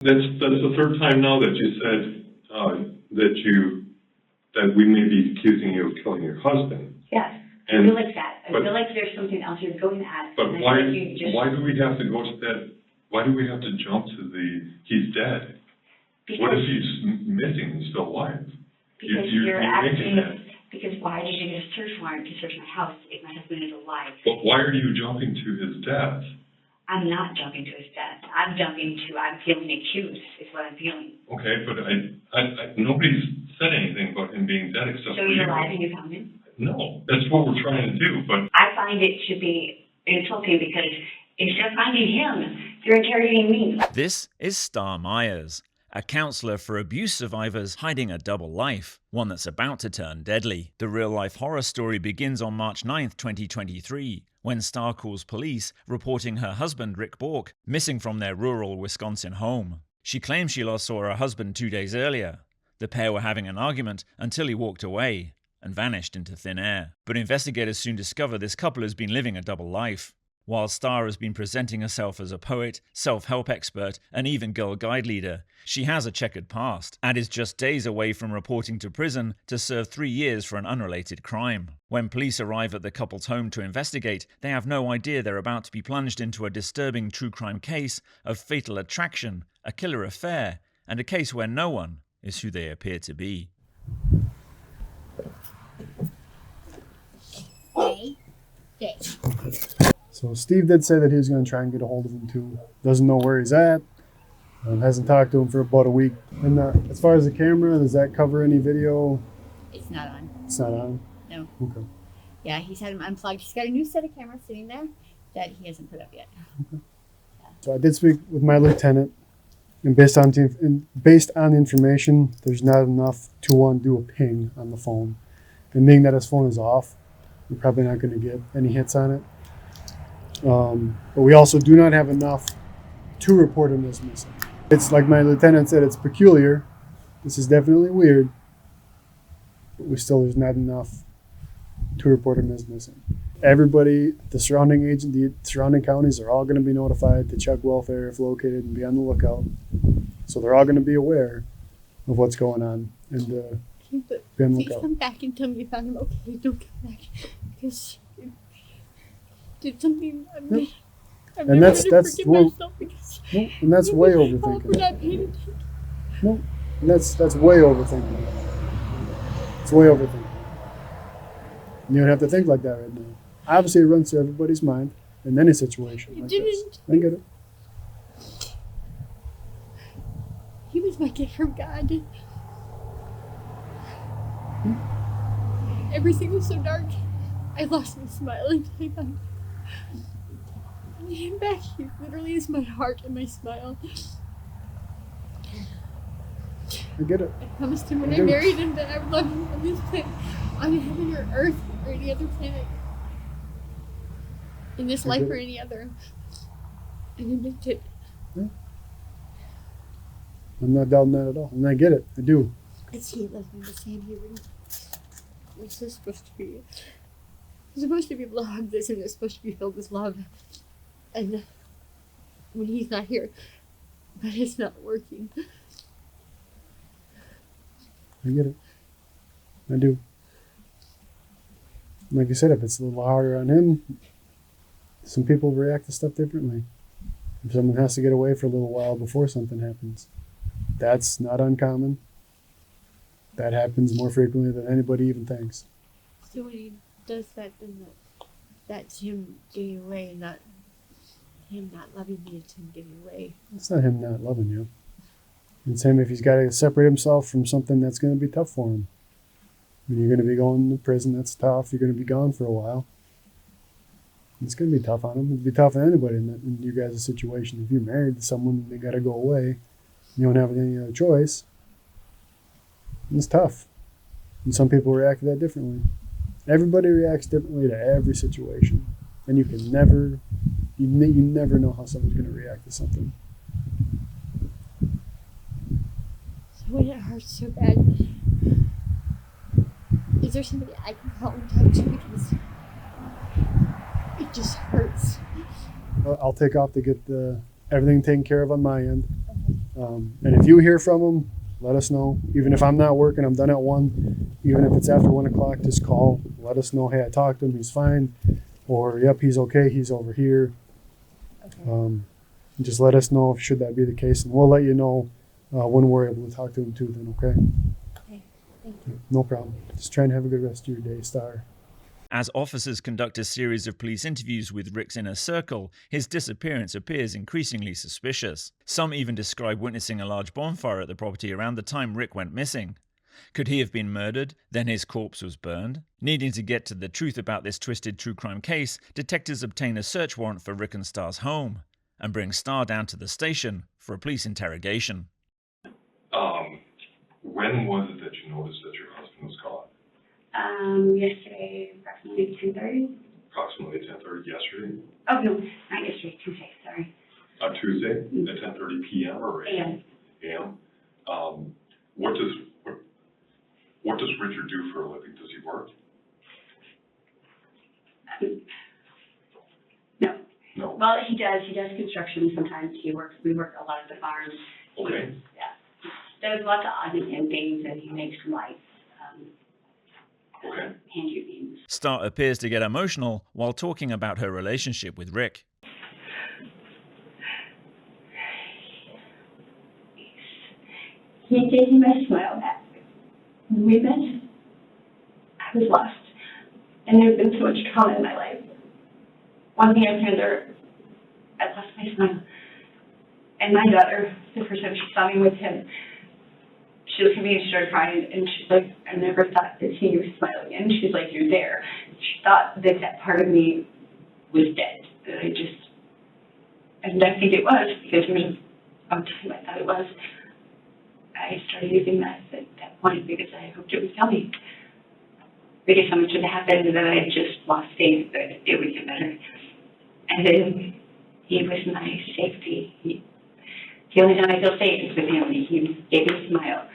That's the third time now that you said that we may be accusing you of killing your husband. Yes, I feel like that. I feel like there's something else you're going at. But why do we have to go to that? Why do we have to jump to he's dead? What if he's missing and still alive? Because you're asking, because why did you get a search warrant to search my house if my husband is alive? But why are you jumping to his death? I'm not jumping to his death. I'm feeling accused is what I'm feeling. Okay, but nobody's said anything about him being dead except for you. So you're alive and you found him? No, that's what we're trying to do, but... I find it should be insulting because instead of finding him, you're interrogating me. This is Star Myers, a counsellor for abuse survivors hiding a double life, one that's about to turn deadly. The real-life horror story begins on March 9th, 2023, when Star calls police reporting her husband, Rick Bork, missing from their rural Wisconsin home. She claims she last saw her husband 2 days earlier. The pair were having an argument until he walked away and vanished into thin air. But investigators soon discover this couple has been living a double life. While Star has been presenting herself as a poet, self-help expert, and even Girl Guide leader, she has a checkered past and is just days away from reporting to prison to serve 3 years for an unrelated crime. When police arrive at the couple's home to investigate, they have no idea they're about to be plunged into a disturbing true crime case of fatal attraction, a killer affair, and a case where no one is who they appear to be. So Steve did say that he was going to try and get a hold of him too. Doesn't know where he's at. Hasn't talked to him for about a week. And as far as the camera, does that cover any video? It's not on. It's not on? No. Okay. Yeah, he's had them unplugged. He's got a new set of cameras sitting there that he hasn't put up yet. Okay. Yeah. So I did speak with my lieutenant, and based on information, there's not enough to do a ping on the phone. And being that his phone is off, we're probably not going to get any hits on it. But we also do not have enough to report him as missing. It's like my lieutenant said, it's peculiar. This is definitely weird. But there's not enough to report him as missing. Everybody, the surrounding counties are all going to be notified to check welfare if located and be on the lookout. So they're all going to be aware of what's going on and be on the Please lookout. come back and tell me you found him. Okay, don't come back because did something. And that's way overthinking. No, that's way overthinking. It's way overthinking. You don't have to think like that right now. Obviously, it runs through everybody's mind in any situation like this. I get it. He was my gift from God. Everything was so dark. I lost my smile until I found him. When he came back, he literally is my heart and my smile. I get it. I promised him when I married him that I would love him on this planet, on heaven or earth or any other planet. In this life or any other. And he meant it. Yeah. I'm not doubting that at all. And I get it. I do. Because he loves me the same he would. This is supposed to be. It's supposed to be love. This isn't supposed to be filled with love. And when he's not here, but it's not working. I get it. I do. Like you said, if it's a little harder on him, some people react to stuff differently. If someone has to get away for a little while before something happens, that's not uncommon. That happens more frequently than anybody even thinks. So when he does that, then that's him getting away, not him not loving me, it's him getting away. It's not him not loving you. It's him if he's got to separate himself from something that's going to be tough for him. When you're going to be going to prison, that's tough. You're going to be gone for a while. It's going to be tough on him. It'd be tough on anybody in your guys' situation. If you're married to someone, they got to go away. You don't have any other choice. It's tough. And some people react to that differently. Everybody reacts differently to every situation. And you can never, you never know how someone's going to react to something. So when it hurts so bad, is there somebody I can call and talk to? Because it just hurts. I'll take off to get everything taken care of on my end. Okay. And if you hear from him, let us know. Even if I'm not working, I'm done at 1. Even if it's after 1 o'clock, just call. Let us know, hey, I talked to him, he's fine. Or, yep, he's okay, he's over here. Just let us know should that be the case, and we'll let you know when we're able to talk to him too then, okay? Okay, thank you. No problem. Just try and have a good rest of your day, Star. As officers conduct a series of police interviews with Rick's inner circle, his disappearance appears increasingly suspicious. Some even describe witnessing a large bonfire at the property around the time Rick went missing. Could he have been murdered, then his corpse was burned? Needing to get to the truth about this twisted true crime case, detectives obtain a search warrant for Rick and Star's home and bring Star down to the station for a police interrogation. When was it that you noticed that your husband was gone? Yesterday, approximately 10:30. Approximately 10:30 yesterday? Oh, no, not yesterday, Tuesday, sorry. On Tuesday at 10:30 p.m. or AM. a.m.? What does Richard do for a living? Does he work? No. No. Well, he does construction sometimes. We work a lot at the farm. Okay. Yeah. There's lots of odds and things, and he makes lights. Okay. Hand-you beams. Star appears to get emotional while talking about her relationship with Rick. He gave me my smile back. When we met, I was lost. And there's been so much trauma in my life. One thing after another, I lost my smile. And my daughter, the first time she saw me with him, she looked at me and she started crying, and she's like, I never thought that he was smiling. And she's like, you're there. She thought that that part of me was dead. That and I think it was, because there was a time I thought it was. I started using that at that point because I hoped it would tell me. Because so much had happened that I just lost faith that it would get better. And then he was my safety. The only time I feel safe is with him. He gave me a smile.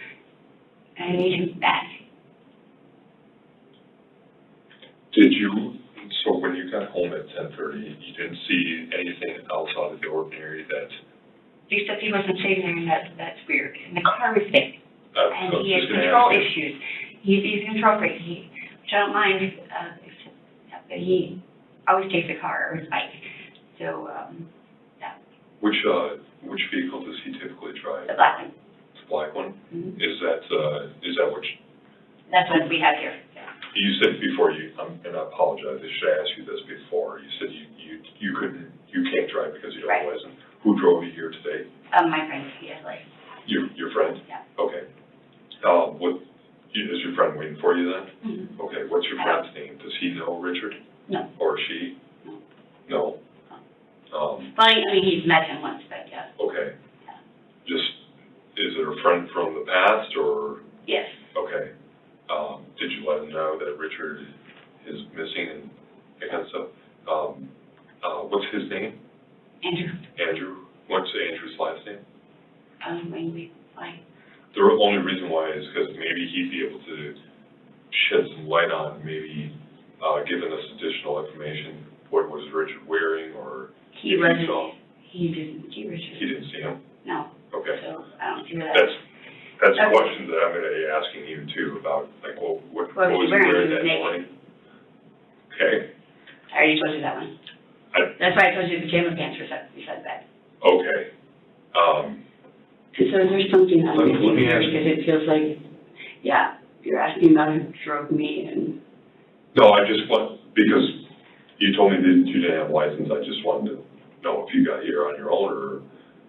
And I need him back. So when you got home at 10:30, you didn't see anything else out of the ordinary that... Except he wasn't sitting there, and that's weird. And the car was fixed. And so he has control issues. He's control freak. Which I don't mind, except that he always takes a car or his bike. So, yeah. Which vehicle does he typically drive? The black one. The black one? Mm-hmm. Is that which? That's what we have here. Yeah. You said before and I apologize, I should ask you this before. You said you can't drive because you don't have a license. Who drove you here today? My friend, he has license. Your friend? Yeah. Okay. Is your friend waiting for you then? Mm-hmm. Okay, what's your friend's name? Does he know Richard? No. Or she? No. Well, I mean, he's met him once, but yeah. Okay. Yeah. Is it a friend from the past or? Yes. Okay. Did you let him know that Richard is missing and that kind of stuff? What's his name? Andrew. Andrew. What's Andrew's last name? Fine. The only reason why is because maybe he'd be able to shed some light on giving us additional information. What was Richard wearing, or he wasn't. He didn't see Richard. He didn't see him. No. Okay. So I don't see that. That's questions that I'm going to be asking you too about, like, what was he wearing that morning? Okay. I already told you that one. That's why I told you the pajama pants were beside that. Okay. So there's something I'm Let missing me here ask because it feels like, yeah, you're asking about who drove me and. No, I just because you told me that you didn't have a license, I just wanted to know if you got here on your own or,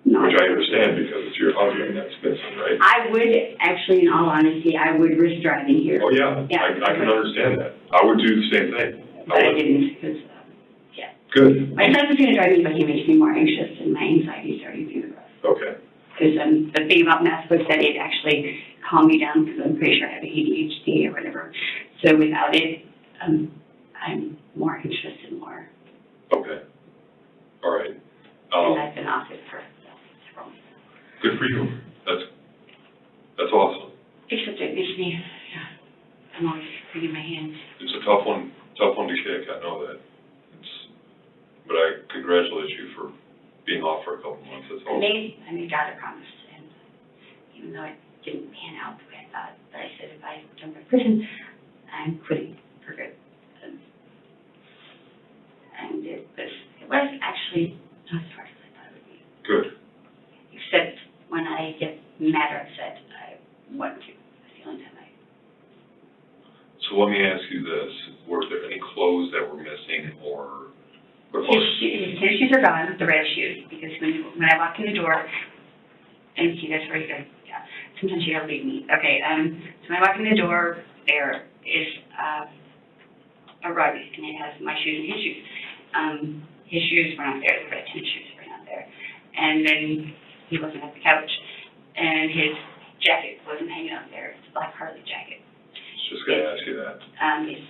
No, which I understand because it's your husband that's missing, right? I would, actually, in all honesty, I would risk driving here. Oh, yeah. I can understand that. I would do the same thing. But I didn't because, yeah. Good. My son's going to drive me, but he makes me more anxious and my anxiety is starting through the roof. Okay. Because the thing about math was that it actually calmed me down because I'm pretty sure I have ADHD or whatever. So without it, I'm more anxious and more. Okay. All right. And I've been off it for several months. Good for you. That's awesome. Except it makes me, yeah, I'm always bringing my hands. It's a tough one to kick. I know that. But I congratulate you for being off for a couple months. That's awesome. I made God a promise, and even though it didn't pan out the way I thought. But I said, if I jump in prison, I'm quitting for good. And it was actually not as hard as I thought it would be. Good. Except when I get mad or upset, I want to. That's the only time I. So let me ask you this, were there any clothes that were missing or? His shoes are gone, the red shoes, because when I walk in the door, and see, that's very good, yeah. Sometimes you gotta leave me. Okay, so when I walk in the door, there is, a rug, and it has my shoes and his shoes. His shoes were not there, the red tennis shoes were not there. And then he wasn't at the couch, and his jacket wasn't hanging out there. It's a black Harley jacket. Just gonna ask you that. It's,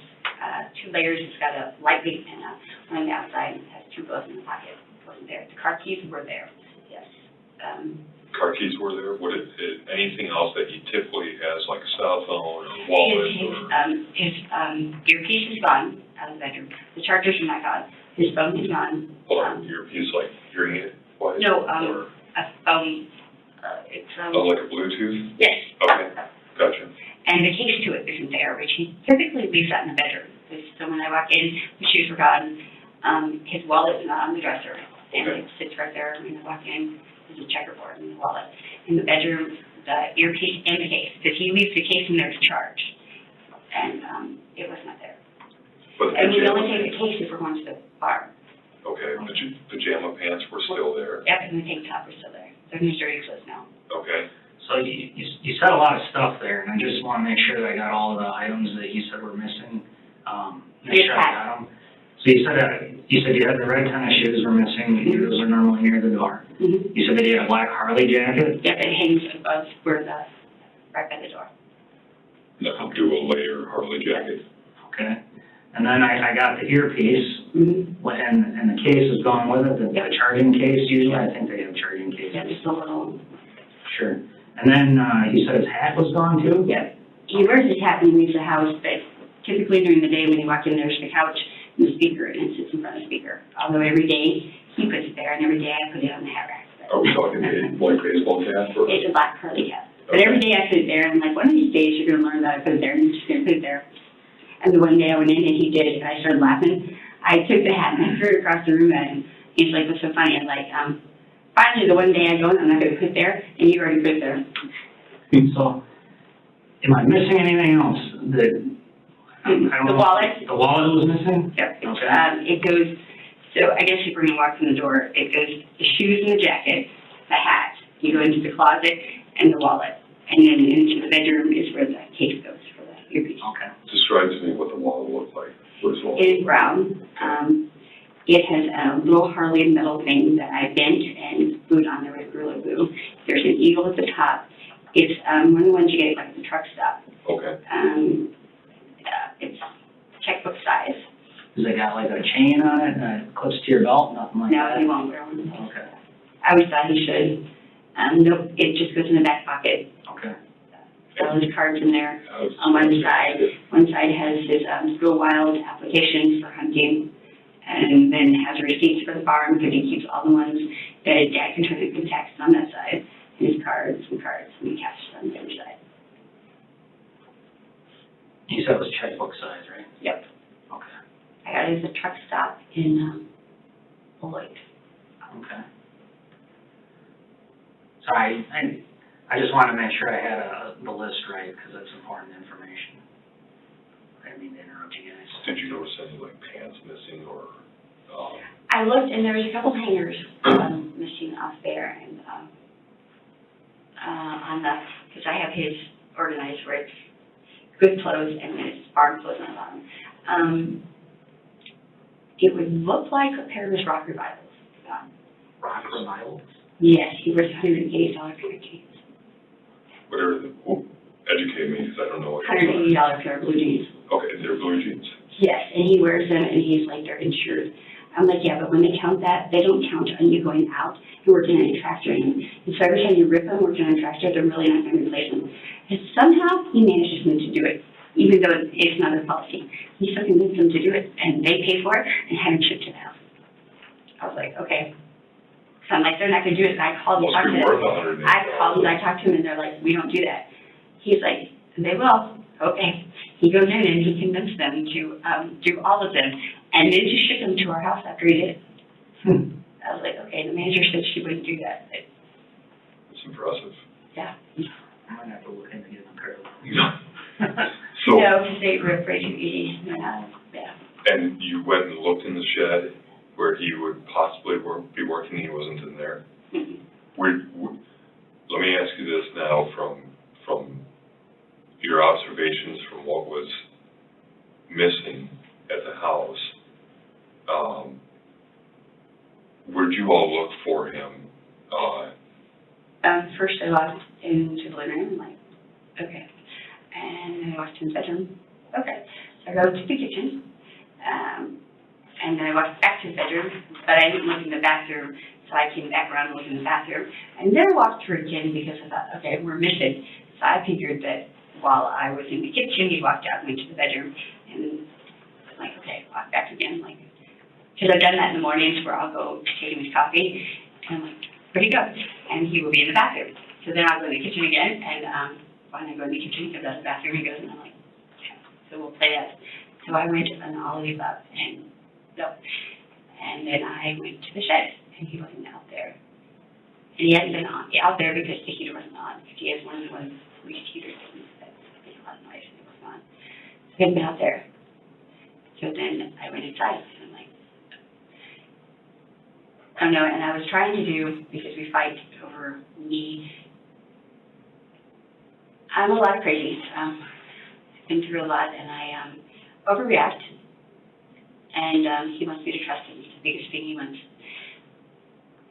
2 layers, it's got a light weight pin on the outside, it has 2 bows in the pocket. It wasn't there. The car keys were there, yes. Car keys were there, anything else that he typically has, like a cell phone or wallet His earpiece is gone out of the bedroom. The chargers are not gone. His phone is gone. or earpiece, like hearing it wise? No, or, a phone, it's, like a Bluetooth? yes. Okay, gotcha. And the case to it isn't there, which he typically leaves that in the bedroom. So when I walk in, the shoes were gone. His wallet is not on the dresser, and Okay. it sits right there when I walk in. There's a checkerboard in the wallet. In the bedroom, the earpiece and the case, because he leaves the case in there to charge. And it was not there. But the And we pajama only take the pants- case if we're going to the bar. Okay, pajama pants were still there, Yep, and the tank top are still there. They're in his dirty clothes now. okay? So you said a lot of stuff there, and I just want to make sure that I got all of the items that you said were missing. Make sure I got them. So you said you had the red tennis shoes were missing. Those are normally near the door. Mm-hmm. You said that you had a black Harley jacket. Yep, it hangs above where right by the door. The dual layer Harley jacket. Okay. And then I got the earpiece, Mm-hmm. and the case is gone with it. The Yep. charging case. Usually, I think they have charging cases. Yeah, just a little. Sure. And then you said his hat was gone too. Yep. He wears his hat when he leaves the house, but typically during the day when you walk in, there's the couch and the speaker, and it sits in front of the speaker. Although every day he puts it there, and every day I put it on the hat rack. Are we talking a like baseball cap or? It's a black curly cap. But every day I put it there, and I'm like, one of these days you're gonna learn that I put it there, and you're just gonna put it there. And the one day I went in and he did it, and I started laughing. I took the hat and I threw it across the room at him. He's like, what's so funny? I'm like, finally the one day I go in, I'm not gonna put it there, and you already put it there. So, am I missing anything else? I don't The know. wallet. The wallet was missing? Yep, it's, Okay. it goes, so I guess if we're gonna walk from the door, it goes the shoes and the jacket, the hat, you go into the closet, and the wallet. And then into the bedroom is where the case goes for the earpiece. Okay. Describe to me what the wallet looked like. What is wallet? It is brown. It has a little Harley metal thing that I bent and glued on there with Gorilla Glue. There's an eagle at the top. It's, one of the ones you get like the truck stop. Okay. It's checkbook size. Has it got like a chain on it that clips to your belt? Nothing like No, that? he won't wear one. Okay. I always thought he should. Nope, it just goes in the back pocket. Okay. All his cards in there. On one side has his Go Wild application for hunting, and then has receipts for the farm, because he keeps all the ones that his dad can turn into taxes on that side, and his cards, and cash on the other side. You said it was checkbook size, right? Yep. Okay. I got it at the truck stop in Beloit. Okay. So I just wanted to make sure I had the list right, because that's important information. I didn't mean to interrupt you guys. Did you notice any like pants missing or? I looked, and there was a couple hangers missing off there, and on the, because I have his organized where it's good clothes and then it's farm clothes on the bottom. It would look like a pair of his rock revivals. Rock Revival? Yes, he wears $180 pair of jeans. What are the, educate me, because I don't know what. $180 pair of blue jeans. Okay, they're blue jeans. Yes, and he wears them, and he's like, they're insured. I'm like, yeah, but when they count that, they don't count on you going out and working on a tractor. And so every time you rip them working on a tractor, they're really not going to replace them. And somehow he manages them to do it, even though it's not a policy. He still convinced them to do it, and they pay for it and have it shipped to the house. I was like, okay. So I'm like, they're not gonna do it, and I called and Must talked be to worth them. $180. I called and I talked to him, and they're like, we don't do that. He's like, they will, okay. He goes in and he convinced them to, do all of them, and then to ship them to our house after he did it. I was like, okay, the manager said she wouldn't do that, but, It's impressive. yeah. I might have to look into getting a curve. So, No, because they were afraid to be, yeah. and you went and looked in the shed where he would possibly be working, he wasn't in there? Mhm. Let me ask you this now from your observations from what was missing at the house. Where'd you all look for him? First I walked into the living room, I'm like, okay. And I walked in the bedroom, okay. So I go to the kitchen, and then I walked back to the bedroom, but I didn't look in the bathroom, so I came back around and looked in the bathroom. And then I walked through again because I thought, okay, we're missing. So I figured that while I was in the kitchen, he walked out and went to the bedroom, and I'm like, okay, walk back again, like, because I've done that in the mornings where I'll go take him his coffee, and I'm like, where'd he go? And he will be in the bathroom. So then I'll go in the kitchen again, and when I go in the kitchen, he comes out of the bathroom, he goes, and I'm like, yeah, so we'll play that. So I went on all of the above, and no. And then I went to the shed, and he wasn't out there. And he hadn't been out there because the heater wasn't on, because he has one of those least heaters that makes a lot of noise, and it wasn't on. So he hadn't been out there. So then I went inside, and I'm like, oh no, and I was trying to do, because we fight over me. I'm a lot crazy. I've been through a lot, and I overreact. And he wants me to trust him. It's the biggest thing he wants.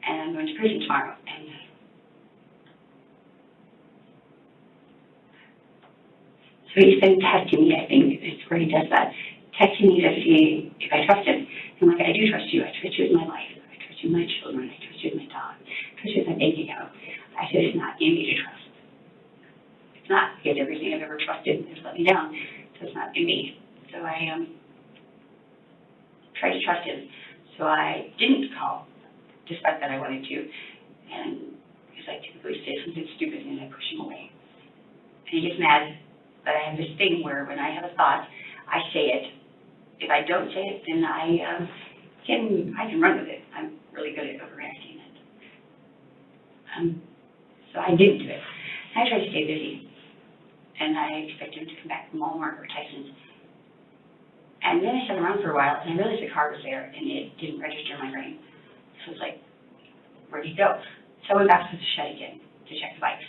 And I'm going to prison tomorrow. And so he's been texting me, I think, it's where he does that. Texting me to see if I trust him. I'm like, I do trust you. I trust you with my life. I trust you with my children. I trust you with my dog. I trust you with my bank account. I said, it's not in me to trust. It's not, because everything I've ever trusted has let me down. So it's not in me. So I tried to trust him. So I didn't call, despite that I wanted to. And because I typically say something stupid and I push him away. And he gets mad. But I have this thing where when I have a thought, I say it. If I don't say it, then I can run with it. I'm really good at overreacting it. So I didn't do it. I tried to stay busy. And I expected him to come back from Walmart or Tyson's. And then I sat around for a while, and I realized the car was there, and it didn't register in my brain. So I was like, where'd he go? So I went back to the shed again to check the bikes.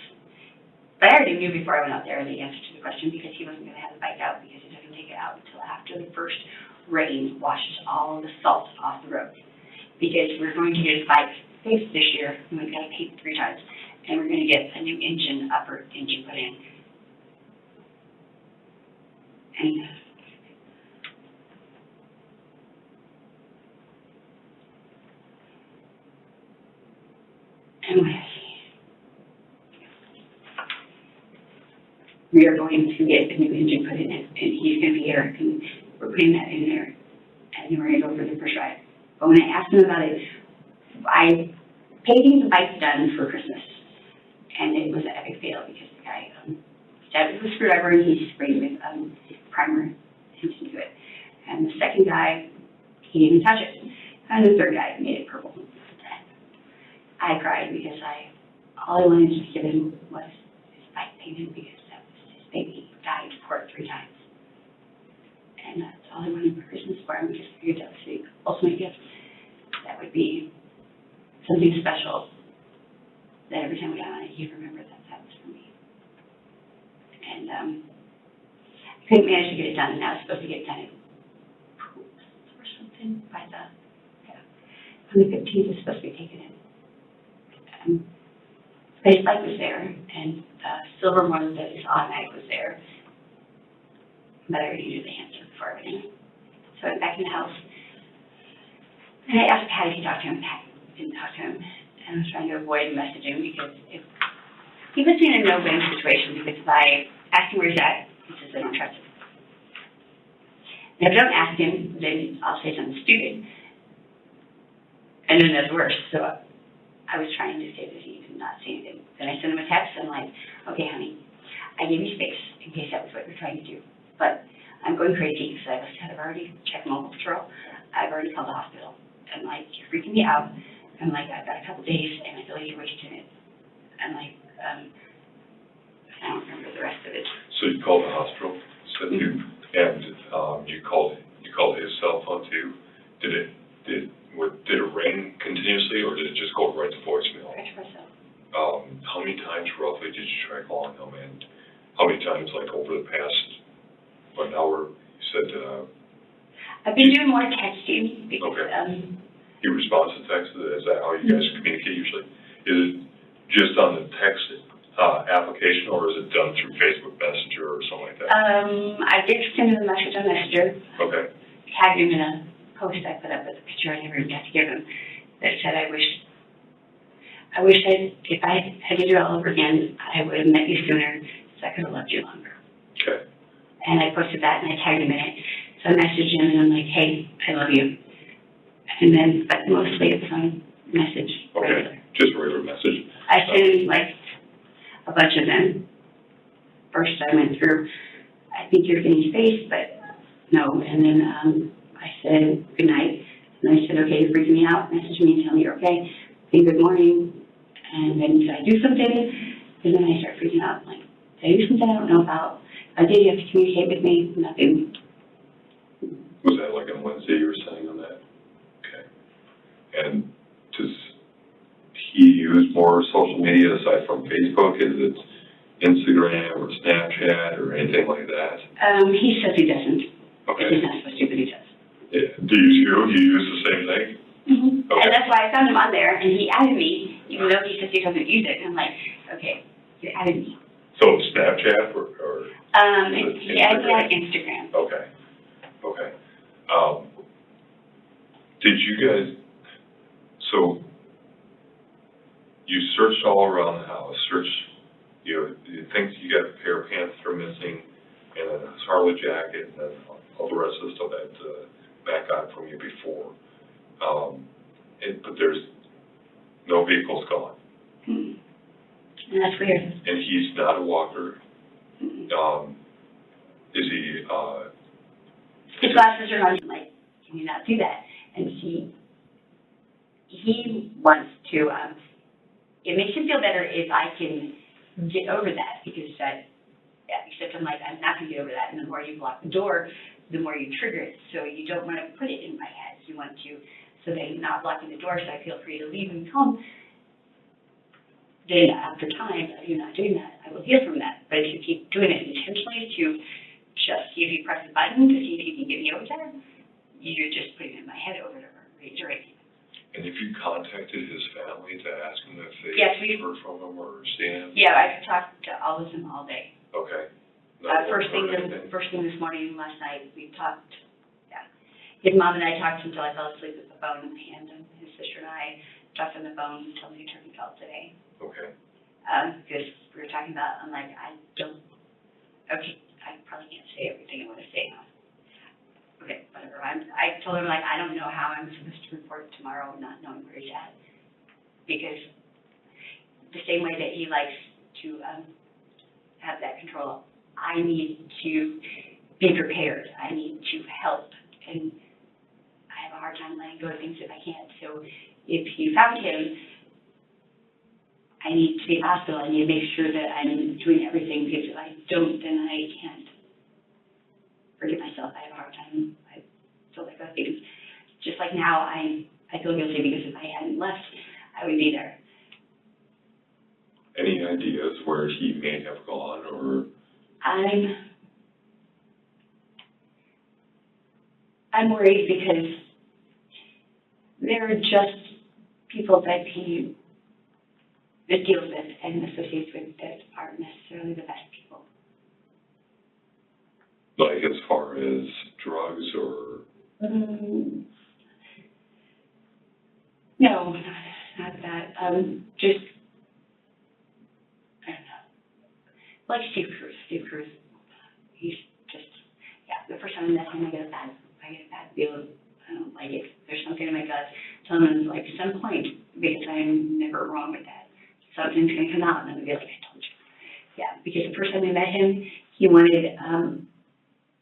But I already knew before I went out there the answer to the question, because he wasn't going to have the bike out, because he doesn't take it out until after the first rain washes all the salt off the road. Because we're going to get his bike fixed this year, and we've got to paint it 3 times, and we're going to get a new engine, upper engine put in. And what I see, we are going to get a new engine put in it, and he's going to be Eric, and we're putting that in there, and then we're going to go for the first ride. But when I asked him about it, I painting the bike done for Christmas, and it was an epic fail because the guy stabbed it with a screwdriver, and he sprayed with primer and didn't do it. And the second guy, he didn't even touch it. And the third guy made it purple. I cried because all I wanted to give him was his bike painted, because that was his baby. He died for it 3 times. And that's all I wanted for Christmas for him. Just figured that was the ultimate gift. That would be something special, that every time we got on it, he'd remember that that was for me. And I couldn't manage to get it done, and I was supposed to get it done at or something by on the 15th is supposed to be taken in. But his bike was there, and the silver one that is automatic was there. But I already knew the answer before I went in. So I went back in the house, and I asked Pat if he talked to him. Pat didn't talk to him, and I was trying to avoid messaging, because if he puts me in a no-win situation, because if I ask him where he's at, he says I don't trust him. And if I don't ask him, then I'll say something stupid. And then that's worse. So I was trying to stay busy and not say anything. Then I sent him a text, I'm like, okay, honey, I gave you space in case that was what you're trying to do. But I'm going crazy because I've already checked mobile patrol. I've already called the hospital. I'm like, you're freaking me out. I'm like, I've got a couple days and I feel like you're wasting it. I'm like, I don't remember the rest of it. So you called the hospital, said you, and you called his cell phone too. Did it ring continuously, or did it just go right to voicemail? Right for myself. How many times roughly did you try calling him, and how many times, like over the past an hour? You said I've been doing more texting because okay. He responds to text. Is that how you guys communicate usually? Is it just on the text application, or is it done through Facebook Messenger or something like that? I did send him a message on Messenger. Okay. Tagged him in a post I put up with a picture I never got to give him that said, I wish if I had to do it all over again, I would have met you sooner so I could have loved you longer. Okay. And I posted that and I tagged him in it. So I messaged him and I'm like, hey, I love you. And then, but mostly it's on message. Okay. Regular. Just a regular message. I sent him like a bunch of them. First I went through, I think you're getting space, but no. And then I said, good night. And I said, okay, you're freaking me out. Message me and tell me you're okay. Say good morning. And then did I do something? And then I start freaking out. Like, did I do something I don't know about? Did you have to communicate with me? Nothing. Was that like on Wednesday you were saying on that? Okay. And does he use more social media aside from Facebook? Is it Instagram or Snapchat or anything like that? He says he doesn't. Okay. He's not supposed to, but he does. Yeah. Do you use the same thing? Mm-hmm. Okay. And that's why I found him on there, and he added me, even though he says he doesn't use it. And I'm like, okay, you added me. So Snapchat or He added me on Instagram. Okay. Okay. Did you guys, so you searched all around the house, you think you got a pair of pants that are missing, and a Harley jacket, and then all the rest of the stuff that Matt got from you before. But there's no vehicles gone. Mm-hmm. And that's weird. And he's not a walker. Mm-hmm. Is he, His glasses are on. I'm like, can you not do that? And he wants to, it makes him feel better if I can get over that, because except I'm like, I'm not going to get over that. And the more you block the door, the more you trigger it. So you don't want to put it in my head. You want to, so that you're not blocking the door, so I feel free to leave and come. Then after time, if you're not doing that, I will heal from that. But if you keep doing it intentionally to just see if you press the button to see if you can get me over there, you're just putting it in my head over and over, reiterating. and if you contacted his family to ask them if they Yes, we- heard from him or seen him? Yeah, I've talked to all of them all day. Okay. No First one thing heard anything? this morning, last night, we talked, yeah. His mom and I talked until I fell asleep with the phone in my hand, and his sister and I talked on the phone until the attorney called today. Okay. Because we were talking about, I'm like, okay, I probably can't say everything I want to say now. Okay, whatever, I told him, like, I don't know how I'm supposed to report tomorrow not knowing where he's at. Because the same way that he likes to, have that control, I need to be prepared, I need to help, and I have a hard time letting go of things if I can't. So if you found him, I need to be at the hospital, I need to make sure that I'm doing everything, because if I don't, then I can't forgive myself. I have a hard time, I feel like that, because just like now, I feel guilty because if I hadn't left, I would be there. Any ideas where he may have gone, or? I'm worried because there are just people that he deals with and associates with that aren't necessarily the best people. Like as far as drugs or? No, not that. Just, I don't know. Like Steve Cruz. He's just, yeah, the first time I met him, I get a bad feel. I don't like it. There's something in my gut tell him like some point, because I'm never wrong with that. Something's gonna come out, and I'm gonna be like, I told you. Yeah, because the first time we met him, he wanted,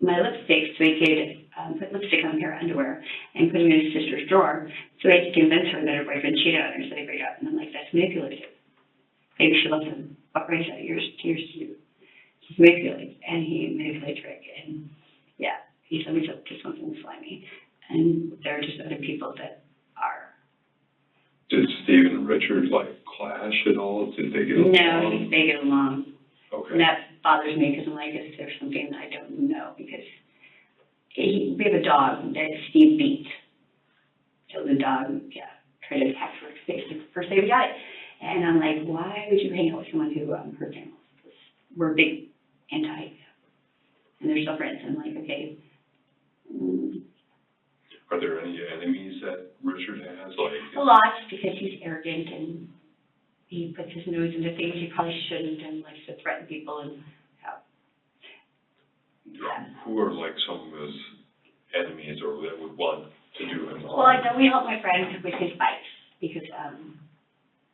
my lipstick, so he could, put lipstick on her underwear and put it in his sister's drawer, so he had to convince her that her boyfriend cheated on her, so they break up, and I'm like, that's manipulative. Maybe she loves him, but right out, yours to he's manipulative, and he manipulates Rick, and yeah, he's always up to something slimy, and there are just other people that are. Did Steve and Richard like clash at all? Did they get along? No, they get along. Okay. And that bothers me, because I'm like, is there something I don't know, because we have a dog that Steve beat. So the dog, yeah, tried to attack Rick's face the first day we got it. And I'm like, why would you hang out with someone who hurts animals? We're big anti, and they're still friends. I'm like, okay. Are there any enemies that Richard has? Like A lot, because he's arrogant and he puts his nose into things he probably shouldn't, and likes to threaten people, and who are like some of his enemies, or that would want to do him harm? well, I know we helped my friend with his bikes, because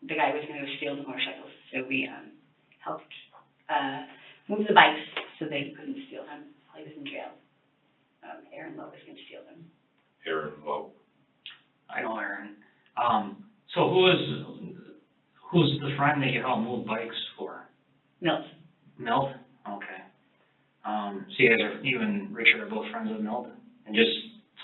the guy was going to steal the motorcycles, so we helped move the bikes so they couldn't steal them while he was in jail. Aaron Lowe was going to steal them. Aaron Lowe. I know Aaron. So who's the friend that you helped move bikes for? Milt. Milt? Okay. So you and Richard are both friends with Milt? And just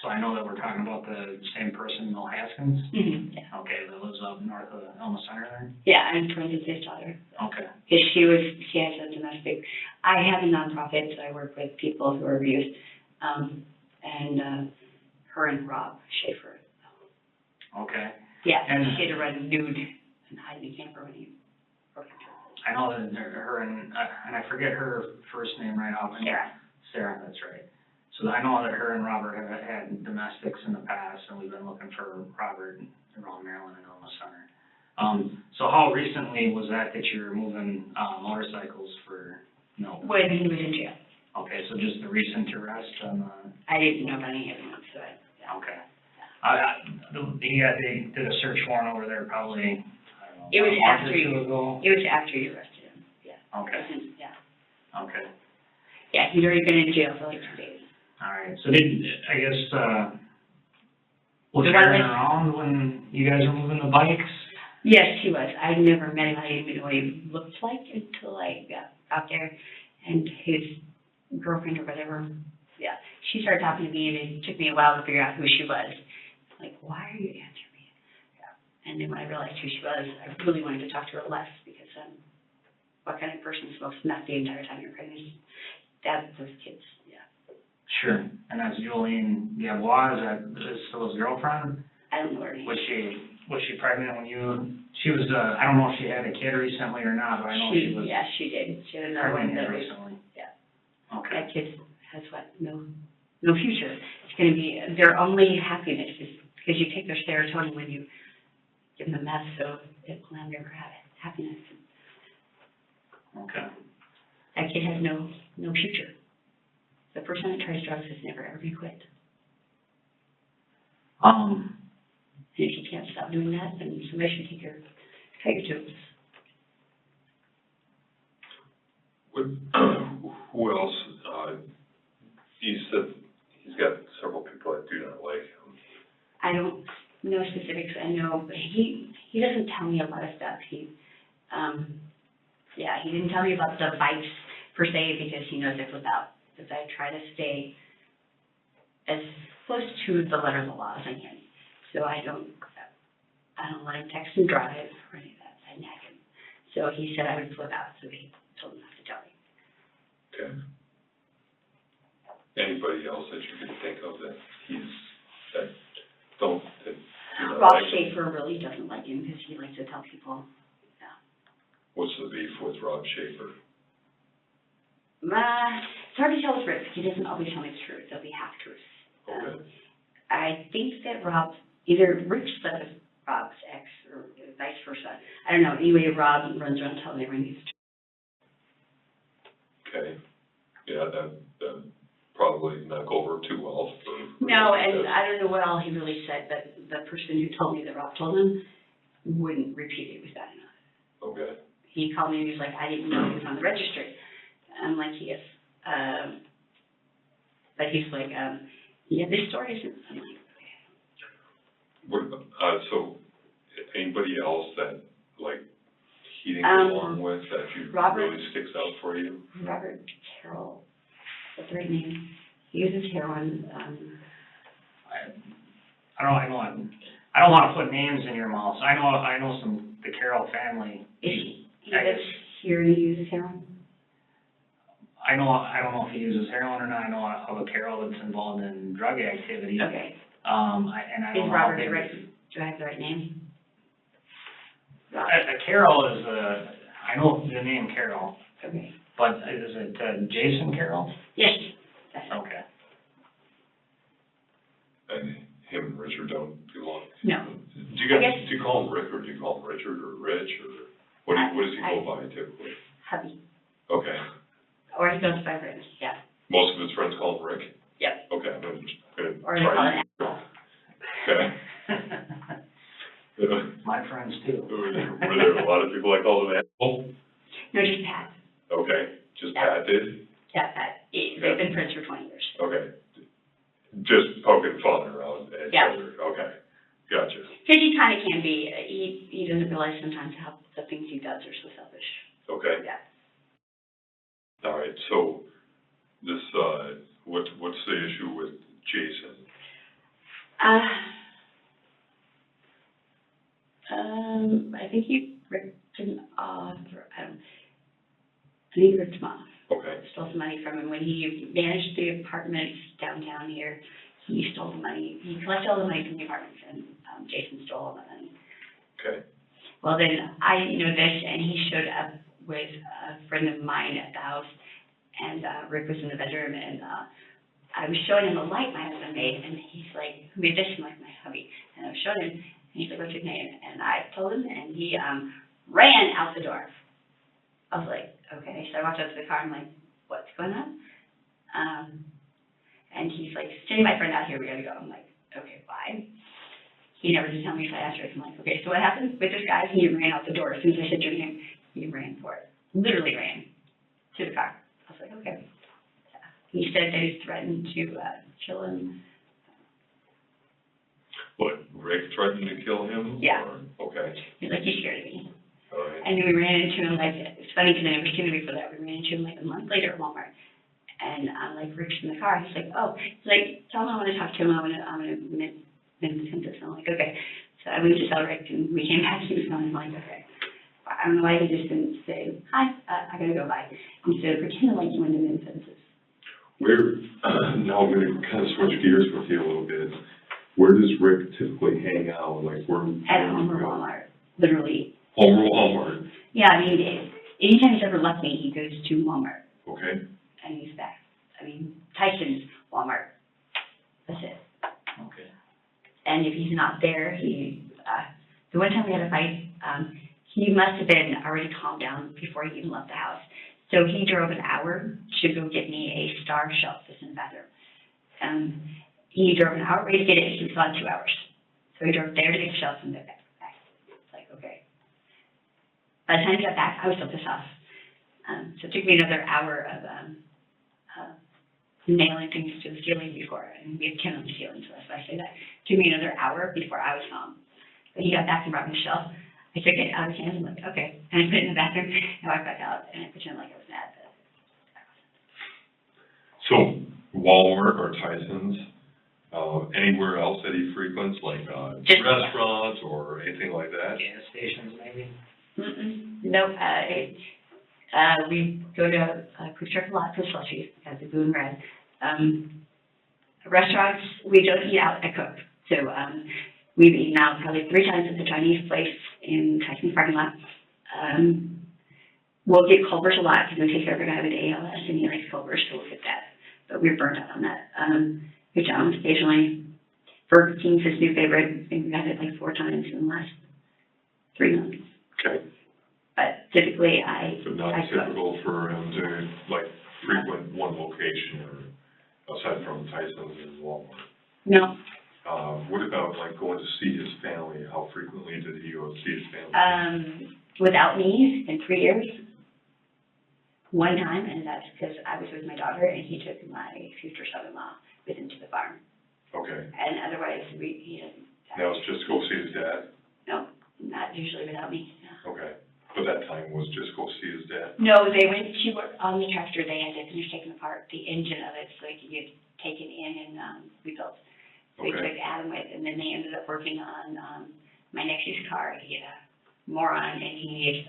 so I know that we're talking about the same person, Milt Haskins? Mm-hmm. Yeah. Okay, that lives up north of Elma Center there? Yeah, I'm friends with his daughter. Okay. Because she has a domestic, I have a nonprofit, so I work with people who are abused, and her and Rob Schaefer. Okay. Yeah, And she had to run nude and hide in the camper when he broke into her. I know that her and I forget her first name right off. Sarah. Sarah, that's right. So I know that her and Robert have had domestics in the past, and we've been looking for Robert around Maryland and Elma Center. So how recently was that you were moving motorcycles for Milt? When he was in jail. Okay, so just the recent arrest on the... I didn't know about any of them, so yeah. Okay. They did a search warrant over there probably, I don't know, It was a month after or two ago? It was after you arrested him, yeah. Okay, Yeah. okay. Yeah, he'd already been in jail for like 2 days. All right, so was The Aaron one that- around when you guys were moving the bikes? Yes, he was. I never met him. I didn't even know what he looked like until I got out there, and his girlfriend or whatever, yeah, she started talking to me, and it took me a while to figure out who she was. Like, why are you answering me? Yeah. And then when I realized who she was, I really wanted to talk to her less, because what kind of person smokes meth the entire time you're pregnant? Dad, those kids, yeah. Sure, and that's Jolene Gavois, is still his girlfriend? I don't know her name. Was she pregnant when she was, I don't know if she had a kid recently or not, but I know she was. Yeah, she did. She had another one pregnant that was, recently. yeah. Okay, That kid has what? No future. It's going to be their only happiness is because you take their serotonin when you give them meth, so it will never have happiness. okay. That kid has no future. The person that tries drugs is never ever going to quit. And if you can't stop doing that, then somebody should take your tubes. Who else? You said he's got several people that do not like him. I don't know specifics. I know he doesn't tell me a lot of stuff. He didn't tell me about the bikes per se, because he knows I flip out. Because I try to stay as close to the letter of the law as I can. So I don't let him text and drive or any of that. I nag him. So he said I would flip out, so he told him not to tell me. Okay. Anybody else that you could think of that do not Rob like him? Schaefer really doesn't like him because he likes to tell people. What's the beef with Rob Schaefer? It's hard to tell the truth. He doesn't always tell me the truth. There'll be half-truths. Okay. I think that either Rich said of Rob's ex or vice versa. I don't know. Anyway, Rob runs around telling everyone he's Okay. Yeah, that probably probably not go over too well for. No, and I don't know what all he really said, but the person who told me that Rob told him wouldn't repeat it. Was that enough? Okay. He called me and he was like, I didn't know he was on the registry. I'm like, he is. But he's like, yeah, this story isn't. I'm like, What, so anybody else that, like, he didn't get along with that you Robert- really sticks out for you? Robert Carroll, what's the right name? He uses heroin. I don't wanna put names in your mouth. I know the Carroll family. He I lives guess- here and he uses heroin. I don't know if he uses heroin or not. I know of a Carroll that's involved in drug activity. Okay. I don't know. Is Robert the right, do I have the right name? A Carroll is I know the name Carroll, Okay. but is it Jason Carroll? Yes. That's it. Okay. And him and Richard don't get along? No. Do you call him Rick, or do you call him Richard, or Rich, or what does he go by typically? Hubby. Okay. Or he goes by Rich, yeah. Most of his friends call him Rick? Yep. Okay, I'm gonna Or they call try it you. Okay. My friends too. Were there a lot of people that called him Apple? No, just Pat. Okay, just Pat did? Yeah, Pat. They've been friends for 20 years. Okay. Just poking fun around at each Yeah. other, okay, gotcha. Because he kind of can be, he doesn't realize sometimes how the things he does are so selfish. Okay. Yeah. All right, so this, what's the issue with Jason? I think he ripped him off, or I think he ripped him off. Okay, Stole some money from him. When he managed the apartments downtown here, he stole the money. He collected all the money from the apartments, and Jason stole all the money. okay, Well, then I didn't know this, and he showed up with a friend of mine at the house, and Rick was in the bedroom, and I was showing him a light my husband made, and he's like, who made this? I'm like, my hubby. And I was showing him, and he's like, what's his name? And I told him, and he ran out the door. I was like, okay. So I walked up to the car, I'm like, what's going on? And he's like, send my friend out here, we gotta go. I'm like, okay, bye. He never did tell me, so I asked Rick, I'm like, okay, so what happened with this guy? He ran out the door. As soon as I said your name, he ran for it. Literally ran to the car. I was like, okay. He said that he threatened to kill him. what, Rick threatened to kill him? Yeah. Or, okay, He's like, you scared of me. all right, And then we ran into him, like, it's funny because I never seen him before that. We ran into him like a month later at Walmart. And I'm like, Rick's in the car. He's like, oh, he's like, tell him I want to talk to him. I'm gonna mince this. I'm like, okay. So I went to tell Rick, and we came back to his phone. I'm like, okay. I don't know why he just didn't say, hi, I gotta go by. Instead of pretending like he went to mince sentences. where, now I'm gonna kind of switch gears with you a little bit. Where does Rick typically hang out, like, where? At home or Walmart, literally. Home or Walmart, Yeah, I mean, anytime he's ever left me, he goes to Walmart, okay, and he's back. I mean, Tyson's Walmart. That's it. Okay. And if he's not there, the one time we had a fight, he must have been already calmed down before he even left the house. So he drove an hour to go get me a Star shelf that's in the bathroom. He drove an hour to get it, he was gone 2 hours. So he drove there to get the shelf and then back. It's like, okay. By the time he got back, I was still pissed off. So it took me another hour of nailing things to the ceiling before, and we have 10 on the ceiling, so that's why I say that. It took me another hour before I was calm. But he got back and brought me the shelf. I took it out of his hands, I'm like, okay. And I put it in the bathroom, and I walked back out, and I pretended like I was mad, but so Walmart or Tyson's, anywhere else that he frequents, like, Just- restaurants or anything like that? Gas stations maybe? Nope, we go to Quick Trip a lot for slushies, because of Blue and Red. Restaurants, we don't eat out, I cook. So, we've eaten out probably 3 times at the Chinese place in Tyson's parking lot. We'll get Culver's a lot, because we take care of a guy with ALS, and he likes Culver's, so we'll get that. But we're burnt out on that. McDonald's occasionally. Burger King's his new favorite, and we've had it like 4 times in the last 3 months. Okay, But typically, so not I cook. typical for him to, like, frequent one location, or, aside from Tyson's and Walmart? No, What about like going to see his family? How frequently did he go see his family? without me in 3 years. One time, and that's because I was with my daughter and he took my future son-in-law with him to the farm. Okay. And otherwise, he doesn't. Now it's just go see his dad? No, not usually without me, no. Okay. But that time was just go see his dad? No, they went to work on the tractor. They had to finish taking apart the engine of it so it could get taken in and rebuilt. So they Okay. took Adam with, and then they ended up working on my nephew's car. He had a moron, and he needed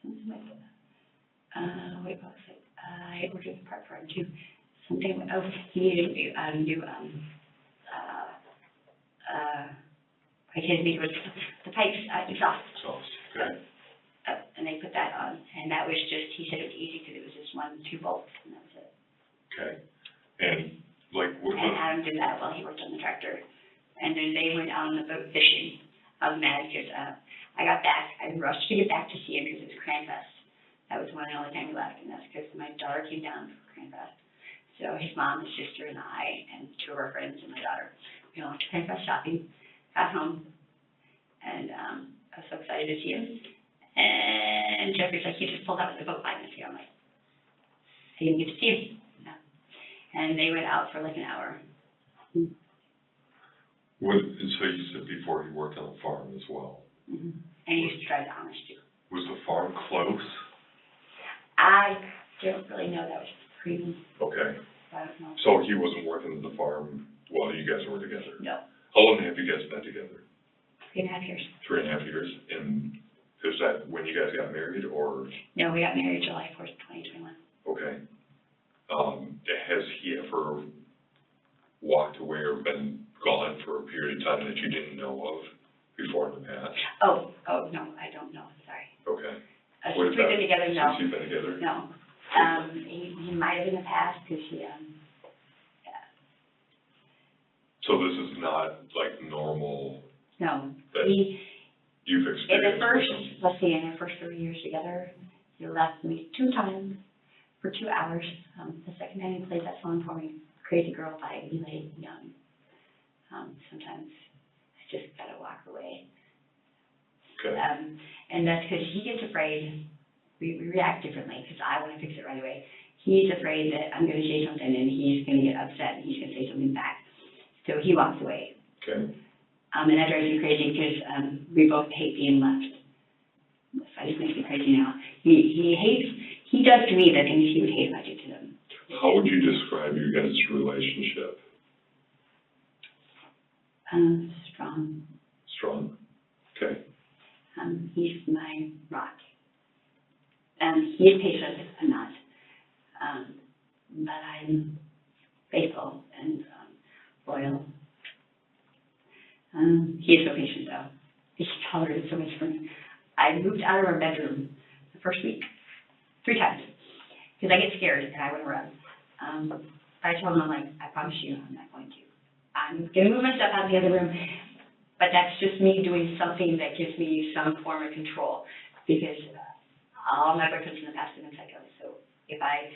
something like what do you call it? I ordered a part for him too. Something. Oh, he needed new I can't think of it. The pipes exhaust. Exhaust, okay. And they put that on, and that was just, he said it was easy because it was just 2 bolts, and that was it. Okay. And like, what And about, Adam did that while he worked on the tractor. And then they went out on the boat fishing. I was mad because I got back, I rushed to get back to see him because it was Cranfest. That was one of the only time we left, and that's because my daughter came down for Cranfest. So his mom, his sister, and I, and 2 of our friends, and my daughter, we all went to Cranfest shopping, got home, and I was so excited to see him. And Jeffrey's like, he just pulled out with the boat by me. I'm like, I didn't get to see him. No. And they went out for like an hour. what, so you said before he worked on the farm as well. Mm-hmm. And he used to drive the Amish too. Was the farm close? I don't really know. That was pre. Okay. I don't know. So he wasn't working the farm while you guys were together? No. How long have you guys been together? 3.5 years. 3.5 years. And is that when you guys got married, or? No, we got married July 4th, 2021. Okay. Has he ever walked away or been gone for a period of time that you didn't know of before in the past? Oh, no, I don't know. Sorry. Okay. Since we've been together, no. Since you've been together? No. He might have in the past because he, yeah. So this is not like normal No. that He, you've in experienced? the first, let's see, in the first 3 years together, he left me 2 times for 2 hours. The second time he played that song for me, Crazy Girl by Eli Young. Sometimes I just gotta walk away. Okay. And that's because he gets afraid. We react differently because I want to fix it right away. He's afraid that I'm going to say something and he's going to get upset and he's going to say something back. So he walks away. Okay. And that drives me crazy because we both hate being left. So it just makes me crazy now. He does to me the things he would hate if I did to them. How would you describe your guys' relationship? Strong. Strong? Okay. He's my rock. He's patient, I'm not. But I'm faithful and loyal. He is so patient though. He's tolerated so much from me. I moved out of our bedroom the first week, 3 times, because I get scared and I want to run. I told him, I'm like, I promise you, I'm not going to. I'm going to move my stuff out of the other room, but that's just me doing something that gives me some form of control, because all my boyfriends in the past have been psychos. So if I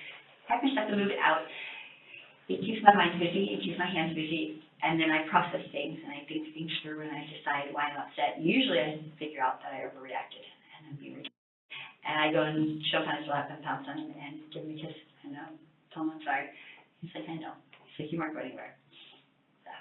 have my stuff to move it out, it keeps my mind busy, it keeps my hands busy, and then I process things and I think things through and I decide why I'm upset. Usually I figure out that I overreacted and I'm being ridiculous. And I go and sometimes slap and pounce on him and give him a kiss and tell him I'm sorry. He's like, I know. He's like, you weren't going anywhere. So,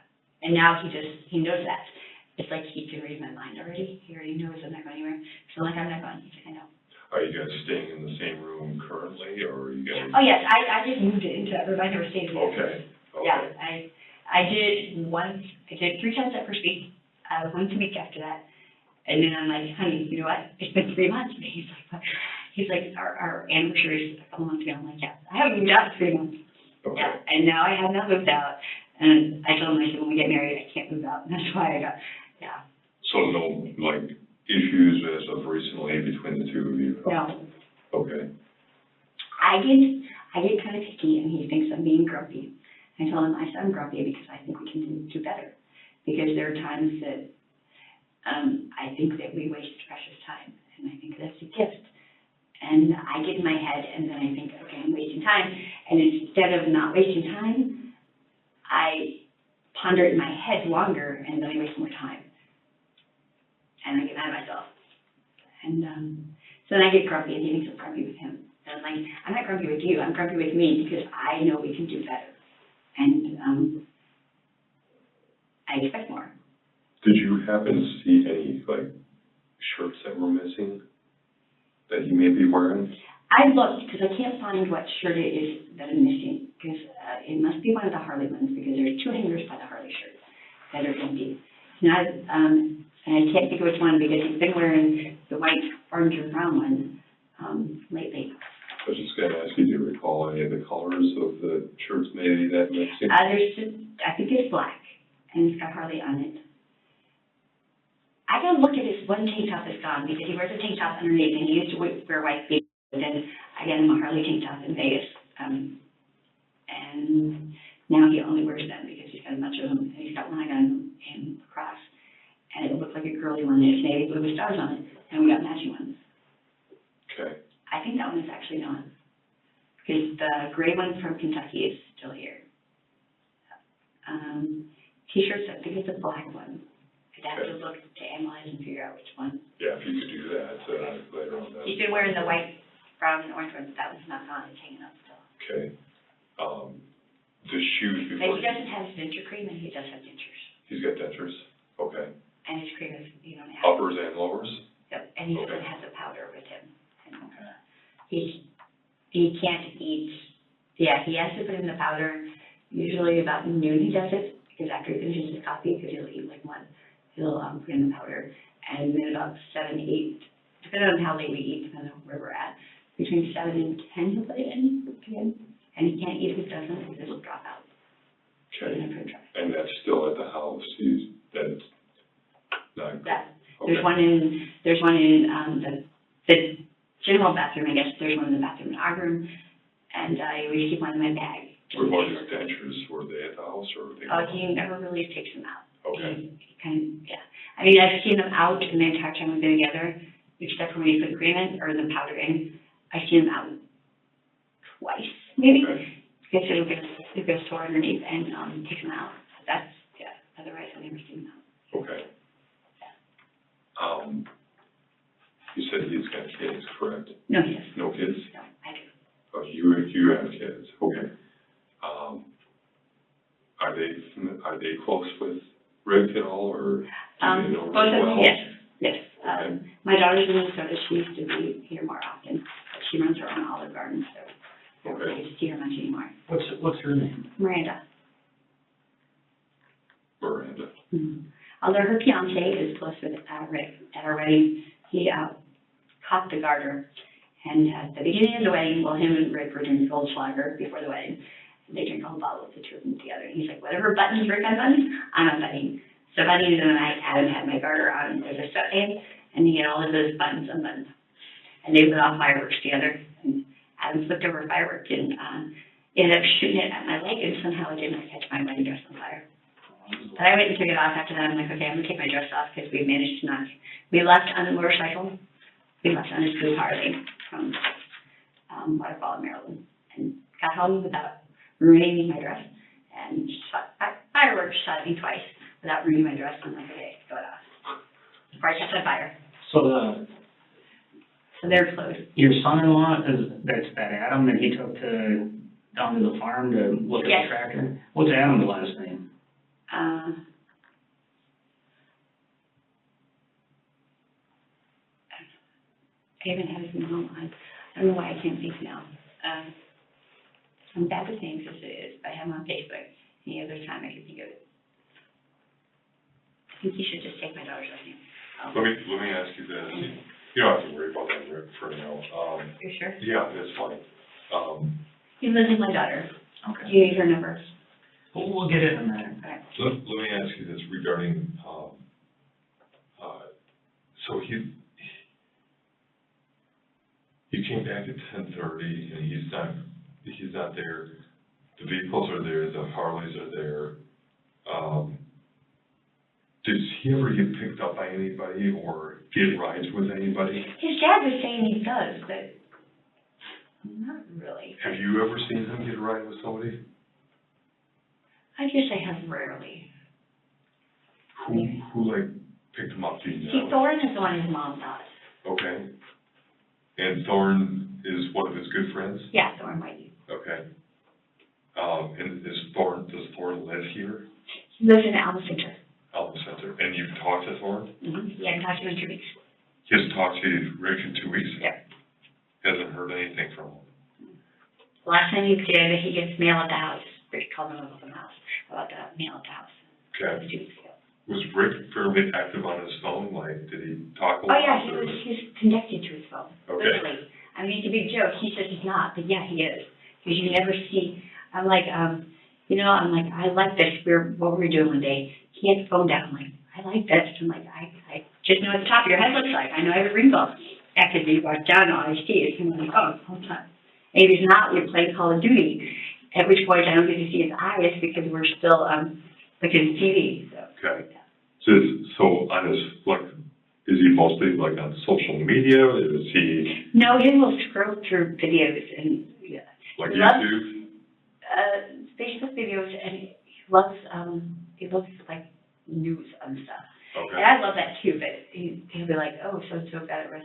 and now he knows that. It's like he can read my mind already. He already knows I'm not going anywhere. So I'm like, I'm not going. He's like, I know. Are you guys staying in the same room currently, or are you guys? Oh, yes, I just moved it into that room. I never stayed in it. Okay. Yeah, I did 3 times that first week, 1 week after that. And then I'm like, honey, you know what? It's been 3 months. And he's like, our anniversary is a couple months ago. I'm like, yeah, I haven't moved out in 3 months. Okay. Yeah, and now I have not moved out. And I told him, I said, when we get married, I can't move out. And that's why I got, yeah. So no, like, issues as of recently between the 2 of you? No. Okay. I get kind of picky, and he thinks I'm being grumpy. I tell him, I said I'm grumpy because I think we can do better. Because there are times that I think that we waste precious time, and I think that's a gift. And I get in my head, and then I think, okay, I'm wasting wasting time. And instead of not wasting time, I ponder it in my head longer and then I waste more time. And I get mad at myself. And so then I get grumpy and he thinks I'm grumpy with him. And I'm like, I'm not grumpy with you, I'm grumpy with me because I know we can do better. And I expect more. Did you happen to see any, like, shirts that were missing that he may be wearing? I looked because I can't find what shirt it is that I'm missing because it must be one of the Harley ones because there's 2 hangers by the Harley shirts that are empty. Not, and I can't think of which one because he's been wearing the white, orange, and brown one lately. I was just going to ask you, do you recall any of the colors of the shirts maybe that missing? There's just, I think it's black and it's got Harley on it. I gotta look at his one tank top is gone because he wears a tank top underneath and he used to wear white beaters. But then I got him a Harley tank top in Vegas. And now he only wears them because he's got a bunch of them. And he's got one I got in lacrosse. And it looked like a girly one. It's navy blue with stars on it. And we got matching ones. Okay. I think that one is actually gone. Because the gray one from Kentucky is still here. T-shirts, I think it's a black one. I'd have to look to analyze and figure out which one. Yeah, if you could do that later on. He's been wearing the white, brown, and orange ones. That one's not gone. It's hanging up still. Okay. The shoes But before. he doesn't have his denture cream, and he does have dentures. He's got dentures. Okay. And his cream is, you know, Uppers and lowers? Yep, and he Okay. doesn't have the powder with him. And Okay. he can't eat, yeah, he has to put in the powder. Usually about noon he does it, because after he finishes his coffee, because he'll eat like one. He'll put in the powder, and then about 7, 8, depending on how late we eat, depending on where we're at, between 7 and 10 he'll put it in again, and he can't eat if it doesn't, because it'll drop out. Okay. And that's still at the house. That's not. That, Okay. there's one in the general bathroom, I guess. There's one in the bathroom in our room, and I always keep one in my bag. What about his dentures? Were they at the house or were they? Oh, he never really takes them out. Okay. He kind of, yeah. I mean, I've seen them out in the entire time we've been together, except for when you put cream in or the powder in. I've seen them out twice, maybe, Okay. because it'll get sore underneath and take them out. That's, yeah, otherwise I've never seen them out. Okay. You said he's got kids, correct? No, he doesn't. No kids? No, I do. Oh, you have kids. Okay. Are they close with Rick at all, or do they know Rick Both of well? them, yes, yes. Okay. My daughter's in Minnesota. She used to be here more often. But she runs her own Olive Garden, so I don't Okay. get to see her much anymore. What's her name? Miranda. Miranda. Mm-hmm. Although her fiance is close with Rick. At our wedding, he caught the garter. And at the beginning of the wedding, well, him and Rick were drinking Goldschlager before the wedding. They drink a whole bottle of the two of them together. And he's like, whatever buttons Rick unbuttons, I'm unbuttoning. So by the end of the night, Adam had my garter on. There's a sweat band, and he had all of those buttons unbuttoned. And they lit off fireworks together. And Adam flipped over a firework and ended up shooting it at my leg, and somehow it didn't catch my wedding dress on fire. But I went and took it off after that. I'm like, okay, I'm gonna take my dress off because we managed to not. We left on the motorcycle. We left on a school Harley from Waterfall, Maryland, and got home without ruining my dress. And fireworks shot at me twice without ruining my dress. I'm like, okay, go it off. Before I catch on fire. So they're close. your son-in-law, that's that Adam that he took down to the farm to look at Yes. the tractor? What's Adam's last name? I even have his mom on. I don't know why I can't think now. I'm bad with names as it is. I have him on Facebook. Any other time I can think of it. I think you should just take my daughter's last name. Let me ask you this. You don't have to worry about that, Rick, for now. You sure? Yeah, that's fine. He lives with my daughter. Okay. Do you need her number? We'll get it in a minute. Okay. Let me ask you this regarding, so he came back at 10:30 and he's not there. The vehicles are there, the Harleys are there. Does he ever get picked up by anybody or get rides with anybody? His dad was saying he does, but Not really. Have you ever seen him get a ride with somebody? I guess I have rarely. Who like picked him up, do you See, know? Thorne is the one his mom thought. Okay. And Thorne is one of his good friends? Yeah, Thorne might be. Okay. And does Thorne live here? He lives in Alma Center. Alma Center. And you've talked to Thorne? Mm-hmm. Yeah, I talked to him in 2 weeks. He hasn't talked to Rick in 2 weeks? Yep. Hasn't heard anything from him? Last time he did, he gets mail at the house. Rick called him about the house, about the mail at the house. That was 2 weeks ago. Was Rick fairly active on his phone? Like, did he talk a lot? Oh, yeah, or- he's connected to his phone, Okay. literally. I mean, it's a big joke. He says he's not, but yeah, he is. Because you never see, I'm like, I like this. What were we doing one day? He had the phone down. I'm like, I like this. I'm like, I just know what the top of your head looks like. I know every wrinkle. After he walked down, all I see is him on the phone the whole time. And if he's not, we're playing Call of Duty, at which point I don't get to see his eyes because we're still looking at TV. So. Okay. So on his, like, is he mostly like on social media? Is he No, he will scroll through videos and like He loves- YouTube? Facebook videos, and he loves like news and stuff. Okay. And I love that too, but he'll be like, oh, so got it right.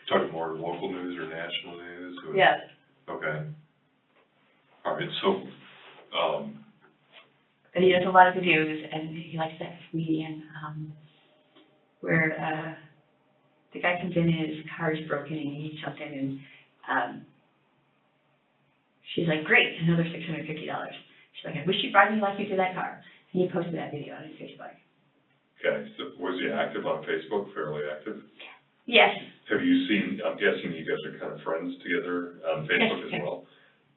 Talking more local news or national news? Or? Yeah. Okay. All right, so, But he does a lot of videos, and he likes that comedian, where the guy comes in and his car is broken and he needs something, and she's like, great, another $650. She's like, I wish you'd ride me like you did that car. And he posted that video on his Facebook. okay, so was he active on Facebook, fairly active? Yes. Have you seen, I'm guessing you guys are kind of friends together on Facebook Yes. as well?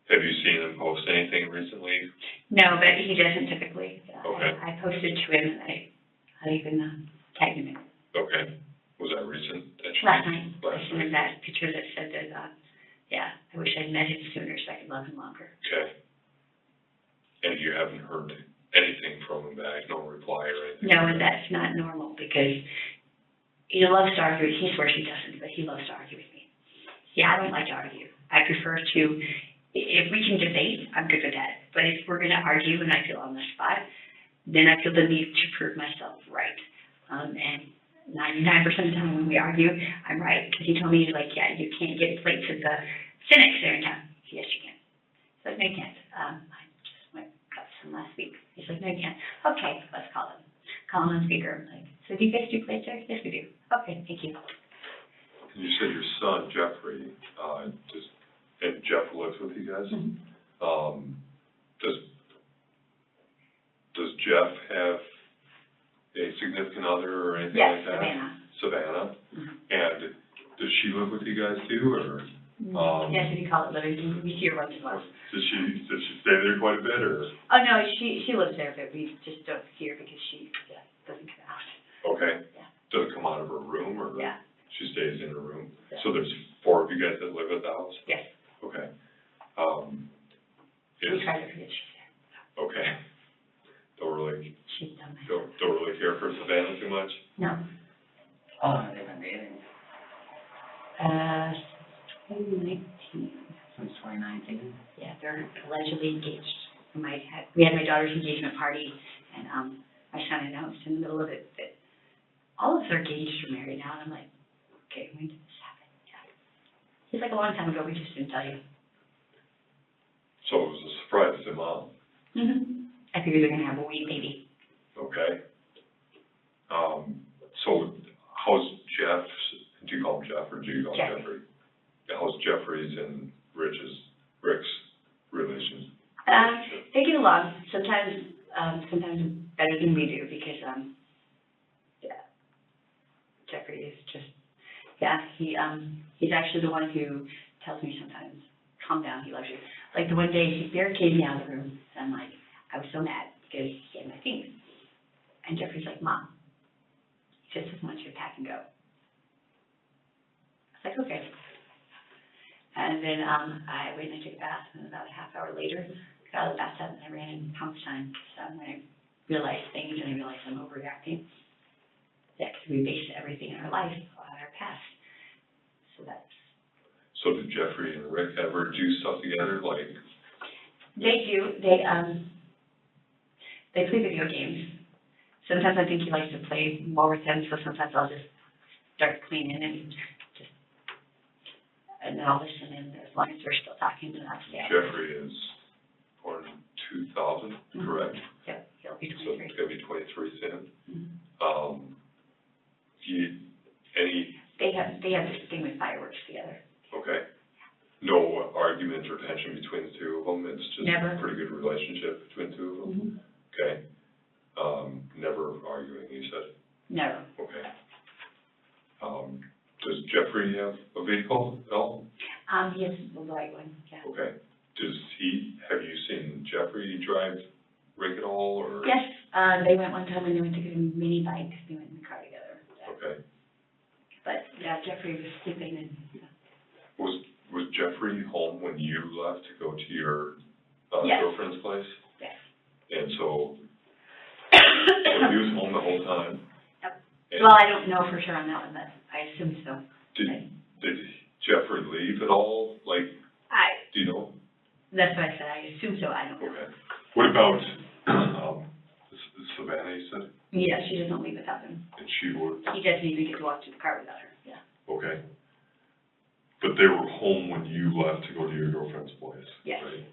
Have you seen him post anything recently? No, but he doesn't typically. Okay. I posted to him, and I even tagged him in. Okay. Was that recent? Last night, I Last sent him night. that picture that said that, I wish I'd met him sooner so I could love him longer. Okay. And you haven't heard anything from him back, no reply or anything? No, and that's not normal, because he loves to argue. He swears he doesn't, but he loves to argue with me. Yeah, I don't like to argue. I prefer to, if we can debate, I'm good with that. But if we're gonna argue and I feel on the spot, then I feel the need to prove myself right. And 99% of the time when we argue, I'm right. Because he told me, he's like, yeah, you can't get plates at the Cynics there in town. Yes, you can. So no, you can't. I just got some last week. He's like, no, you can't. Okay, let's call them. Call him on speaker. I'm like, so do you guys do plates there? Yes, we do. Okay, thank you. And you said your son, Jeffrey, and Jeff lives with you guys? Mm-hmm. Does Jeff have a significant other or anything Yes, like that? Savannah. Mm-hmm. And does she live with you guys too, or? Yes, we call it living. We see her once in a while. Does she stay there quite a bit, or? Oh, no, she lives there, but we just don't see her because she doesn't come out. Okay. Yeah. Does it come out of her room, or? Yeah. She stays in her room? Yeah. So there's 4 of you guys that live at the house? Yes. Okay. We try to forget she's there. Okay. Don't really She's done that. don't really care for Savannah too much? No. How long have they been dating? 2019. Since 2019? Yeah, they're allegedly engaged. We had my daughter's engagement party, and my son announced in the middle of it that all of us are engaged or married now, and I'm like, okay, when did this happen? Yeah. He's like, a long time ago, we just didn't tell you. So it was a surprise to Mom. I figured they're gonna have a wee baby. Okay. So how's Jeff's, do you call him Jeff or do you call him Jeffrey. Jeffrey? How's Jeffrey's and Rick's relation? They get along, sometimes better than we do, because, Jeffrey is just, he's actually the one who tells me sometimes, calm down, he loves you. Like the one day, he barricaded me out of the room, and I'm like, I was so mad, because he had my things. And Jeffrey's like, Mom, he just doesn't want you to pack and go. I was like, okay. And then, I went and I took a bath, and about a half hour later, got out of the bathtub, and I ran in pounce time. So when I realized things, and I realized I'm overreacting, because we base everything in our life on our past. So that's So did Jeffrey and Rick ever do stuff together, like? They do, they play video games. Sometimes I think he likes to play more with them, so sometimes I'll just start cleaning and then I'll listen in as long as they're still talking to that. Jeffrey is born in 2000, correct? Yeah, he'll be So 23. he'll be 23 soon. Mm-hmm. They have this thing with fireworks together. Okay. No argument or tension between the two of them? It's just Never. a pretty good relationship between the two of them? Mm-hmm. Okay. Never arguing, you said? Never. Okay. Does Jeffrey have a vehicle at all? He has the white one, yeah. Okay. Have you seen Jeffrey drive Rick at all, or? Yes, they went one time when they went to get a mini bike, they went in the car together. Okay. But, yeah, Jeffrey was sleeping and, Was Jeffrey home when you left to go to your Yes. girlfriend's place? yes. And so he was home the whole time? Yep. And Well, I don't know for sure on that one, but I assume so. did Jeffrey leave at all? Like, do you know? That's what I said, I assume so, I don't know. Okay. What about Savannah, you said? Yeah, she doesn't leave without him. And she would, He doesn't even get to walk to the car without her, yeah. okay. But they were home when you left to go to your girlfriend's place? Yes. Right?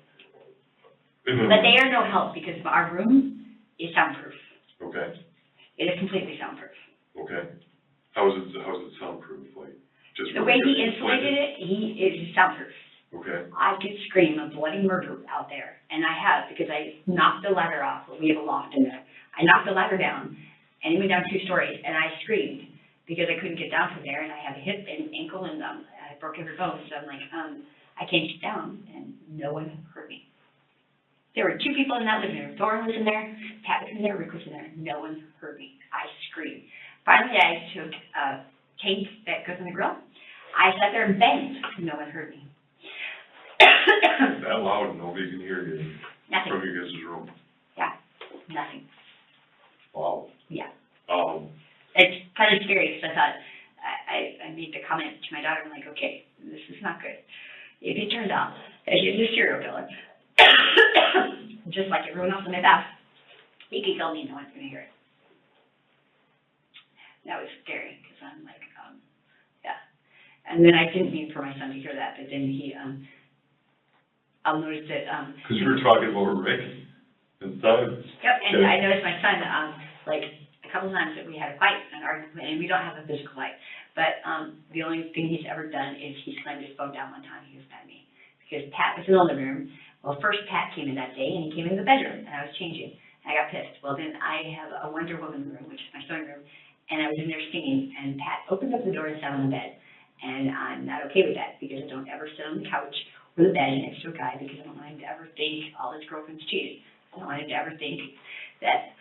And then, But they are no help because our room is soundproof. okay, It is completely soundproof. okay. How's it soundproof? Like, just The way he really insulated it, it is soundproof. Okay, I could scream a bloody murder out there, and I have, because I knocked the ladder off, we have a loft in there. I knocked the ladder down, and it went down 2 stories, and I screamed, because I couldn't get down from there, and I had a hip and ankle, and I broke every bone, so I'm like, I can't get down, and no one heard me. There were 2 people in that living room. Thorne was in there, Pat was in there, Rick was in there, no one heard me. I screamed. Finally, I took a cake that goes in the grill. I sat there and banged, no one heard me. that loud, nobody can hear you Nothing, from your guys' room? nothing, Wow. yeah. Um, It's kind of scary, because I thought, I made the comment to my daughter, I'm like, okay, this is not good. If it turns out that he's a serial killer, just like everyone else in my past, he can kill me, no one's gonna hear it. That was scary, because I'm like, yeah. And then I didn't mean for my son to hear that, but then he, I'll notice that, cause you were talking about Rick inside? Yep, and Okay. I noticed my son, like, a couple times that we had a fight, an argument, and we don't have a physical fight, but, the only thing he's ever done is he slammed his phone down one time, he was mad at me. Because Pat was in the living room, well, first Pat came in that day, and he came in the bedroom, and I was changing, and I got pissed. Well, then I have a Wonder Woman room, which is my sewing room, and I was in there singing, and Pat opened up the door and sat on the bed, and I'm not okay with that, because I don't ever sit on the couch or the bed next to a guy, because I don't want him to ever think all his girlfriends cheated. I don't want him to ever think that,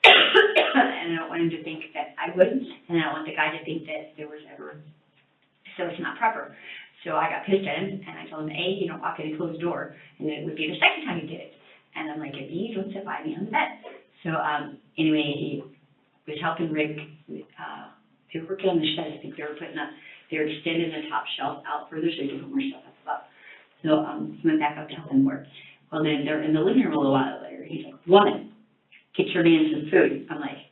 and I don't want him to think that I would, and I don't want the guy to think that there was ever, so it's not proper. So I got pissed at him, and I told him, A, you don't walk in a closed door, and it would be the second time you did it. And I'm like, and B, don't sit by me on the bed. So, anyway, he was helping Rick, they were working on the shed, I think they were extending the top shelf out further so he could put more stuff up above. So, he went back up to help him work. Well, then they're in the living room a little while later, he's like, woman, get your man some food. I'm like,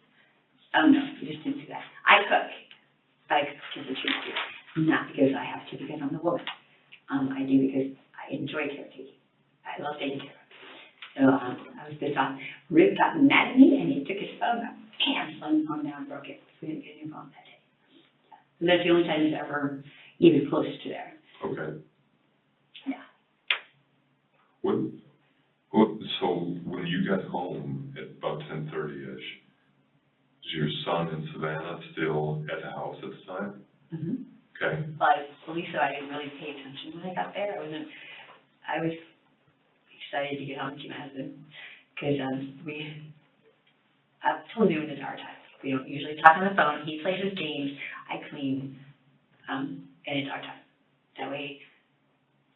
oh no, you just didn't do that. I cook, but I cook because I choose to. Not because I have to, because I'm the woman. I do because I enjoy caretaking. I love taking care of it. So, I was pissed off. Rick got mad at me, and he took his phone out, slammed the phone down, and broke it. So we didn't get a new phone that day. So that's the only time he's ever even close to there. Okay. Yeah. So when you got home at about 10:30-ish, is your son and Savannah still at the house at the time? Mm-hmm. Okay. But Lisa, I didn't really pay attention when I got there. I was excited to get home to my husband, because till noon is our time. We don't usually talk on the phone. He plays his games, I clean, and it's our time. That way,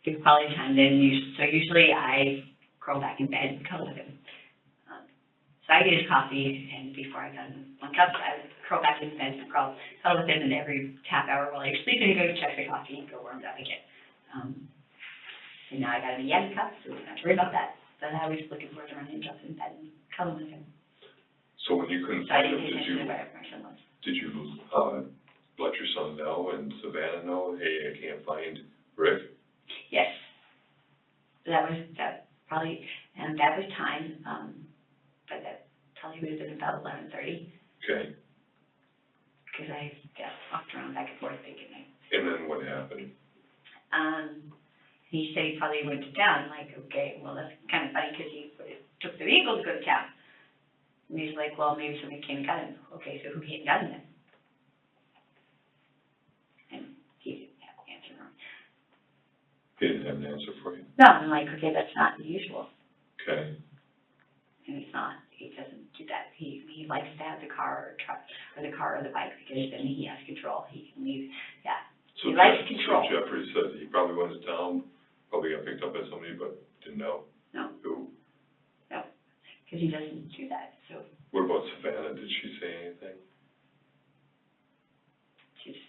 give quality time. So usually I curl back in bed and cuddle with him. So I get his coffee, and before I got him 1 cup, I would curl back in bed and cuddle with him, and every half hour while he was sleeping, I go check the coffee and go warm it up again. And now I got a Yeti cup, so we don't have to worry about that. But I was looking forward to running and jumping in bed and cuddling with him. So when you couldn't So I find didn't him, pay attention to where my son was. did you, let your son know and Savannah know, hey, I can't find Rick? Yes. That probably, and that was time, but that probably would have been about 11:30, Okay, because I walked around back and forth thinking, and then what happened? he said he probably went to town, like, okay, well, that's kind of funny, because he took the vehicle to go to town. And he's like, well, maybe somebody came and got him. Okay, so who came and got him then? And he didn't have an answer for me. He didn't have an answer for you? No, I'm like, okay, that's not usual. Okay, And it's not, he doesn't do that. He likes to have the car or truck, or the car or the bike, because then he has control. He can leave, yeah. so He likes control. So Jeffrey said he probably went to town, probably got picked up by somebody, but didn't know No, who. because he doesn't do that, so What about Savannah, did she say anything? she's,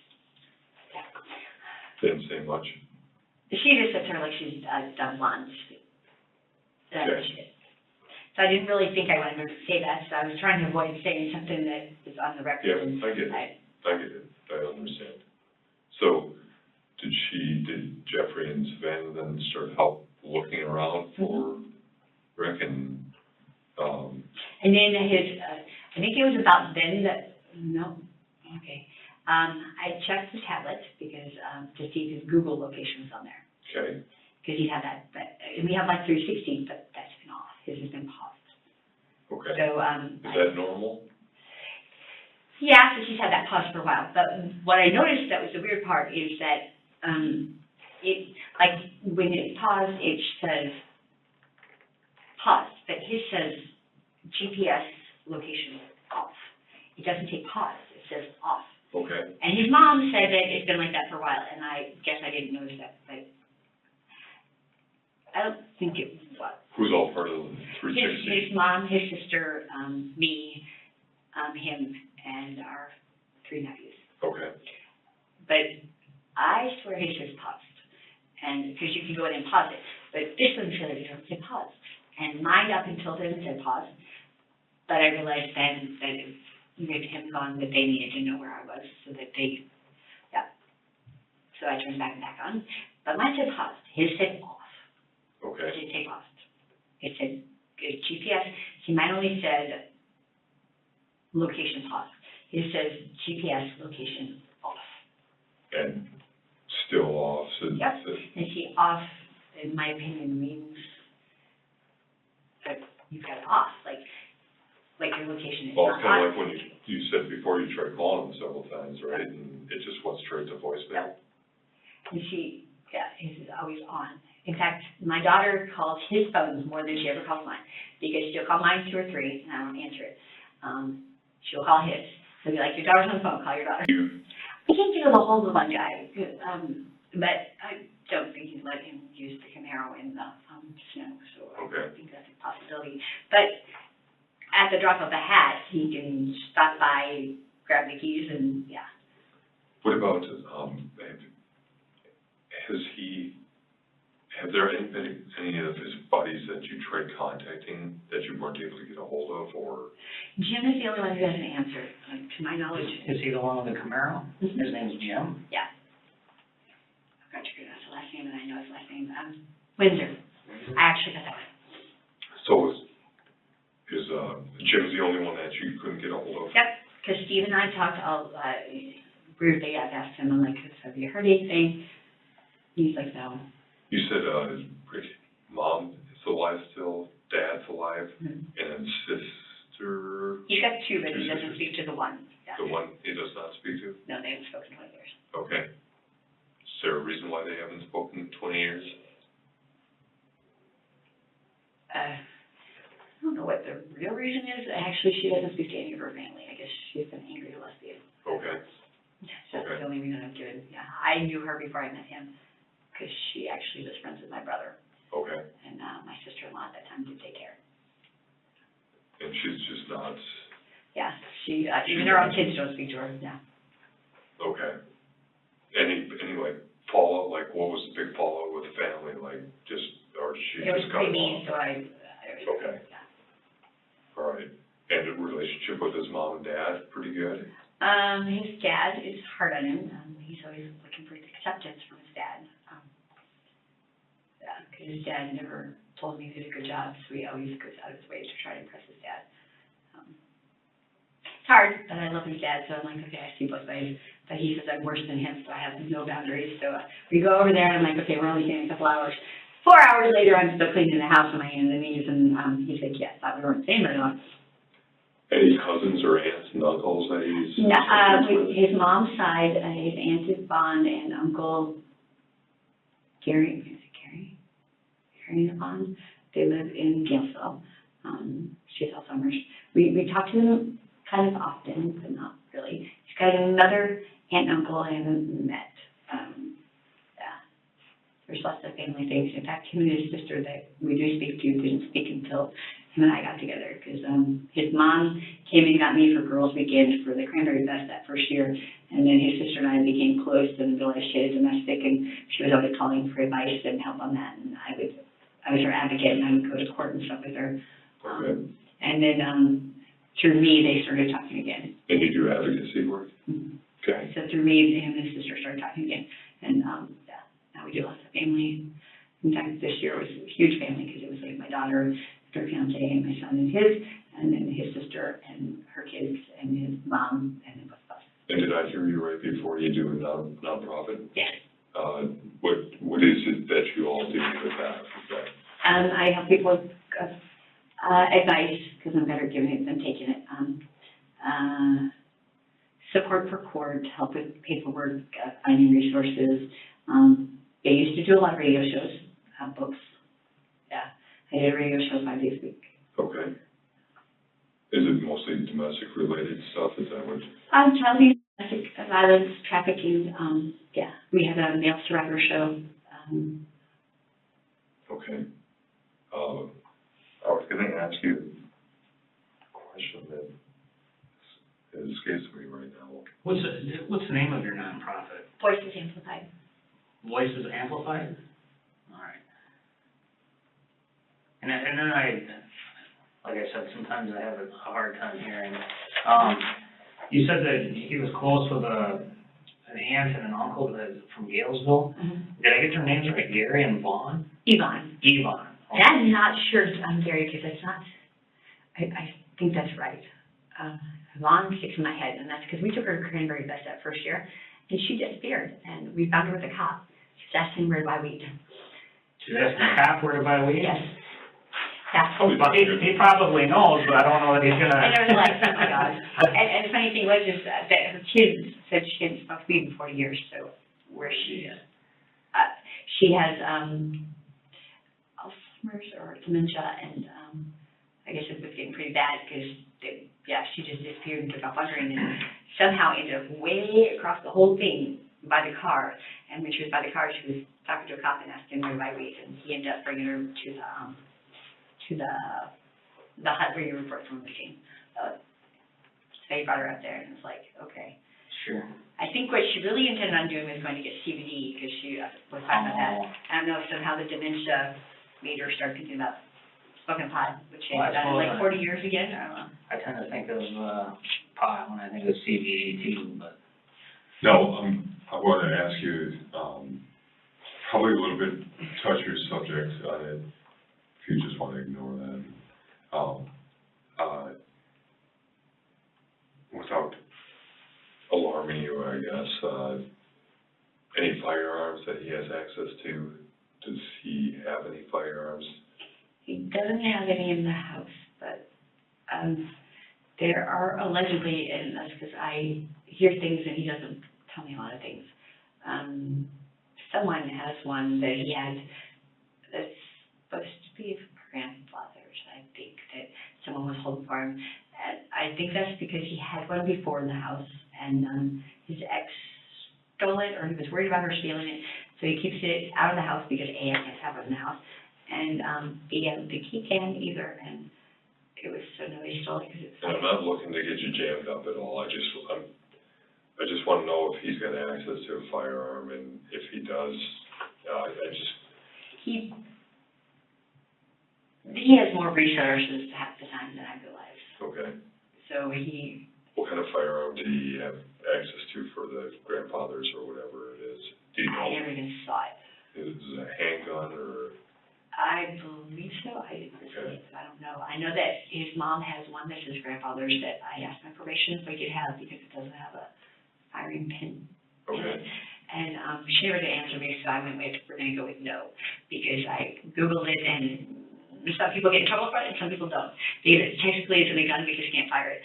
Didn't say much? she just sits there like she's done lunch. That's what Okay. she did. So I didn't really think I wanted to say that, so I was trying to avoid saying something that is on the record. Yeah, I get it. I get it, I understand. So, did Jeffrey and Savannah then start help looking around for Rick and, And then I think it was about then that, no, okay. I checked the tablet because, to see if his Google location was on there. okay, Because he'd have that, but, and we have like 360, but that's been off. His has been paused. okay. So, Is that normal? yeah, so she's had that pause for a while. But what I noticed that was the weird part is that, it, like, when it's paused, it says paused, but his says GPS location off. It doesn't say pause, it says off. Okay, And his mom said that it's been like that for a while, and I guess I didn't notice that, but I don't think it was. who's all part of the three His sixty? mom, his sister, me, him, and our 3 nephews. Okay, But I swear his says paused, and, because you can go in and pause it, but this one said it doesn't say pause. And mine up until then said pause, but I realized then that it, with him gone, that they needed to know where I was, so that they, yeah. So I turned back on, but mine said paused, his said off. okay, It didn't say paused. It said GPS, see, mine only said location paused. His says GPS location off. and still off, so. Yep. And see, off, in my opinion, means that you've got it off, like your location is Well, not it's kind of on. like when you said before you tried calling them several times, right, and it just went straight to voicemail? And she, yeah, his is always on. In fact, my daughter calls his phones more than she ever calls mine, because she'll call mine 2 or 3, and I won't answer it. She'll call his. She'll be like, your daughter's on the phone, call your daughter. I can't get a hold of one guy, but I don't think he's let him use the Camaro in the snow, so Okay. I think that's a possibility. But at the drop of a hat, he can stop by, grab the keys, and, yeah. What about, have there been any of his buddies that you tried contacting that you weren't able to get a hold of, or? Jim is the only one who doesn't answer, to my knowledge. Is he the one with the Camaro? His name's Jim? Yeah. I forgot to pronounce the last name, and I know his last name, Windsor. I actually got that one. So is Jim's the only one that you couldn't get a hold of? Yep, because Steve and I talked all, weirdly, I've asked him, I'm like, have you heard anything? He's like, no. You said, Rick's mom is alive still, dad's alive, Mhm. and then sister, He's got 2, but he Two doesn't sisters. speak to the one. Yeah. the one he does not speak to? No, they haven't spoken in 20 years. Okay. Is there a reason why they haven't spoken in 20 years? I don't know what the real reason is. Actually, she doesn't speak to any of her family. I guess she's an angry lesbian. Okay, That's Okay. the only reason I've given, yeah. I knew her before I met him, because she actually was friends with my brother, okay. and, my sister-in-law at that time did take care. And she's just not, Yeah, she, even her own kids don't speak to her, yeah. okay. Any like fallout, like what was the big fallout you It was just cut pretty him mean, off? so I. Okay. All right. And the relationship with his mom and dad, pretty good? His dad is hard on him. He's always looking for acceptance from his dad. Yeah, because his dad never told me he did a good job, so he always goes out of his way to try to impress his dad. It's hard, but I love his dad, so I'm like, okay, I see both ways. But he says I'm worse than him, so I have no boundaries. So we go over there, and I'm like, okay, we're only staying a couple hours. 4 hours later, I'm still cleaning the house on my hands and knees, and he's like, yeah, I thought we weren't staying very long. Any cousins or aunts and uncles that he's? No, his mom's side, his aunt is Bond and uncle Gary, is it Gary? Gary Bond. They live in Galesville. She's Alzheimer's. We talk to them kind of often, but not really. He's got another aunt and uncle I haven't met. Yeah. There's lots of family things. In fact, him and his sister that we do speak to didn't speak until him and I got together, because his mom came and got me for Girls Weekend for the Cranberry Fest that first year, and then his sister and I became close and realized she had domestic, and she was always calling for advice and help on that, and I was her advocate, and I would go to court and stuff with her. And then through me, they started talking again. And you do advocacy work? Mm-hmm. Okay. So through me, him and his sister started talking again, and yeah, now we do lots of family. In fact, this year was a huge family, because it was like my daughter, her fiance, and my son and his, and then his sister and her kids, and his mom, and then both of us. And did I hear you right before you do a nonprofit? Yes. What is it that you all do with that? I help people with advice, because I'm better at giving it than taking it. Support for court, help with paperwork, finding resources. They used to do a lot of radio shows, books. Yeah, I did a radio show 5 days a week. Okay. Is it mostly domestic related stuff? Is that what? Child abuse, domestic violence, trafficking. Yeah, we had a male survivor show. Okay. I was going to ask you a question that escapes me right now. What's the name of your nonprofit? Voices Amplified. Voices Amplified? All right. And then like I said, sometimes I have a hard time hearing. You said that he was close with an aunt and an uncle from Galesville. Mm-hmm. Did I get their names right? Gary and Vaughn? Yvonne. Yvonne. And I'm not sure, Gary, because it's not, I think that's right. Vaughn sticks in my head, and that's because we took her to Cranberry Fest that first year, and she disappeared, and we found her with a cop. She's asking where to buy weed. She's asking the cop where to buy weed? Yes. That's Well, he probably knows, but I don't know that he's gonna. And I was like, oh my God. And the funny thing was is that her kids said she hadn't smoked weed in 40 years, so where she is. She has Alzheimer's or dementia, and I guess it was getting pretty bad because, she just disappeared and took off wondering, and somehow ended up way across the whole thing by the car. And when she was by the car, she was talking to a cop and asking her to buy weed, and he ended up bringing her to the hut where you report from the machine. So he brought her up there, and it's like, okay. Sure. I think what she really intended on doing was going to get CBD, because she was talking about that. I don't know if somehow the dementia made her start thinking about smoking pot, which she had done in like 40 years again. I don't know. I tend to think of pot when I think of CBD too, but. No, I want to ask you, probably a little bit touchier subject, if you just want to ignore that. Without alarming you, I guess, any firearms that he has access to? Does he have any firearms? He doesn't have any in the house, but there are allegedly, and that's because I hear things and he doesn't tell me a lot of things. Someone has one that he had that's supposed to be grandfather's, I think, that someone was holding for him. And I think that's because he had one before in the house, and his ex stole it, or he was worried about her stealing it, so he keeps it out of the house because A, I can't have it in the house, and B, I don't think he can either, and it was so nobody stole it because it's. And I'm not looking to get you jammed up at all. I just want to know if he's got access to a firearm, and if he does, he has more resources half the time than I realize. Okay. So he, What kind of firearm did he have access to for the grandfathers or whatever it is? Do you I know? never even saw it. Is it a handgun or? I believe so. I didn't see it, so I don't know. I know that his mom has one that's his grandfather's that I asked my probation if I could have because it doesn't have a firing pin in Okay. it. And she never did answer me, so I went with, we're gonna go with no, because I Googled it and some people get in trouble for it and some people don't. Because technically it's a gun because you can't fire it,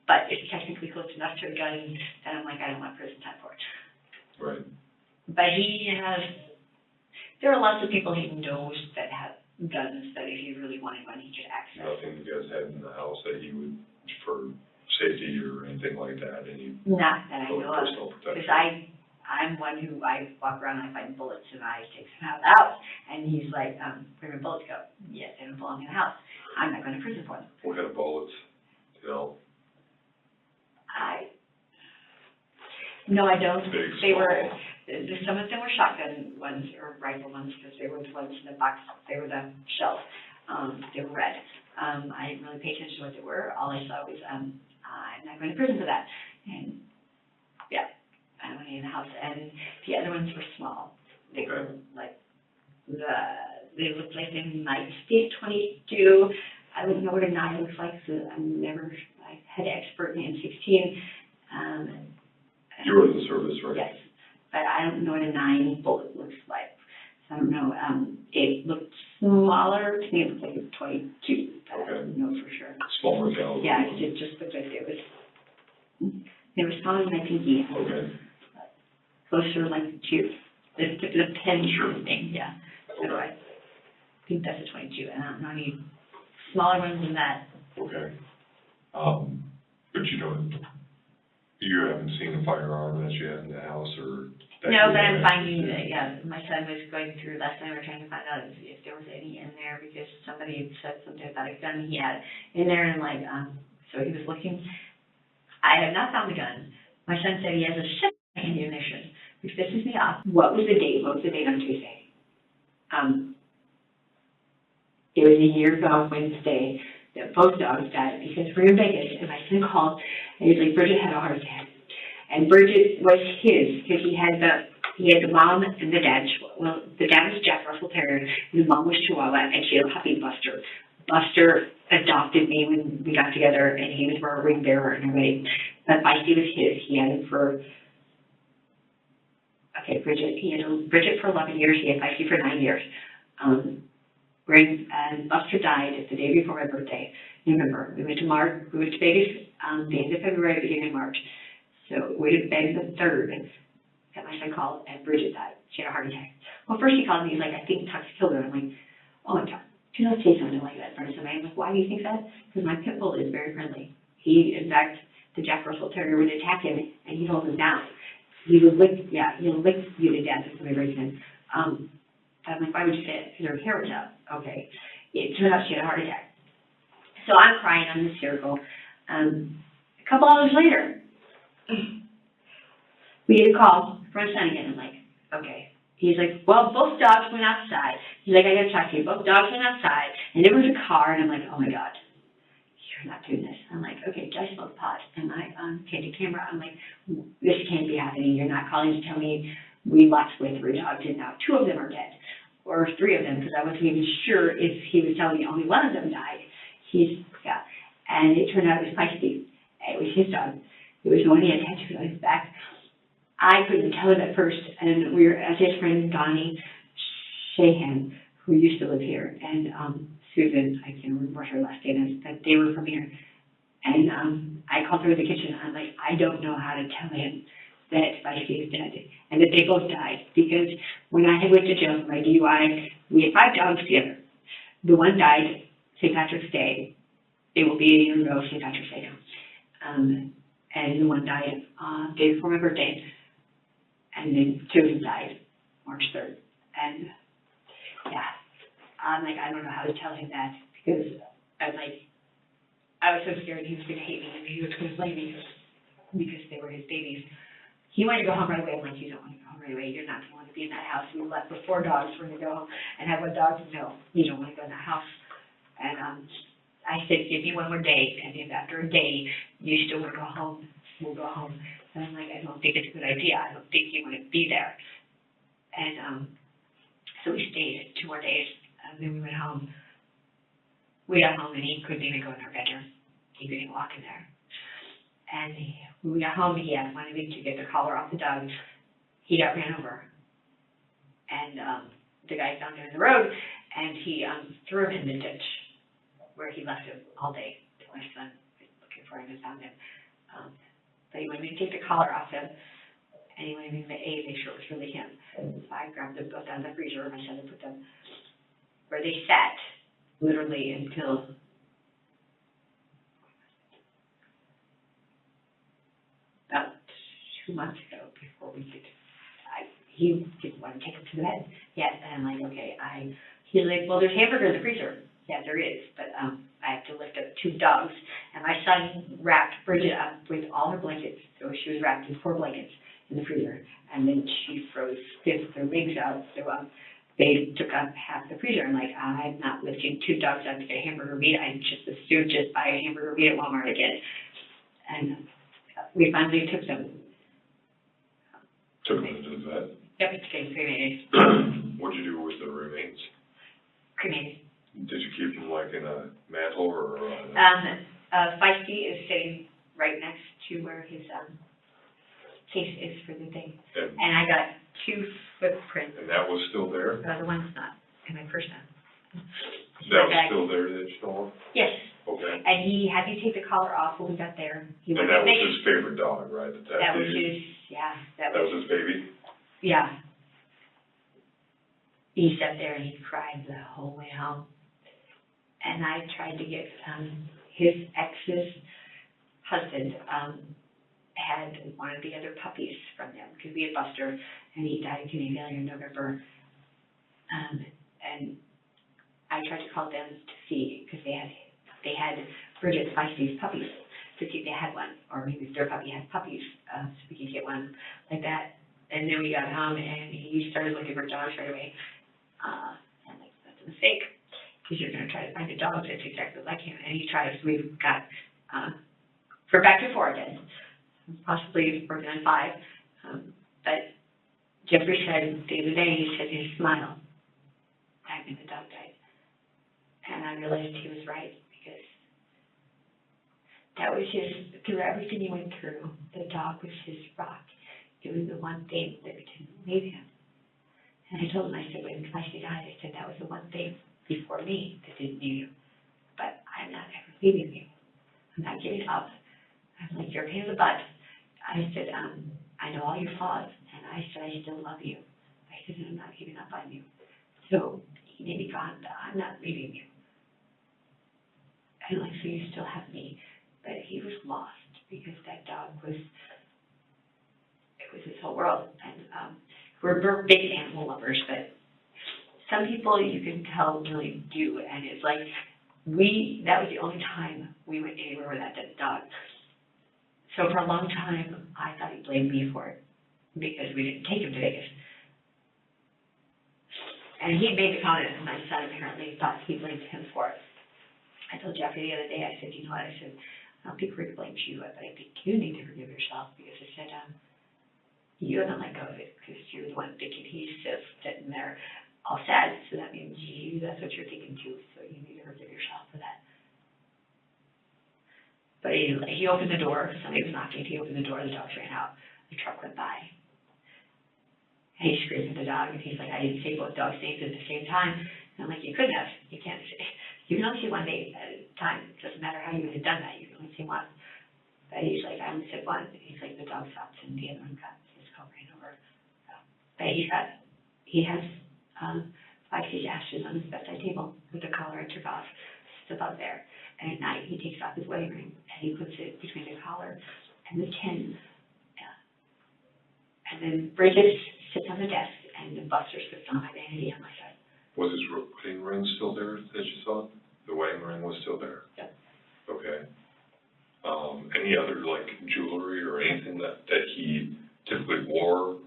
but it's technically close enough to a gun that I'm like, I don't want prison time for it. Right. But he has, there are lots of people he knows that have guns that if he really wanted one, he could access. Nothing you guys had in the house that he would, for safety or anything like that, any Not that I know of, personal because protection? I'm one who, I walk around and I find bullets and I take them out of the house. And he's like, where do bullets go? Yes, they don't belong in the house. I'm not going to prison for them. What kind of bullets, you know? No, I don't. Big, They small? were, some of them were shotgun ones or rifle ones because they were the ones in the box, they were the shells. They were red. I didn't really pay attention to what they were. All I saw was, I'm not going to prison for that. And, yeah, I went in the house. And the other ones were small. They were like, they looked like they might be 22. I don't know what a 9 looks like, so I had expert in 16. You were in the service, right? Yes, but I don't know what a 9 bullet looks like. So I don't know, it looked smaller, to me it looked like a 22, but I don't know for sure. Smaller caliber? Yeah, it just looked like they were smaller than my pinky. Okay. Closer like to the pen thing, yeah. So Okay. I think that's a 22, and I don't know any smaller ones than that. Okay. But you haven't seen a firearm that you had in the house or? that No, you but I'm had? finding that, yeah, my son was going through last night, we were trying to find out if there was any in there, because somebody had said something about a gun he had in there, and like, so he was looking. I have not found the gun. My son said he has a shit ton of ammunition, which pisses me off. What was the date? What was the date on Tuesday? It was a year ago Wednesday that both dogs died because we were in Vegas, and my son called, and he was like, Bridget had a heart attack. And Bridget was his, because he had the mom and the dad. Well, the dad was Jack Russell Terrier, and the mom was Chihuahua, and she had a puppy, Buster. Buster adopted me when we got together, and he was our ring bearer and everything. But Feisty was his. He had him for, Bridget. He had Bridget for 11 years. He had Feisty for 9 years. And Buster died the day before my birthday, November. We went to Vegas, the end of February, beginning of March. So we went to bed the 3rd, that my son called, and Bridget died. She had a heart attack. Well, first he called me, he's like, I think Tux killed her. I'm like, oh my God, do not say something like that in front of somebody. I'm like, why do you think that? Because my pit bull is very friendly. He, in fact, the Jack Russell Terrier would attack him, and he holds him down. He would lick, he'll lick you to death if somebody breaks in. I'm like, why would you say it? Because her hair was out. Okay. It turned out she had a heart attack. So I'm crying, I'm hysterical. A couple hours later, we get a call from my son again. I'm like, okay. He's like, well, both dogs went outside. He's like, I gotta talk to you. Both dogs went outside, and there was a car, and I'm like, oh my God, you're not doing this. I'm like, okay, I smoked pot, and I take the camera. I'm like, this can't be happening. You're not calling to tell me we lost away 3 dogs, and now 2 of them are dead, or 3 of them, because I wasn't even sure if he was telling me only 1 of them died. And it turned out it was Feisty. It was his dog. It was the one he had tattooed on his back. I couldn't tell him at first, and we were at his friend Donnie Shahan, who used to live here, and Susan, I can't remember what her last name is, but they were from here. And I called her in the kitchen. I'm like, I don't know how to tell him that Feisty is dead and that they both died, because when I had went to jail for my DUI, we had 5 dogs together. The one died St. Patrick's Day. It will be a year ago, St. Patrick's Day now. And the one died day before my birthday. And then 2 of them died March 3rd. And yeah, I'm like, I don't know how to tell him that, because I was so scared he was going to hate me and he was going to blame me because they were his babies. He wanted to go home right away. I'm like, you don't want to go home right away. You're not going to want to be in that house. We left with 4 dogs. We're going to go home and have 1 dog. No, you don't want to go in that house. And, I said, give me one more day, and if after a day you still want to go home, we'll go home. And I'm like, I don't think it's a good idea. I don't think you want to be there. And, so we stayed 2 more days, and then we went home. We got home, and he couldn't even go in our bedroom. He couldn't even walk in there. And when we got home, he had wanted me to get the collar off the dog. He got ran over. And the guy found him in the road, and he threw him in the ditch where he left him all day. My son was looking for him and found him. But he wanted me to take the collar off him, and he wanted me to make sure it was really him. So I grabbed them both out of the freezer, and my son put them where they sat, literally until about 2 months ago before we could. He didn't want to take him to the bed yet, and I'm like, okay, he's like, well, there's hamburger in the freezer. Yeah, there is, but I have to lift up 2 dogs, and my son wrapped Bridget up with all her blankets, so she was wrapped in 4 blankets in the freezer, and then she froze their legs out, so they took up half the freezer. I'm like, I'm not lifting 2 dogs up to get hamburger meat. I just as soon just buy a hamburger meat at Walmart again. And we finally took them. Took them to the vet? Yep, it's getting cremated. What'd you do with the remains? Cremated. Did you keep them like in a mantle or? Feisty is sitting right next to where his case is for the thing. And I got 2 footprints. And that was still there? The one's not in my person. That was still there that you saw? Yes. Okay. And he had me take the collar off when we got there. And that was his favorite dog, right? That was his, yeah. That was his baby? Yeah. He sat there and he cried the whole way home. And I tried to get, his ex's husband, had one of the other puppies from them, because we had Buster, and he died of kidney failure in November. And I tried to call them to see, because they had Bridget Feisty's puppies, to see if they had one, or maybe if their puppy had puppies, so we could get one like that. And then we got home, and he started looking for dogs right away. I'm like, that's a mistake, because you're going to try to find a dog that's exactly like him. And he tries. We've got, we're back to 4 again, possibly working on 5. But Jeffrey said the other day, he said his smile died when the dog died. And I realized he was right, because that was through everything he went through, the dog was his rock. It was the one thing that didn't leave him. And I told him, I said, when Feisty died, I said, that was the one thing before me that didn't leave you. But I'm not ever leaving you. I'm not giving up. I'm like, you're a pain in the butt. I said, I know all your flaws, and I said, I still love you. I said, I'm not giving up on you. So he may be gone, but I'm not leaving you. And like, so you still have me. But he was lost, because that dog was, it was his whole world. And we're big animal lovers, but some people you can tell really do. And it's like, that was the only time we went anywhere with that dog. So for a long time, I thought he blamed me for it, because we didn't take him to Vegas. And he made the comment, and my son apparently thought he blamed him for it. I told Jeffrey the other day, I said, you know what, I said, I don't think Rick blames you, but I think you need to forgive yourself, because I said, you haven't let go of it, because you're the one thinking he's just sitting there all sad, so that means that's what you're thinking too, so you need to forgive yourself for that. But he opened the door, somebody was knocking, he opened the door, the dogs ran out, the truck went by. And he screamed at the dog, and he's like, I didn't say both dogs' names at the same time. And I'm like, you couldn't have, you can't say, you can only say one name at a time. It doesn't matter how you would have done that, you can only say one. But he's like, I only said one. He's like, the dog stopped, and the other one got his car ran over. But he has 5 cage ashes on his bedside table with the collar I took off, just above there. And at night, he takes off his wedding ring, and he puts it between the collar and the tin. And then Bridget sits on the desk, and the Buster sits on my vanity on my side. Was his wedding ring still there that you saw? The wedding ring was still there? Yep. Okay. Any other, like, jewelry or anything that he typically wore?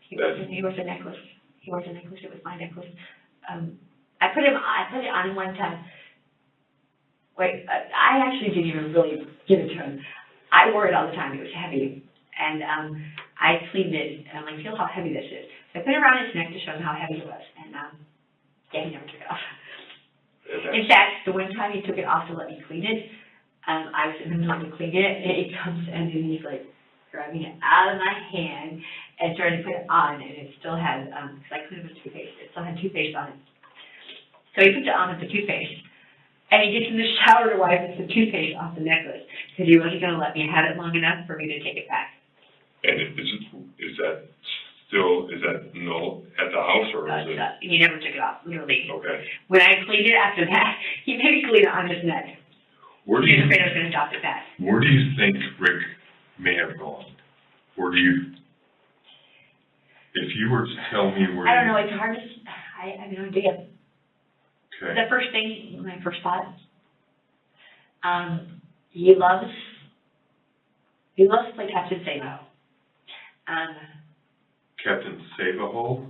He wears a necklace. He wears a necklace. It was my necklace. I put it on him one time, Wait, I actually didn't even really give it to him. I wore it all the time. It was heavy. And I cleaned it, and I'm like, feel how heavy this is. So I put it around his neck to show him how heavy it was. And yeah, he never took it off. In fact, the one time he took it off to let me clean it, I was in the middle of cleaning it, and he comes and then he's like grabbing it out of my hand and trying to put it on, and it still had, because I cleaned it with toothpaste, it still had toothpaste on it. So he puts it on with the toothpaste. And he gets in the shower to wipe the toothpaste off the necklace, because he wasn't gonna let me have it long enough for me to take it back. And is that no, at the house, or is it? He never took it off, literally. Okay. When I cleaned it after that, he made me clean it on his neck. Where do He was you, afraid I was gonna drop it back. where do you think Rick may have gone? Where do you, if you were to tell me where? I don't know, it's hard to, I have no idea. Okay. The first thing, my first thought, he loves to play Captain Sabo. Captain Save-A-Hole?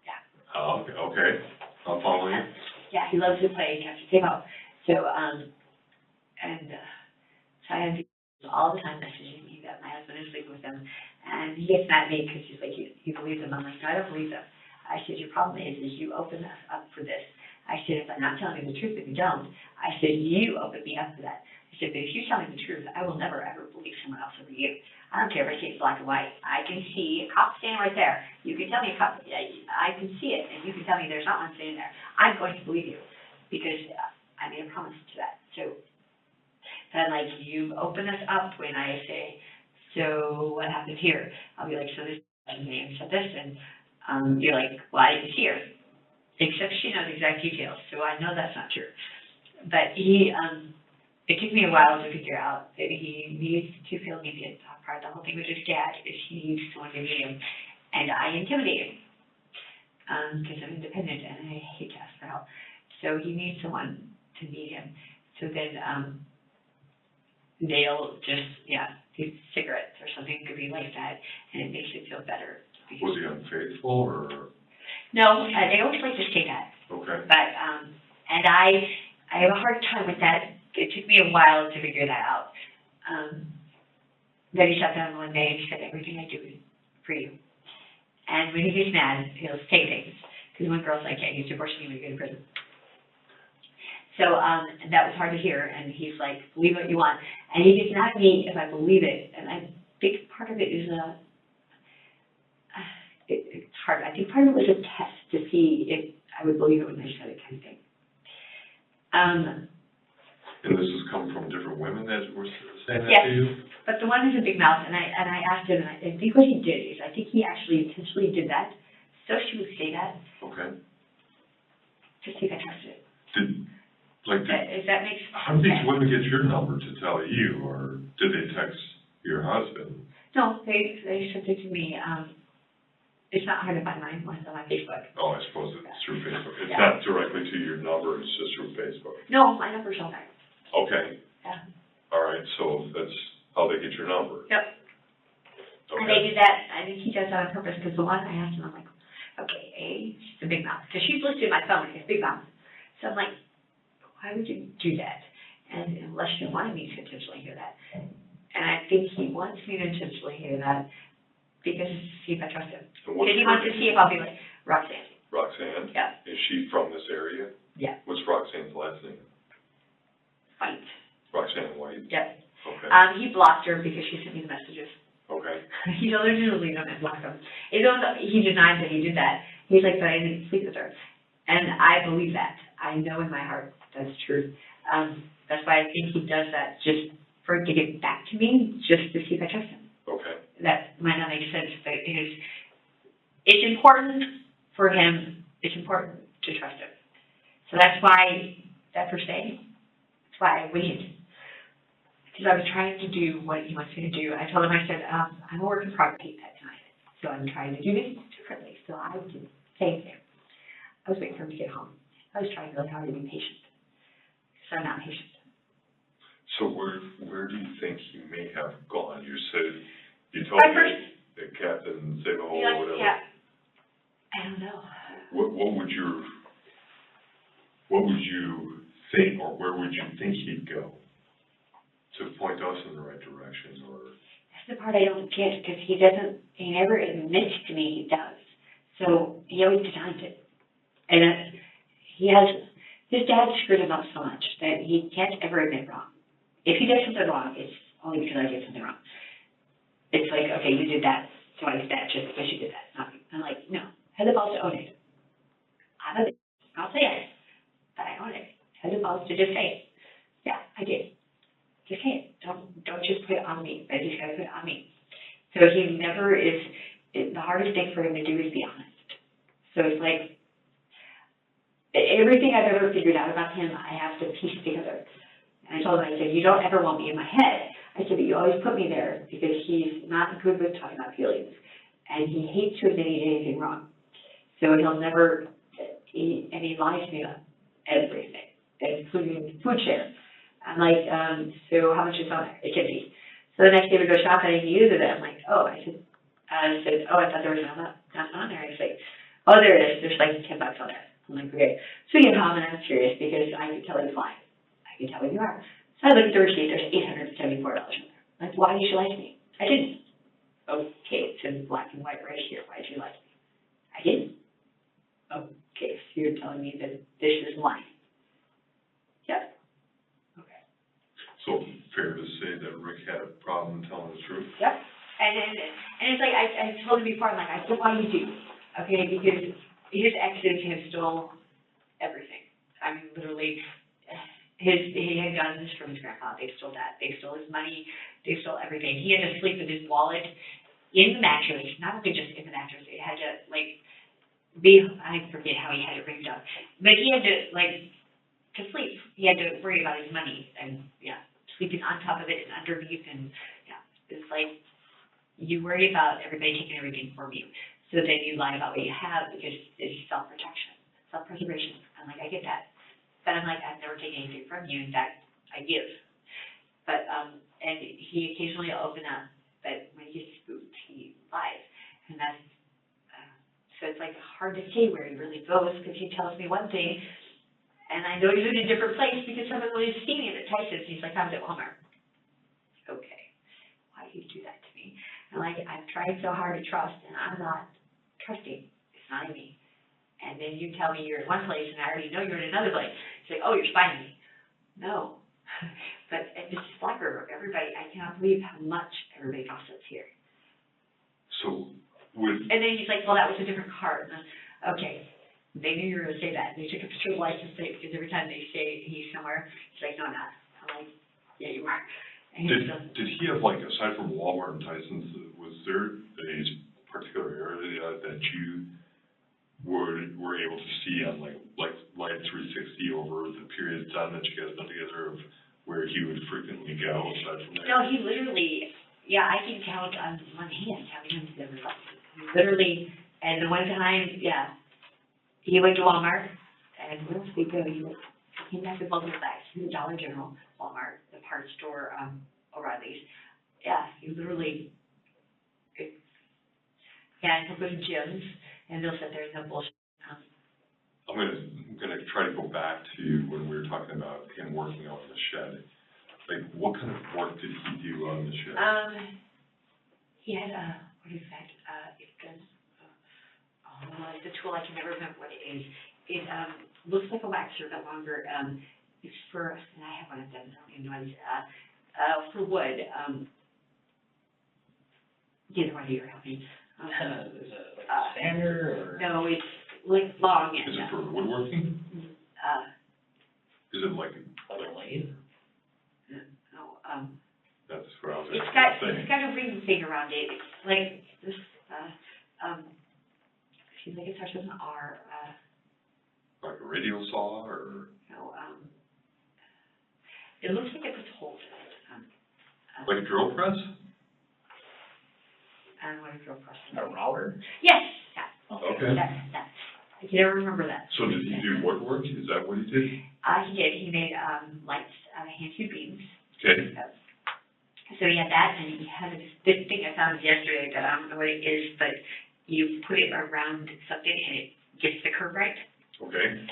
Yeah. Oh, okay, I'll follow you. Yeah, he loves to play Captain Sabo. So, so I have people all the time messaging me that my husband is sleeping with them, and he gets mad at me because he's like, you believe them? I'm like, no, I don't believe them. I said, your problem is you open us up for this. I said, if I'm not telling you the truth, if you don't, I said, you open me up for that. I said, but if you tell me the truth, I will never, ever believe someone else over you. I don't care if I see it black and white. I can see a cop standing right there. You can tell me a cop, I can see it, and you can tell me there's not one standing there. I'm going to believe you, because I made a promise to that. So, then like, you open us up when I say, so what happened here? I'll be like, so this name said this, and you're like, well, I didn't see her. Except she knows exact details, so I know that's not true. But it took me a while to figure out that he needs to feel needed. Part of the whole thing with his dad is he needs someone to meet him, and I intimidate him because I'm independent and I hate to ask for help. So he needs someone to meet him. So then they'll just, do cigarettes or something could be like that, and it makes him feel better. Was he unfaithful, or? No, they always like to say that. Okay. But, and I have a hard time with that. It took me a while to figure that out. Then he sat down one day and he said, everything I do is for you. And when he gets mad, he'll say things. Because when girls like, yeah, he's divorcing you when you go to prison. So, and that was hard to hear. And he's like, believe what you want. And he gets mad at me if I believe it. And I think part of it is it's hard. I think part of it was a test to see if I would believe it when I said it, kind of thing. And this has come from different women that were saying that Yes. to you? But the one who's a big mouth, and I asked him, and I think what he did is, I think he actually intentionally did that, so she would say that, Okay. to see if I trusted it. If that makes sense? How did these women get your number to tell you, or did they text your husband? No, they sent it to me. It's not hard to find mine, mine's on my Facebook. Oh, I suppose it's through Facebook. It's Yeah. not directly to your number, it's just through Facebook. No, my number's on there. Okay. Yeah. All right, so that's how they get your number. Yep. And they Okay. do that, I think he does that on purpose, because the one I asked him, I'm like, okay, she's a big mouth, because she's listed in my phone as big mouth. So I'm like, why would you do that? And unless you wanted me to intentionally hear that. And I think he wants me to intentionally hear that, because to see if I trust him. And what's Because he her wants to name? see if I'll be like, Roxanne. Roxanne? Yeah. Is she from this area? Yeah. What's Roxanne's last name? Fight. Roxanne White? Yep. Okay. He blocked her because she sent me the messages. Okay. He told her to delete them and block them. Even though he denied that he did that, he's like, but I didn't sleep with her. And I believe that. I know in my heart that's true. That's why I think he does that, just for it to get back to me, just to see if I trust him. Okay. That might not make sense, but it's important for him, it's important to trust him. So that's why, that per se, that's why I waited. Because I was trying to do what he wants me to do. I told him, I said, I'm a work in progress that tonight, so I'm trying to do this differently. So I didn't say anything. I was waiting for him to get home. I was trying really hard to be patient. So I'm not patient. So where do you think he may have gone? You said, you told My me first- that Captain Save-A-Hole or Yeah, whatever. yeah. I don't know. What would you think, or where would you think he'd go to point us in the right direction, or? That's the part I don't get, because he never admits to me he does. So he always denies it. And his dad screwed him up so much that he can't ever admit wrong. If he does something wrong, it's only because I did something wrong. It's like, okay, you did that, so I did that just because you did that. Not me. I'm like, no, have the balls to own it. I'll say it, but I own it. Have the balls to just say it. Yeah, I did. Just say it. Don't just put it on me. I just gotta put it on me. So he never is. The hardest thing for him to do is be honest. So it's like everything I've ever figured out about him, I have to piece together. And I told him, I said, you don't ever want me in my head. I said, but you always put me there because he's not good with talking about feelings, and he hates to admit he did anything wrong. So he'll never. And he lies to me about everything, including food share. I'm like, so how much is on there? It can be. So the next day we go shopping and he uses it. I'm like, oh, I said, oh, I thought there was nothing on there. He's like, oh, there it is. There's like $10 on there. I'm like, okay. So you get home and I'm curious because I can tell he's lying. I can tell who you are. So I look at the receipt. There's $874 on there. Like, why did you lie to me? I didn't. Okay, it's in black and white right here. Why did you lie to me? I didn't. Okay, so you're telling me that this is lying. Yep. Okay. So fair to say that Rick had a problem telling the truth? Yep. And it's like I told him before, I'm like, I get why you do. Okay, because his exes have stole everything. I mean, literally, he had guns from his grandpa. They stole that. They stole his money. They stole everything. He had to sleep with his wallet in the mattress, not only just in the mattress. It had to, like, I forget how he had it rigged up, but he had to, like, to sleep, he had to worry about his money, and, yeah, sleeping on top of it and underneath, and, yeah, it's like, you worry about everybody taking everything from you, so then you lie about what you have, because it's self-protection, self-preservation. I'm like, I get that, but I'm like, I've never taken anything from you, in fact, I give. But, and he occasionally will open up, but when he gets spooked, he lies, and that's, so it's like hard to say where he really goes, because he tells me one thing, and I know he's in a different place because someone was seeing him at Tyson's. He's like, I was at Walmart. Okay, why do you do that to me? And like, I've tried so hard to trust, and I'm not trusting. It's not in me. And then you tell me you're at one place, and I already know you're in another place. It's like, oh, you're spying me. No. But it's just Black River. Everybody, I cannot believe how much everybody gossips here. So and then he's like, well, that was a different car. Okay, they knew you were going to say that. They took a picture of the license plate because every time they say he's somewhere, he's like, no, I'm not. I'm like, yeah, you are. And did he have, like, aside from Walmart and Tyson's, was there a particular area that you were able to see on, like Line 360 over the period of time that you guys been together, of where he would frequently go aside from that? No, he literally, yeah, I can count on one hand how many times he's ever left. Literally, and the one time, yeah, he went to Walmart, and where else did he go? He came back with multiple bags. He was Dollar General, Walmart, the parts store, O'Reilly's. Yeah, he literally, yeah, and he'll go to gyms, and they'll sit there and they'll bullshit. I'm gonna try to go back to when we were talking about him working out in the shed. Like, what kind of work did he do on the shed? He had what is that? It's a tool, I can never remember what it is. It looks like a waxer, but longer. It's for, and I have one of them, I don't even know what it is, for wood. Neither one of you are helping. Is it like a sander, or? No, it's like long. Is it for woodworking? Is it like a lathe? No, that's what I was it's saying. got a ring thing around it. It's like this, seems like it starts with an R. Like a radial saw, or? No, it looks like it puts holes in it. Like a drill press? I don't know what a drill press is. A router? Yes, that. Okay. That. I can never remember that. So did he do woodwork? Is that what he did? He did. He made lights out of hand-tube beams. Okay. So he had that, and he had this thing I found yesterday that I don't know what it is, but you put it around something and it gets the curve right. Okay.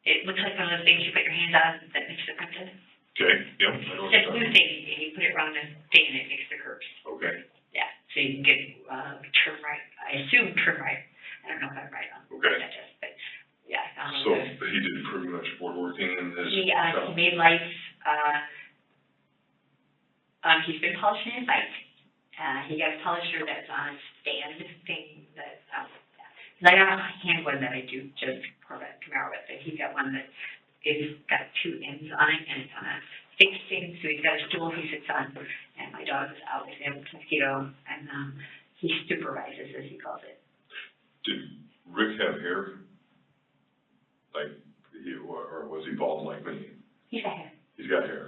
It looks looks like one of those things you put your hands on that makes the printed. Okay, yep, I know what It's a you're blue talking thing, and you put it around the thing and it makes the curves. about. Okay, Yeah, so you can get, turn right, I assume turn right. I don't know if I'm right on Okay. that is, but yeah. so he did pretty much woodworking in his He shop? made lights, he's been polishing his bike. He got a polisher that's on a stand thing that, cause I got a hand one that I do just Corvette Camaro with, and he's got one that is got two ends on it, and it's on a fixed thing, so he's got a stool he sits on, and my dog's out with him, Mosquito, and, he supervises, as he calls it. Did Rick have hair? Like, or was he bald like me? He's got hair. He's got hair.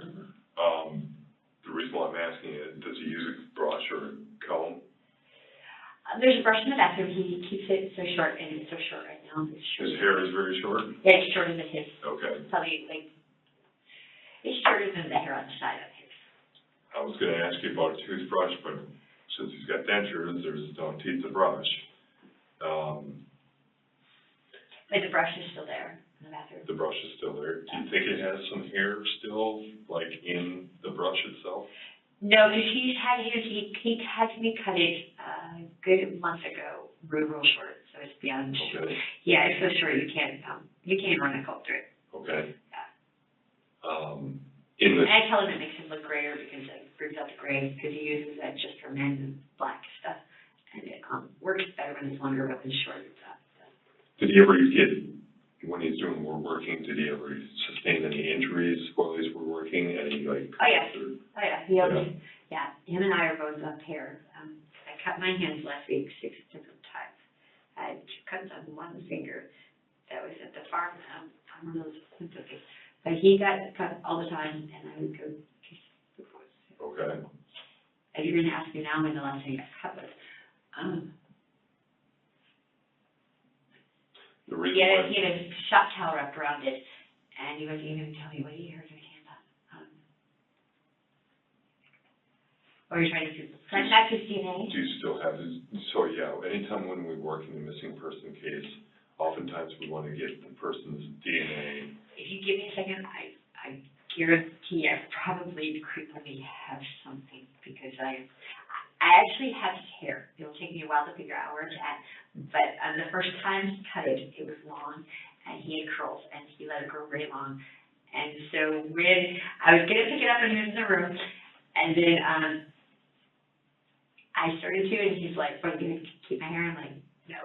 The reason why I'm asking it, does he use a brush or a comb? There's a brush in the bathroom, he keeps it so short, and it's so short right now, it's short. His hair is very short? Yeah, it's shorter than his, Okay. probably like, it's shorter than the hair on the side of his. I was gonna ask you about a toothbrush, but since he's got dentures, there's no teeth to brush. But the brush is still there in the bathroom. The brush is still there. Do you think it has some hair still, like, in the brush itself? No, because he had me cut it a good month ago, real short, so it's beyond short. Okay. Yeah, it's so short you can't even run a comb through it. Okay. Yeah. In the, And I tell him it makes him look grayer because it brings out the gray, because he uses that just for men and black stuff. And it works better when it's longer, but when it's short, it's not. did he ever get, when he's doing woodworking, did he ever sustain any injuries while he's woodworking? Any, like? Oh, yeah. or- Oh, yeah, he always, yeah, him and I are both up here. I cut my hands last week 6 different times. I had 2 cuts on one finger that was at the farm, on one of those symptoms. But he got cut all the time, and I would go kiss the boys. Okay. And you're gonna ask me now when the last time you got cut was. The reason He had why, a shot towel wrapped around it, and he wasn't even tell me what he hurt his hand on. Or you're trying to do, that's his DNA? do you still have his, so yeah, anytime when we work in a missing person case, oftentimes we want to get the person's DNA. If you give me a second, I guarantee I probably creepily have something, because I actually have his hair. It'll take me a while to figure out where it's at, but the first time he cut it, it was long, and he had curls, and he let it grow very long. And so when I was gonna pick it up and he was in the room, and then I started to, and he's like, "Are you gonna keep my hair?" I'm like, "No."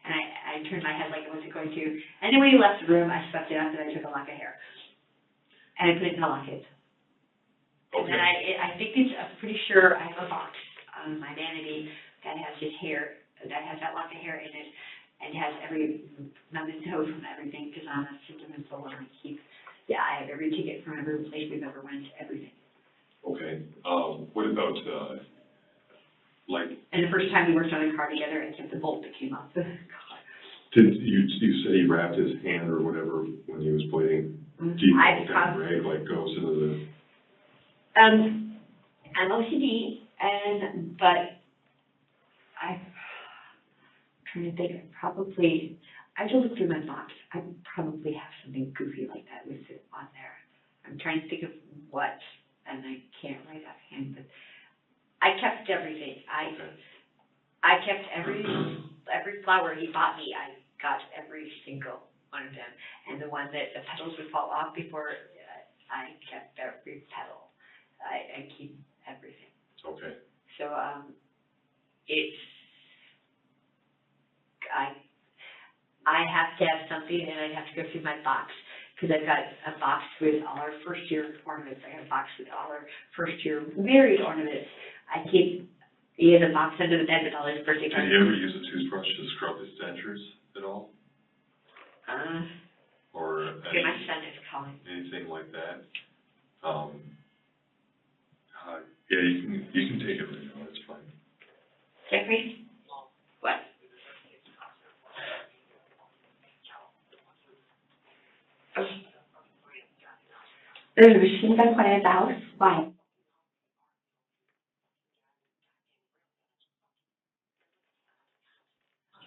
And I turned my head like I wasn't going to. And then when he left the room, I swept it up and I took a lock of hair. And I put it in a locket. And then I think I'm pretty sure I have a box on my vanity that has his hair, that has that lock of hair in it, and has every memento from everything, because I'm a sentimental and I keep, I have every ticket from every place we've ever went, everything. Okay, what about, like, And the first time we worked on a car together, I kept the bolt that came off the car. did you said he wrapped his hand or whatever when he was bleeding? Do you think that rag, like, goes into the? I'm OCD, but I'm trying to think, I have to look through my box. I probably have something goofy like that with it on there. I'm trying to think of what, and I can't right offhand, but I kept everything. I kept every flower he bought me. I got every single one of them, and the one that the petals would fall off before, I kept every petal. I keep everything. Okay. So I have to have something, and I have to go through my box, because I've got a box with all our first year ornaments. I have a box with all our first year married ornaments. He has a box under the bed with all his birthday cards. Did he ever use a toothbrush to scrub his dentures at all? Or Okay, my son is calling. anything like that? Yeah, you can take it right now, it's fine. Jeffrey? What? There's a machine gun pointed at the house. Why?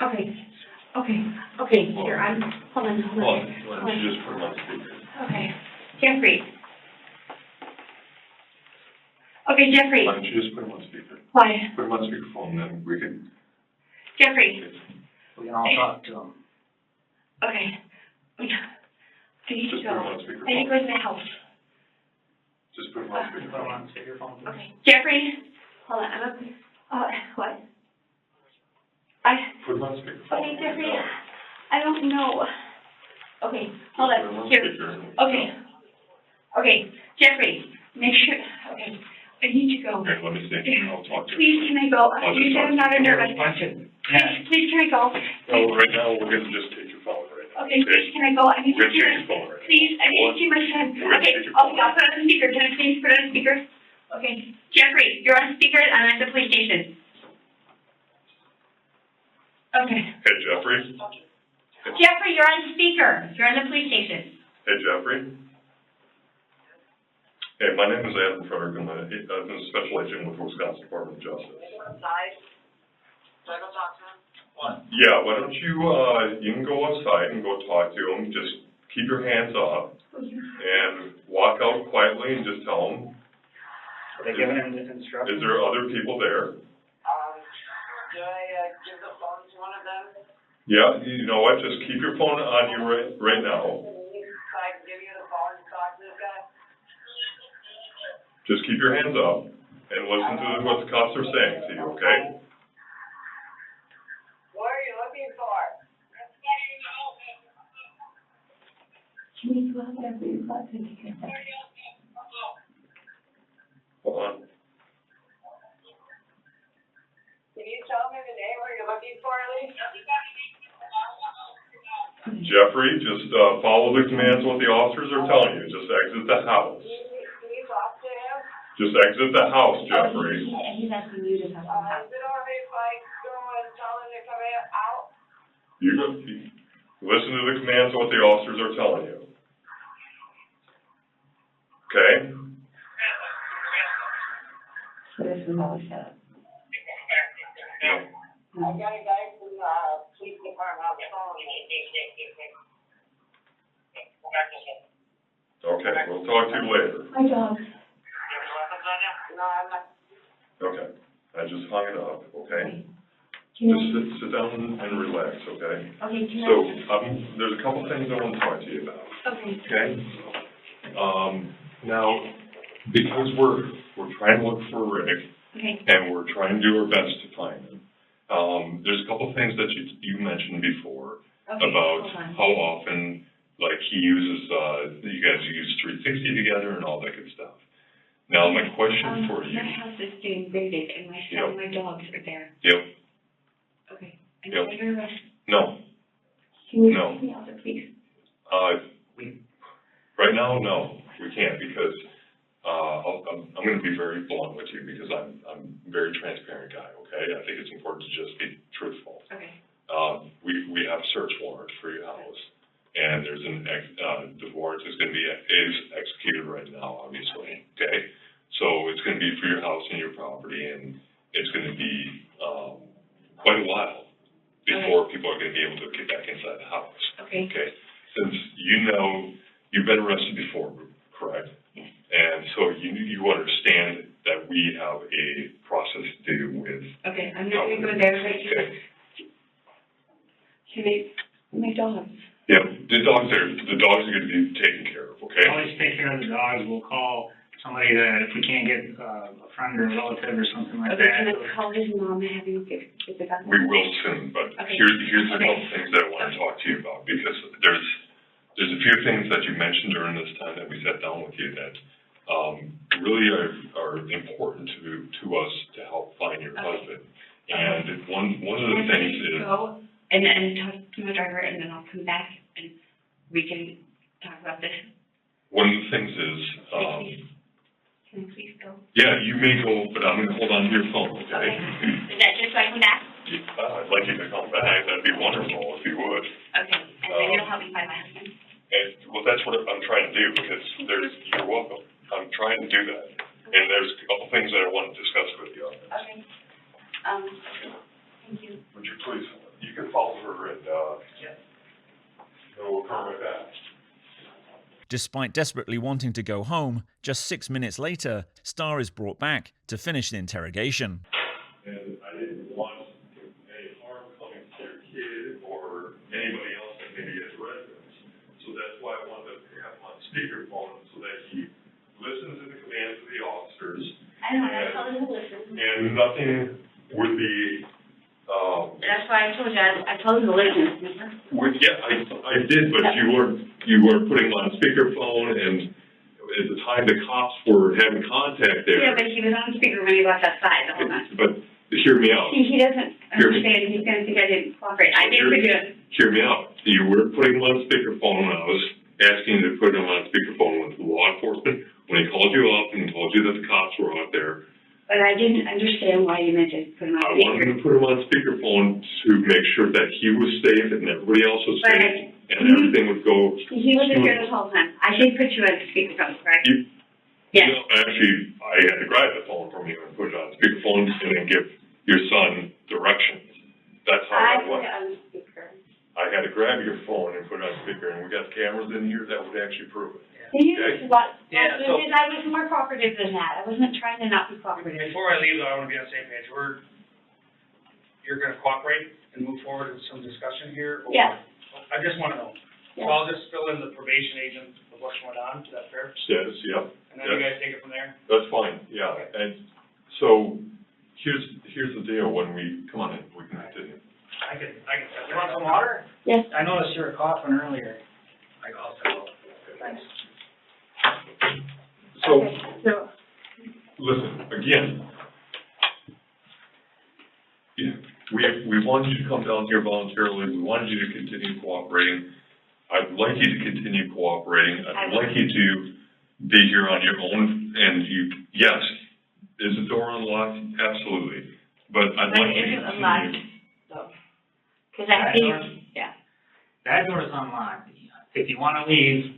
Okay. Okay, here, hold on. Why don't you just put him on speaker? Okay, Jeffrey. Okay, Jeffrey, Why don't you just put him on speaker? why? Put him on speakerphone, then we can. Jeffrey, We can all talk to him. okay. I need to Just put him go. on speakerphone. I need to go to the house. Just put him on Put him speakerphone. on speakerphone, please. Okay, Jeffrey, hold on, I'm up, what? Put him on speakerphone. Okay, Jeffrey, I don't know. Okay, hold Just put him on, on here, speaker. okay. Okay, Jeffrey, make sure, okay, I need to go. Okay, let me see, I'll talk to him. Please, can I go? I'll You just said I'm not talk to under him. arrest. Yeah. Please, can I go? No, right now, we're gonna just take your phone right now. Okay, please, can I go? I need We're to gonna see take my, your phone right now. please, I need to see my son. We're gonna Okay, take your I'll phone. put it on speaker. Can I please put it on speaker? Okay, Jeffrey, you're on speaker, I'm at the police station. Okay. Hey, Jeffrey? Jeffrey, you're on speaker. You're on the police station. Hey, Jeffrey? Hey, my name is Adam Frederick, I'm a special agent with Wisconsin Department of Justice. Yeah, why don't you, you can go outside and go talk to him, just keep your hands up and walk out quietly and just tell him, Are they giving him the instructions? is there other people there? Should I, give the phone to one of them? Yeah, you know what, just keep your phone on you right now. So I can give you the phone to talk to this guy? Just keep your hands up and listen to what the cops are saying to you, okay? What are you looking for? Can we go out there for your class and take a second? Hold on. Can you tell me the name where you're looking for, at least? Jeffrey, just, follow the commands what the officers are telling you, just exit the house. Can you talk to him? Just exit the house, Jeffrey. He's asking you to talk to him. Is it all right if I go and tell him to come out? You listen to the commands what the officers are telling you. Okay? So this is all set up. I got a guy from, police department on the phone. Okay, we'll talk to you later. My dog. No, I'm not. Okay, I just hung it up, okay? Can Just sit down and relax, okay? Okay, can So, there's a couple things I want to talk to you about, Okay. okay? Now, because we're trying to look for Rick, Okay. and we're trying to do our best to find him, there's a couple things that you mentioned before Okay, about hold on. how often, like, he uses, you guys use 360 together and all that good stuff. Now, my question for you. My house is getting raided and my son and my dogs are there. Yep, Okay. And Yep. under arrest. no, Can you No. take me out there, please? right now, no, we can't, because, I'm gonna be very blunt with you, because I'm a very transparent guy, okay? I think it's important to just be truthful. Okay. We have a search warrant for your house, and there's the warrant is executed right now, obviously, okay? So it's gonna be for your house and your property, and it's gonna be, quite a while before people are gonna be able to get back inside the house, Okay. okay? Since you've been arrested before, correct? Yes. And so you understand that we have a process to do with. Okay, I'm not gonna go there right now. Okay. Can my dogs? Yeah, the dogs are gonna be taken care of, okay? Always take care of the dogs. We'll call somebody that, if we can't get a friend or a relative or something like Okay, can that. I call his mom and have him get the dog? We will soon, but Okay. here's a Okay. couple things that I wanna talk to you about, because there's a few things that you mentioned during this time that we sat down with you that, really are important to us to help find your husband. And one of the things is. Go and talk to my driver and then I'll come back and we can talk about this. One of the things is, Can I please go? yeah, you may go, but I'm gonna hold on to your phone, okay? Okay. Is that just so I come back? I'd like you to come back, that'd be wonderful if you would. Okay, and then you'll help me find my husband? And, well, that's what I'm trying to do, because you're welcome. I'm trying to do that. And there's a couple things that I want to discuss with you on this. Okay. Thank you. Would you please, you can follow her and, Something like that. Despite desperately wanting to go home, just 6 minutes later, Star is brought back to finish the interrogation. And I didn't want any harm coming to your kid or anybody else that maybe has residence. So that's why I wanted to have him on speakerphone so that he listens to the commands of the officers. I know, I told him to listen. And nothing would be, That's why I told you, I told him to listen. yeah, I did, but you weren't putting him on speakerphone, and at the time the cops were having contact there. Yeah, but he was on speaker when he walked outside the whole time. But hear me out. He doesn't understand, he's gonna think I didn't cooperate. I didn't do it. Hear me out. You were putting him on speakerphone when I was asking you to put him on speakerphone with law enforcement, when he called you up and told you that the cops were out there. But I didn't understand why you meant to put him on I wanted speaker. to put him on speakerphone to make sure that he was safe and everybody else was But safe, and everything would go. He wasn't here the whole time. I did put you on speakerphone, correct? You- Yes. No, actually, I had to grab the phone from you and put it on speakerphone and then give your son directions. That's how I that put went. it on speaker. I had to grab your phone and put it on speaker, and we got cameras in here that would actually prove it. You Okay. what? Yeah, so- Because I was more cooperative than that. I wasn't trying to not be cooperative. Before I leave, though, I want to be on the same page. You're going to cooperate and move forward with some discussion here? Or- Yeah. I just want to know. Yeah. So I'll just fill in the probation agent of what's going on. Is that fair? Status, yep. And then you guys take it from there? That's fine, yeah. Okay. And so, here's the deal, when we, come on in, we can continue. I can. You want some water? Yes. I noticed you were coughing earlier. I'll settle. Thanks. So, Okay, so, listen, again, yeah, we wanted you to come down here voluntarily, we wanted you to continue cooperating. I'd like you to continue cooperating, I'd like you to be here on your own, and yes, is the door unlocked? Absolutely. But I'd but like it you to isn't unlocked, continue. though. Because I think, yeah. That door is unlocked. If you want to leave,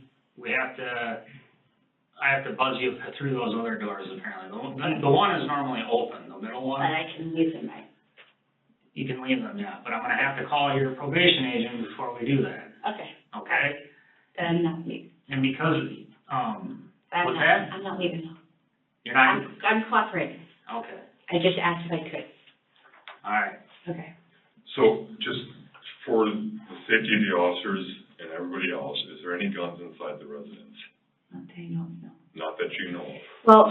I have to buzz you through those other doors apparently. The one is normally open, the middle But one, I can leave them, right? you can leave them, yeah. But I'm going to have to call your probation agent before we do that, Okay. okay? Then I'm not leaving. And because, what's that? I'm not leaving now. You're not, I'm cooperating. okay, I just asked if I could. all right. Okay. So, just for the safety of the officers and everybody else, is there any guns inside the residence? Not that I know of, no. Not that you know of. Well,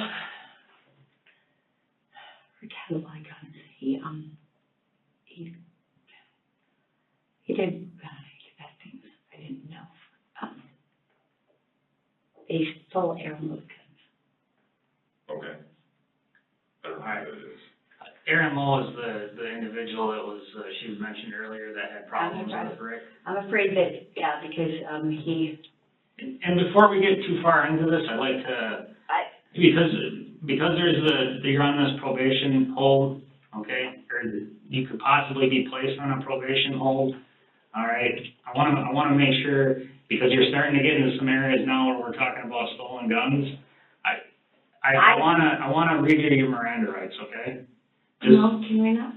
Rick had a lot of guns. He did bad things I didn't know. They stole Aaron Luke. Okay. I don't know who that is. Erin Lowe is the individual that was, she was mentioned earlier that had problems with Rick. I'm afraid that, yeah, because, he, And before we get too far into this, I'd like to, because you're on this probation hold, okay, or you could possibly be placed on a probation hold, all right? I wanna make sure, because you're starting to get into some areas now where we're talking about stolen guns. I wanna read you your Miranda rights, okay? no, can we not?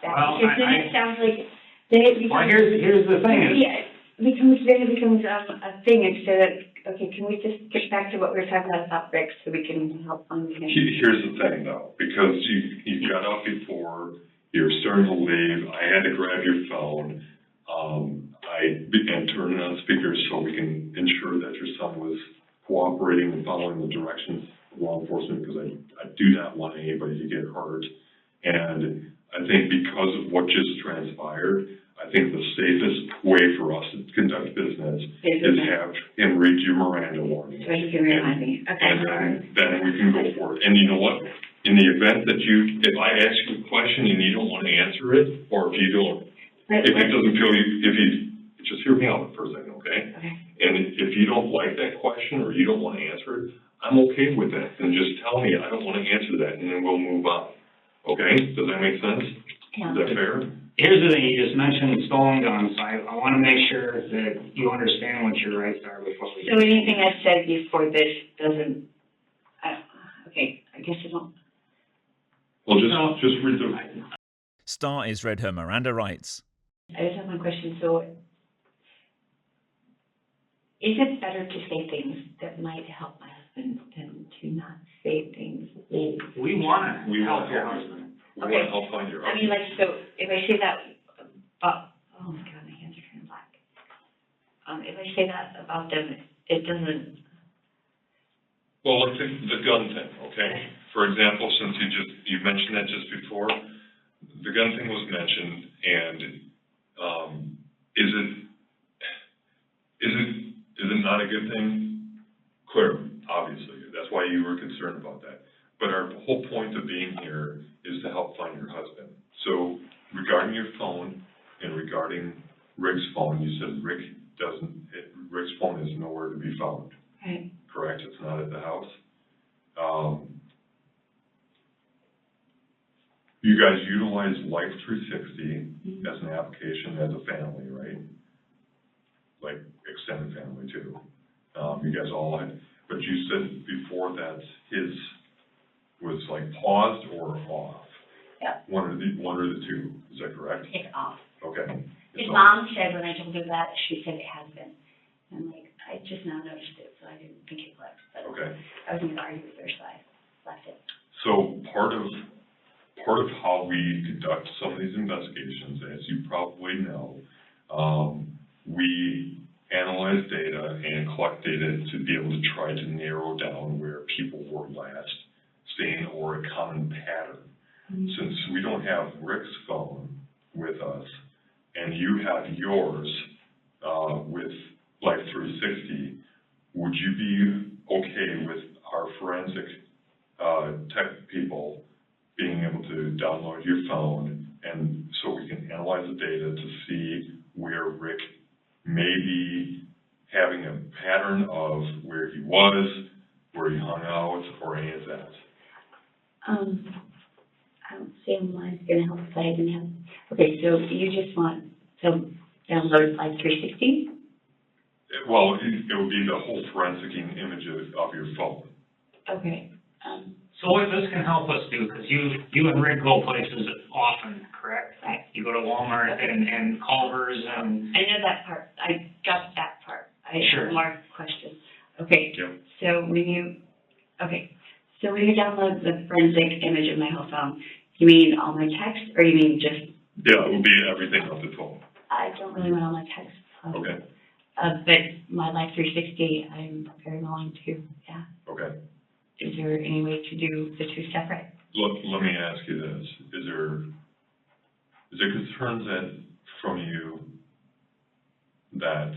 Well, Because then it sounds like, then it becomes. Well, here's the thing is, Yeah, then it becomes a thing instead of, okay, can we just get back to what we were talking about Rick, so we can help understand? Here's the thing though, because you got up before, you're starting to leave, I had to grab your phone, and turn it on speakers so we can ensure that your son was cooperating and following the directions of law enforcement, because I do not want anybody to get hurt. And I think because of what just transpired, I think the safest way for us to conduct business is have him read you Miranda warnings. So he can remind me, okay. And then we can go for it. And you know what? In the event that if I ask you a question and you don't want to answer it, or if it doesn't feel just hear me out for a second, okay? Okay. And if you don't like that question or you don't want to answer it, I'm okay with that. And just tell me I don't want to answer that, and then we'll move on. Okay? Does that make sense? Yeah. Is that fair? here's the thing, you just mentioned stolen guns, I wanna make sure that you understand what your rights are before we. So anything I said before this doesn't, okay, I guess I don't. Well, just read the. Star is read her Miranda rights. I just have one question, so Is it better to say things that might help my husband than to not say things? We wanna We help wanna your help you. husband. We Okay. wanna help find your I mean, husband. like, so if I say that, oh my God, my hands are turning black. If I say that about them, it doesn't, Well, let's take the gun thing, okay? For example, since you mentioned that just before, the gun thing was mentioned, and, is it not a good thing? Clearly, obviously, that's why you were concerned about that. But our whole point of being here is to help find your husband. So regarding your phone and regarding Rick's phone, you said Rick's phone is nowhere to be found, right, correct? It's not at the house? You guys utilize Life 360 as an application as a family, right? Like extended family too. You guys all had, but you said before that his was like paused or off? Yeah. One or the two, is that correct? it's off. Okay. His It's mom said when I told her that, she said it has been. I'm like, I just now noticed it, so I didn't think it was, but okay. I was gonna argue with her, so I left it. So part of how we conduct some of these investigations, as you probably know, we analyze data and collect data to be able to try to narrow down where people were last seen or a common pattern. Since we don't have Rick's phone with us and you have yours with Life 360, would you be okay with our forensic tech people being able to download your phone and so we can analyze the data to see where Rick may be having a pattern of where he was, where he hung out, or any of that? I don't see how mine's gonna help if I didn't have, okay, so you just want, so download like 360? Well, it would be the whole forensic image of your phone. Okay, So what this can help us do, because you and Rick go places often, correct? right. You go to Walmart and Culver's and, I know that part, I got that part. I Sure. have more questions. Okay, Yep. so when you download the forensic image of my whole phone, you mean all my text, or you mean just, Yeah, it will be everything off the phone. I don't really want all my text. Okay, But my Life 360, I'm very willing to, yeah. okay. Is there any way to do the two separate? Let me ask you this, is there concerns from you that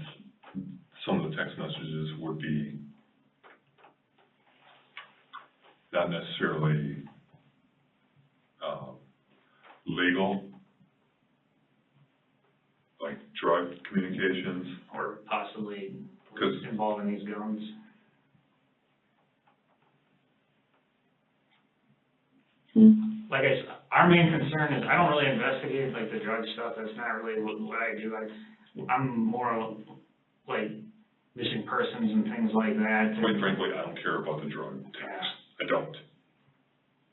some of the text messages would be not necessarily legal, like drug communications? or possibly 'Cause- involving these guns? Like I said, our main concern is, I don't really investigate like the drug stuff, that's not really what I do. I'm more like missing persons and things like that. Quite frankly, I don't care about the drug text, I don't.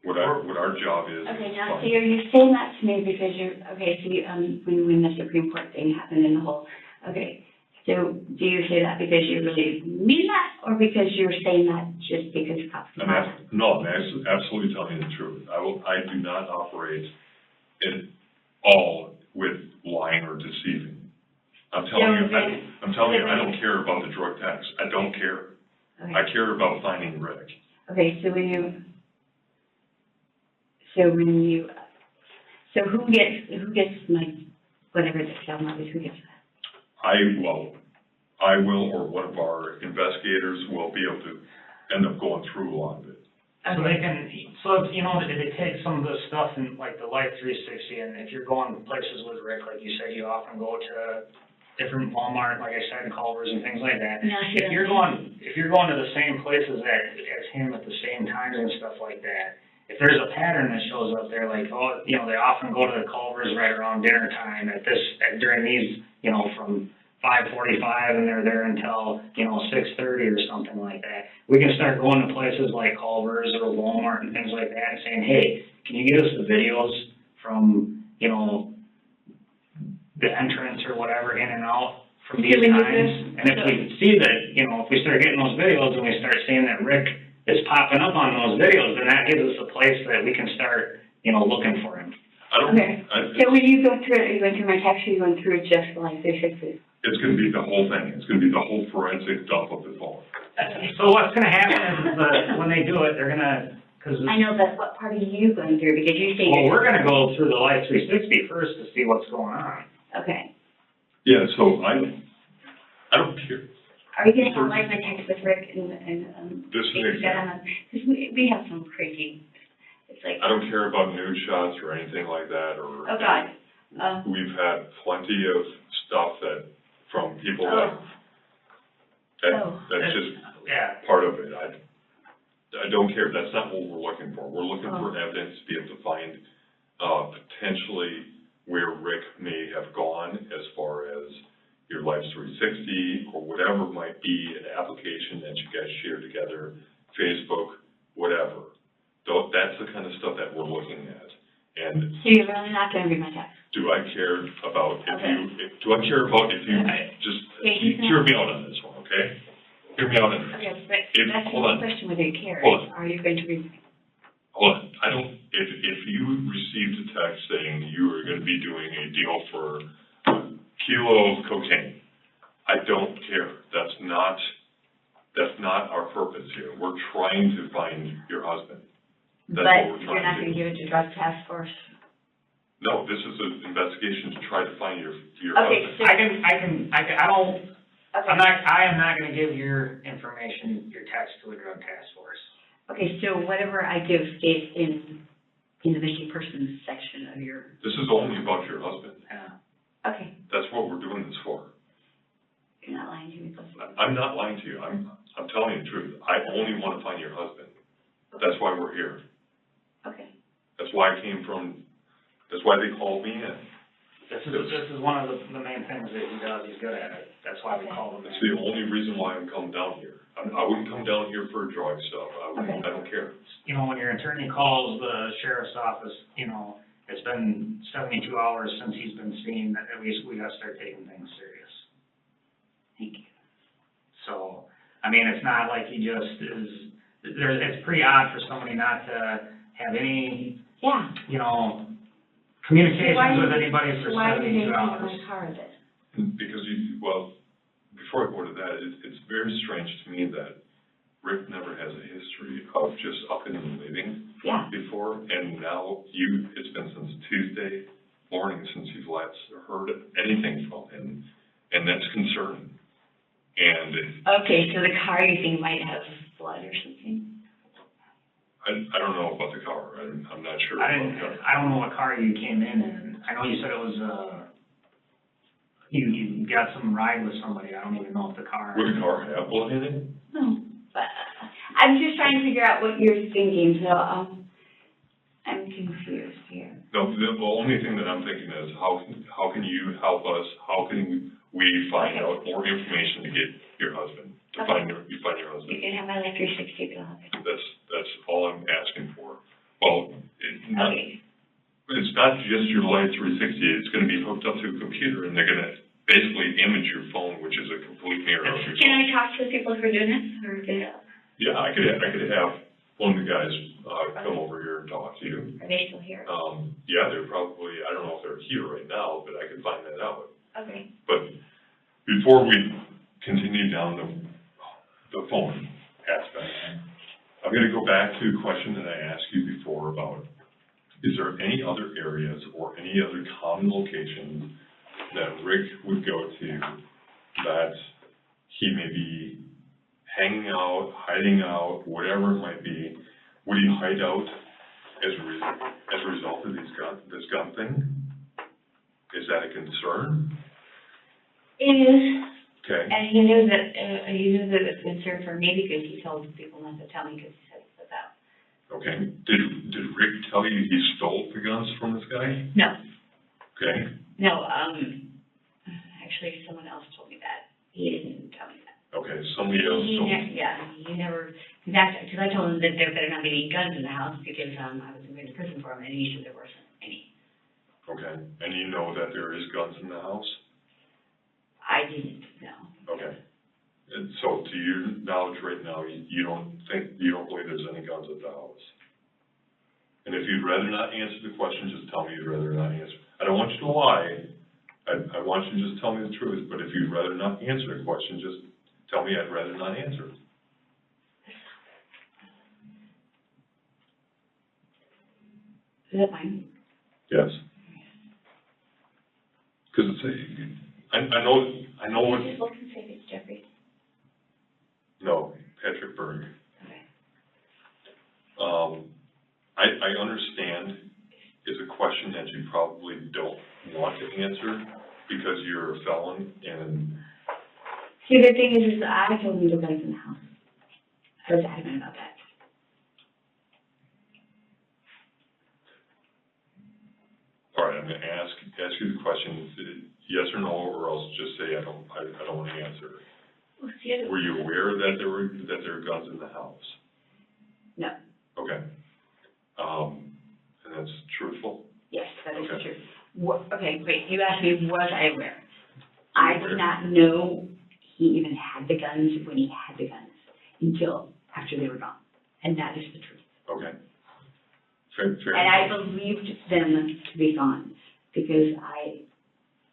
What our job is. Okay, now, so fine. you're saying that to me because when the Supreme Court thing happened in the whole, okay, so do you say that because you really mean that, or because you're saying that just because cops? I'm absolutely telling you the truth. I do not operate at all with lying or deceiving. I'm telling you, I don't care about the drug text. I don't care. Okay. I care about finding Rick. Okay, so who gets my, whatever the download is, who gets that? I will, or one of our investigators will be able to end up going through a lot of it. So they can, so, you know, they take some of the stuff in like the Life 360, and if you're going places with Rick, like you said, you often go to different Walmart, like I said, Culver's and things like that. No, If you're going to the same places as him at the same times and stuff like that, if there's a pattern that shows up there, like, oh, you know, they often go to the Culver's right around dinner time during these, you know, from 5:45 and they're there until, you know, 6:30 or something like that. We can start going to places like Culver's or Walmart and things like that and saying, hey, can you give us the videos from, you know, the entrance or whatever, in and out from these times? And if we see that, you know, if we start getting those videos and we start seeing that Rick is popping up on those videos, then that gives us a place that we can start, you know, looking for him. Okay. So when you go through it, are you going through my text, or are you going through it just like 360? It's gonna be the whole thing. It's gonna be the whole forensic dump of the phone. So what's gonna happen is when they do it, they're gonna, cause. I know, but what part are you going through? Because you say. Well, we're gonna go through the Life 360 first to see what's going on. Okay. Yeah, so I don't care. Are you gonna have like my text with Rick and This is things that I'm, because we have some crazy, it's like. I don't care about nude shots or anything like that, or. Oh, God. We've had plenty of stuff that, from people Oh. that's just Yeah. part of it. I don't care. That's not what we're looking for. We're looking for evidence to be able to find, potentially where Rick may have gone as far as your Life 360 or whatever might be an application that you guys share together, Facebook, whatever. That's the kind of stuff that we're looking at. And So you're really not gonna read my text? do I care about if Okay. just, Okay, he's hear me out on this one, okay? Hear me out on this. Okay, but If- that's hold the on. question whether you care. Hold on. Are you going to read? Hold on, I don't, if you received a text saying you were gonna be doing a deal for a kilo of cocaine, I don't care. That's not our purpose here. We're trying to find your husband. That's what But we're you're trying not to gonna do. give it to drug task force? No, this is an investigation to try to find your Okay, husband. so. I am not gonna give your information, your text to a drug task force. Okay, so whatever I give stays in the missing persons section of your, This is only about your husband. okay, That's what we're doing this for. you're not lying to me, but. I'm not lying to you. I'm telling you the truth. I only want to find your husband. That's why we're here. Okay. That's why that's why they called me in. This is one of the main things that he does, he's good at it, that's why we call him. That's the only reason why I'm coming down here. I wouldn't come down here for drug stuff. I don't care. You know, when your attorney calls the sheriff's office, you know, it's been 72 hours since he's been seen, that at least we gotta start taking things serious. Thank you. So, I mean, it's not like he just is, it's pretty odd for somebody not to have any, Yeah. you know, communications with anybody for Why 72 do they hours. take my car then? Because before I go to that, it's very strange to me that Rick never has a history of just up and leaving Yeah. before, and now it's been since Tuesday morning since you've last heard anything from him, and that's concerning. And Okay, so the car you think might have blood or something? I don't know about the car. I'm not sure I about the car. don't know what car you came in. I know you said it was, you got some ride with somebody. I don't even know if the car. Would the car have blood in it? No, but I'm just trying to figure out what you're thinking, so, I'm confused here. No, the only thing that I'm thinking is how can you help us? How can we find out more information to get your husband, to find your You husband? can have my Life 360, but I'll have it. That's all I'm asking for. Well, Okay. it's not just your Life 360, it's gonna be hooked up to a computer, and they're gonna basically image your phone, which is a complete mirror of your Can phone. I talk to the people who are doing this, or Yeah, I could have one of the guys, come over here and talk to you. are they still here? Yeah, they're probably, I don't know if they're here right now, but I could find that out. Okay. But before we continue down the phone aspect, I'm gonna go back to a question that I asked you before about, is there any other areas or any other common locations that Rick would go to that he may be hanging out, hiding out, whatever it might be? Would he hide out as a result of this gun thing? Is that a concern? It is, Okay. and he knew that it was a concern for me because he told people not to tell me because he said it was out. Okay. Did Rick tell you he stole the guns from this guy? No, Okay. no, actually, someone else told me that. He didn't tell me that. Okay, somebody else told you. He never, because I told him that there better not be any guns in the house because, I was going to prison for him and he said there wasn't any. Okay, and you know that there is guns in the house? I didn't know. Okay. And so to your knowledge right now, you don't believe there's any guns at the house? And if you'd rather not answer the question, just tell me you'd rather not answer. I don't want you to lie. I want you to just tell me the truth, but if you'd rather not answer the question, just tell me I'd rather not answer. Is that fine? Yes. Because it's I know what, Just look and see if it's Jeffrey. no, Patrick Berg. Okay. I understand it's a question that you probably don't want to answer because you're a felon and. See, the thing is I told him to go in the house. I was adamant about that. All right, I'm gonna ask you the question, yes or no, or else just say I don't want to answer. Well, see, Were you aware that there were guns in the house? no. Okay. And that's truthful? Yes, that is Okay. true. Okay, wait, you asked me, was I aware? I did not know he even had the guns when he had the guns until after they were gone. And that is the truth. Okay. Fair And I enough. believed them to be gone because I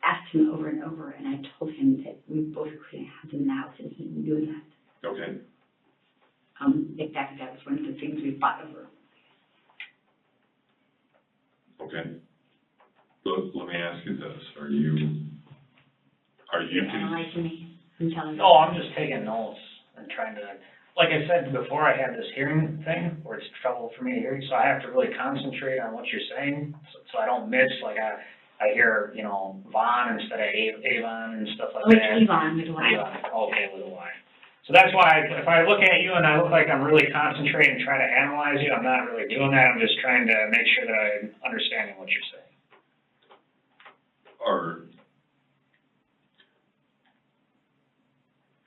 asked him over and over and I told him that we both couldn't have them in the house and he knew that. Okay. In fact, that was one of the things we fought over. Okay. Let me ask you this, are you You're analyzing me, I'm telling you. No, I'm just taking notes and trying to, like I said before, I had this hearing thing where it's trouble for me to hear you, so I have to really concentrate on what you're saying, so I don't miss, like I hear, you know, Vaughn instead of Avon and stuff like Oh, that. it's Avon with a Y. Avon, okay, with a Y. So that's why if I look at you and I look like I'm really concentrating and trying to analyze you, I'm not really doing that, I'm just trying to make sure that I'm understanding what you're saying.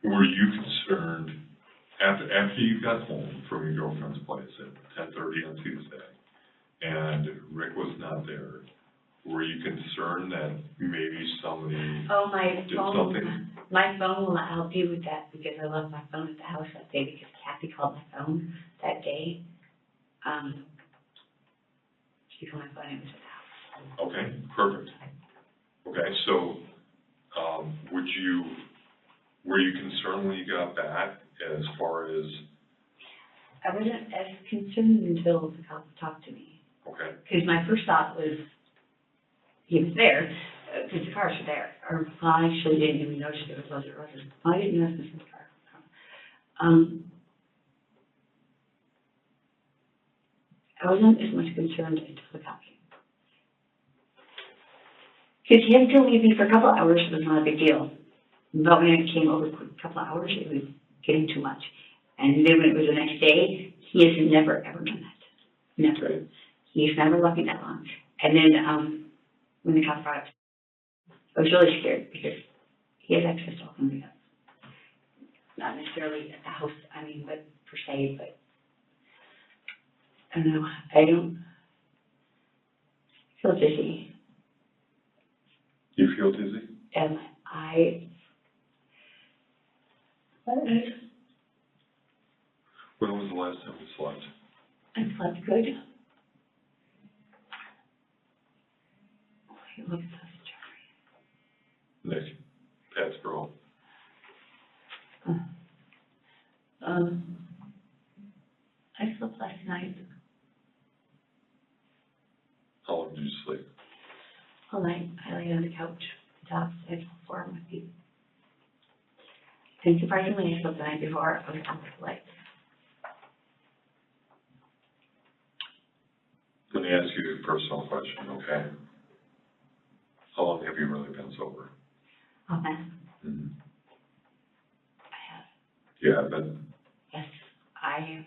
Were you concerned after you got home from your girlfriend's place at 10:30 on Tuesday and Rick was not there, were you concerned that maybe somebody Oh, my did phone, something? my phone will not help you with that because I left my phone at the house that day because Kathy called my phone that day. She called my phone and it was at the house. Okay, perfect. Okay, so, were you concerned when you got back as far as, I wasn't as concerned until the cop talked to me. okay, Because my first thought was, he was there, because the cars were there. Or, well, I actually didn't even notice if it was or wasn't. I didn't notice it was in the car. I wasn't as much concerned until the cop came. Because he had to leave me for a couple of hours, it was not a big deal. But when it came over a couple of hours, it was getting too much. And then when it was the next day, he has never, ever done that. Never. He's never left me that long. And then, when the cops brought up, I was really scared because he has access to all kinds of guns. Not necessarily at the house, but per se, but I don't know. I don't feel dizzy. you feel dizzy? And When was the last time you slept? I slept good. Look at this, Jeffrey. Nick, Pat's girl. I slept last night. How long did you sleep? All night. I laid on the couch, top, I fell forward on my feet. And surprisingly, I slept the night before. I was up with the lights. Let me ask you a personal question, okay? How long have you really been sober? Oh, man. Mm-hmm. I have. You have been? Yes. I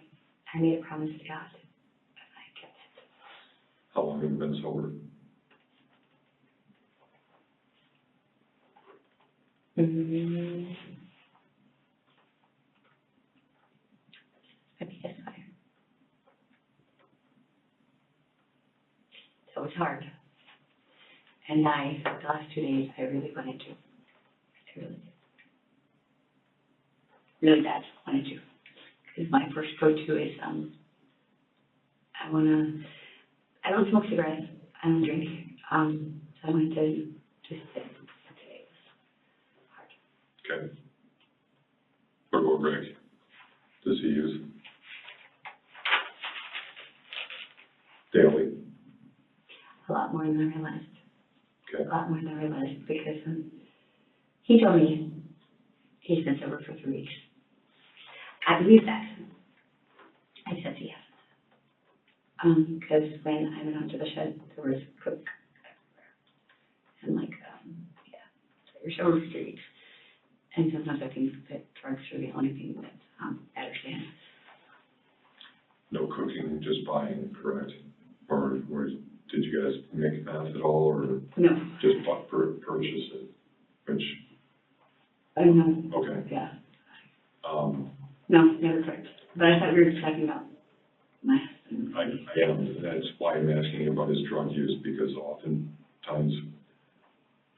made a promise to God, and I kept it. How long have you been sober? I think that's fine. That was hard. And the last 2 days, I really wanted to. I really did. really bad, wanted to. Because my first go-to is, I don't smoke cigarettes, I don't drink, so I wanted to just sit today. It was hard. Okay. What about Greg? Does he use? Daily? A lot more than I realized. Okay. A lot more than I realized, because he told me he's been sober for 3 weeks. I believe that, except he hasn't. Because when I went out to the shed, there was coke everywhere. And like, yeah, so you're sober for 3 weeks. And sometimes I think that drugs are the only thing that I understand. No cooking, just buying, correct? Or did you guys make math at all, or No. just purchase it? Which, I don't know. okay. Yeah. No, never cooked. But I thought we were talking about my husband. I am, that's why I'm asking about his drug use, because oftentimes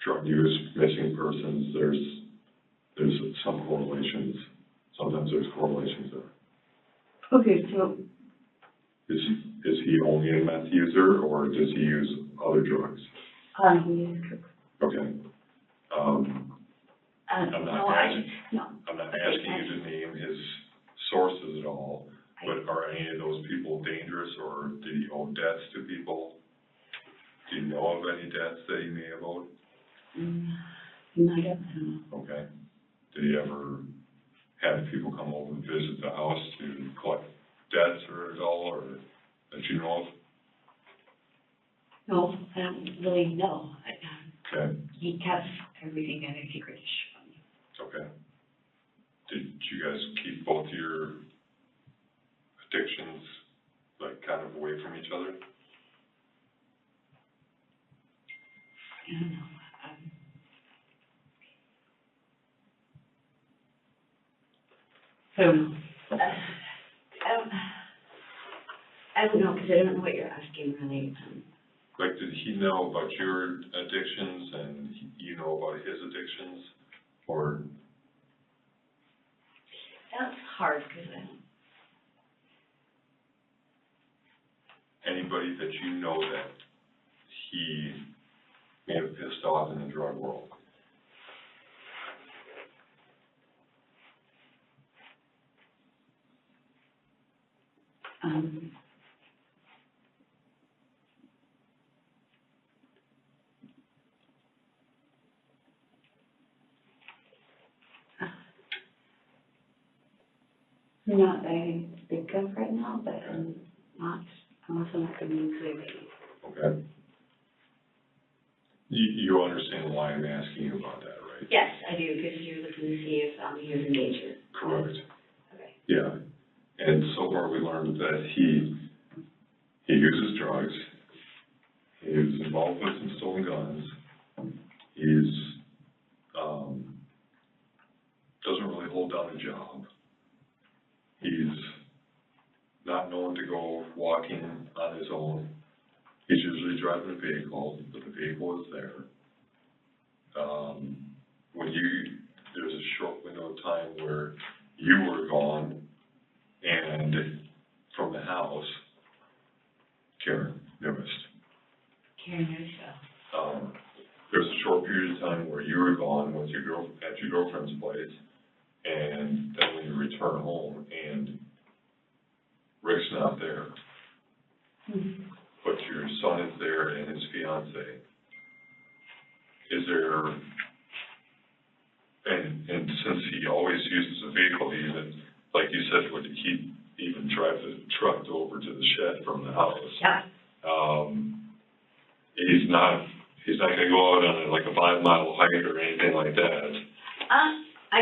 drug use, missing persons, there's some correlations. Sometimes there's correlations there. Okay, so. Is he only a meth user, or does he use other drugs? He uses coke. Okay. I'm not asking you to name his sources at all, but are any of those people dangerous, or did he owe debts to people? Do you know of any debts that he may have owed? He might have, I don't know. Okay. Did he ever have people come over and visit the house to collect debts or at all, or that you know of? No, I don't really know. Okay. He kept everything in a secret from me. Okay. Did you guys keep both your addictions, like, kind of away from each other? I don't know. I don't know, because I don't know what you're asking, really. Like, did he know about your addictions and you know about his addictions, or? That's hard, because I don't. Anybody that you know that he may have pissed off in the drug world? Not that I can speak of right now, but I'm also not going to be clearly. Okay. You understand why I'm asking you about that, right? Yes, I do, because you're looking to see if he was engaged. Correct. Okay. Yeah. And so far we learned that he uses drugs, he's involved with some stolen guns, he's, doesn't really hold down a job. He's not known to go walking on his own. He's usually driving a vehicle, but the vehicle is there. There's a short window of time where you were gone, and from the house, Karen noticed. There's a short period of time where you were gone with at your girlfriend's place, and then when you return home, and Rick's not there, but your son is there and his fiance. Is there, and since he always uses a vehicle, even, like you said, would he even drive the truck over to the shed from the house? Yeah. He's not gonna go out on like a 5-mile hike or anything like that. I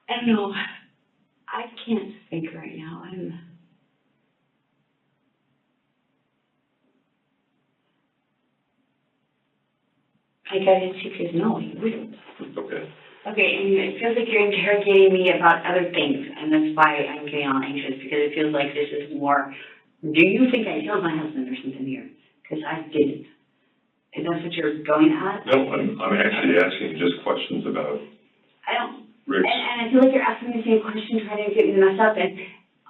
don't know. I can't think right now. I got into because no, he wouldn't. Okay. Okay, and it feels like you're interrogating me about other things, and that's why I'm getting all anxious, because it feels like this is more, do you think I killed my husband or something here? Because I didn't. Is that what you're going at? No, I'm actually asking just questions about I don't. Rick's feel like you're asking me the same question, trying to get me to mess up, and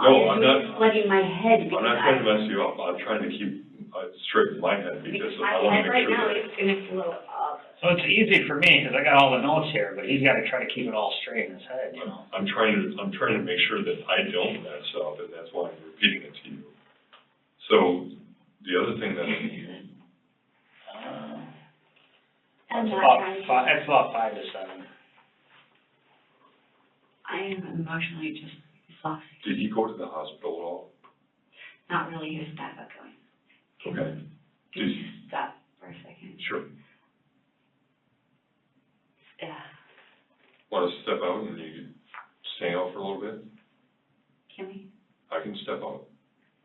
No, I'm you're not- flooding my head I'm because not trying to mess you up, I'm trying to keep straight in my head because my I wanna head make right sure now that. is gonna flow up. So it's easy for me, because I got all the notes here, but he's gotta try to keep it all straight in his head, you know? I'm trying to make sure that I don't mess up, and that's why I'm repeating it to you. So, the other thing that, I'm It's not about trying to. five, it's about 5 to 7. I am emotionally just exhausted. did he go to the hospital at all? Not really, he was bad about going. Okay, Can you just stop for a second? sure. Yeah. Want to step out and you can stay out for a little bit? Can we? I can step out.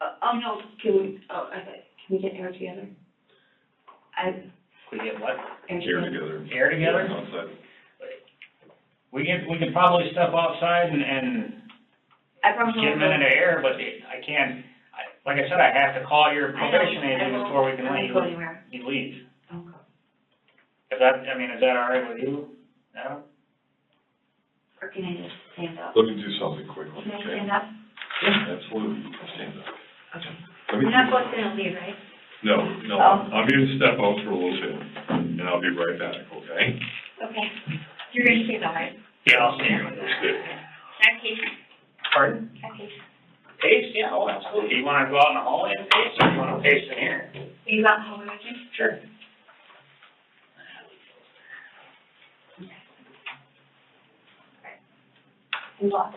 Oh, no, can we, can we get air together? We get what? Here together. Air together? Outside. We could probably step outside and I promise get a minute of air, but I can't, like I said, I have to call your probation agent before we can let I you, won't go anywhere. you leave. Okay. Is that all right with you, Adam? Or can I just stand up? Let me do something quickly, Can I okay? stand up? Yeah, absolutely, stand up. Okay. Let me You're not both gonna leave, right? No, Oh. I'm going to step out for a little bit, and I'll be right back, okay? Okay. You're gonna stay though, right? Yeah, I'll stay here with this. Good. Okay. Pardon? Okay. Pace, yeah, oh, absolutely. You wanna go out in the hallway and pace, or you wanna pace in here? Will you out home with me? Sure. And walk.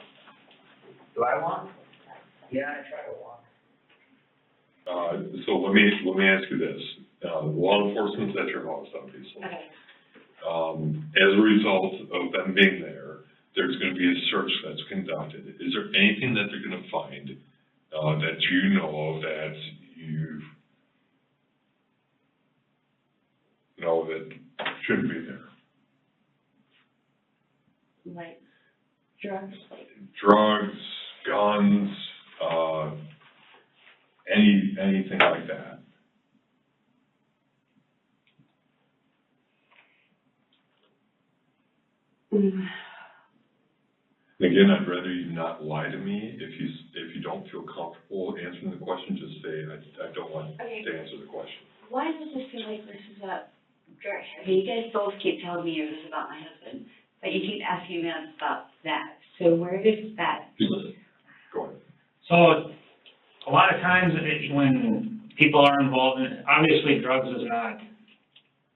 Do I walk? Yeah, I try to walk. So let me ask you this, law enforcement's at your house, obviously. Okay. As a result of them being there, there's gonna be a search that's conducted. Is there anything that they're gonna find, that you know of that you know that shouldn't be there? Like drugs, like. Drugs, guns, anything like that? Mm. And again, I'd rather you not lie to me. If you don't feel comfortable answering the question, just say, I don't want to answer the question. Why does this feel like this is a drug? Okay, you guys both keep telling me it was about my husband, but you keep asking me about that. So where does that? Go ahead. So, a lot of times when people are involved in, obviously drugs is not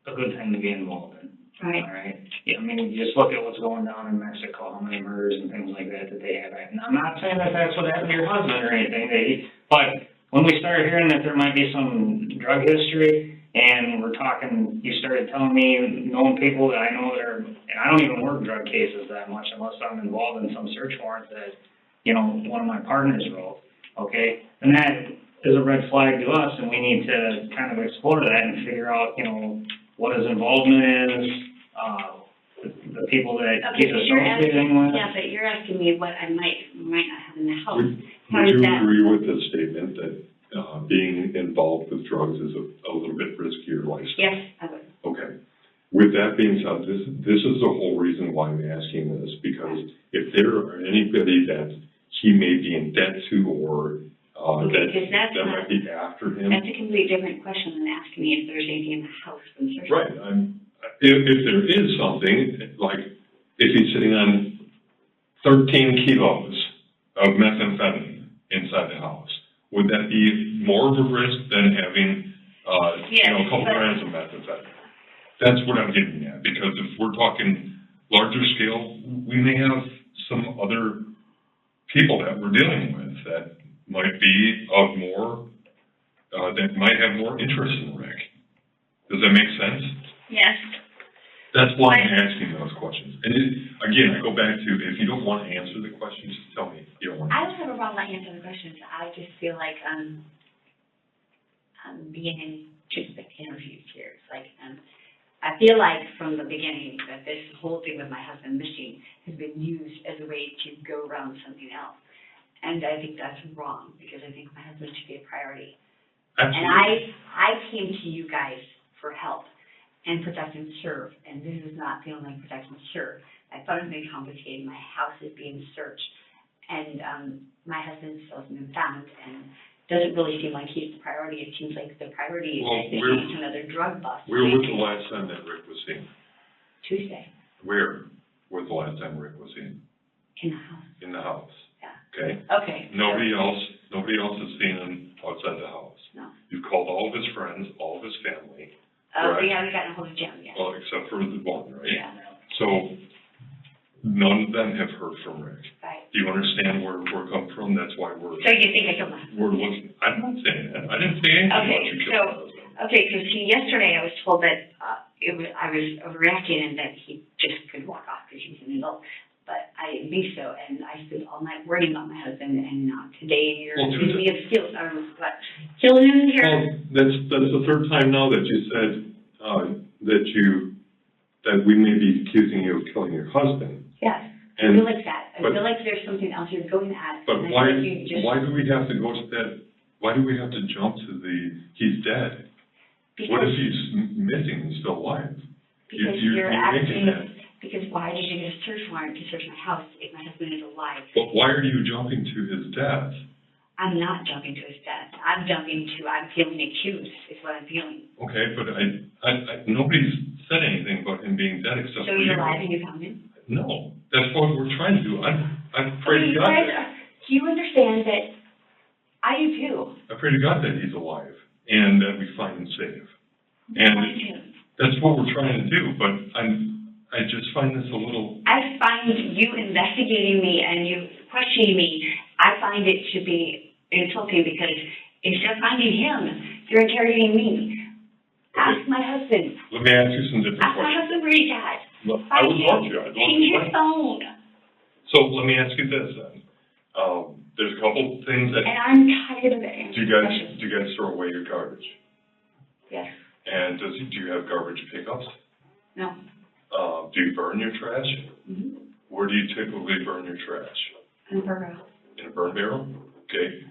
a good thing to be involved in. Right. All right. Yeah, I mean, you just look at what's going down in Mexico, how many murders and things like that they have. And I'm not saying that that's what happened to your husband or anything, but when we started hearing that there might be some drug history, and we're talking, you started telling me, knowing people that I know that are, and I don't even work drug cases that much unless I'm involved in some search warrant that, you know, one of my partners wrote, okay? And that is a red flag to us, and we need to kind of explore that and figure out, you know, what his involvement is, the people that he's Okay, but you're associating with. Yeah, but you're asking me what I might not have in the house. How Would is you that? agree with the statement that, being involved with drugs is a little bit riskier lifestyle? Yes, I would. Okay. With that being said, this is the whole reason why I'm asking this, because if there are anybody that he may be in debt to, or, Because that's that not- might be after him. That's a completely different question than asking me if there's anything in the house from search. Right, if there is something, like, if he's sitting on 13 kilos of methamphetamine inside the house, would that be more of a risk than having, Yes, a couple but- grams of methamphetamine? That's what I'm getting at, because if we're talking larger scale, we may have some other people that we're dealing with that might be of more, that might have more interest in Rick. Does that make sense? Yes. That's why I'm asking those questions. And again, I go back to, if you don't want to answer the question, just tell me you don't want to. I don't have a problem answering the questions. I just feel like I'm being in just the interviews here. It's like, I feel like from the beginning that this whole thing with my husband missing has been used as a way to go around something else. And I think that's wrong, because I think my husband should be a priority. Absolutely. And I came to you guys for help and protect and serve, and this is not feeling like protect and serve. I thought it was maybe confiscated, my house is being searched, and, my husband still hasn't been found, and doesn't really seem like he's the priority. It seems like the priority is Well, that they where- need another drug bust. Where was the last time that Rick was seen? Tuesday, Where was the last time Rick was seen? in the house, In the house? yeah. Okay? Okay. Nobody else has seen him outside the house? No. You've called all of his friends, all of his family, We correct? haven't gotten a hold of Jim yet. Well, except for the one, right? Yeah, So, none of them have heard from Rick. right. Do you understand where we're coming from? That's why So you think I killed my husband? we're looking, I'm not saying that, I didn't say anything about Okay, you so- killing your husband. Okay, because yesterday I was told that, I was overreacting and that he just could walk off because he's an adult. But I didn't think so, and I spent all night worrying about my husband, and today you're Well, accusing me of stealing, killing him here. Well, that's the third time now that you said, that we may be accusing you of killing your husband. Yes, I And, feel like that. I but- feel like there's something else you're going at. but and I why, feel like you just- why do we have to go to that, why do we have to jump to he's dead? What if Because, he's missing and still alive? because you're you're making asking, because why did you get a search warrant to search my house if my husband is alive? But why are you jumping to his death? I'm not jumping to his death. I'm feeling accused, is what I'm feeling. Okay, but nobody's said anything about him being dead except So for you. you're alive and you found him? No, that's what we're trying to do. I pray Okay, to God guys, that, do you understand that I do too? I pray to God that he's alive and that we find him safe. And I do. that's what we're trying to do, but I just find this a little, I find you investigating me and you questioning me, I find it to be insulting because instead of finding him, you're interrogating me. Ask my husband. let me ask you some different Ask my questions. husband where he's at. Look, I Find would him. love to, I'd love Change to. his phone. So let me ask you this then. There's a couple things that, And I'm tired of it. do you guys throw away your garbage? Yes. And do you have garbage pickups? No. Do you burn your trash? Mm-hmm. Where do you typically burn your trash? In Virgo. In a burn barrel? Okay.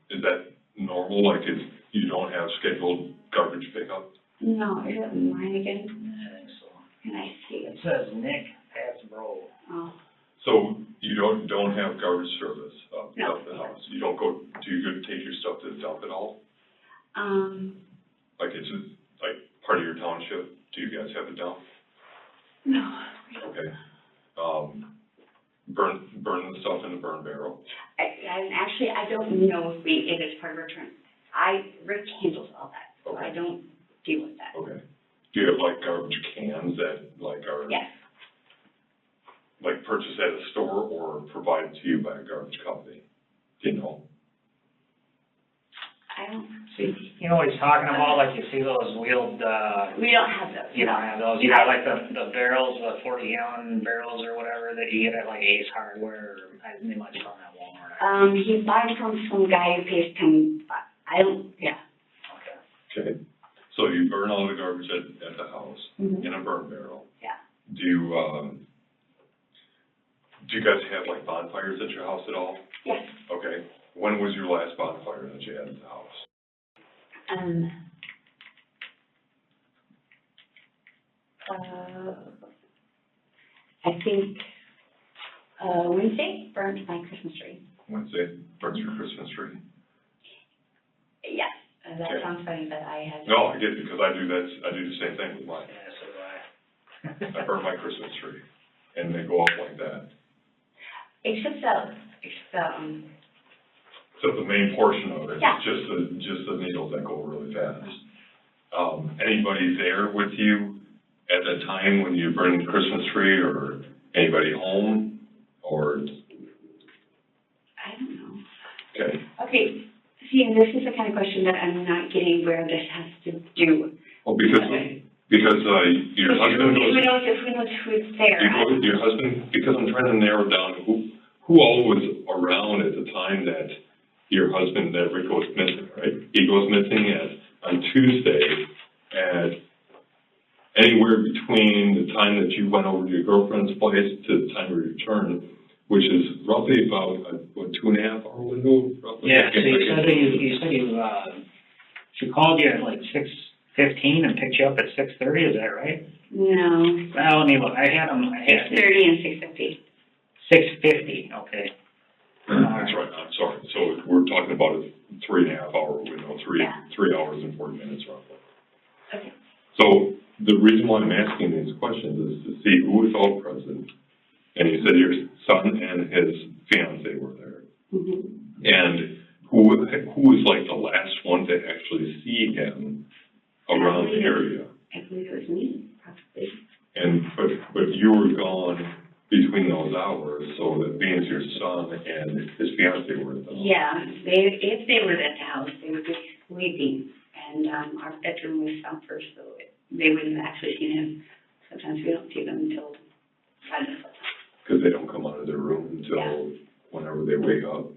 Is that normal, like if you don't have scheduled garbage pickup? No, is it mine again? I think so. Can I see it? It says Nick Hasbro. Oh, So you don't have garbage service up No. the house? You don't go, do you go take your stuff to the dump at all? Like it's like part of your township? Do you guys have a dump? no. Okay. Burn the stuff in the burn barrel? Actually, I don't know if it's part of our term. Rick handles all that, so I Okay. don't deal with that. Okay. Do you have like garbage cans that like are? Yes, Like purchased at a store or provided to you by a garbage company? Do you know? I don't, See, you know what he's talking about, like you see those wheeled, we don't have those. you don't have those, you got like the barrels, the 40-gallon barrels or whatever that you get at like Ace Hardware, or they might be on that Walmart. He bought it from some guy who pays yeah. Okay. Okay. So you burn all the garbage at the house Mhm. in a burn barrel? Yeah. Do you guys have like bonfires at your house at all? Yes. Okay. When was your last bonfire that you had at the house? I think, Wednesday burned my Christmas tree. Wednesday, burnt your Christmas tree? Yes, that Okay. sounds funny, but I had. No, I get it, because I do the same thing with mine. Yeah, so do I. I burn my Christmas tree, and they go up like that. Except So the main portion of it, Yeah. just the needles that go really fast. Anybody there with you at that time when you burned the Christmas tree, or anybody home, or, I don't know. okay, Okay, see, and this is the kind of question that I'm not getting where this has to do. well, because your husband Who was, knows who's there? your husband, because I'm trying to narrow down who all was around at the time that your husband, that Rick goes missing, right? He goes missing on Tuesday at anywhere between the time that you went over to your girlfriend's place to the time of return, which is roughly about a 2.5 hour window, roughly. Yeah, so you said she called you at like 6:15 and picked you up at 6:30, is that right? No, Well, let me look, I had 6:30 and 6:50. 6:50, okay. That's right, I'm sorry. So we're talking about a 3.5 hour window, Yeah. 3 hours and 40 minutes roughly. Okay. So the reason why I'm asking these questions is to see who was all present. And you said your son and his fiance were there. Mm-hmm. And who was like the last one to actually see him around the area? I believe it was me, probably. And, but you were gone between those hours, so that means your son and his fiance were at the house. Yeah, if they were at the house, they would be sleeping, and, our bedroom was down first, so they wouldn't have actually seen him. Sometimes we don't see them until 5 minutes. Because they don't come out of their room until whenever they wake up.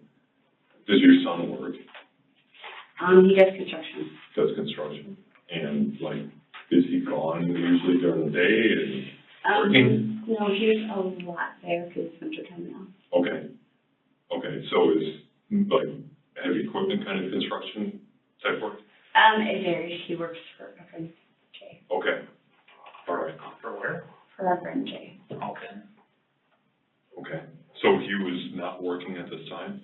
Does your son work? He does construction. Does construction? And like, is he gone usually during the day and working? No, he's a lot there, because it's winter time now. Okay. Okay, so is like heavy equipment kind of construction type work? It varies, he works for our friend Jay. Okay. All right. For where? For our friend Jay. Okay. Okay. So he was not working at this time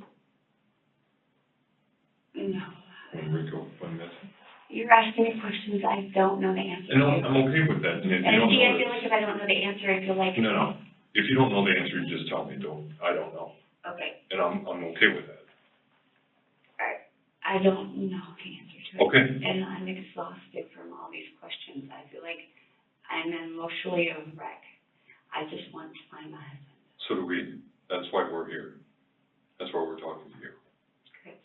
No. when Rico went missing? You're asking me questions I don't know the answer And to. I'm okay with that. And if you And don't see, I know feel like if I don't know the answer, I feel like. no. If you don't know the answer, you just tell me. I don't know. Okay, And I'm okay with that. I don't know the answer to it. Okay. And I'm exhausted from all these questions. I feel like I'm emotionally a wreck. I just want to find my husband. So do we. That's why we're here. That's why we're talking to you. Great.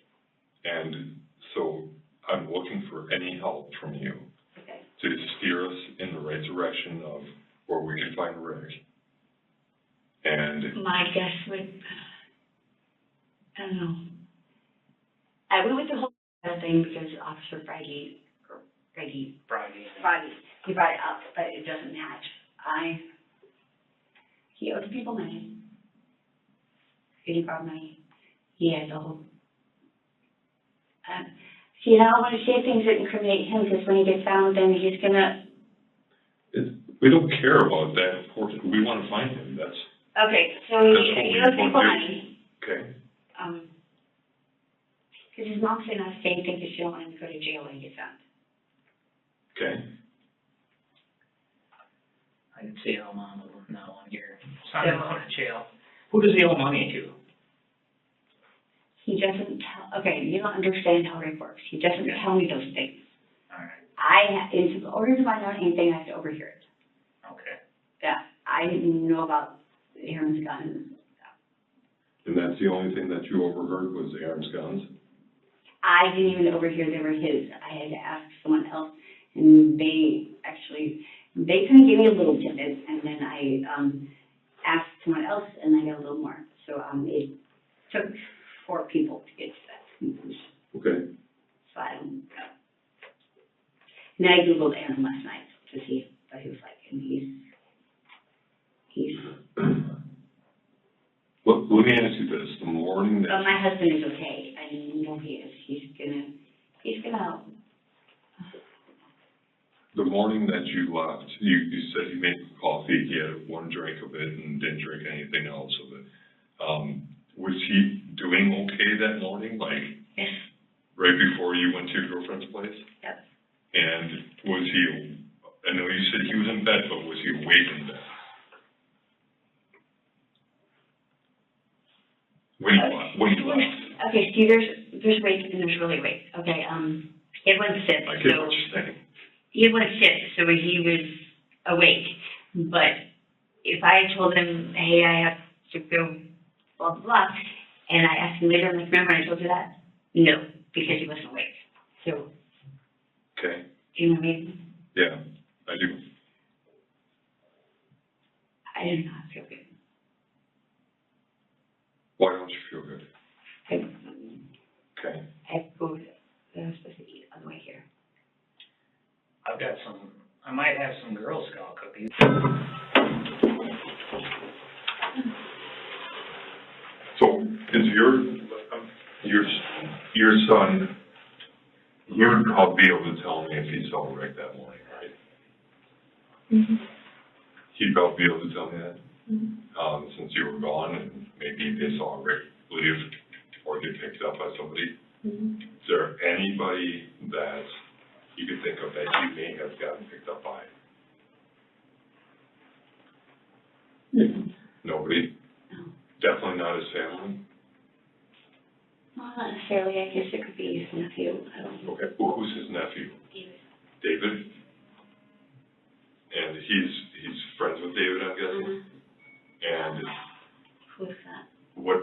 And so I'm looking for any help from you Okay. to steer us in the right direction of where we can find Rick. And My guess would, I don't know. I went with the whole thing because Officer Brady, he brought it up, but it doesn't match. He owed people money. He didn't borrow money. He has a whole, see, I don't want to say things that incriminate him, because when he gets found, then he's gonna. we don't care about that portion. We want to find him. That's Okay, so That's what he we owes want people to do. money. okay. Because his mom's saying the same thing, because she don't want him to go to jail when he gets found. Okay. I can see how mom would not want your son to go to jail. Who does he owe money to? He doesn't tell, okay, you don't understand how it works. He doesn't tell me those things. All right, In order to find out anything, I have to overhear it. okay. Yeah, I didn't know about Aaron's guns. And that's the only thing that you overheard was Aaron's guns? I didn't even overhear they were his. I had to ask someone else, and they kind of gave me a little tidbit, and then I, asked someone else, and I got a little more. So, it took 4 people to get to that conclusion. Okay. So I don't know. And then I Googled Aaron last night to see what he was like, and he's Let me ask you this, the morning that. but my husband is okay. I know he is. He's gonna help. The morning that you left, you said you made coffee, he had 1 drink of it and didn't drink anything else of it. Was he doing okay that morning, like Yes. right before you went to your girlfriend's place? Yep. And was he, I know you said he was in bed, but was he awake in bed? When you left? Okay, see, there's wake and there's really wake. Okay, he had 1 sip, I get so what you're saying. he had 1 sip, so he was awake. But if I had told him, hey, I have to go, blah, blah, blah, and I asked him later, I'm like, remember I told you that? No, because he wasn't awake. So, Okay, you know what I mean? yeah, I do. I did not feel good. Why don't you feel good? Okay. I have food that I'm supposed to eat on the way here. I might have some Girl Scout cookies. So is your son you would probably be able to tell me if he saw Rick that morning, right? Mm-hmm. He'd probably be able to tell me that, Mm-hmm. since you were gone, and maybe they saw Rick leave or get picked up by somebody. Mm-hmm. Is there anybody that you could think of that you may have gotten picked up by? Mm-hmm. Nobody? No. Definitely not his family? Well, not necessarily. I guess it could be his nephew. I don't know. Okay, well, who's his nephew? David. David? And he's friends with David, I'm guessing? And Who's that? what,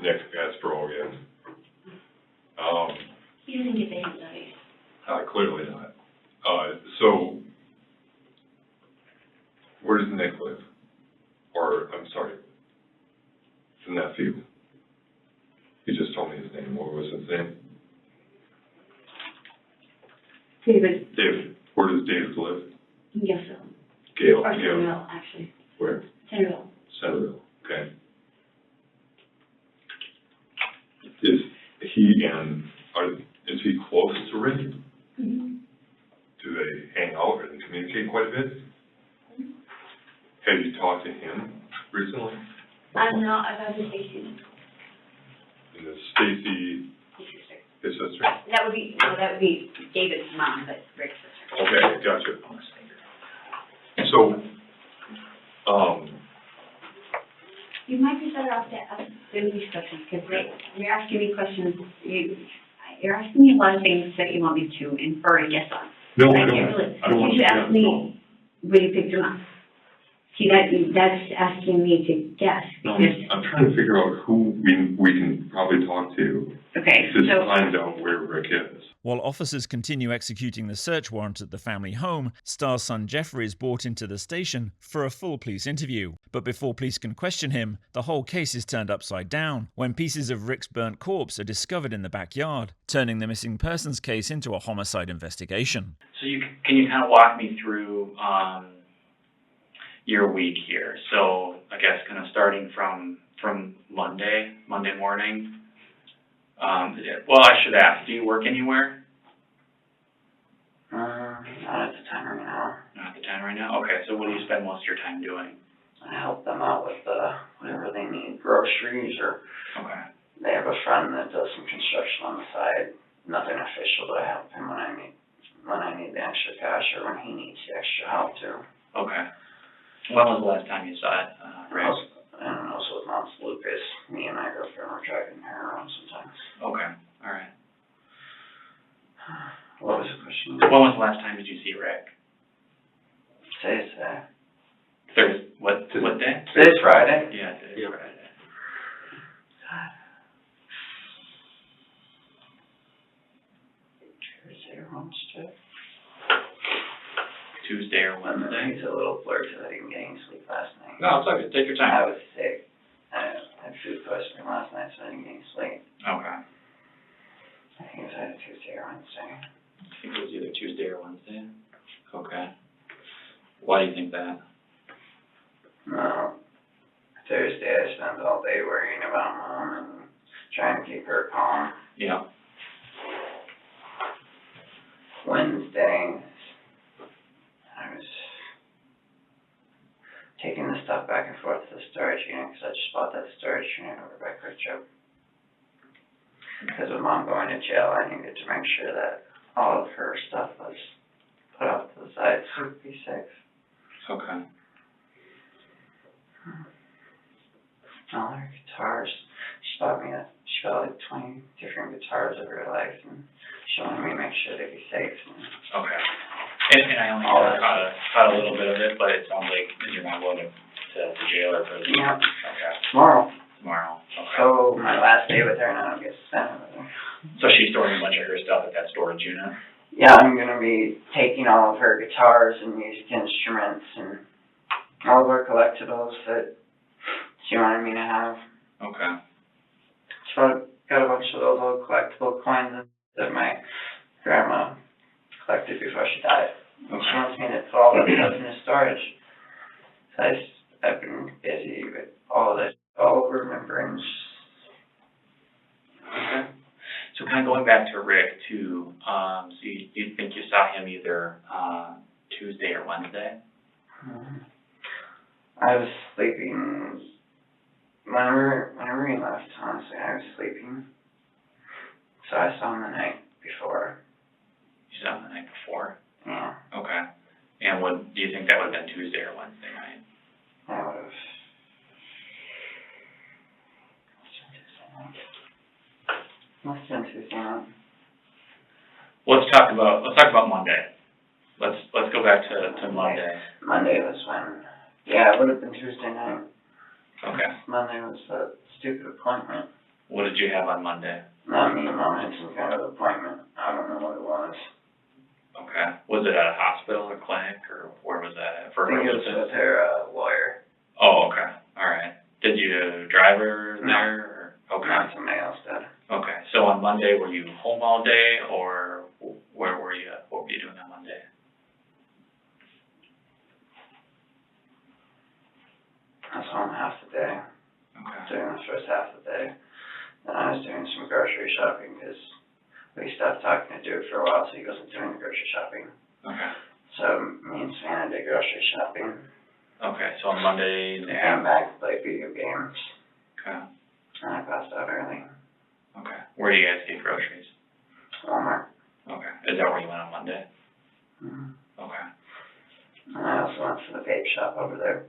Nick Gasparo again? He doesn't get David advice. Clearly not. So, where does Nick live? Or, I'm sorry, the nephew. He just told me his name. What was his name? David. David. Where does David live? Yes, so. Gail. Or Centerville, actually. Where? Centerville. Centerville. Okay. Is he close to Rick? Mm-hmm. Do they hang out and communicate quite a bit? Mm-hmm. Have you talked to him recently? I'm not. I've had to Stacy. And is Stacy His sister. his sister? That would be David's mom, but Rick's sister. Okay, gotcha. So, You might be better off to ask them these questions, because you're asking me questions, you're asking me a lot of things that you want me to infer and guess on. no, I I can't really. don't want You should to. ask me when you picked him up. See, that's asking me to guess, because, I'm trying to figure out who we can probably talk to okay, to so, find out where Rick is. While officers continue executing the search warrant at the family home, Starr's son Jeffrey is brought into the station for a full police interview. But before police can question him, the whole case is turned upside down when pieces of Rick's burnt corpse are discovered in the backyard, turning the missing persons case into a homicide investigation. So can you kind of walk me through your week here? So I guess kind of starting from Monday morning. Well, I should ask, do you work anywhere? Not at the time right now. Not at the time right now? Okay, so what do you spend most of your time doing? I help them out with whatever they need, groceries, or Okay. they have a friend that does some construction on the side. Nothing official, but I help him when I need the extra cash or when he needs the extra help too. Okay. When was the last time you saw it, Rick? I don't know, so with Mom's Lucas, me and my girlfriend were driving her around sometimes. Okay, all right. What was the question? When was the last time did you see Rick? Today's Thursday. What day? Today's Friday. Yeah, today's Friday. Tuesday or Wednesday. Tuesday or Wednesday? He's a little blurred because I didn't get any sleep last night. No, it's okay. Take your I time. was sick. I had food poisoning last night, so I didn't get any sleep. Okay. I think it was either Tuesday or Wednesday. I think it was either Tuesday or Wednesday. Okay. Why do you think that? No. Thursday I spent all day worrying about Mom and trying to keep her calm. Yeah. Wednesday, I was taking the stuff back and forth to the storage unit because I just bought that storage unit over by Quick Trip. Because with Mom going to jail, I needed to make sure that all of her stuff was put off to the side so it would be safe. Okay. All her guitars. She bought like 20 different guitars over her life, and she wanted me to make sure they'd be safe. Okay. And I only caught a little bit of it, but it sounds like you're not going to jail or prison. Yeah. Okay. Tomorrow. Okay. So my last day with her, and I don't get to spend it with her. So she's storing a bunch of her stuff at that storage unit? Yeah, I'm gonna be taking all of her guitars and music instruments and all of her collectibles that she wanted me to have. Okay. So I got a bunch of those little collectible coins that my grandma collected before she died. And she wants me to put all that stuff in the storage. So I've been busy with all this, all remembrance. Okay. So kind of going back to Rick too, so you think you saw him either, Tuesday or Wednesday? I was sleeping, whenever he left, honestly, I was sleeping. So I saw him the night before. You saw him the night before? Yeah, Okay. And what, do you think that would have been Tuesday or Wednesday night? I would've. Must have been Tuesday night. Let's talk about Monday. Let's go back to Monday. Monday was when, yeah, it would've been Tuesday night. Okay. Monday was that stupid appointment. What did you have on Monday? Not me, Mom had some kind of appointment. I don't know what it was. Okay. Was it at a hospital or clinic, or where was that at? I think it was with her lawyer. Oh, okay. All right. Did you drive her there? Or? Okay. Not somebody else did. Okay. So on Monday, were you home all day, or where were you? What were you doing on Monday? I was home half the day, Okay. during the first half of the day. Then I was doing some grocery shopping because we stopped talking to Dude for a while, so he wasn't doing the grocery shopping. Okay. So me and Savannah did grocery shopping. Okay. So on Monday, I came back to play video games, Okay. and I passed out early. Okay. Where do you guys get groceries? Walmart. Okay. Is that where you went on Monday? Mm-hmm. Okay. And I also went to the vape shop over there.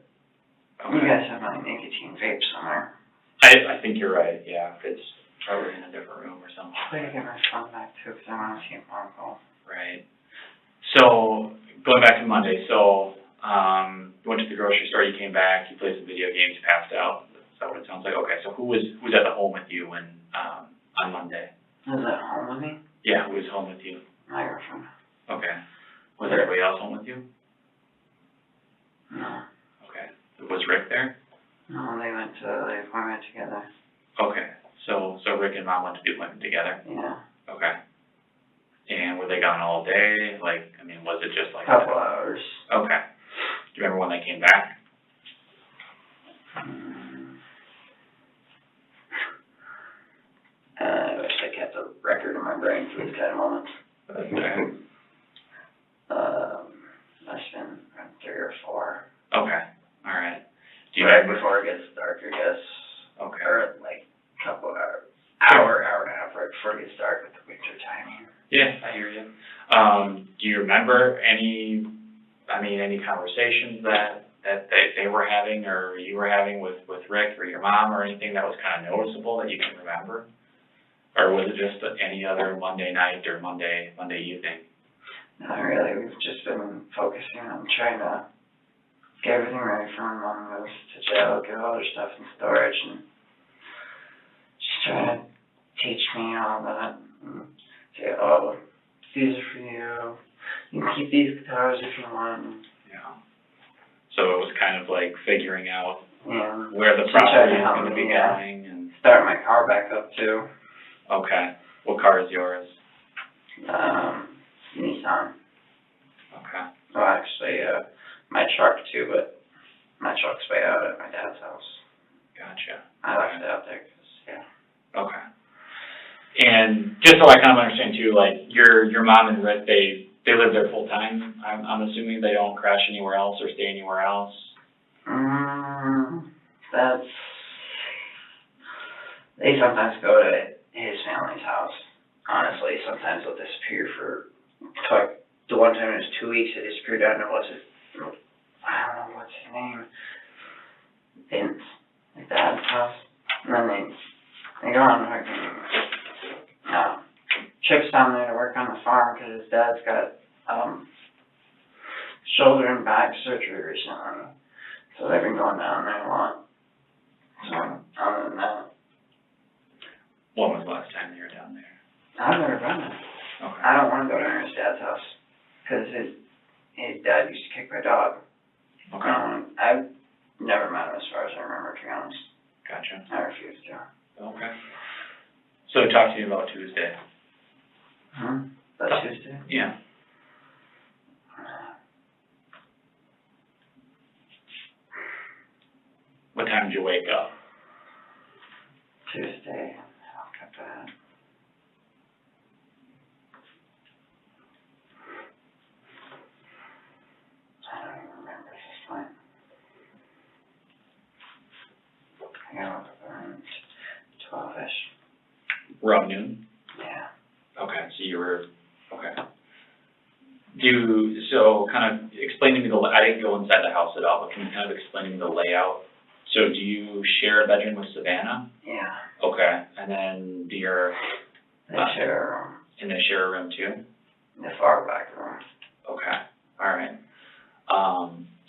Okay. You guys have my nicotine vape somewhere. I think you're right. Yeah. It's probably in a different room or something. I better get my phone back too, because I want to see a phone call. Right. So going back to Monday, so you went to the grocery store, you came back, you played some video games, you passed out. Is that what it sounds like? Okay. So who's at the home with you when on Monday? Was that home with me? Yeah. Who was home with you? My girlfriend. Okay. Was everybody else home with you? No. Okay. Was Rick there? No, they went to the appointment together. Okay. So Rick and Mom went to the appointment together? Yeah. Okay. And were they gone all day? Like, I mean, was it just like Couple hours. Okay. Do you remember when they came back? I wish I kept a record in my brain for this kind of moment. Okay. Must have been around 3 or 4. Okay. All right. Do you Right remember? before it gets dark, I guess. Okay. Or like a couple hour and a half right before it gets dark with the winter timing. Yeah, I hear you. Do you remember any conversations that they were having or you were having with Rick or your mom or anything that was kind of noticeable that you can remember? Or was it just any other Monday night or Monday evening? Not really. We've just been focusing on trying to get everything ready for when Mom goes to jail, get all her stuff in storage, and just trying to teach me all that. And say, oh, these are for you. You can keep these guitars if you want. Yeah. So it was kind of like figuring out Yeah. where the She tried property to is help going to me, be yeah. going and, Start my car back up too. okay. What car is yours? Nissan. Okay. Well, actually, my truck too, but my truck's way out at my dad's house. Gotcha. I left it out there 'cause, yeah. Okay. And just so I kind of understand too, like your mom and Rick, they live there full time. I'm assuming they don't crash anywhere else or stay anywhere else. That's. They sometimes go to his family's house. Honestly, sometimes they'll disappear for. Like the one time it was 2 weeks, they disappeared down to I don't know what's his name. Vince, his dad's house, and then they go on trips down there to work on the farm because his dad's got shoulder and back surgery recently, so they've been going down there a lot. So other than that, When was the last time you were down there? I've never been there. Okay. I don't want to go down to his dad's house because his dad used to kick my dog. Okay. I've never met him as far as I remember, to be honest. Gotcha. I refuse to. Okay. So talk to me about Tuesday. That Tuesday? Yeah. What time did you wake up? Tuesday. I'll get that. Around noon? Yeah. Okay, so you were, okay. So kind of explain to me I didn't go inside the house at all, but can you kind of explain to me the layout? So do you share a bedroom with Savannah? Yeah. Okay, and then They share a room. and they share a room too? In the far back room. Okay, all right.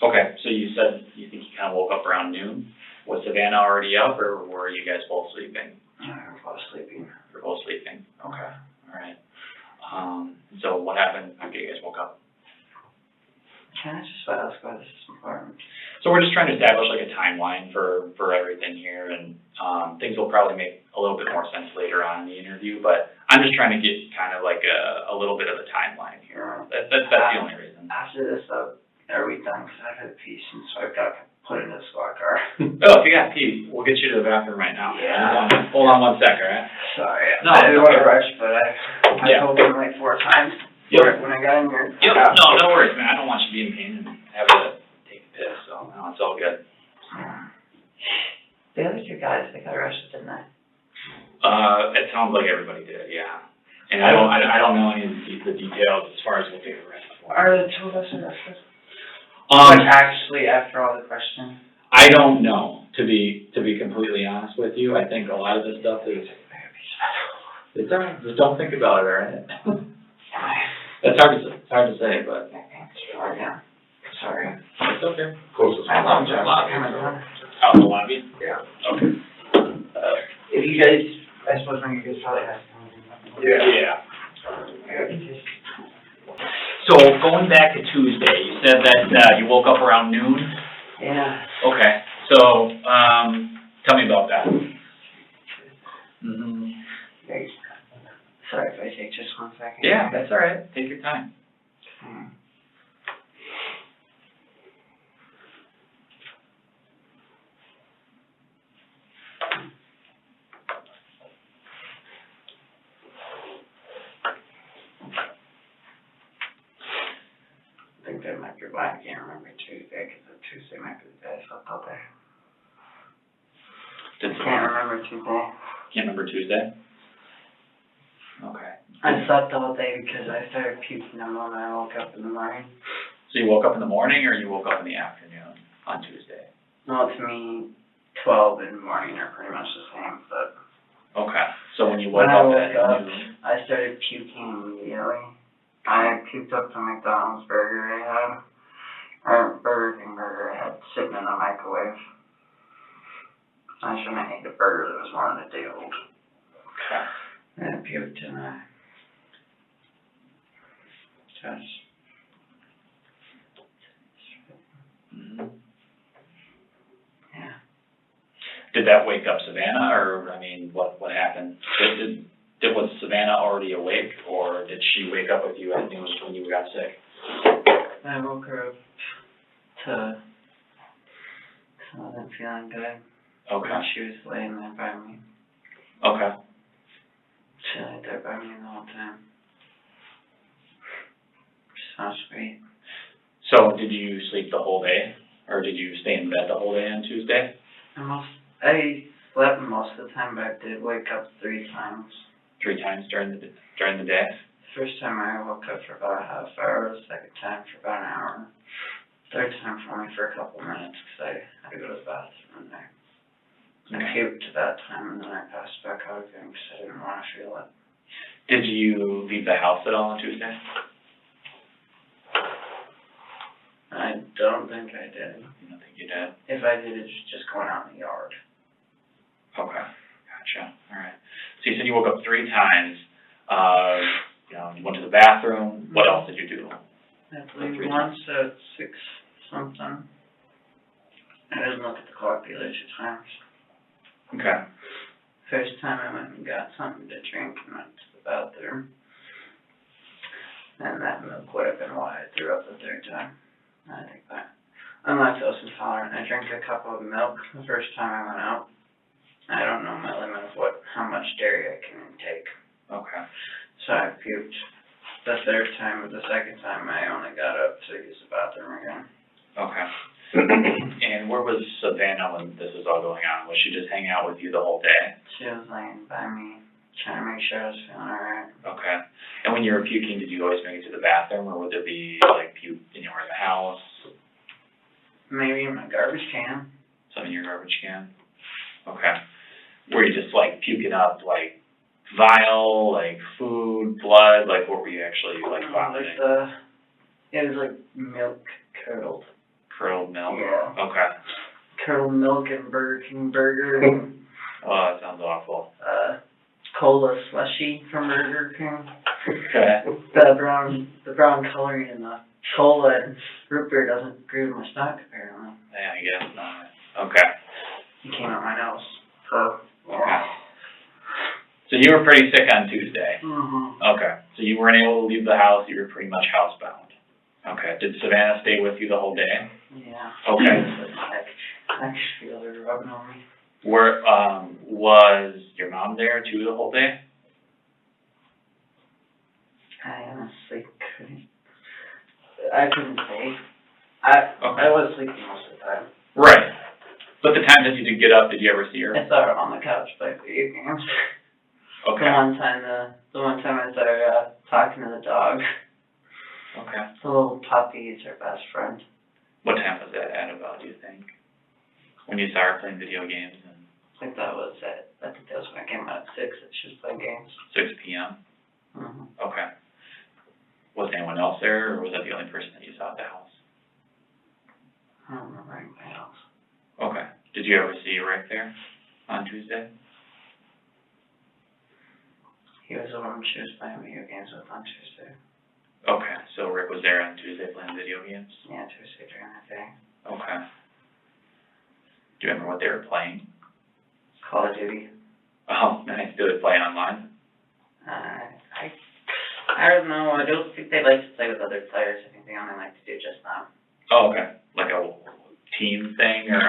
Okay, so you said you think you kind of woke up around noon. Was Savannah already up, or were you guys both sleeping? Yeah, we're both sleeping. You're both sleeping. Okay, all right. So what happened after you guys woke up? Can I just ask why this is important? So we're just trying to establish like a timeline for everything here, and things will probably make a little bit more sense later on in the interview, but I'm just trying to get kind of like a little bit of a timeline here. That's the only reason. After this, are we done? Because I've had peace, and so I've got to put in a squad car. Oh, if you got pee, we'll get you to the bathroom right now. Yeah. Hold on 1 sec, all right? Sorry. No, I didn't it's want to okay. rush, but I told him like 4 times when I got in here. Yep, no worries, man. I don't want you to be in pain and have to take a piss, so no, it's all good. The other 2 guys, they got arrested, didn't they? It sounds like everybody did, yeah. And I don't know any of the details as far as what they were arrested for. Are the 2 of us arrested? Like actually, after all the questions? I don't know, to be completely honest with you. I think a lot of this stuff is, it's all right, just don't think about it, all right? It's hard to say, but. Yeah. Sorry. It's okay. Closest. I love you. Out in the lobby? Yeah. Okay. If you guys, I suppose one of you guys probably has to. Yeah. So going back to Tuesday, you said that you woke up around noon? Yeah. Okay, so, tell me about that. Guys, sorry if I take just 1 second. Yeah, that's all right. Take your time. I think that might be why I can't remember Tuesday, because Tuesday might be the day I slept out there. Can't remember Tuesday. Can't remember Tuesday? Okay. I slept all day because I started puking them when I woke up in the morning. So you woke up in the morning or you woke up in the afternoon on Tuesday? No, to me, 12 in the morning are pretty much the same, but Okay, so when you woke when I up woke at up, noon, I started puking immediately. I puked up the McDonald's burger I had, or Burger King burger I had sitting in the microwave. I shouldn't have ate a burger that was more than a day old. okay. And I puked and I just, Mhm. yeah. Did that wake up Savannah, or, I mean, what happened? Was Savannah already awake, or did she wake up with you at noon when you got sick? I woke her up to, I wasn't feeling good. Okay, And she was laying there by me. okay. She laid there by me the whole time. So sweet. So did you sleep the whole day, or did you stay in bed the whole day on Tuesday? I slept most of the time, but I did wake up 3 times. 3 times during the day? First time I woke up for about a half hour, the second time for about an hour. Third time for only for a couple minutes, because I had to go to the bathroom in there. I puked at that time, and then I passed back out again, because I didn't want to feel it. Did you leave the house at all on Tuesday? I don't think I did. I don't think you did. If I did, it's just going out in the yard. Okay, gotcha, all right. So you said you woke up 3 times, you went to the bathroom, what else did you do? I believe once at 6 something. I didn't look at the clock the other 2 times. Okay. First time I went and got something to drink and went to the bathroom. And that milk would have been why I threw up the 3rd time. I think that. I'm lactose intolerant. I drank a cup of milk the first time I went out. I don't know my limit of how much dairy I can intake. Okay. So I puked the 3rd time, but the 2nd time I only got up to use the bathroom again. Okay. And where was Savannah when this was all going on? Was she just hanging out with you the whole day? She was laying by me, trying to make sure I was feeling alright. Okay. And when you were puking, did you always make it to the bathroom, or would there be, like, puke anywhere in the house? Maybe in my garbage can. Some in your garbage can? Okay. Were you just, like, puking up, like, vile, like, food, blood? Like, what were you actually, like, vomiting? It was like milk curdled. Curdled milk? Yeah. Okay. Curdled milk and Burger King burger. Oh, that sounds awful. Cola slushy from Burger King. Okay. The brown coloring in the cola and root beer doesn't agree with my stomach, apparently. Yeah, I guess not. Okay. It came out my nose. So, Okay. So you were pretty sick on Tuesday? Mm-hmm. Okay. So you weren't able to leave the house, you were pretty much housebound? Okay. Did Savannah stay with you the whole day? Yeah. Okay. I just feel her rubbing on me. Was your mom there too the whole day? I honestly couldn't say. I was sleeping most of the time. Right. But the time that you did get up, did you ever see her? I saw her on the couch playing video games. Okay. The one time I saw her talking to the dog. Okay. The little puppy is her best friend. What time was that at about, do you think? When you saw her playing video games? And I think that was when I came out at 6 that she was playing games. 6 p.m.? Mm-hmm. Okay. Was anyone else there, or was that the only person that you saw at the house? I don't remember anybody else. Okay. Did you ever see Rick there on Tuesday? He was the one she was playing video games with on Tuesday. Okay, so Rick was there on Tuesday playing video games? Yeah, Tuesday during that day. Okay. Do you remember what they were playing? Call of Duty. Oh, nice. Did it play online? I don't know. I don't think they like to play with other players. I think they only like to do just them. Oh, okay. Like a team thing, or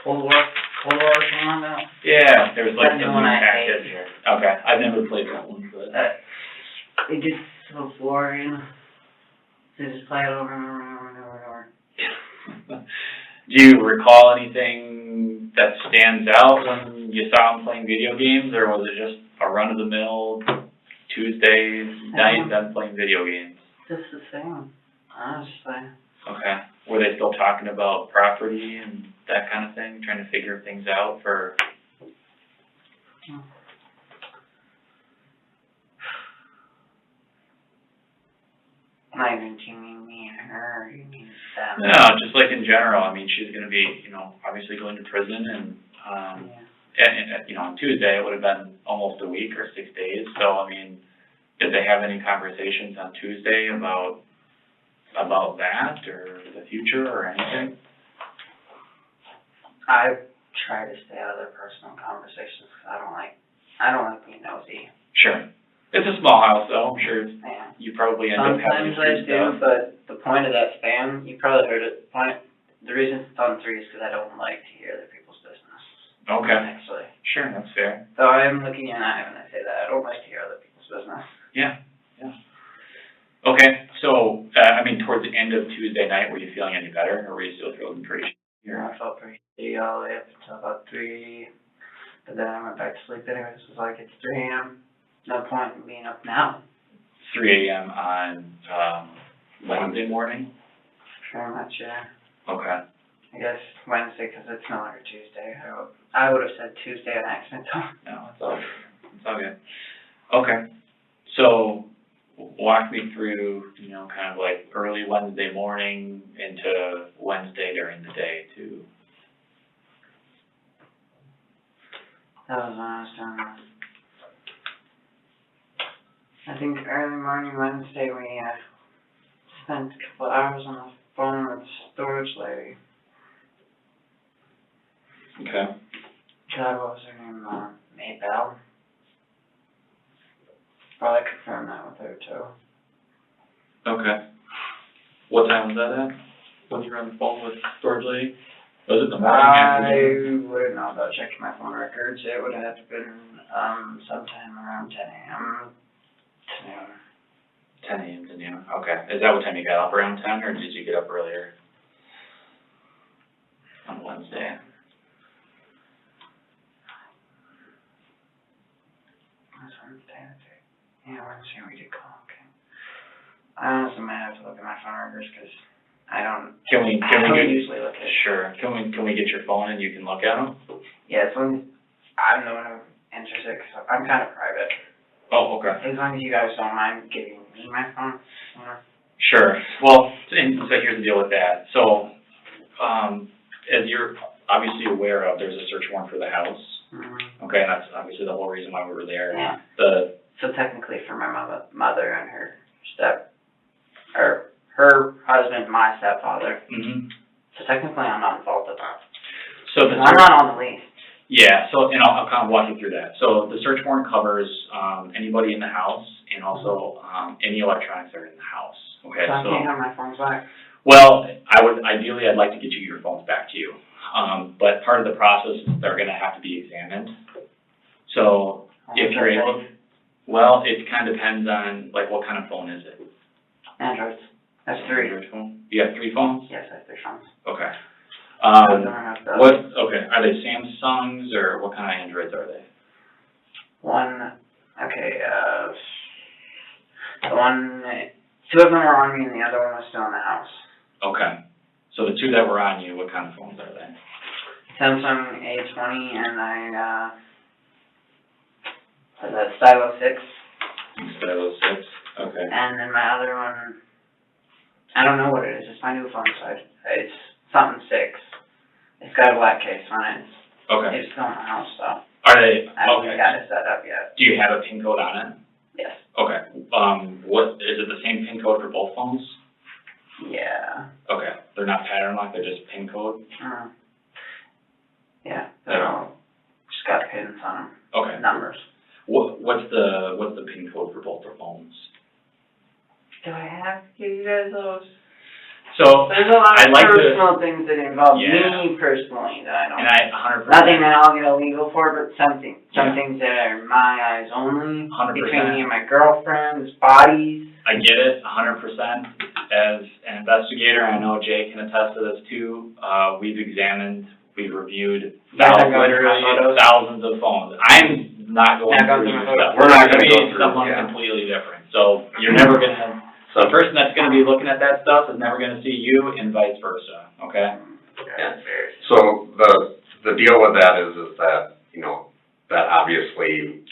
Cold War or something like that. Yeah, there was like That's the some one new I package. hate. Okay, I've never played that one, but. It gets so boring. They just play it over and over and over and over and over. Do you recall anything that stands out when you saw him playing video games, or was it just a run-of-the-mill Tuesday night them playing video games? Just the same, honestly. Okay. Were they still talking about property and that kind of thing, trying to figure things out for? Not even teaming me and her, you mean them? No, just like in general. I mean, she's going to be, obviously going to prison, and on Tuesday it would have been almost a week or 6 days. So, I mean, did they have any conversations on Tuesday about that or the future or anything? I try to stay out of their personal conversations because I don't like being nosy. Sure. It's a small house, though. I'm sure Yeah. you probably end up having Sometimes I do, stuff. but the point of that spam, you probably heard it. The reason it's on 3 is because I don't like to hear other people's business. Okay. Actually. Sure, that's fair. So I am looking in that when I say that. I don't like to hear other people's business. Yeah. Okay, so, towards the end of Tuesday night, were you feeling any better, or were you still feeling pretty I felt pretty shitty all the way up until about 3, but then I went back to sleep anyways. It was like, it's 3 a.m. No point in being up now. 3 a.m. on Wednesday morning? Pretty much, yeah. Okay. I guess Wednesday because it's no longer Tuesday. I would have said Tuesday on accident. No, it's all good. It's all good. Okay. So, walk me through, kind of like early Wednesday morning into Wednesday during the day too. That was when I was doing I think early morning Wednesday we spent a couple hours on the phone with the storage lady. Okay. God, what was her name? Maybell. Probably confirm that with her too. Okay. What time was that at? When you were on the phone with the storage lady? Was it the morning, afternoon? I wouldn't know about checking my phone records. It would have been sometime around 10 a.m. to noon. 10 a.m. to noon. Okay. Is that what time you got up, around 10, or did you get up earlier? On Wednesday. Yeah, Wednesday we did call, okay. I honestly might have to look at my phone records, cause I don't Can we get, usually look at it. sure, can we get your phone and you can look at them? Yeah, as long as I'm the one who enters it, cause I'm kind of private. Oh, okay. As long as you guys don't mind giving me my phone, you know. Sure. Well, and so here's the deal with that. So, as you're obviously aware of, there's a search warrant for the house. Mm-hmm. Okay, and that's obviously the whole reason why we were there. Yeah. So technically for my mother and her her husband, my stepfather. Mm-hmm. So technically I'm not involved with that. So I'm not on the lease. yeah, so, and I'll kind of walk you through that. So the search warrant covers, anybody in the house and also, any electronics that are in the house. Okay, So I so. can't have my phones back. Well, I'd like to get you your phones back to you. But part of the process, they're gonna have to be examined. So if you're able, well, it kind of depends on, like, what kind of phone is it? Androids. That's 3. Android phone? You have 3 phones? Yes, I have 3 phones. Okay. I don't have those. Are they Samsungs or what kind of Androids are they? Two of them are on me and the other one was still in the house. Okay. So the 2 that were on you, what kind of phones are they? Samsung A20 and the Stylo 6. Stylo 6, okay. And then my other one, I don't know what it is. It's my new phone, so it's something 6. It's got a black case on it. Okay. It's still in the house, so Are they, I haven't okay. got it set up yet. Do you have a PIN code on it? Yes. Okay. Is it the same PIN code for both phones? Yeah. Okay. They're not pattern locked, they're just PIN code? Yeah. They're all just got pins on them. Okay. Numbers. What's the PIN code for both the phones? Do I have to give you guys those? So, There's a lot I'd of like to- personal things that involve Yeah. me personally that I don't. and I 100%. Nothing that I'll get illegal for, but some Yeah. things that are my eyes only. 100%. Between me and my girlfriend's bodies. I get it, 100%. As an investigator, I know Jay can attest to this too. We've examined, we've reviewed literally thousands of phones. I'm not going through your stuff. We're not gonna go through, Someone yeah. completely different. So you're never gonna, so the person that's gonna be looking at that stuff is never gonna see you and vice versa, okay? Yeah. So the deal with that is that, you know, that obviously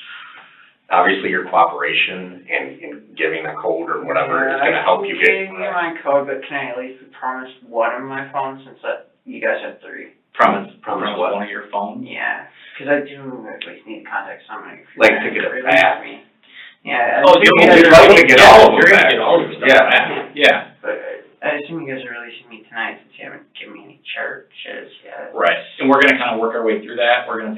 your cooperation in giving a code or whatever is gonna help you I get. gave you my code, but can I at least promise one of my phones since that you guys have 3? Promise what? one of your phones? Yeah, because I do at least need to contact somebody. Like to get it back. Yeah. Oh, you'd like to get all of them You're gonna back. get all of your stuff Yeah. back. Yeah. But I assume you guys are releasing me tonight since you haven't given me any charges yet. Right, and we're gonna kind of work our way through that. We're gonna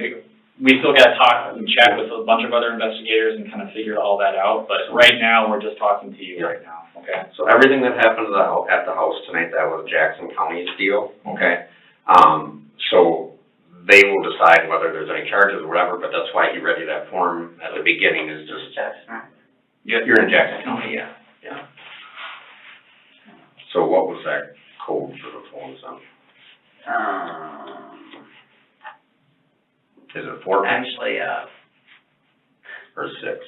we still gotta talk and chat with a bunch of other investigators and kind of figure all that out, but right now, we're just talking to you right now, okay? So everything that happened at the house tonight, that was Jackson County's deal, okay? So they will decide whether there's any charges or whatever, but that's why he read you that form at the beginning is just, Jackson. you're in Jackson County, yeah. So what was that code for the phones then? Is it 4 Actually, or 6?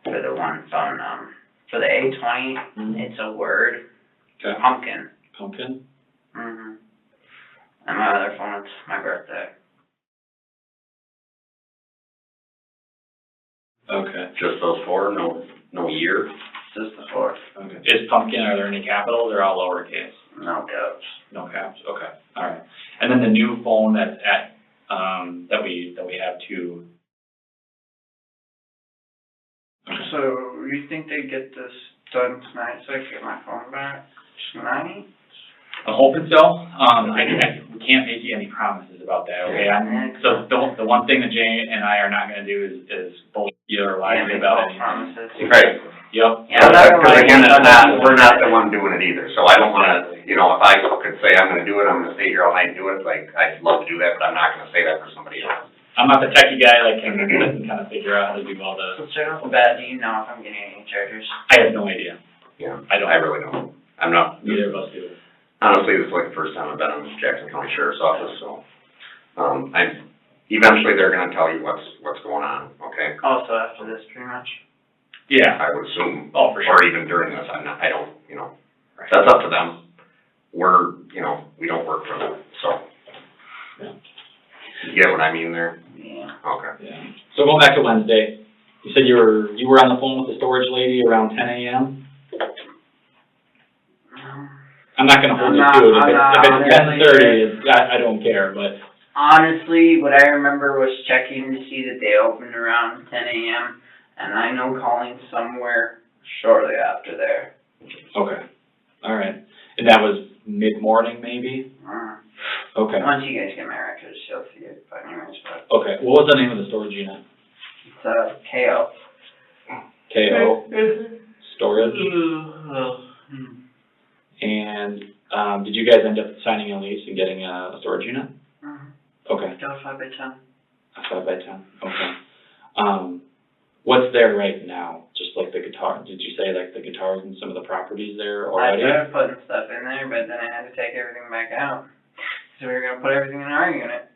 for the one phone, for the A20, it's a word. Okay. Pumpkin. Pumpkin? Mm-hmm. And my other phone, it's my birthday. Okay. Just those 4, no year? Just the 4. Okay. Is pumpkin, are there any capitals or all lowercase? No caps. No caps, okay, all right. And then the new phone that's at, that we have too. So, you think they get this done tonight so I can get my phone back tonight? I'm hoping so. We can't make you any promises about that, okay? So the one thing that Jay and I are not gonna do is bullshit you or lie to you about anything. Promises. Right. Yep. Yeah, Because again, we're not the one doing it either, so I don't wanna, you know, if I could say I'm gonna do it, I'm gonna stay here all night and do it, like, I'd love to do that, but I'm not gonna say that for somebody else. I'm not the techie guy that can kind of figure out how to do all the, So straight off the bat, do you know if I'm getting any charges? I have no idea. Yeah, I don't. I really don't. I'm not, Neither of us do. honestly, this is like the first time I've been in Jackson County Sheriff's Office, so, eventually they're gonna tell you what's going on, okay? Also after this, pretty much. Yeah. I would assume. Oh, for sure. Or even during this, I don't, that's up to them. We're, we don't work for them, so. Yeah. You get what I mean there? Yeah. Okay. Yeah. So going back to Wednesday, you said you were on the phone with the storage lady around 10 a.m.? I'm not gonna hold you to it. If it's 10:30, I don't care, but. Honestly, what I remember was checking to see that they opened around 10 a.m. and I know calling somewhere shortly after there. Okay. All right. And that was mid-morning, maybe? Okay. Once you guys get my records, you'll see it, but anyways, but Okay. What was the name of the storage unit? it's KO. KO Storage? And, did you guys end up signing a lease and getting a storage unit? Okay. Still 5x10. A 5x10, okay. What's there right now? Just like the guitar, did you say like the guitars and some of the properties there already? I started putting stuff in there, but then I had to take everything back out. So we were gonna put everything in our unit.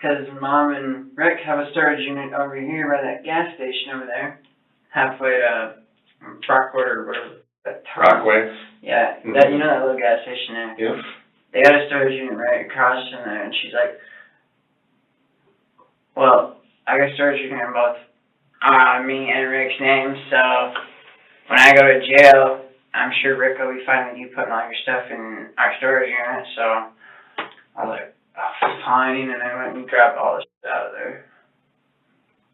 Cause Mom and Rick have a storage unit over here by that gas station over there. Halfway to Brockwood or whatever. Rockway? Yeah, Mm-hmm. that, that little gas station there. Yep. They got a storage unit right across from there, and she's like, well, I got a storage unit in both me and Rick's name, so when I go to jail, I'm sure Rick will be fine with you putting all your stuff in our storage unit, so I was like, oh, fine, and I went and grabbed all the shit out of there.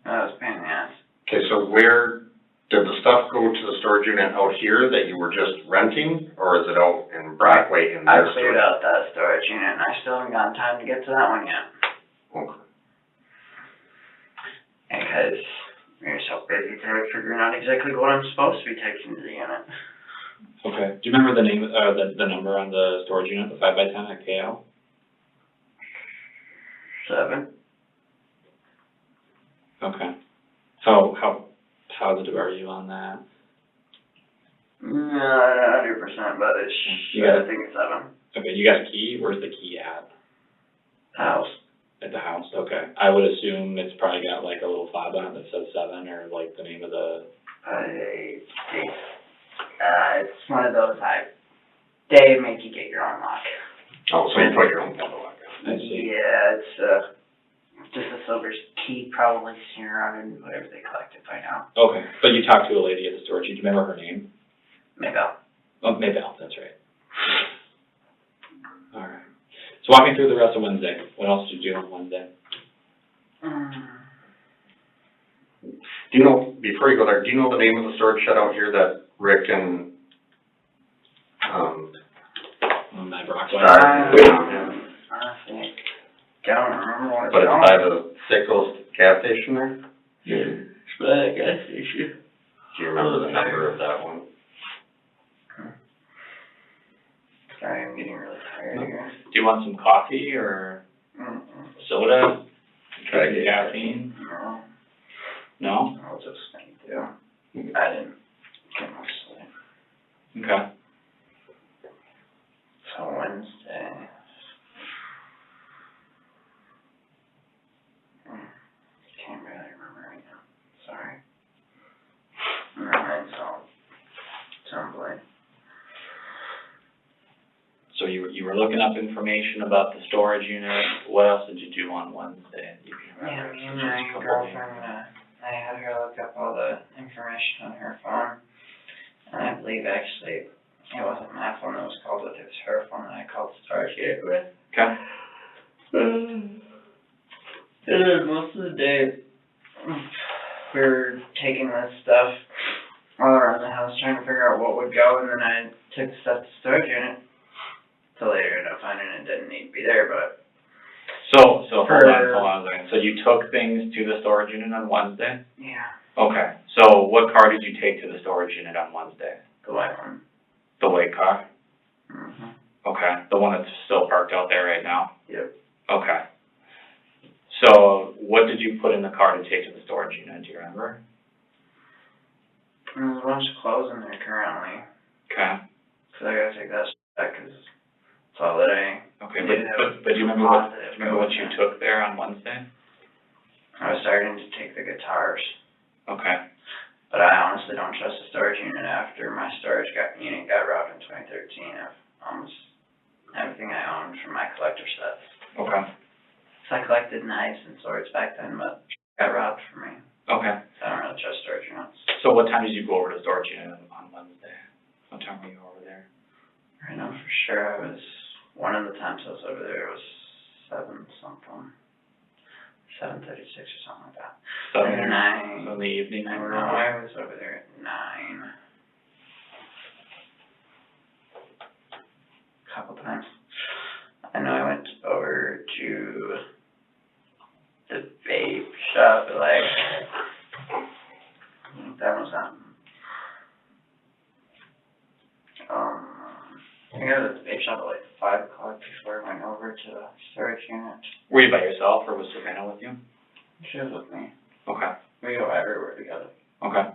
That was a pain in the ass. Okay, so where did the stuff go to the storage unit out here that you were just renting, or is it out in Brockway in I their cleared storage? out that storage unit, and I still haven't gotten time to get to that one yet. Okay. Because we're so busy today figuring out exactly what I'm supposed to be taking to the unit. Okay. Do you remember the name, the number on the storage unit, the 5x10 at KL? 7. Okay. How positive are you on that? Not 100%, but I think it's 7. Okay, you got a key? Where's the key at? House. At the house, okay. I would assume it's probably got like a little fob on it that says 7 or like the name of the... It's one of those they make you get your own lock. Oh, so you put your own double lock on. I see. Yeah, it's just a silver key, probably seen around in whatever they collected by now. Okay, but you talked to a lady at the storage. Do you remember her name? Mabel. Oh, Mabel, that's right. All right. So walk me through the rest of Wednesday. What else did you do on Wednesday? Do you know, before you go there, do you know the name of the storage shed out here that Rick and, My Brockway. Honestly, don't remember what it's but it's called. by the Sickles gas station there? Yeah, it's by that gas station. Do you remember the number of that one? Sorry, I'm getting really tired here. Do you want some coffee or soda? Try to get Caffeine? No, No? I'll just think too. I didn't get much sleep. Okay. So Wednesday. Can't really remember right now. Sorry. My mind's all tumbling. So you were looking up information about the storage unit. What else did you do on Wednesday? You can Yeah, remember? me and my girlfriend, I had her look up all the information on her phone. And I believe actually it wasn't my phone that was called with, it was her phone that I called the storage unit with. Okay. And then most of the day, we were taking this stuff all around the house trying to figure out what would go, and then I took the stuff to the storage unit. So later ended up finding it didn't need to be there, but. So hold on a second. So you took things to the storage unit on Wednesday? Yeah, Okay. So what car did you take to the storage unit on Wednesday? the white one. The white car? Mm-hmm. Okay. The one that's still parked out there right now? Yep. Okay. So what did you put in the car to take to the storage unit? Do you remember? There's a bunch of clothes in there currently, Okay. so I gotta take that back, cause it's all that I. Okay, did have but do you remember what you took there on Wednesday? I was starting to take the guitars. Okay. But I honestly don't trust the storage unit after my unit got robbed in 2013 of almost everything I owned from my collector sets. Okay. So I collected knives and swords back then, but got robbed for me. Okay. So I don't really trust storage units. So what time did you go over to the storage unit on Wednesday? What time were you over there? I know for sure one of the times I was over there was 7:36 or something like that. So, Or 9. so in the evening? I don't know, I was over there at 9. Couple times. I know I went over to the vape shop at that was I got to the vape shop at 5 o'clock before I went over to the storage unit. Were you by yourself, or was Savannah with you? She was with me. Okay. We go everywhere together. Okay.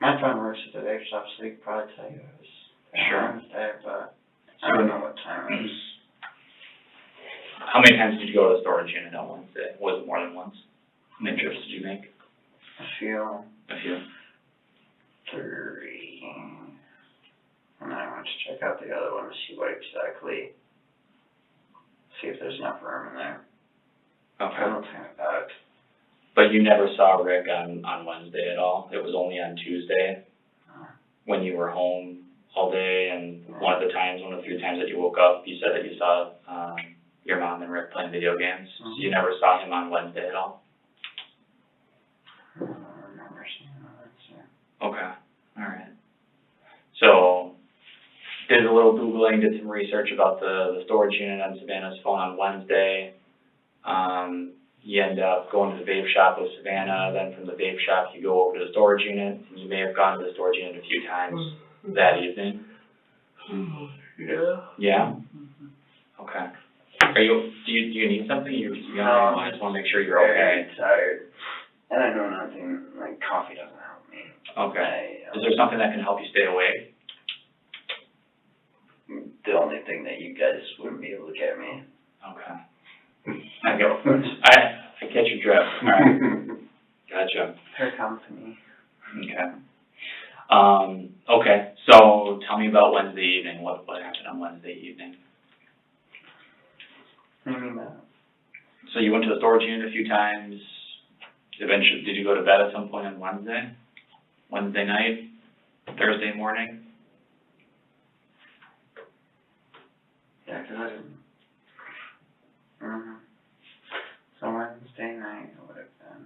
My friend works at the vape shop, so he could probably tell you it was Sure. Wednesday, but I don't know what time it was. How many times did you go to the storage unit on Wednesday? Was it more than once? How many trips did you make? A few. A few. 3. And then I went to check out the other one to see if there's enough room in there. Okay. I don't think about it. But you never saw Rick on Wednesday at all? It was only on Tuesday when you were home all day, and one of the few times that you woke up, you said that you saw your mom and Rick playing video games. So you never saw him on Wednesday at all? I don't remember seeing that. Okay. All right. So did a little Googling, did some research about the storage unit on Savannah's phone on Wednesday. You end up going to the vape shop with Savannah, then from the vape shop you go over to the storage unit, and you may have gone to the storage unit a few times that evening. Yeah. Yeah? Okay. Do you need something? I just want to make sure you're okay. Very tired. And I know nothing, coffee doesn't help me. Okay. Is there something that can help you stay awake? The only thing that you guys wouldn't be able to get me. Okay. I catch your drift. All right. Gotcha. Her company. Okay. Okay. So tell me about Wednesday evening. What happened on Wednesday evening? What do you mean by that? So you went to the storage unit a few times. Eventually, did you go to bed at some point on Wednesday? Wednesday night? Thursday morning? Yeah, 'cause I didn't. So Wednesday night would have been.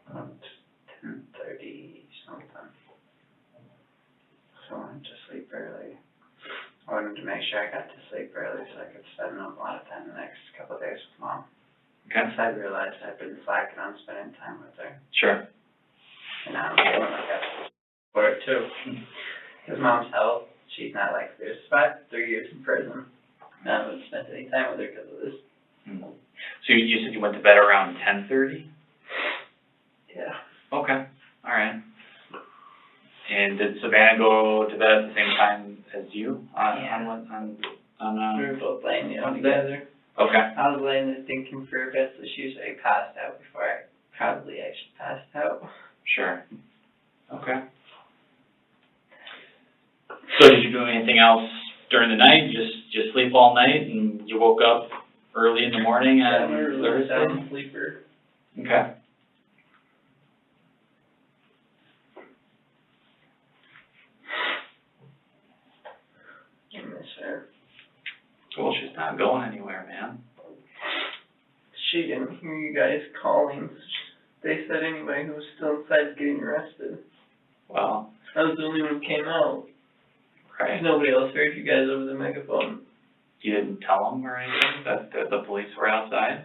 About 10:30 something. So I went to sleep early. I wanted to make sure I got to sleep early so I could spend a lot of time the next couple of days with Mom. Okay. Once I realized I'd been slacking on spending time with her. Sure. And now I'm feeling like I have for it too. Because Mom's health, she's not likely to survive 3 years in prison. I haven't spent any time with her because of this. So you said you went to bed around 10:30? Yeah. Okay. All right. And did Savannah go to bed at the same time as you We were both laying down Wednesday? together. Okay. I was laying there thinking for a bit, so she was already passed out before I probably actually passed out. Sure. Okay. So did you do anything else during the night? Just sleep all night, and you woke up early in the morning Yeah, on we were really Thursday? sound sleeper. Okay. I miss her. Well, she's not going anywhere, man. She didn't hear you guys calling. They said anybody who was still inside is getting arrested. Well, I was the only one who came out. right. Nobody else heard you guys over the megaphone. You didn't tell them or anything that the police were outside?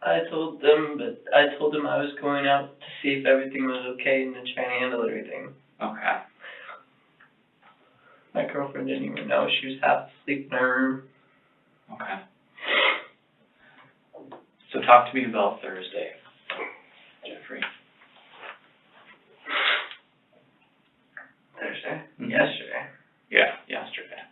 I told them, but I told them I was going out to see if everything was okay and to try and handle everything. Okay. My girlfriend didn't even know. She was half asleep in her room. Okay. So talk to me about Thursday, Jeffrey. Thursday? Mhm. Yesterday. Yeah, yesterday.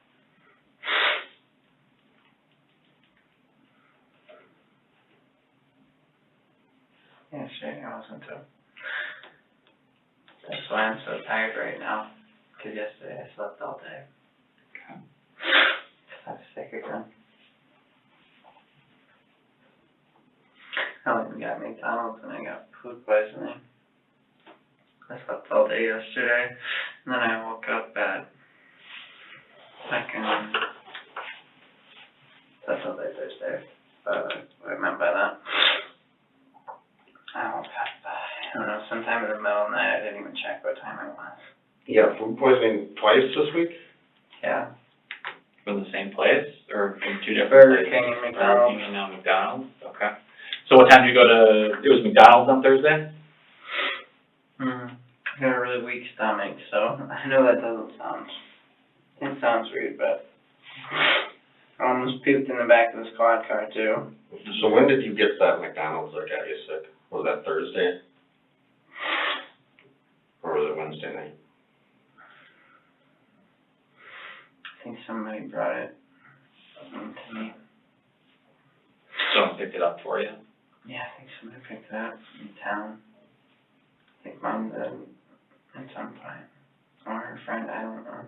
That's why I'm so tired right now, cause yesterday I slept all day. Okay. I was sick again. I went and got McDonald's and I got food poisoning. I slept all day yesterday, and then I woke up at that's all day Thursday, what I meant by that. I woke up, I don't know, sometime in the middle of the night, I didn't even check what time it was. You got food poisoning twice this week? Yeah. From the same place, or from two different Burger places? King and Burger McDonald's. King and now McDonald's, okay. So what time did you go to, it was McDonald's on Thursday? I got a really weak stomach, so I know that it sounds weird, but I almost puked in the back of the squad car too. So when did you get that McDonald's that got you sick? Was that Thursday? Or was it Wednesday night? I think somebody brought it to me. Someone picked it up for you? Yeah, I think somebody picked it up in town. I think Mom did at some point. Or her friend, I don't know.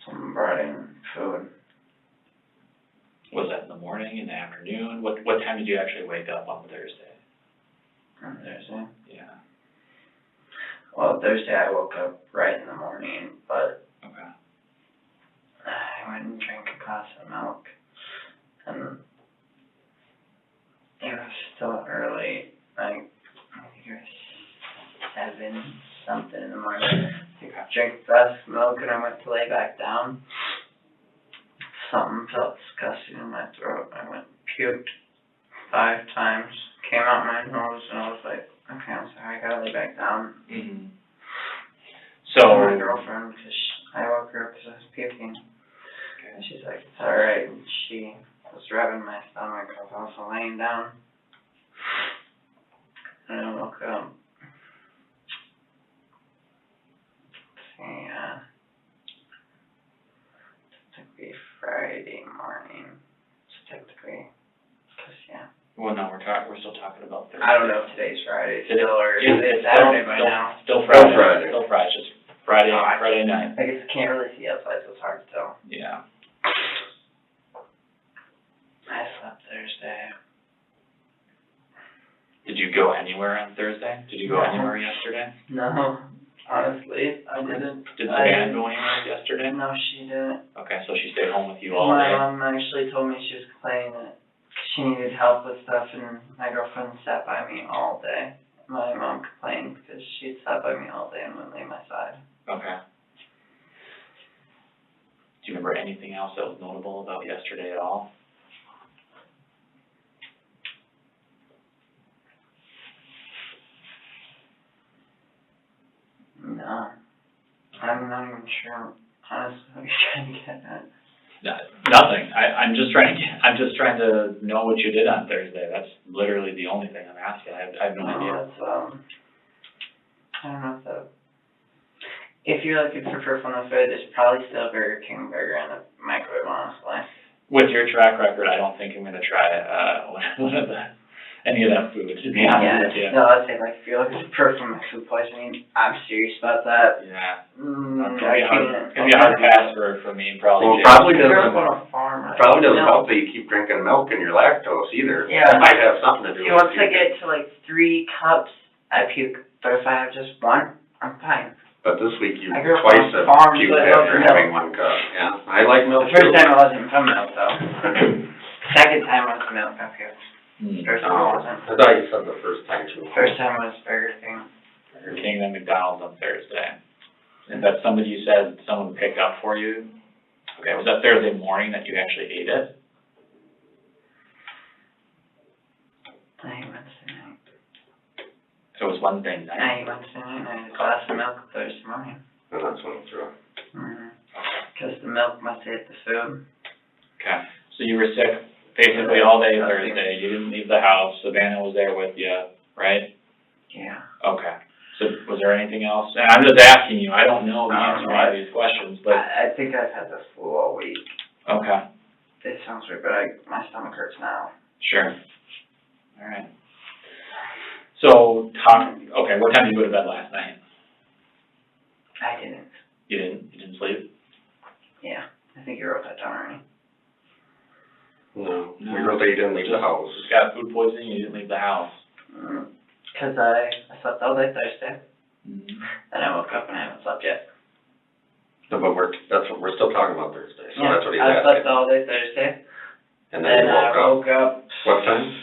Someone brought in food. Was that in the morning, in the afternoon? What time did you actually wake up on Thursday? On Thursday. Yeah. Well, Thursday I woke up right in the morning, but Okay. I went and drank a glass of milk. And it was still early, like, I think it was 7 something in the morning. I think I drank a glass of milk and I went to lay back down. Something felt disgusting in my throat. I went and puked 5 times, came out my nose, and I was like, okay, I'm sorry, I gotta lay back down. Mm-hmm. My So, girlfriend, because I woke her up because I was puking. And she's like, it's alright, and she was rubbing my stomach. I was also laying down. And I woke up. Technically Friday morning. So technically, because well, no, we're still talking about Thursday. I don't know if today's Friday Today- still, or Yeah, it's Saturday by still- now. Still Friday. Still Friday. Still Friday, it's just Friday, Oh, I- Friday night. I guess I can't really see outside, so it's hard to tell. Yeah. I slept Thursday. Did you go anywhere on Thursday? Did you go No. anywhere yesterday? No, honestly, I didn't. Did Savannah go anywhere yesterday? No, she didn't. Okay, so she stayed home with you all My day? mom actually told me she was complaining that she needed help with stuff, and my girlfriend sat by me all day. My mom complained because she sat by me all day and wouldn't leave my side. Okay. Do you remember anything else that was notable about yesterday at all? No, I'm not even sure, honestly, what you're trying to get at. Nothing. I'm just trying to know what you did on Thursday. That's literally the only thing I'm asking. I have no idea. It's, I don't know if you're looking for proof on the food, there's probably still a Burger King burger in the microwave, honestly. With your track record, I don't think I'm gonna try any of that food, to be honest with you. No, I'd say, like, if you're looking for proof from my food poisoning, I'm serious about that. Yeah. Mm, It's gonna be a hard pass for me, probably. Well, Jay. probably I grew doesn't, up on a farm. probably doesn't No. help that you keep drinking milk and your lactose either. Yeah. That might have something to do See, with once I get to, like, 3 cups, I puke. But if I have just 1, I'm fine. But this week you I grew up twice on a have farm, puked so I love after milk. having 1 cup, yeah. I like milk The first too. time it wasn't from milk, though. Second time was milk, I puked. Hmm. First time Oh, it wasn't. I thought you said the first time too. First time was Burger King. Burger King and McDonald's on Thursday. Is that somebody you said someone picked up for you? Okay, was that Thursday morning that you actually ate it? I ate Wednesday night. So it was Wednesday night? I ate Wednesday night, and I had a glass of milk Thursday morning. And that's when it threw up. Because the milk must hit the food. Okay, so you were sick basically all day Thursday, you didn't leave the house, Savannah was there with you, right? Yeah. Okay, so was there anything else? And I'm just asking you, I don't know the answer to any of these questions, but, I think I've had the flu all week. okay, It sounds weird, but my stomach hurts now. sure. All right. So, okay, what time did you go to bed last night? I didn't. You didn't sleep? Yeah, I think you wrote that down already. No, we wrote that you didn't leave the house. Just got food poisoning, you didn't leave the house. Cause I slept all day Thursday, Mm-hmm. then I woke up and I haven't slept yet. No, but we're still talking about Thursday, so Yeah, that's what he's I slept asking. all day Thursday, And then you I woke up. woke up, What time?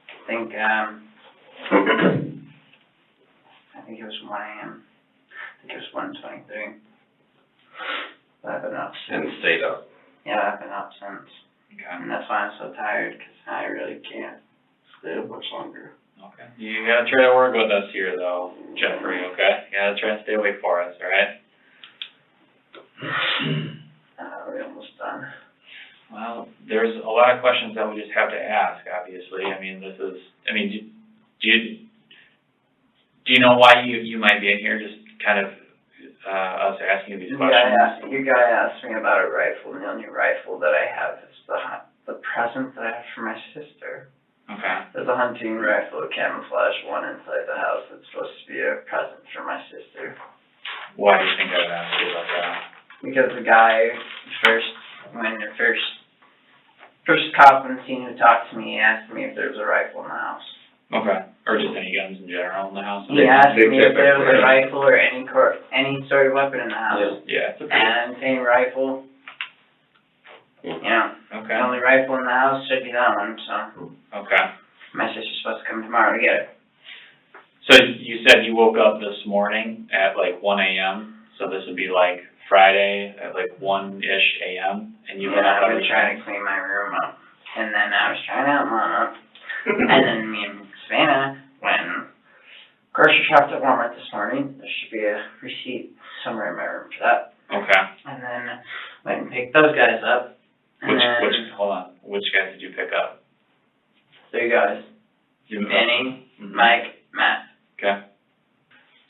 I think, I think it was 1 a.m. I think it was 1:23. But I've been up And since. stayed up. Yeah, I've been up since. Okay. And that's why I'm so tired, cause I really can't stay up much longer. Okay. You gotta try to work with us here though, Jeffrey, okay? You gotta try and stay awake for us, alright? We're almost done. Well, there's a lot of questions that we just have to ask, obviously. I mean, do you know why you might be in here, just kind of, us asking you these questions? You guy asked me about a rifle, and the only rifle that I have is the present that I have for my sister. Okay. There's a hunting rifle, a camouflage one inside the house that's supposed to be a present for my sister. Why do you think I would ask you about that? Because the guy when the first cop on the scene who talked to me, he asked me if there was a rifle in the house. Okay. Or just any guns in general in the house? He asked me if there was a rifle or any sort of weapon in the house. Yeah, it's a And same rifle, you know, Okay. the only rifle in the house should be that one, so Okay. my sister's supposed to come tomorrow to get it. So you said you woke up this morning at like 1 a.m., so this would be like Friday at like 1-ish a.m., and you went Yeah, out I of was the trying to clean my room up, and then I was trying to help Mom up, and then me and Savannah went grocery shopped at Walmart this morning. There should be a receipt somewhere in my room for that. Okay. And then went and picked those guys up, and Hold on, which guys did you pick up? 3 guys, Benny, Mhm. Mike, Matt. Okay.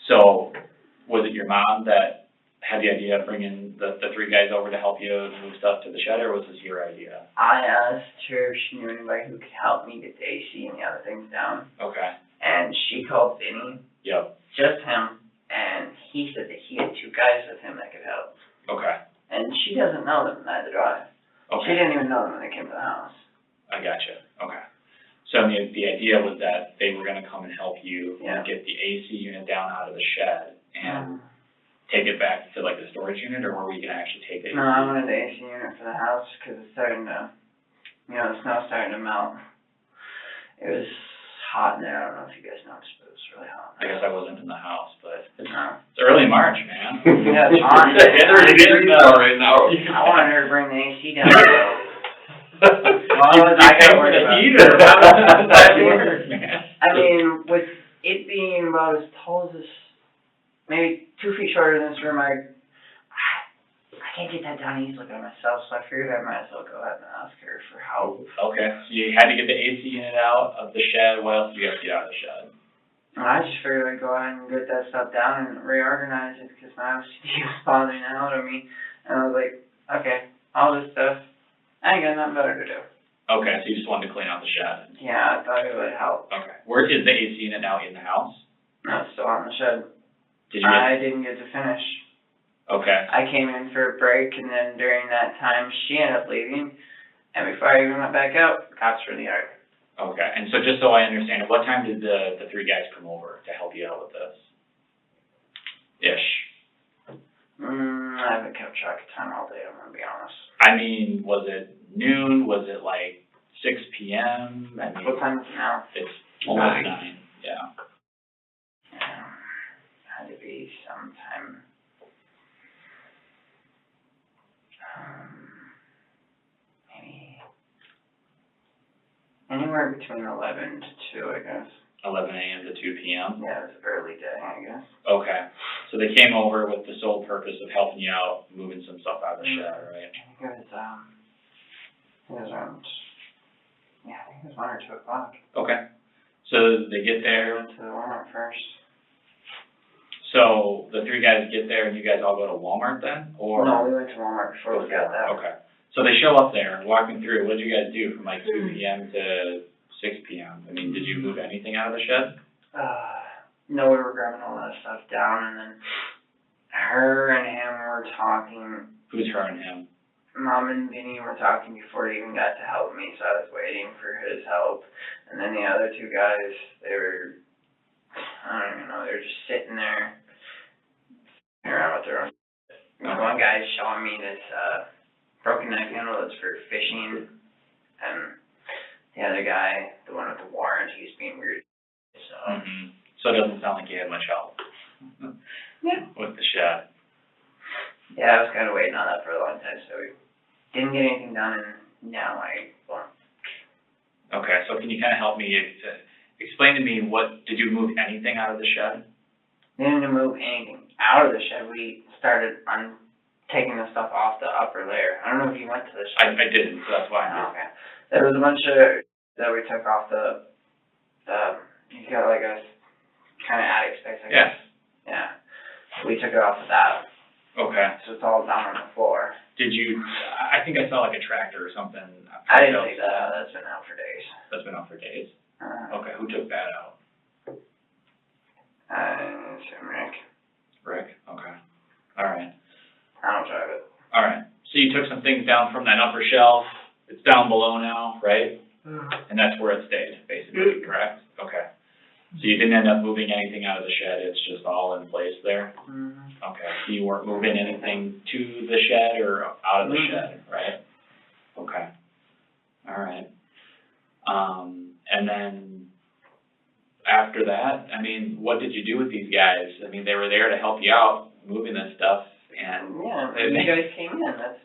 So, was it your mom that had the idea of bringing the 3 guys over to help you move stuff to the shed, or was this your idea? I asked her if she knew anybody who could help me get the AC and the other things down, Okay. and she called Benny, Yep. just him, and he said that he had 2 guys with him that could help. Okay. And she doesn't know them, neither do I. She Okay. didn't even know them when they came to the house. I gotcha. Okay. So the idea was that they were gonna come and help you Yeah. get the AC unit down out of the shed and take it back to like the storage unit, or were we gonna actually take the AC? No, I wanted the AC unit for the house because it's starting to, the snow's starting to melt. It was hot in there. I don't know if you guys noticed, but it was really hot. I guess I wasn't in the house, but No. it's early March, man. Yeah, it's hot. It's already getting right now. I wanted her to bring the AC down. Well, I gotta worry about it. heater. That works, man. I mean, with it being about as tall as this, maybe 2 feet shorter than this room, I can't get that down easily by myself, so I figured I might as well go ahead and ask her for help. Okay, so you had to get the AC unit out of the shed. What else did you have to get out of the shed? And I just figured I'd go ahead and get that stuff down and reorganize it because my OCD was bothering the hell out of me. And I was like, okay, all this stuff, I ain't got nothing better to do. Okay, so you just wanted to clean out the shed. Yeah, I thought it would help. Okay, where is the AC unit now in the house? No, it's still on the shed. Did you I didn't get to finish. Okay, I came in for a break, and then during that time, she ended up leaving. And before I even went back out, cops were in the yard. okay, and so just so I understand, at what time did the 3 guys come over to help you out with this? Ish. I haven't kept track of time all day, I'm gonna be honest. I mean, was it noon? Was it like 6 p.m.? I mean, What time is it now? it's almost 9. 9, yeah. Had to be sometime. Maybe anywhere between 11 to 2, I guess. 11 a.m. to 2 p.m.? Yeah, it was early day, I guess. Okay, so they came over with the sole purpose of helping you out, moving some stuff out of the shed, right? I think it was around, I think it was 1 or 2 o'clock. Okay, so they get there, To the Walmart first. so the 3 guys get there and you guys all go to Walmart then, or? No, we went to Walmart before we got that. Okay, so they show up there, walk me through, what did you guys do from like 2 p.m. to 6 PM. I mean, did you move anything out of the shed? No, we were grabbing all that stuff down, and then her and him were talking. Who's her and him? Mom and Vinny were talking before he even got to help me, so I was waiting for his help. And then the other two guys, they were, I don't even know, they were just sitting there, around with their own. The one guy's showing me this, broken neck handle that's for fishing, and the other guy, the one with the warrant, he's being weird, so. Mm-hmm. So it doesn't sound like you had much help. Yeah. With the shed. Yeah, I was kind of waiting on that for a long time, so we didn't get anything done, and now well. Okay, so can you kind of help me, explain to me did you move anything out of the shed? We didn't move anything out of the shed. We started on taking the stuff off the upper layer. I don't know if you went to the shed. I didn't, so that's why I'm Okay. There was a bunch of, that we took off you got like a kind of attic space, I guess. Yeah. We took it off of that. Okay. So it's all down on the floor. Did you, I think I saw like a tractor or something. I didn't take that out. That's been out for days. That's been out for days? Okay, who took that out? It's Rick. Rick? Okay. All right. I don't drive it. All right. So you took some things down from that upper shelf. It's down below now, right? And that's where it stayed, basically, correct? Okay. So you didn't end up moving anything out of the shed. It's just all in place there? Mm-hmm. Okay. So you weren't moving anything to the shed or out of the shed, right? Okay. All right. And then after that, I mean, what did you do with these guys? I mean, they were there to help you out moving this stuff, and Yeah, you guys came in. That's.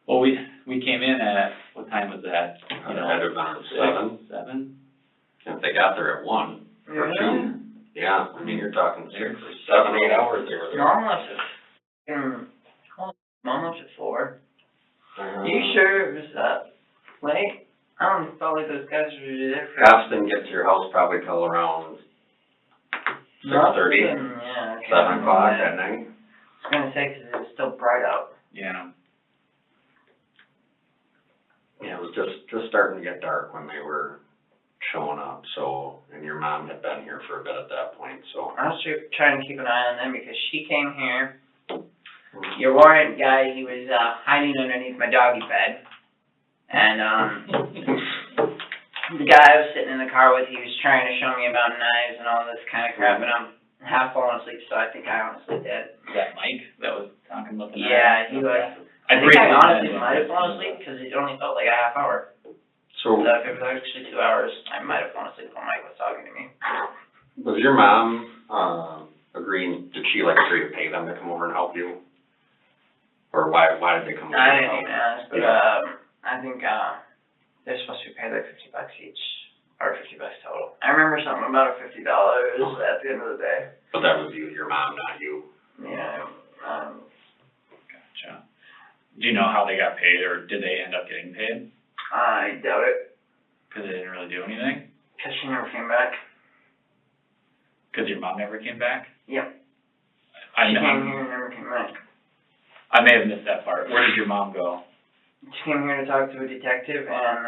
well, we came in at, what time was that? I'd have been 7. 7? If they got there at 1 or 2. Yeah, I mean, you're talking 6 or 7, 8 hours they were there. Almost at 4. You sure it was late? I don't feel like those guys were there for. Cops didn't get to your house probably till around 6:30, Yeah, okay. 7 o'clock at night. I was gonna say, 'cause it was still bright out. Yeah. Yeah, it was just starting to get dark when they were showing up, so, and your mom had been here for a bit at that point, so. I was trying to keep an eye on them because she came here. Your warrant guy, he was hiding underneath my doggy bed. And the guy I was sitting in the car with, he was trying to show me about knives and all this kind of crap, and I'm half falling asleep, so I think I honestly did. Was that Mike that was talking about the knife? Yeah, he was. I think I honestly might have fallen asleep because it only felt like a half hour. So, So if it was actually 2 hours, I might have fallen asleep while Mike was talking to me. was your mom, agreeing, did she like agree to pay them to come over and help you? Or why did they come over I and didn't help? even ask, but I think they're supposed to be paid like $50 each, or $50 total. I remember something about $50 at the end of the day. But that was you, your mom, not you. Yeah. Gotcha. Do you know how they got paid, or did they end up getting paid? I doubt it. Because they didn't really do anything? Because she never came back. Because your mom never came back? Yep. I She know. came here and never came back. I may have missed that part. Where did your mom go? She came here to talk to a detective, and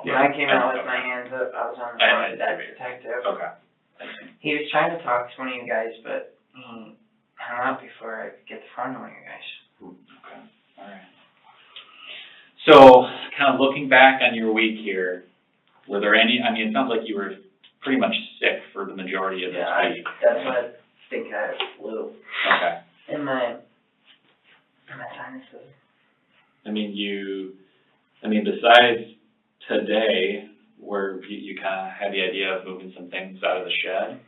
when I came out with my hands up, I was on the phone with that detective. Okay. I see. He was trying to talk to one of you guys, but he hung up before I could get the phone to one of you guys. Okay. All right. So, kind of looking back on your week here, were there any, I mean, it sounds like you were pretty much sick for the majority of this week. That's what I think I have flu. Okay. In my sinuses. I mean, besides today, where you kind of had the idea of moving some things out of the shed.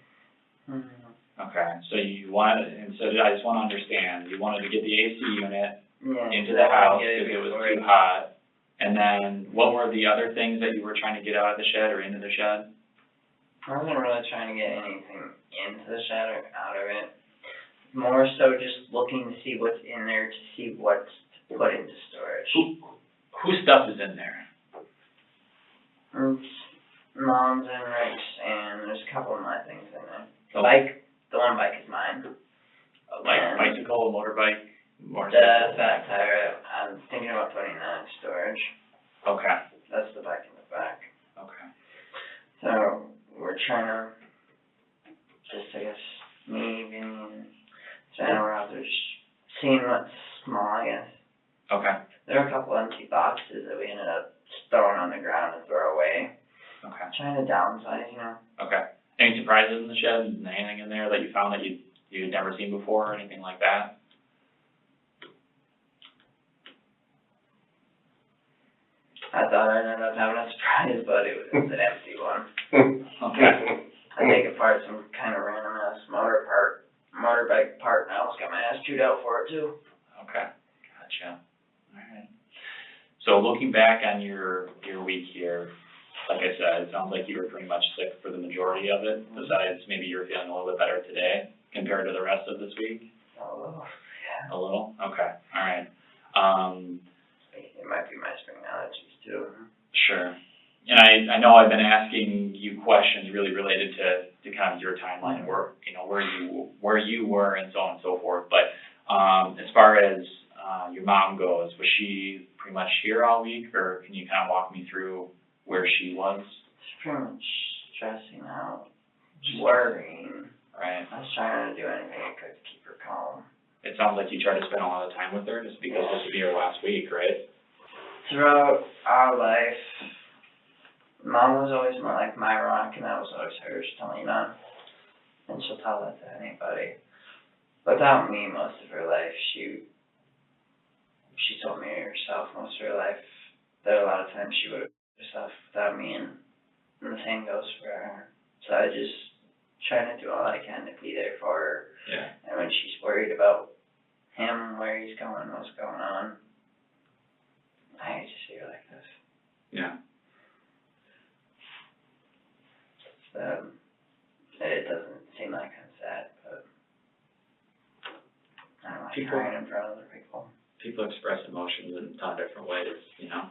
Mm-hmm. Okay, so you wanted, and so I just want to understand, you wanted to get the AC unit into the house because it was too hot. And then what were the other things that you were trying to get out of the shed or into the shed? I wasn't really trying to get anything into the shed or out of it. More so just looking to see what's in there, to see what's to put into storage. Whose stuff is in there? It's Mom's and Rick's, and there's a couple of my things in there. The one bike is mine. Like a bicycle, a motorbike? The fat tire, I'm thinking about putting that in storage. Okay. That's the bike in the back. Okay. So we're trying to, just I guess, me, Vinny, and Santa were out there seeing what's small, I guess. Okay, There were a couple empty boxes that we ended up just throwing on the ground to throw away. okay, Trying to downsize, you know. okay. Any surprises in the shed? Anything in there that you found that you'd never seen before or anything like that? I thought I'd end up having a surprise, but it was an empty one. Okay, I take apart some kind of random ass motorbike part, and I almost got my ass chewed out for it too. okay, gotcha. Alright. So looking back on your week here, like I said, it sounds like you were pretty much sick for the majority of it, besides maybe you're feeling a little bit better today compared to the rest of this week? Oh, yeah. A little? Okay, alright. It might be my spring allergies too. Sure. And I know I've been asking you questions really related to kind of your timeline, where you were and so on and so forth, but as far as your mom goes, was she pretty much here all week, or can you kind of walk me through where she was? She's pretty much stressing out, worrying. Right. I was trying to do anything I could to keep her calm. It sounds like you tried to spend a lot of time with her just because this would be her last week, right? Throughout our life, Mom was always more like my rock, and I was always hers to lean on. And she'll tell that to anybody. Without me, most of her life, she told me herself most of her life that a lot of times she would have herself without me, and the same goes for her. So I just trying to do all I can to be there for her. Yeah. And when she's worried about him, where he's going, what's going on, I hate to see her like this. Yeah. It doesn't seem like I'm sad, but I don't like People- crying in front of other people. People express emotions in a ton of different ways, you know?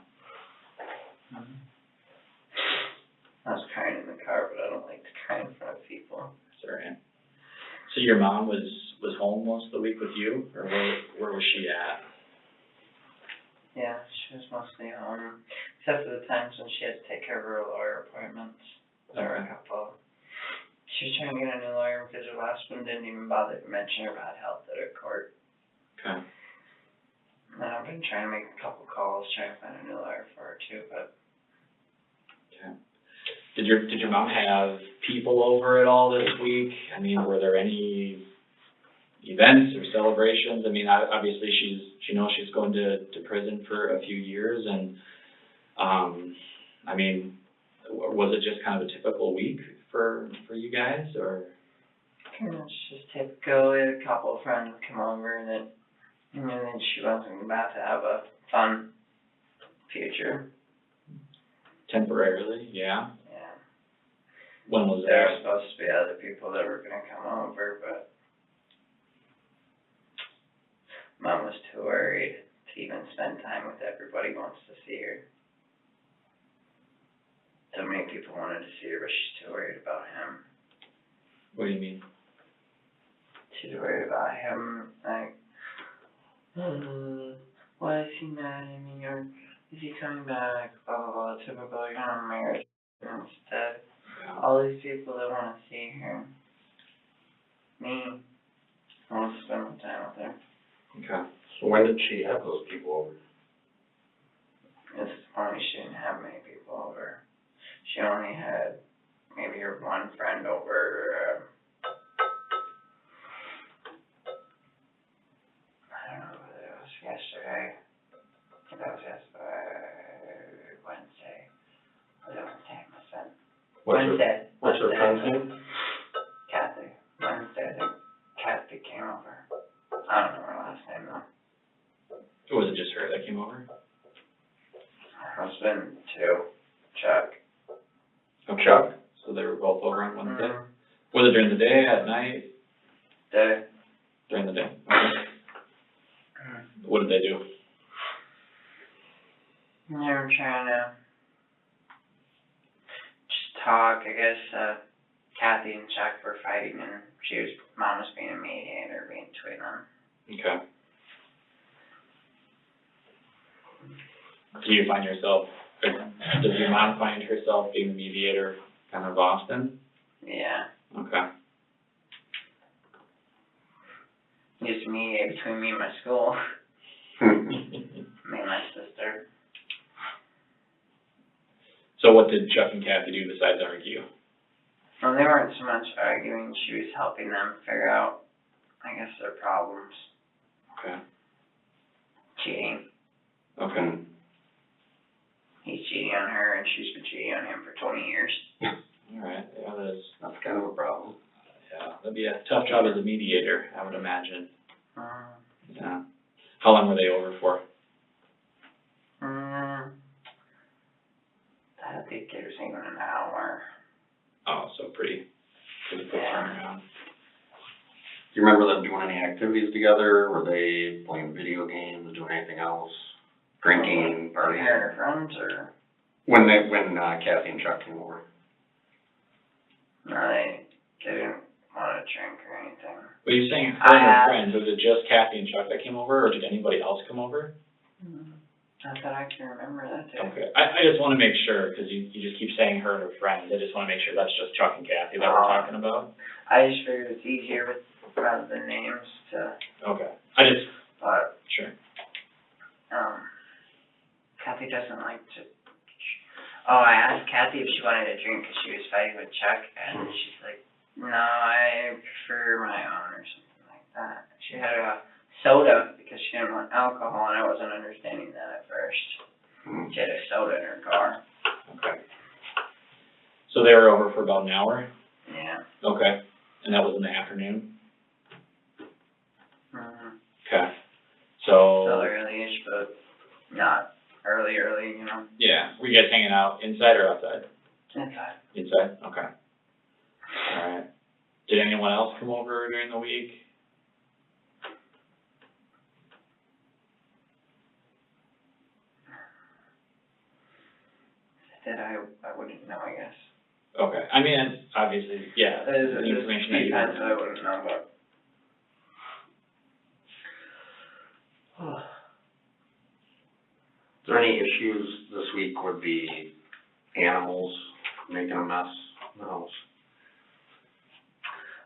I was crying in the car, but I don't like to cry in front of people. Sorry. So your mom was home most of the week with you, or where was she at? Yeah, she was mostly home, except for the times when she had to take care of her lawyer appointments. There were a couple. She was trying to get a new lawyer because her last one didn't even bother to mention her bad health at her court. Okay. And I've been trying to make a couple calls, trying to find a new lawyer for her too, but. Okay. Did your mom have people over at all this week? I mean, were there any events or celebrations? I mean, obviously she knows she's going to prison for a few years, and I mean, was it just kind of a typical week for you guys, or? Pretty much just typical. We had a couple of friends come over that, you know, that she wasn't about to have a fun future. Temporarily, yeah. Yeah. When was There were that? supposed to be other people that were gonna come over, but Mom was too worried to even spend time with everybody who wants to see her. So many people wanted to see her, but she's too worried about him. What do you mean? She's worried about him, like, why is he mad at me, or is he coming back, blah, blah, blah, typical, you're not married, instead. All these people that want to see her. Me. I want to spend my time with her. Okay. So when did she have those people over? It's funny, she didn't have many people over. She only had maybe her one friend over, I don't know whether it was yesterday. I think that was yesterday, Wednesday. Was it Wednesday? I must have been. Wednesday. What's her friend's name? Kathy. Wednesday, I think Kathy came over. I don't know her last name though. Was it just her that came over? Her husband too, Chuck. Okay. Chuck? So they were both over on Wednesday? Mhm. Was it during the day, at night? Day. During the day. Okay. What did they do? They were trying to just talk. I guess Kathy and Chuck were fighting, and Mom was being a mediator between them. Okay. Do you find yourself, or does your mom find herself being the mediator kind of often? Yeah. Okay. Just me, between me and my school, me and my sister. So what did Chuck and Kathy do besides argue? Well, they weren't so much arguing, she was helping them figure out, I guess, their problems. Okay. Cheating. Okay. He's cheating on her, and she's been cheating on him for 20 years. Alright, yeah, That's kind of a problem. yeah, that'd be a tough job as a mediator, I would imagine. Uh, Yeah. How long were they over for? I think they were saying an hour. Oh, so pretty quick turnaround. Do you remember them doing any activities together? Were they playing video games, doing anything else? Drinking, Her partying? and her friends, or? When Kathy and Chuck came over? No, they didn't want to drink or anything. Were you saying her and her friends, was it just Kathy and Chuck that came over, or did anybody else come over? Not that I can remember that day. Okay, I just wanna make sure, cause you just keep saying her and her friends, I just wanna make sure that's just Chuck and Kathy that we're talking about. I just figured it's easier with, rather than names to, Okay, I just, but, sure. Kathy doesn't like to, I asked Kathy if she wanted a drink because she was fighting with Chuck, and she's like, no, I prefer my own, or something like that. She had a soda because she didn't want alcohol, and I wasn't understanding that at first. She had a soda in her car. Okay. So they were over for about an hour? Yeah. Okay, and that was in the afternoon? Mm-hmm. Okay, Still so, early-ish, but not early, you know. yeah, were you guys hanging out inside or outside? Inside. Inside, okay. Alright. Did anyone else come over during the week? That I wouldn't know, I guess. Okay, I mean, obviously, yeah, There's the information that few you times have. that I wouldn't know, but. Is there any issues this week with the animals making a mess in the house?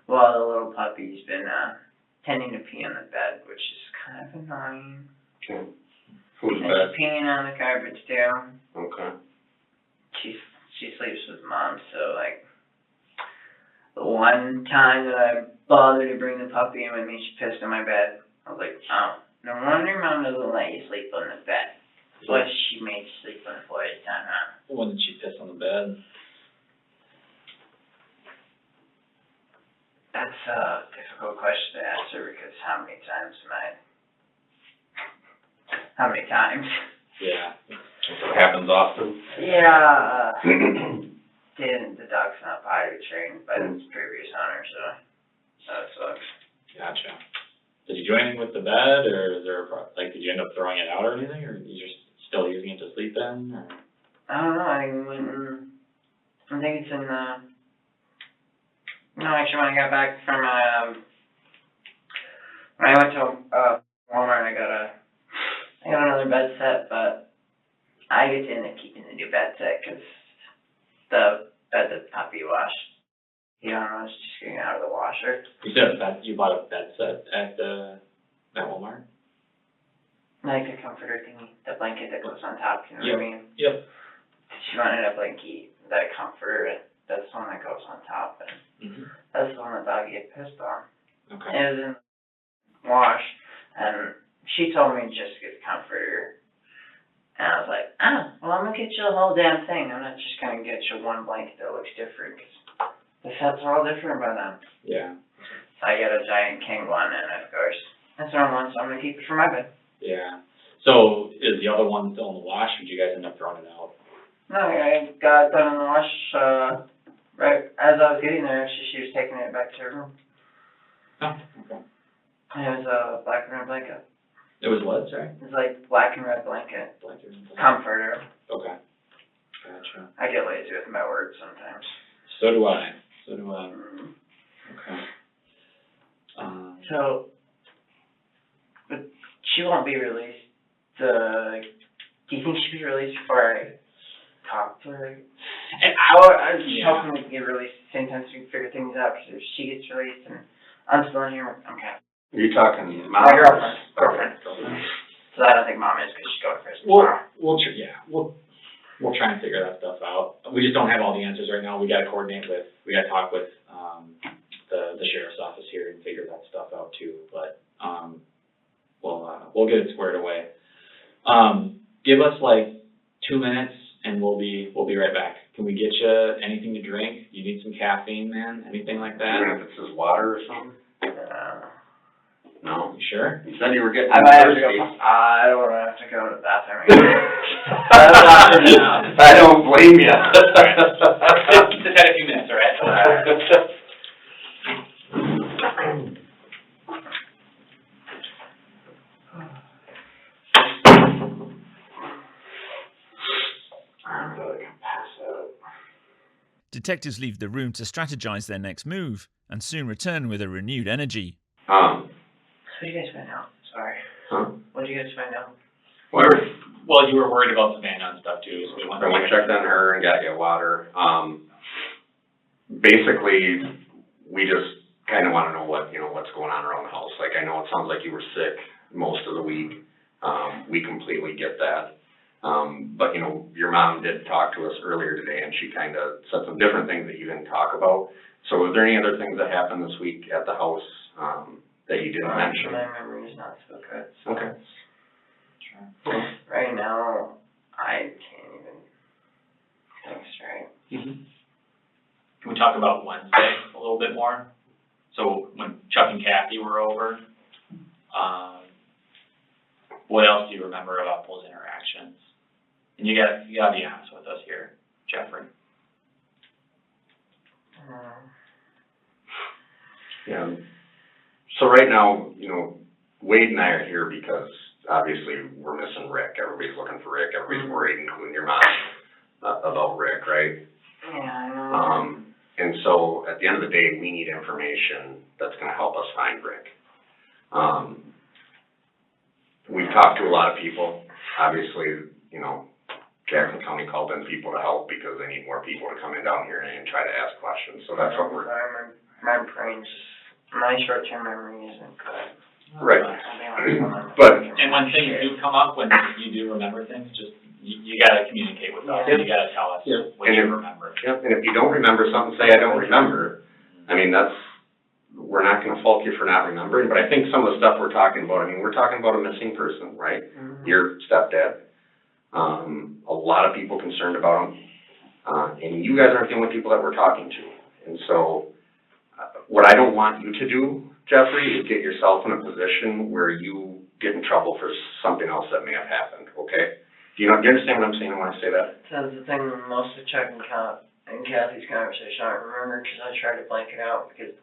Well, the little puppy's been, tending to pee on the bed, which is kind of annoying. Okay. Who's And that? she's peeing on the carpet too. Okay. She sleeps with mom, so like, the one time that I bothered to bring the puppy in with me, she pissed on my bed. I was like, oh, no wonder mom doesn't let you sleep on the bed. What she made you sleep on the floor this time, huh? When did she piss on the bed? That's a difficult question to answer because how many times? Yeah. It happens often? Yeah, the dog's not potty trained by its previous owner, so that sucks. Gotcha. Did you do anything with the bed, or is there did you end up throwing it out or anything, or you just still using it to sleep in, or? I don't know, I think it's in no, actually when I got back from, when I went to, Walmart, I got another bed set, but I get to end up keeping the new bed set, cause the bed that the puppy washed, you know, I was just getting out of the washer. You said that you bought a bed set at Walmart? Like a comforter thingy, the blanket that goes on top, you know what I mean? Yep. She wanted a blankie, that comforter, that's the one that goes on top, and that's the one that dog get pissed on. Okay. It was in the wash, and she told me just to get the comforter. And I was like, well, I'm gonna get you the whole damn thing. I'm not just gonna get you one blanket that looks different, cause the sets are all different by them. Yeah. So I got a giant king one, and of course, that's the wrong one, so I'm gonna keep it for my bed. Yeah. So is the other one still in the wash, or did you guys end up throwing it out? No, I got it done in the wash, right as I was getting there, she was taking it back to her room. Oh, okay. And it was a black and red blanket. It was what, sorry? It was like black and red blanket. Comforter. Okay. Gotcha. I get lazy with my words sometimes. So do I. Okay. So, but she won't be released, do you think she'll be released before I talk to her. And I was just yeah. hoping we could get released at the same time so we can figure things out, because if she gets released and I'm still in here, I'm kind of, Are you talking my mom? girlfriend. So I don't think mom is, because she's going to prison tomorrow. We'll try and figure that stuff out. We just don't have all the answers right now. We gotta talk with, the sheriff's office here and figure that stuff out too, but, we'll get it squared away. Give us like 2 minutes and we'll be right back. Can we get you anything to drink? You need some caffeine, man? Anything like that? Even if it's just water or something? No? You sure? You said you were getting I might have to thirsty. go, I don't wanna have to go to the bathroom. I don't blame you. Just had a few minutes, all right? Detectives leave the room to strategize their next move and soon return with a renewed energy. What did you guys find out? Sorry. Huh? What did you guys find out? Well, you were worried about Savannah and stuff too, so we went. I went and checked on her and got you water. Basically, we just kind of want to know what's going on around the house. Like, I know it sounds like you were sick most of the week. We completely get that. But, your mom did talk to us earlier today, and she kind of said some different things that you didn't talk about. So was there any other things that happened this week at the house that you didn't mention? My memory is not so good. So Okay. right now, I can't even think straight. Mm-hmm. Can we talk about Wednesday a little bit more? So when Chuck and Kathy were over, what else do you remember about those interactions? And you gotta be honest with us here, Jeffrey. Yeah. So right now, Wade and I are here because obviously we're missing Rick. Everybody's looking for Rick. Everybody's worried, including your mom, about Rick, right? Yeah, I know. And so at the end of the day, we need information that's going to help us find Rick. We've talked to a lot of people. Obviously, Jackson County called in people to help because they need more people to come in down here and try to ask questions. So that's what we're. My brain's, my short-term memory isn't good. Right. And when things do come up, when you do remember things, just, you gotta communicate with us. Yeah. You gotta tell us what you remember. Yep, and if you don't remember something, say, I don't remember. I mean, we're not gonna fault you for not remembering, but I think some of the stuff we're talking about, we're talking about a missing person, right? Mm-hmm. Your stepdad. A lot of people concerned about him. And you guys aren't the only people that we're talking to. And so, what I don't want you to do, Jeffrey, is get yourself in a position where you get in trouble for something else that may have happened, okay? Do you understand what I'm saying when I say that? That's the thing, most of Chuck and Kathy's conversation, I don't remember because I tried to blank it out because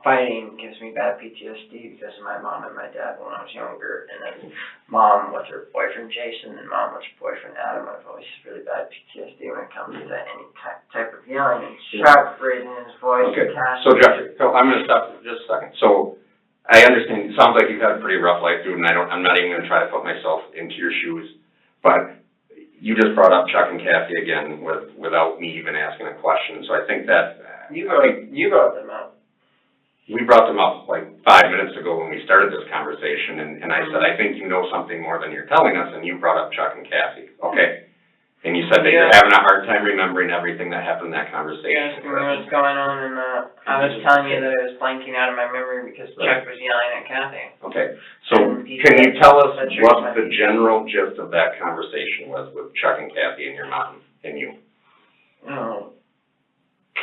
fighting gives me bad PTSD because of my mom and my dad when I was younger, and then mom with her boyfriend Jason and mom with her boyfriend Adam. I've always really bad PTSD when it comes to any type of yelling and Chuck raising his voice. Okay, and so Jeffrey, I'm gonna stop for just a second. So, I understand, it sounds like you've had a pretty rough life, dude, and I'm not even gonna try to put myself into your shoes, but you just brought up Chuck and Kathy again without me even asking a question, so I think that. You brought them up. We brought them up like 5 minutes ago when we started this conversation, and I said, I think you know something more than you're telling us, and you brought up Chuck and Kathy, okay? And you said that you're having a hard time remembering everything that happened in that conversation. Yes, what's going on, and I was telling you that I was blanking out of my memory because Chuck was yelling at Kathy. Okay, so can you tell us what the general gist of that conversation was with Chuck and Kathy and your mom and you?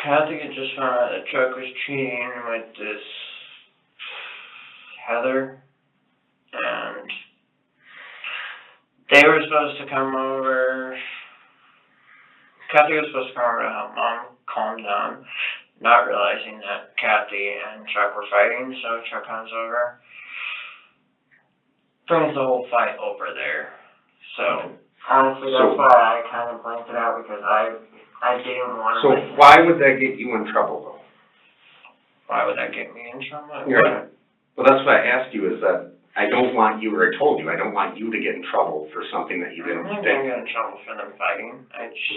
Kathy had just found out that Chuck was cheating with this Heather, and they were supposed to come over. Kathy was supposed to come over to help mom calm down, not realizing that Kathy and Chuck were fighting, so Chuck comes over, brings the whole fight over there. So, honestly, that's why I kind of blanked it out, because I didn't want to. So why would that get you in trouble, though? Why would that get me in trouble? Right. Well, that's what I asked you, is that I don't want you, or I told you, I don't want you to get in trouble for something that you I'm didn't not think. gonna get in trouble for them fighting.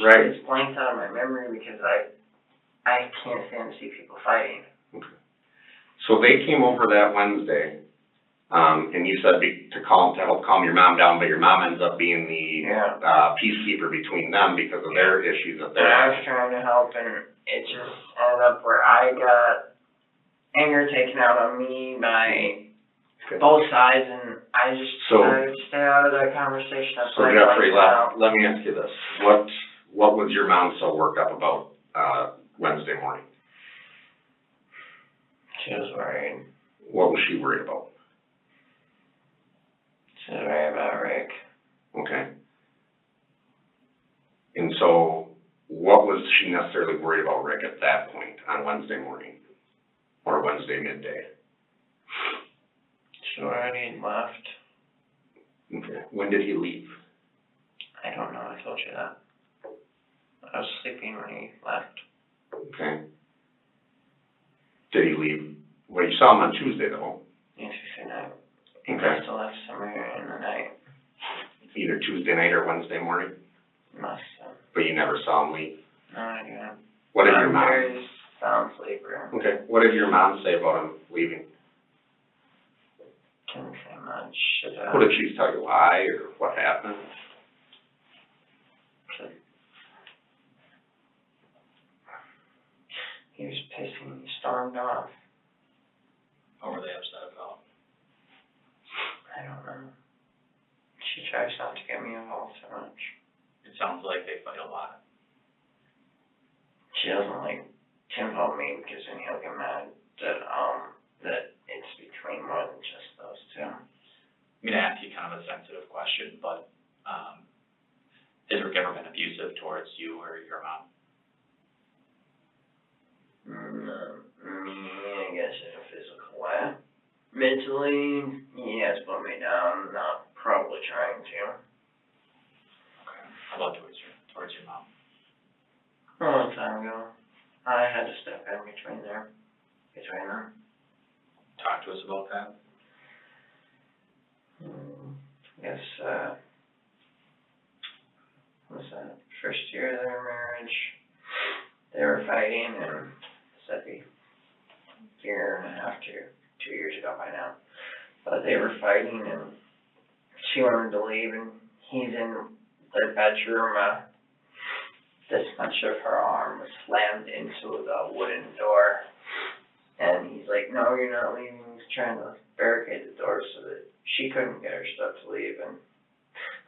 Right. It's blanked out of my memory because I can't stand to see people fighting. So they came over that Wednesday, and you said to help calm your mom down, but your mom ends up being the, peacekeeper between them because of their issues that And they're I was having. trying to help, and it just ended up where I got anger taken out on me by both sides, and I just decided to stay out of that conversation. That's So why I Jeffrey, blanked out. let me ask you this, what was your mom so worked up about, Wednesday morning? She was worried. What was she worried about? She was worried about Rick. Okay. And so, what was she necessarily worried about Rick at that point on Wednesday morning? Or Wednesday midday? She already left. Okay. When did he leave? I don't know, I told you that. I was sleeping when he left. Okay. Did he leave? Well, you saw him on Tuesday though. Yeah, Tuesday night. He Okay. must have left somewhere in the night. Either Tuesday night or Wednesday morning? Must have. But you never saw him leave? No idea. What did your I'm mom? very sound sleeper. Okay. What did your mom say about him leaving? Didn't say much. What did she tell you? Why or what happened? He was pissing, he stormed off. What were they upset about? I don't know. She tries not to get me involved so much. It sounds like they fight a lot. She doesn't like to involve me because then he'll get mad that it's between more than just those two. I'm gonna ask you kind of a sensitive question, but, has Rick ever been abusive towards you or your mom? Me, I guess in a physical way. Mentally, he has put me down, not probably trying to. Okay. How about towards your mom? A long time ago, I had to step in between them. Talk to us about that. I guess, what was that, first year of their marriage, they were fighting, and it's like a year and a half to 2 years ago by now. But they were fighting, and she wanted to leave, and he's in their bedroom, this much of her arm was slammed into the wooden door. And he's like, no, you're not leaving. He's trying to barricade the door so that she couldn't get her stuff to leave. And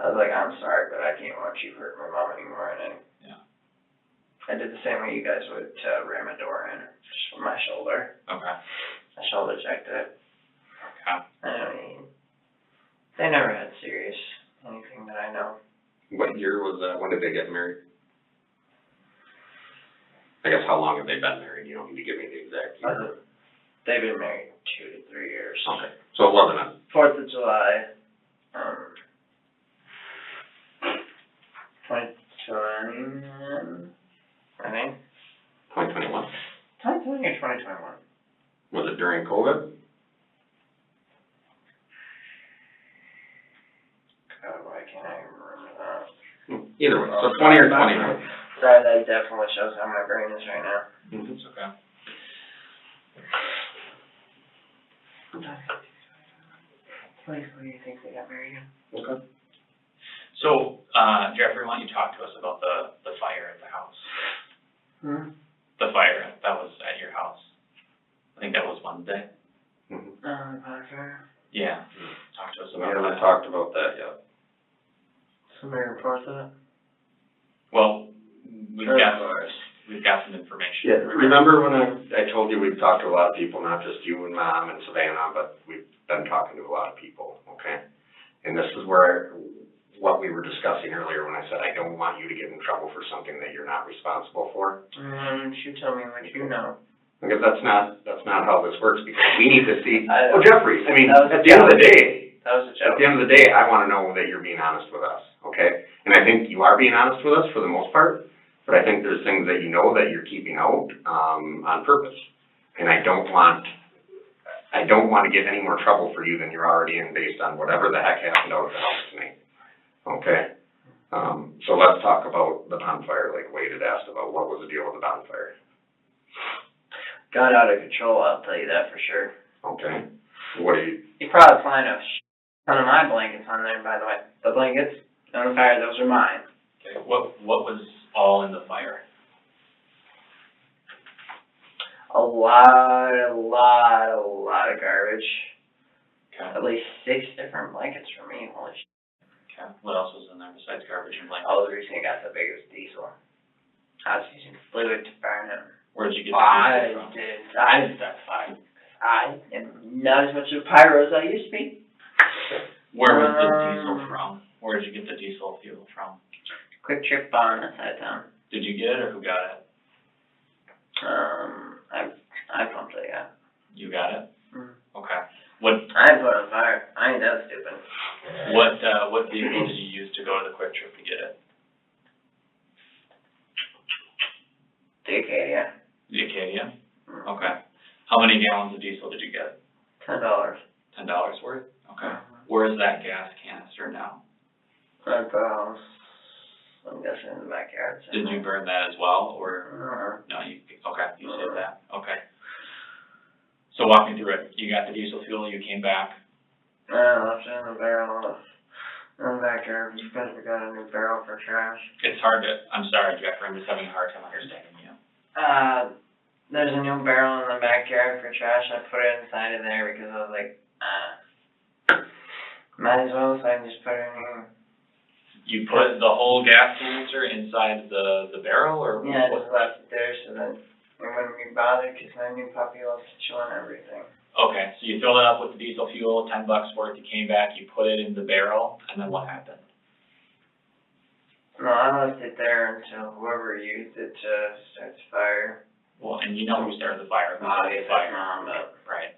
I was like, I'm sorry, but I can't watch you hurt my mom anymore. And I did the same way you guys would to ram a door in, just with my shoulder. Okay. I shoulder checked it. Okay. I mean, they never had serious anything that I know. What year was that? When did they get married? I guess how long have they been married? You don't need to give me the exact year. They've been married 2 to 3 years. Okay. So it wasn't a 4th of July, 2021, I think. 2021? 2020 or 2021? Was it during COVID? God, why can't I even remember that? Either way, so 20 or 21. Sorry, that definitely shows how my brain is right now. It's okay. When do you think they got married? Okay. So, Jeffrey, why don't you talk to us about the fire at the house? The fire that was at your house. I think that was Wednesday. Fire. Yeah. Talk to us We about haven't that. talked about that yet. Somebody report that? Well, we've got some information. Yeah, remember when I told you we've talked to a lot of people, not just you and Mom and Savannah, but we've been talking to a lot of people, okay? And this is where, what we were discussing earlier when I said I don't want you to get in trouble for something that you're not responsible for. You tell me what you know. Because that's not how this works, because we need to see, I- Jeffrey, I mean, That was a at the end of the joke. day, That was a at joke. the end of the day, I wanna know that you're being honest with us, okay? And I think you are being honest with us for the most part, but I think there's things that you know that you're keeping out, on purpose. And I don't want I don't wanna get any more trouble for you than you're already in based on whatever the heck happened out at the house tonight, okay? So let's talk about the bonfire, like Wade had asked about, what was the deal with the bonfire? Got out of control, I'll tell you that for sure. Okay, what do you, You probably find a ton of my blankets on there, by the way. The blankets on the fire, those are mine. Okay, what was all in the fire? A lot of garbage. Okay, At least 6 different blankets for me, holy shit. okay, what else was in there besides garbage and blankets? I was recently got the biggest diesel. I was using fluid to burn them. Where'd you get the diesel from? I did that fine. I am not as much of a pyro as I used to be. Where was the diesel from? Where'd you get the diesel fuel from? Quick Trip on that side of town. Did you get it or who got it? I pumped it, yeah. You got it? Mhm. Okay. What I didn't put it on fire. I ain't that stupid. what vehicle did you use to go to the Quick Trip to get it? The Acadia. The Acadia? Mhm. Okay. How many gallons of diesel did you get? $10. $10 worth? Okay. Where is that gas canister now? At the house. I'm guessing in the backyard. Did you burn that as well, or? No, you saved that, okay. So walk me through it. You got the diesel fuel, you came back. I left it in the barrel in the backyard because we got a new barrel for trash. It's hard to, I'm sorry, Jeffrey, I'm just having a hard time understanding you. There's a new barrel in the backyard for trash. I put it inside of there because I was like, might as well, so I can just put it in here. You put the whole gas canister inside the barrel, or? Yeah, I just left it there so that we wouldn't be bothered because my new puppy loves to chew on everything. Okay, so you filled it up with the diesel fuel, $10 worth, you came back, you put it in the barrel, and then what happened? No, I left it there until whoever used it to start the fire. Well, and you know who started the fire, who started Obviously, the fire. Mom, but, Right.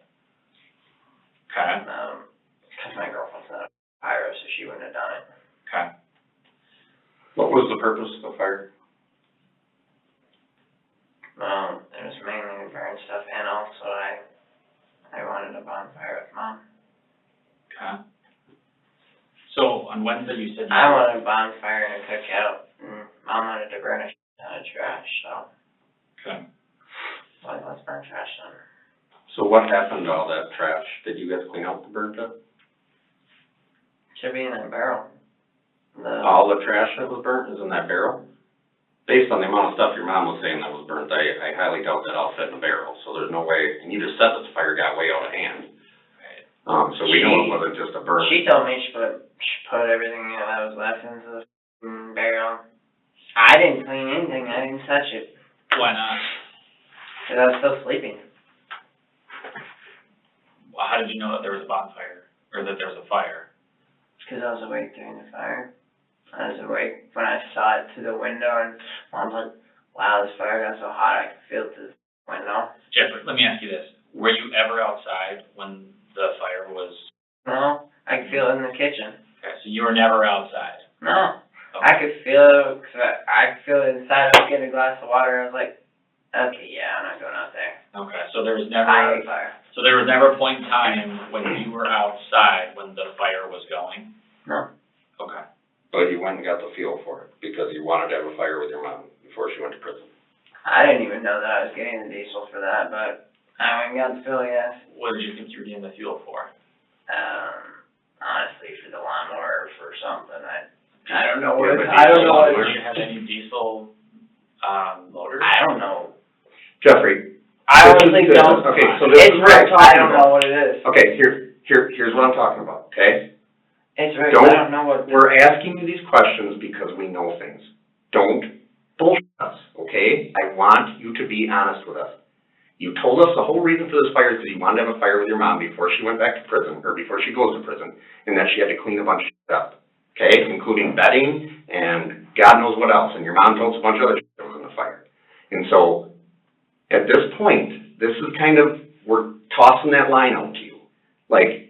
Okay, because my girlfriend's not a pyro, so she wouldn't have done it. okay. what was the purpose of the fire? It was mainly to burn stuff, and also I wanted a bonfire with Mom. Okay. So on Wednesday you said I wanted a bonfire and a cookout, and Mom wanted to burn a ton of trash, so Okay. let's burn trash then. So what happened to all that trash? Did you guys clean out the burnt up? Should be in that barrel. All the trash that was burnt is in that barrel? Based on the amount of stuff your mom was saying that was burnt, I highly doubt that all fit in the barrel, so there's no way, and you just said that the fire got way out of hand. Right. So we know it wasn't just a burn. She told me she put everything that was left into the barrel. I didn't clean anything, I didn't touch it, Why not? because I was still sleeping. Well, how did you know that there was a bonfire, or that there was a fire? Because I was awake during the fire. I was awake when I saw it through the window, and Mom's like, wow, this fire got so hot I could feel it through the window. Jeff, let me ask you this. Were you ever outside when the fire was? No, I could feel it in the kitchen. Okay, so you were never outside? No, Okay. I could feel it, cause I could feel it inside. I was getting a glass of water, I was like, okay, yeah, I'm not going out there. Okay, so there was I never, hate fire. so there was never a point in time when you were outside when the fire was going? No. Okay. But you went and got the feel for it, because you wanted to have a fire with your mom before she went to prison. I didn't even know that I was getting the diesel for that, but I went and got the fuel, yes. What did you think you were getting the fuel for? Honestly, for the lawnmower or for something, I don't know Yeah, what, but I don't know what, Do you have any diesel, motors? I don't know. Jeffrey. I honestly don't. Okay, so this It's is what I'm Rick, I talking don't about. know what it is. Okay, here's what I'm talking about, okay? It's Rick, Don't- I don't know what. We're asking you these questions because we know things. Don't bullshit us, okay? I want you to be honest with us. You told us the whole reason for this fire is because you wanted to have a fire with your mom before she went back to prison, or before she goes to prison, and that she had to clean a bunch of shit up, okay? Including bedding and God knows what else, and your mom told us a bunch of other shit that was in the fire. And so, at this point, this is kind of, we're tossing that line out to you. Like,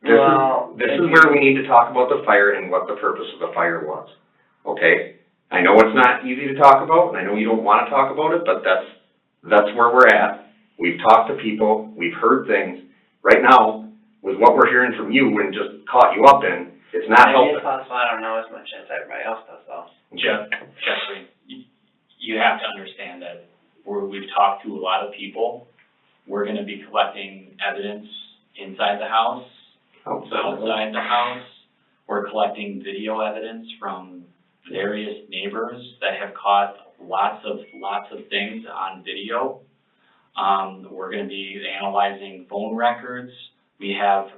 this is where we need to talk about the fire and what the purpose of the fire was, okay? I know it's not easy to talk about, and I know you don't want to talk about it, but that's where we're at. We've talked to people, we've heard things, Right now, with what we're hearing from you and just caught you up in, it's not Maybe helping. it's possible I don't know as much as everybody else does though. Jeffrey, you have to understand that we've talked to a lot of people. We're gonna be collecting evidence inside the house, outside the house. We're collecting video evidence from various neighbors that have caught lots of things on video. We're gonna be analyzing phone records. We have,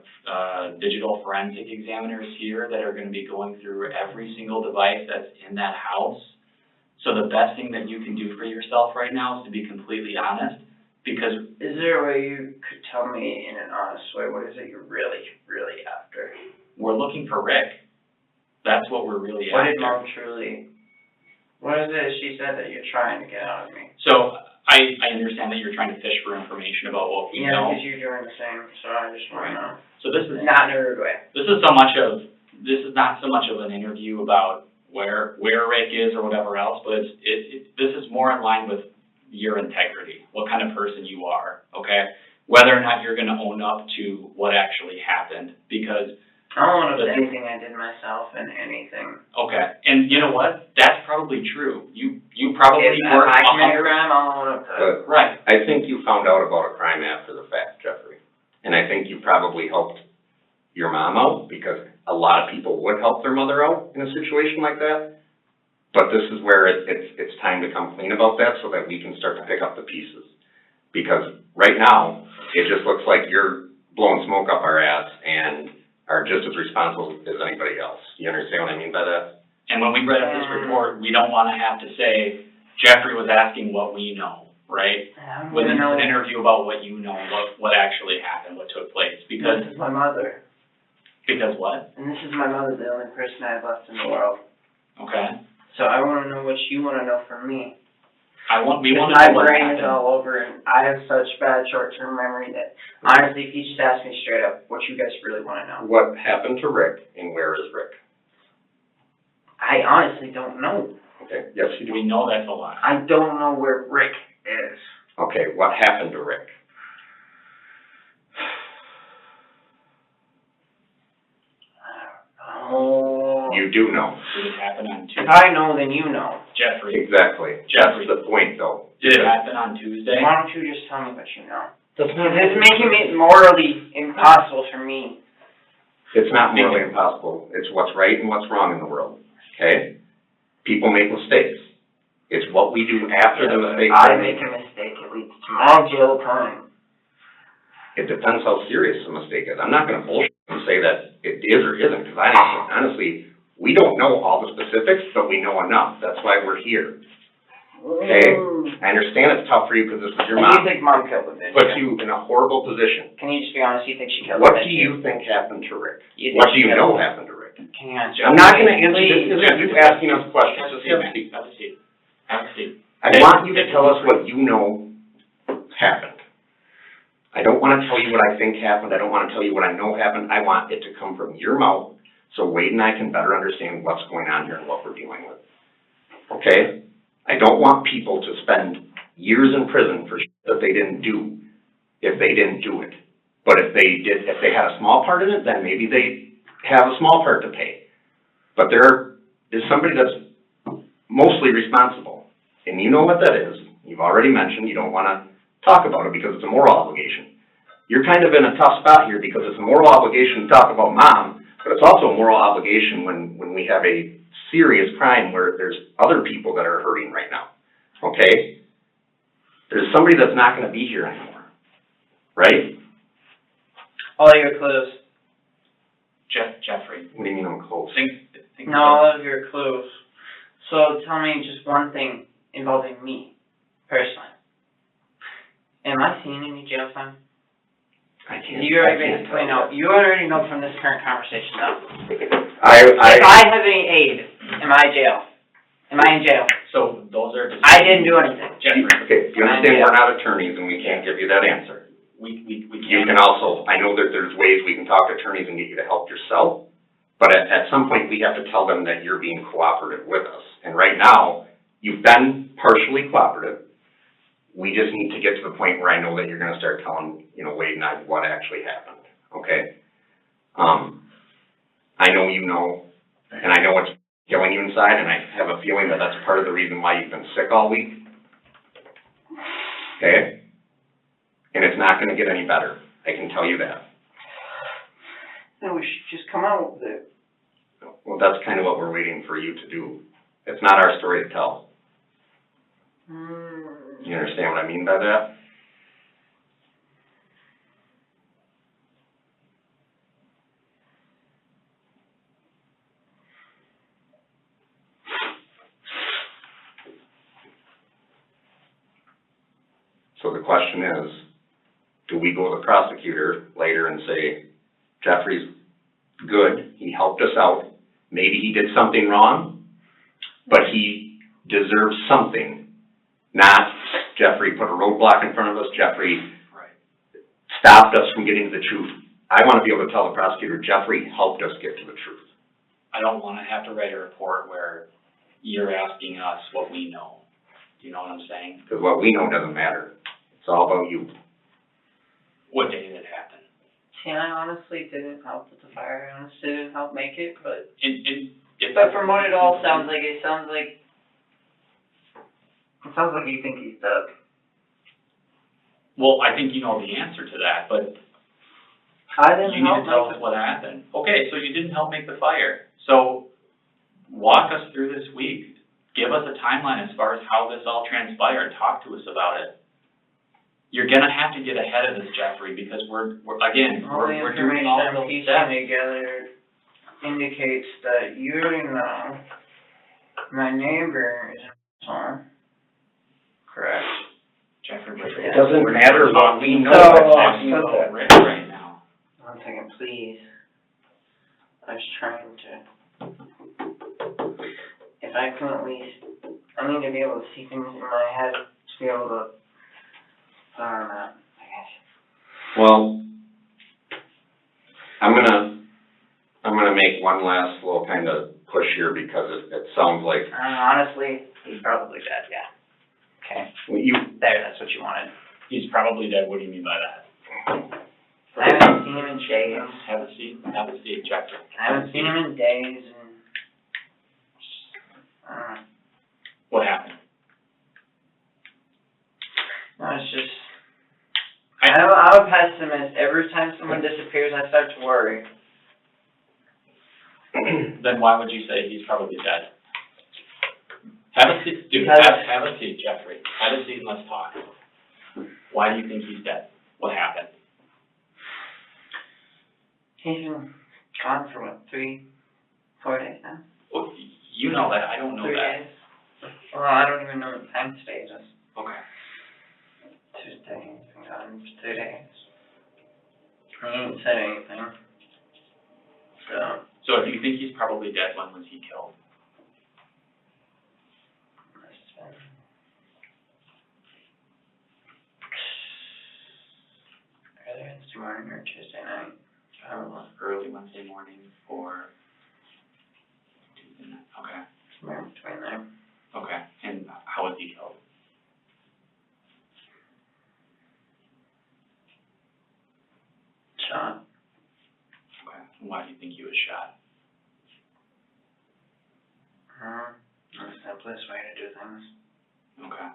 digital forensic examiners here that are gonna be going through every single device that's in that house. So the best thing that you can do for yourself right now is to be completely honest, because Is there a way you could tell me in an honest way, what is it you're really, really after? we're looking for Rick. That's what we're really What did after. Mom truly, what is it she said that you're trying to get out of me? So I understand that you're trying to fish for information about what we Yeah, know. because you're doing the same, so I just wanna know. So this is Not in a rude way. this is not so much of an interview about where Rick is or whatever else, but this is more in line with your integrity, what kind of person you are, okay? Whether or not you're gonna own up to what actually happened, because, I don't want to do anything I did myself and anything. okay, and you know what? That's probably true. You probably If worked I commit a crime, I'll own up to it. But right. I think you found out about a crime after the fact, Jeffrey. And I think you probably helped your mom out, because a lot of people would help their mother out in a situation like that. But this is where it's time to come clean about that so that we can start to pick up the pieces. Because right now, it just looks like you're blowing smoke up our ass and are just as responsible as anybody else. You understand what I mean by that? And when we read up this report, we don't wanna have to say, Jeffrey was asking what we know, right? I don't When even it's know. an interview about what you know, what actually happened, what took place, because This is my mother. what? And this is my mother, the only person I have left in the world. Okay? So I wanna know what you wanna know from me. We wanna Because know my what brain is happened. all over and I have such bad short-term memory that honestly, if you just ask me straight up, what you guys really wanna know. What happened to Rick and where is Rick? I honestly don't know. Okay, yes, you do. We know that's a lie. I don't know where Rick is. Okay, what happened to Rick? Oh. You do know. Did it happen on If Tuesday? I know, then you know. Jeffrey, Exactly. That's the point, though. did it happen on Tuesday? Why don't you just tell me what you know? That's Because it's making it morally impossible for me. It's not morally impossible. It's what's right and what's wrong in the world, okay? People make mistakes. It's what we do after the mistake. I make a mistake, it leads to my jail time. It depends how serious the mistake is. I'm not gonna bullshit and say that it is or isn't, because honestly, we don't know all the specifics, but we know enough. That's why we're here, okay? I understand it's tough for you because this is your And you mom. think Mom killed him, didn't Puts you? you in a horrible position. Can you just be honest, you think she killed him? What do didn't you think happened to Rick? You think What do she you killed know him? happened to Rick? Can you answer? I'm not gonna answer Please. this, because you're asking us questions. Just Have have a a seat. seat, have a seat, have a seat. I want you to tell us what you know happened. I don't wanna tell you what I think happened, I don't wanna tell you what I know happened, I want it to come from your mouth, so Wade and I can better understand what's going on here and what we're dealing with. Okay? I don't want people to spend years in prison for shit that they didn't do, if they didn't do it. But if they had a small part in it, then maybe they have a small part to pay. But there is somebody that's mostly responsible, and you know what that is. You've already mentioned you don't wanna talk about it because it's a moral obligation. You're kind of in a tough spot here because it's a moral obligation to talk about Mom, but it's also a moral obligation when we have a serious crime where there's other people that are hurting right now, okay? There's somebody that's not gonna be here anymore, right? All your clues. Jeffrey, What do you mean I'm close? think No, all of your clues. So tell me just one thing involving me, personally. Am I seeing any jail time? I can't. You already basically know, you already know from this current conversation though. If I I have any aid, am I jail? Am I in jail? So those are. I didn't do anything. Jeffrey, okay, you understand we're not attorneys and we can't give you that answer. we You can't. can also, I know that there's ways we can talk to attorneys and get you to help yourself, but at some point, we have to tell them that you're being cooperative with us. And right now, you've been partially cooperative. we just need to get to the point where I know that you're gonna start telling, you know, Wade and I what actually happened, okay? I know you know, and I know what's killing you inside, and I have a feeling that that's part of the reason why you've been sick all week. Okay? And it's not gonna get any better, I can tell you that. No, we should just come out with it. Well, that's kind of what we're waiting for you to do. It's not our story to tell. You understand what I mean by that? So the question is, do we go to the prosecutor later and say, Jeffrey's good, he helped us out, maybe he did something wrong, but he deserves something, not Jeffrey put a roadblock in front of us, Jeffrey stopped us from getting to the truth. I want to be able to tell the prosecutor, Jeffrey helped us get to the truth. I don't wanna have to write a report where you're asking us what we know. Do you know what I'm saying? Because what we know doesn't matter. It's all about you. What day did it happen? Yeah, I honestly didn't help with the fire, I honestly didn't help make it, but If but from what it all sounds like, it sounds like you think he's dead. Well, I think you know the answer to that, but I didn't you need help to tell make us what happened. Okay, so you didn't help make the fire. So walk us through this week. Give us a timeline as far as how this all transpired. Talk to us about it. You're gonna have to get ahead of this, Jeffrey, because we're doing all the those information steps. piecing together indicates that you know my neighbor is on. Correct. Jeffrey, It doesn't matter what we know. So- we're talking about Rick right now. 1 second, please. I was trying to, if I can at least, I need to be able to see things in my head to be able to put on a map, I guess. Well, I'm gonna make one last little kind of push here because it sounds like Honestly, he's probably dead, yeah. Okay, that's what you wanted. He's probably dead. What do you mean by that? I haven't seen him in days. Have a seat, Jeffrey. I haven't seen him in days and, What happened? no, it's just, I'm a pessimist. Every time someone disappears, I start to worry. Then why would you say he's probably dead? Have a seat, dude, Because- have a seat, Jeffrey. Have a seat and let's talk. Why do you think he's dead? What happened? He's been gone for what, 3-4 days now? Well, you know that, I don't know 3 that. days? Well, I don't even know what time today is. Okay. Tuesday, he's been gone for 2 days. He ain't said anything. So if you think he's probably dead, when was he killed? It's been early Wednesday morning or Tuesday night. Early Wednesday morning or Tuesday night? Okay. Somewhere in between there. Okay. And how was he killed? Shot. Okay. And why do you think he was shot? That's the simplest way to do things. Okay.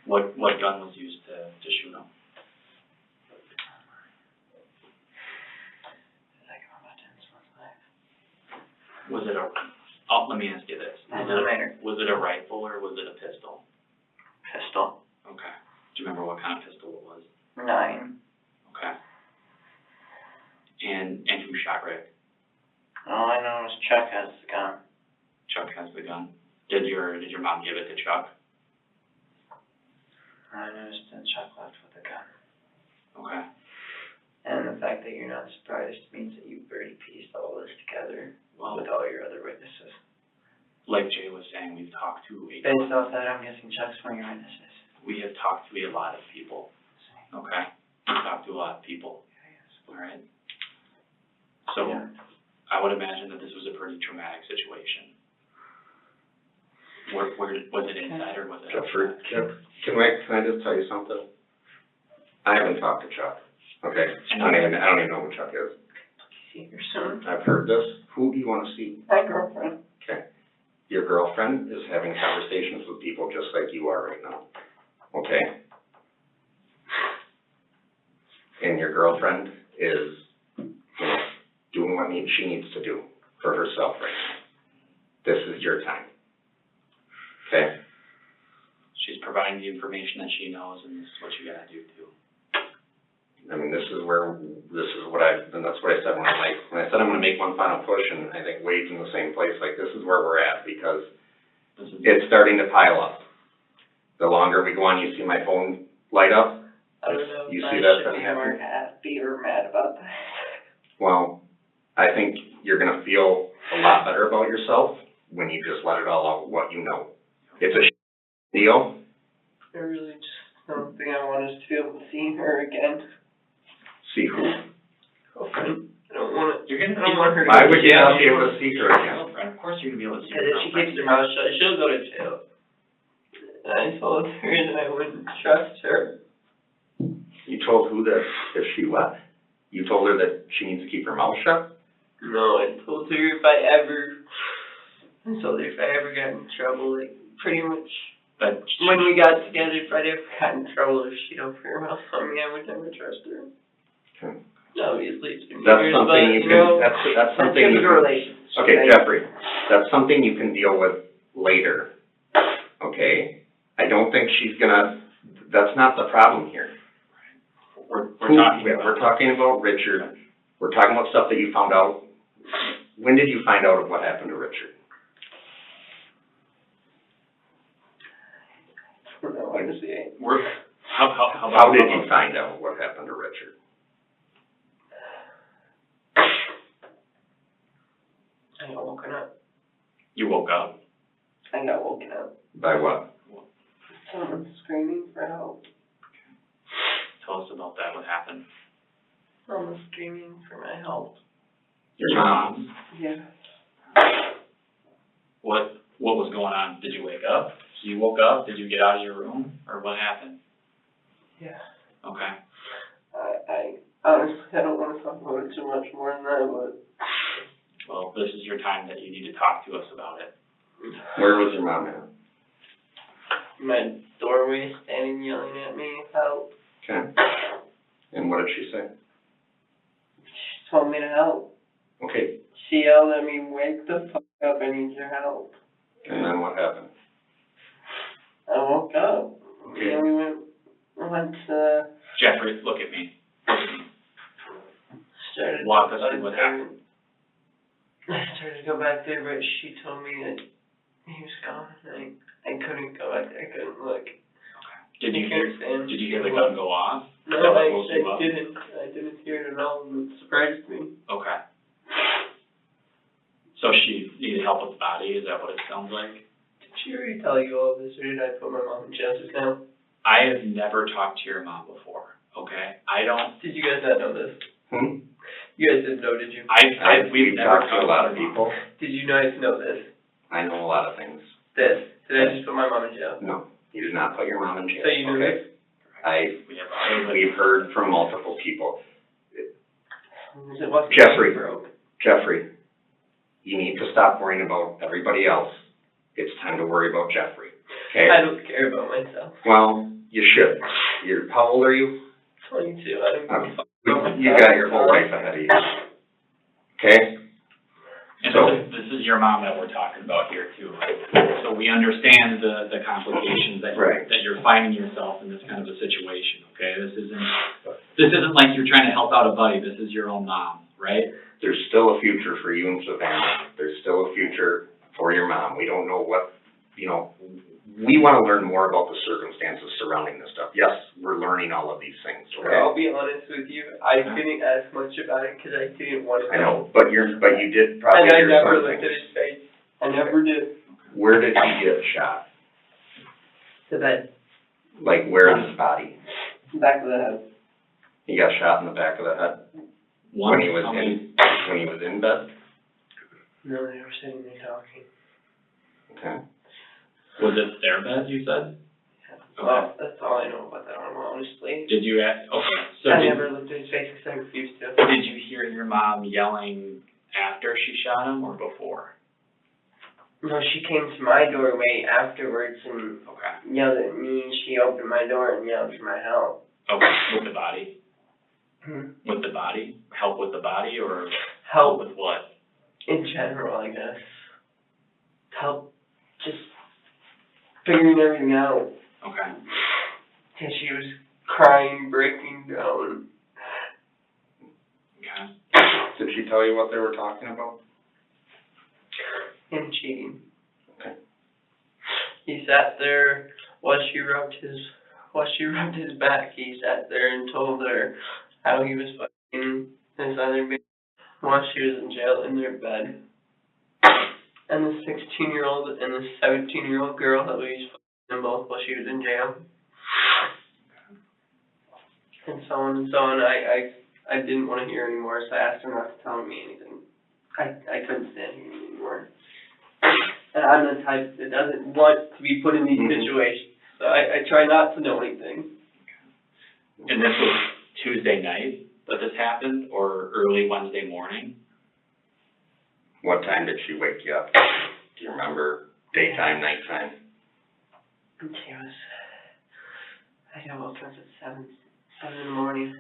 What gun was used to shoot him? Was it let me ask you this. Was it a rifle or was it a pistol? Pistol. Okay. Do you remember what kind of pistol it was? 9. Okay. And who shot Rick? All I know is Chuck has the gun. Chuck has the gun. Did your mom give it to Chuck? I noticed that Chuck left with the gun. Okay. And the fact that you're not surprised means that you've already pieced all this together Well, with all your other witnesses. like Jay was saying, we've talked to Based off that, I'm guessing Chuck's one of your witnesses. we have talked to a lot of people. Okay? We've talked to a lot of people. All right? So, Yeah. I would imagine that this was a pretty traumatic situation. Was it inside or was it Jeffrey, outside? can I just tell you something? I haven't talked to Chuck, okay? I don't even know who Chuck is. See your son, I've heard this. Who do you want to see? my girlfriend. Okay. Your girlfriend is having conversations with people just like you are right now, okay? And your girlfriend is, doing what she needs to do for herself right now. This is your time, okay? She's providing the information that she knows, and this is what you gotta do too. I mean, that's what I said when I said I'm gonna make one final push, and I think Wade's in the same place, like, this is where we're at, because it's starting to pile up. The longer we go on, you see my phone light up, I don't know you if see I that should thing be more happen? happy or mad about that. Well, I think you're gonna feel a lot better about yourself when you just let it all out, what you know. It's a deal. I really just don't think I want us to be able to see her again. See who? Girlfriend. I don't want it. You're gonna I don't want her to Why go would to you jail. not be able to see her again? Girlfriend, of course you're gonna be able to see Because your if she girlfriend. keeps her mouth shut, she'll go to jail. And I told her that I wouldn't trust her. You told who that, if she what? You told her that she needs to keep her mouth shut? No, I told her if I ever got in trouble, like, pretty much, But when we got together, if I ever got in trouble, if she'd open her mouth on me, I would never trust her. Okay. Obviously, it's been That's years, something but, you you know, can, that's something you typical can. relationship, Okay, right? Jeffrey, that's something you can deal with later, okay? I don't think that's not the problem here. we're talking about Richard. We're talking about stuff that you found out. When did you find out of what happened to Richard? I don't know, honestly, how about? How did you find out what happened to Richard? I got woken up. You woke up? I got woken up. By what? Someone screaming for help. Tell us about that, what happened? Someone screaming for my help. Your mom? Yeah. What was going on? Did you wake up? So you woke up, did you get out of your room, or what happened? Yeah. Okay. I honestly, I don't want to talk about it too much more than that, but. Well, this is your time that you need to talk to us about it. Where was your mom at? My doorway, standing yelling at me, help. Okay. And what did she say? She told me to help. Okay. She yelled at me, wake the fuck up, I need your help. And then what happened? I woke up. Okay. And we went to, Jeffrey, look at me. started. Walk us through what happened. I started to go back there, but she told me that he was gone. I couldn't go back there, I couldn't look. Did you hear the gun go off? No, That I woke you up? didn't. I didn't hear it at all, and it surprised me. Okay. So she needed help with the body, is that what it sounds like? Did she already tell you all this, or did I put my mom in jail just now? I have never talked to your mom before, okay? I don't. Did you guys not know this? You guys didn't know, did you? We've never talked to a lot of people. Did you guys know this? I know a lot of things. This? Did I just put my mom in jail? No, you did not put your mom in jail. So you knew okay? this? We've heard from multiple people. It wasn't Jeffrey. broke. Jeffrey, you need to stop worrying about everybody else. It's time to worry about Jeffrey, okay? I don't care about myself. Well, you should. How old are you? 22, I don't give a fuck. You got your whole life ahead of you, okay? And So, this is your mom that we're talking about here too. So we understand the complications that Right. that you're finding yourself in this kind of a situation, okay? This isn't like you're trying to help out a buddy, this is your own mom, right? there's still a future for you and Savannah. There's still a future for your mom. We don't know what, we want to learn more about the circumstances surrounding this stuff. Yes, we're learning all of these things, okay? I'll be honest with you, I didn't ask much about it because I didn't want to I know, but you did probably And I hear never something. looked at his face. I never did. Where did he get shot? To bed. Like, where in his body? Back of the head. He got shot in the back of the head when he was in bed? No, they were sitting there talking. Okay. Was it their bed, you said? Well, that's all I know about that animal, honestly. Did you ask, okay, so I did, never looked at his face because I refused to. did you hear your mom yelling after she shot him or before? No, she came to my doorway afterwards and Okay, yelled at me. She opened my door and yelled for my help. okay, with the body? Hmm. With the body? Help with the body or Help with what? in general, I guess. Help just figuring everything out. Okay, And she was crying, breaking down. okay. Did she tell you what they were talking about? And cheating. Okay. He sat there while she rubbed his back. He sat there and told her how he was fucking his other baby while she was in jail in their bed. And the 16-year-old and the 17-year-old girl that was fucking them both while she was in jail. And so on and so on. I didn't want to hear anymore, so I asked her not to tell me anything. I couldn't stand hearing it anymore. And I'm the type that doesn't want to be put in these situations, so I try not to know anything. And this was Tuesday night that this happened, or early Wednesday morning? What time did she wake you up? Do you remember? Daytime, nighttime? I got woken up at 7 in the morning.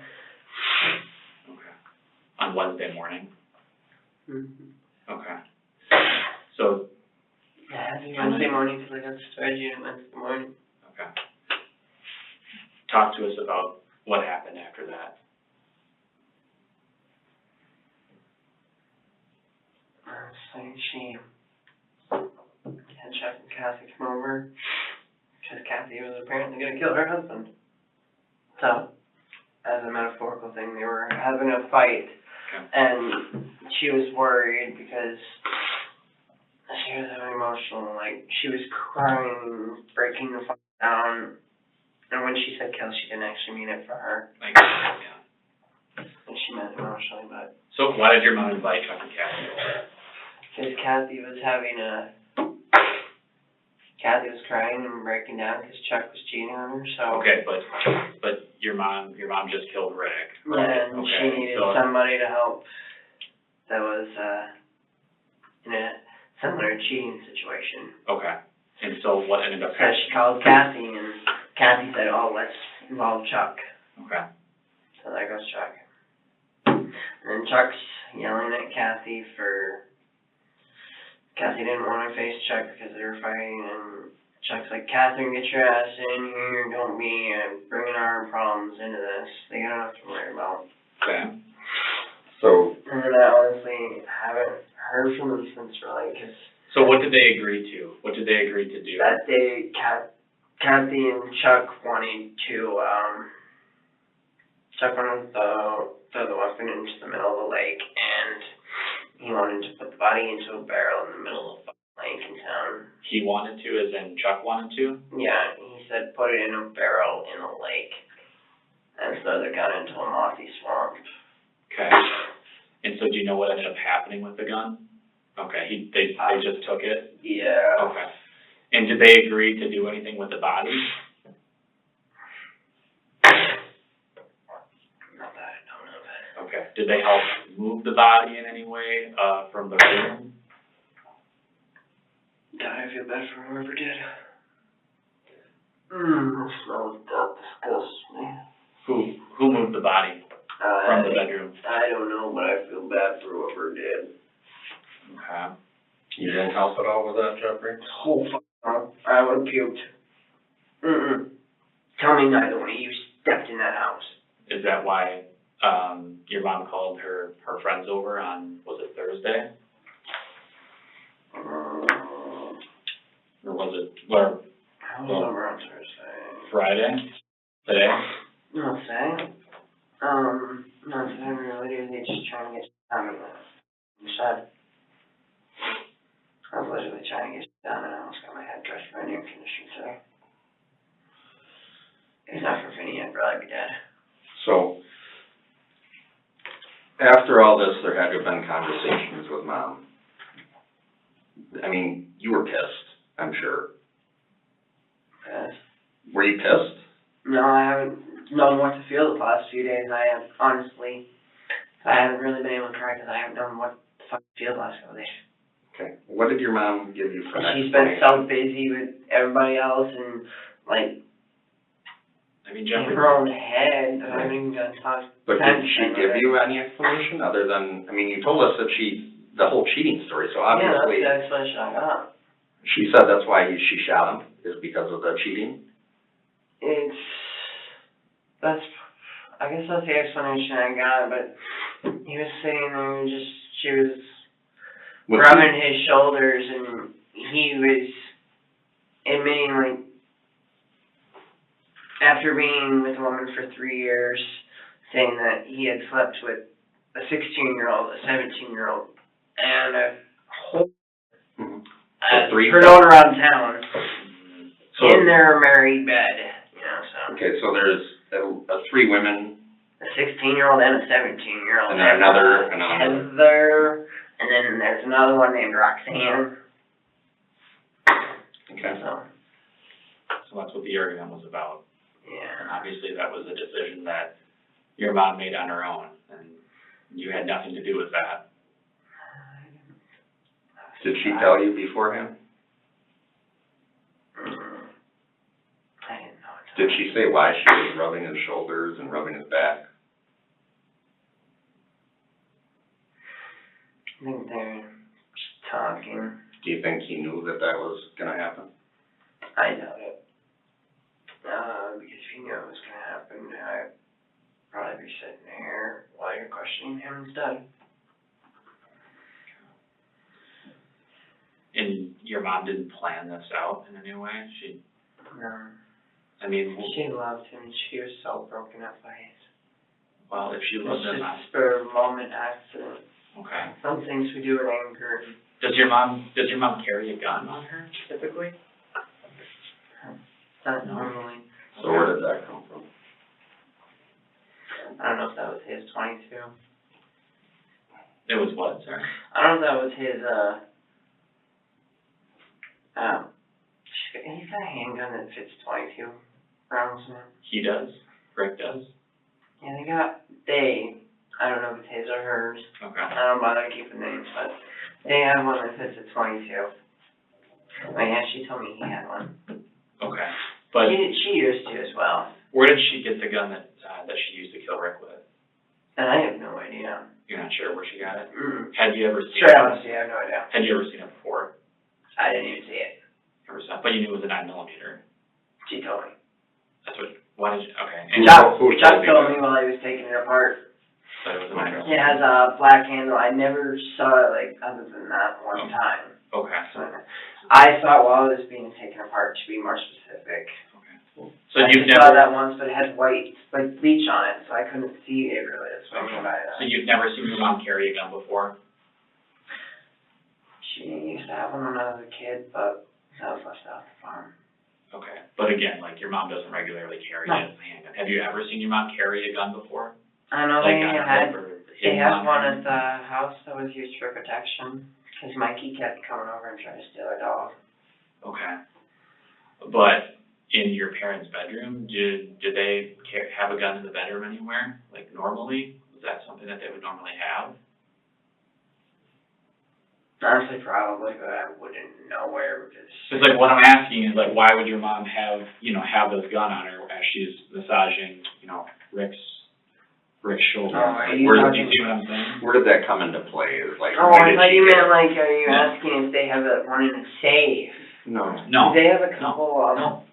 Okay. On Wednesday morning? Mm-hmm. Okay. So, Wednesday morning because I got surgery on Wednesday morning. okay. Talk to us about what happened after that. So she had Chuck and Kathy come over because Kathy was apparently going to kill her husband. So, as a metaphorical thing, they were having a fight, and she was worried because she was very emotional. Like, she was crying, breaking the fuck down. And when she said kill, she didn't actually mean it for her. Like, yeah. And she meant emotionally, but So why did your mom invite Chuck and Kathy over? because Kathy was crying and breaking down because Chuck was cheating on her, so. Okay, but your mom just killed Rick, right? And Okay, she needed so, somebody to help that was, in a similar cheating situation. okay, and so what ended up So happening? she called Kathy, and Kathy said, oh, let's involve Chuck. Okay, So there goes Chuck. And then Chuck's yelling at Kathy Kathy didn't want to face Chuck because they were fighting, and Chuck's like, Catherine, get your ass in here, don't be bringing our problems into this. They got enough to worry about. okay, So, And then I honestly haven't heard from them since, really, because so what did they agree to? What did they agree to do? that day, Kathy and Chuck wanted to, Chuck wanted to throw the weapon into the middle of the lake, and he wanted to put the body into a barrel in the middle of the lake in town. He wanted to, as in Chuck wanted to? Yeah, he said put it in a barrel in a lake, and so they got into a mossy swamp. Okay, and so do you know what ended up happening with the gun? Okay, they just took it? Yeah. Okay, and did they agree to do anything with the body? Not that I don't know that. Okay, did they help move the body in any way, from the room? God, I feel bad for whoever did. The smell of death disgusts me. Who moved the body from the bedroom? I don't know, but I feel bad for whoever did. Okay. you didn't help at all with that, Jeffrey? Oh, fuck no. I would have puked. Tell me neither one of you stepped in that house. Is that why, your mom called her friends over on, was it Thursday? Or was it, I was over on Thursday. Friday? Today? Not today. Not today, really. They just trying to get out of the shed. I was literally trying to get down and I almost got my head dressed by an air conditioner today. If not for Vinny, I'd probably be dead. So, after all this, there had to have been conversations with Mom. I mean, you were pissed, I'm sure. Were you pissed? No, I haven't known what to feel the past few days. I have, honestly, I haven't really been able to cry because I haven't known what the fuck to feel the last couple days. Okay. What did your mom give you for an She's been explanation? so busy with everybody else and, like, I mean, in Jeffrey, her own head, that I haven't even gotten to talk. But did she give you any explanation other than, I mean, you told us that the whole cheating story, so obviously. Yeah, that's the explanation I got. She said that's why she shot him, is because of the cheating? I guess that's the explanation I got, but he was sitting there and she was rubbing his shoulders and he was admitting, like, after being with a woman for 3 years, saying that he had slept with a 16-year-old, a 17-year-old, and a whole, known around town, in their married bed, you know, so. Okay, so there's 3 women. A 16-year-old and a 17-year-old. And then another. Heather, and then there's another one named Roxanne. Okay. So, that's what the argument was about. yeah. And obviously that was a decision that your mom made on her own, and you had nothing to do with that. Did she tell you beforehand? I didn't know. Did she say why she was rubbing his shoulders and rubbing his back? I think they're just talking. Do you think he knew that was gonna happen? I doubt it. Because if he knew it was gonna happen, I'd probably be sitting here while you're questioning him instead. And your mom didn't plan this out in any way? No. I mean, She loved him. She was so broken up by it. well, if she loved him, It's just a spur of the moment accident. okay. Some things we do in anger. Does your mom carry a gun on her typically? Not normally. So where did that come from? I don't know if that was his 22. It was what, sorry? I don't know if that was his, he's got a handgun that fits 22 rounds in it. He does? Rick does? Yeah, I don't know if it's his or hers. Okay. I don't bother keeping names, but they have one that fits a 22. Oh yeah, she told me he had one. Okay. But She used to as well. where did she get the gun that she used to kill Rick with? And I have no idea. You're not sure where she got it? Mm. Had you ever seen Straight it? honestly, I have no idea. Had you ever seen it before? I didn't even see it. Never saw it, but you knew it was a 9mm. She told me. That's what, why did you, okay. Who Chuck told you told that? me while he was taking it apart. So it was a 9mm. It has a black handle. I never saw it, like, other than that one time. Okay. So, I saw it while it was being taken apart, to be more specific. So I you've just saw never, that once, but it had white, like, bleach on it, so I couldn't see it really. That's what I mean by that. so you've never seen your mom carry a gun before? She used to have one when I was a kid, but that was left out the farm. Okay. But again, like, your mom doesn't regularly carry No. a handgun. Have you ever seen your mom carry a gun before? I know Like, they on her had, hip or they hidden had on one her? at the house that was used for protection, because Mikey kept coming over and trying to steal our dog. Okay. But in your parents' bedroom, did they have a gun in the bedroom anywhere, like normally? Was that something that they would normally have? Honestly, probably, but I wouldn't know where, because. It's like, what I'm asking is, like, why would your mom have this gun on her as she's massaging, Rick's shoulder? Oh, are you Where, do talking- you see what I'm saying? Where did that come into play? Is like, Oh, when I did thought she you get meant it? like, are you No. asking if they have one in a safe? No. No, They have a couple, that's not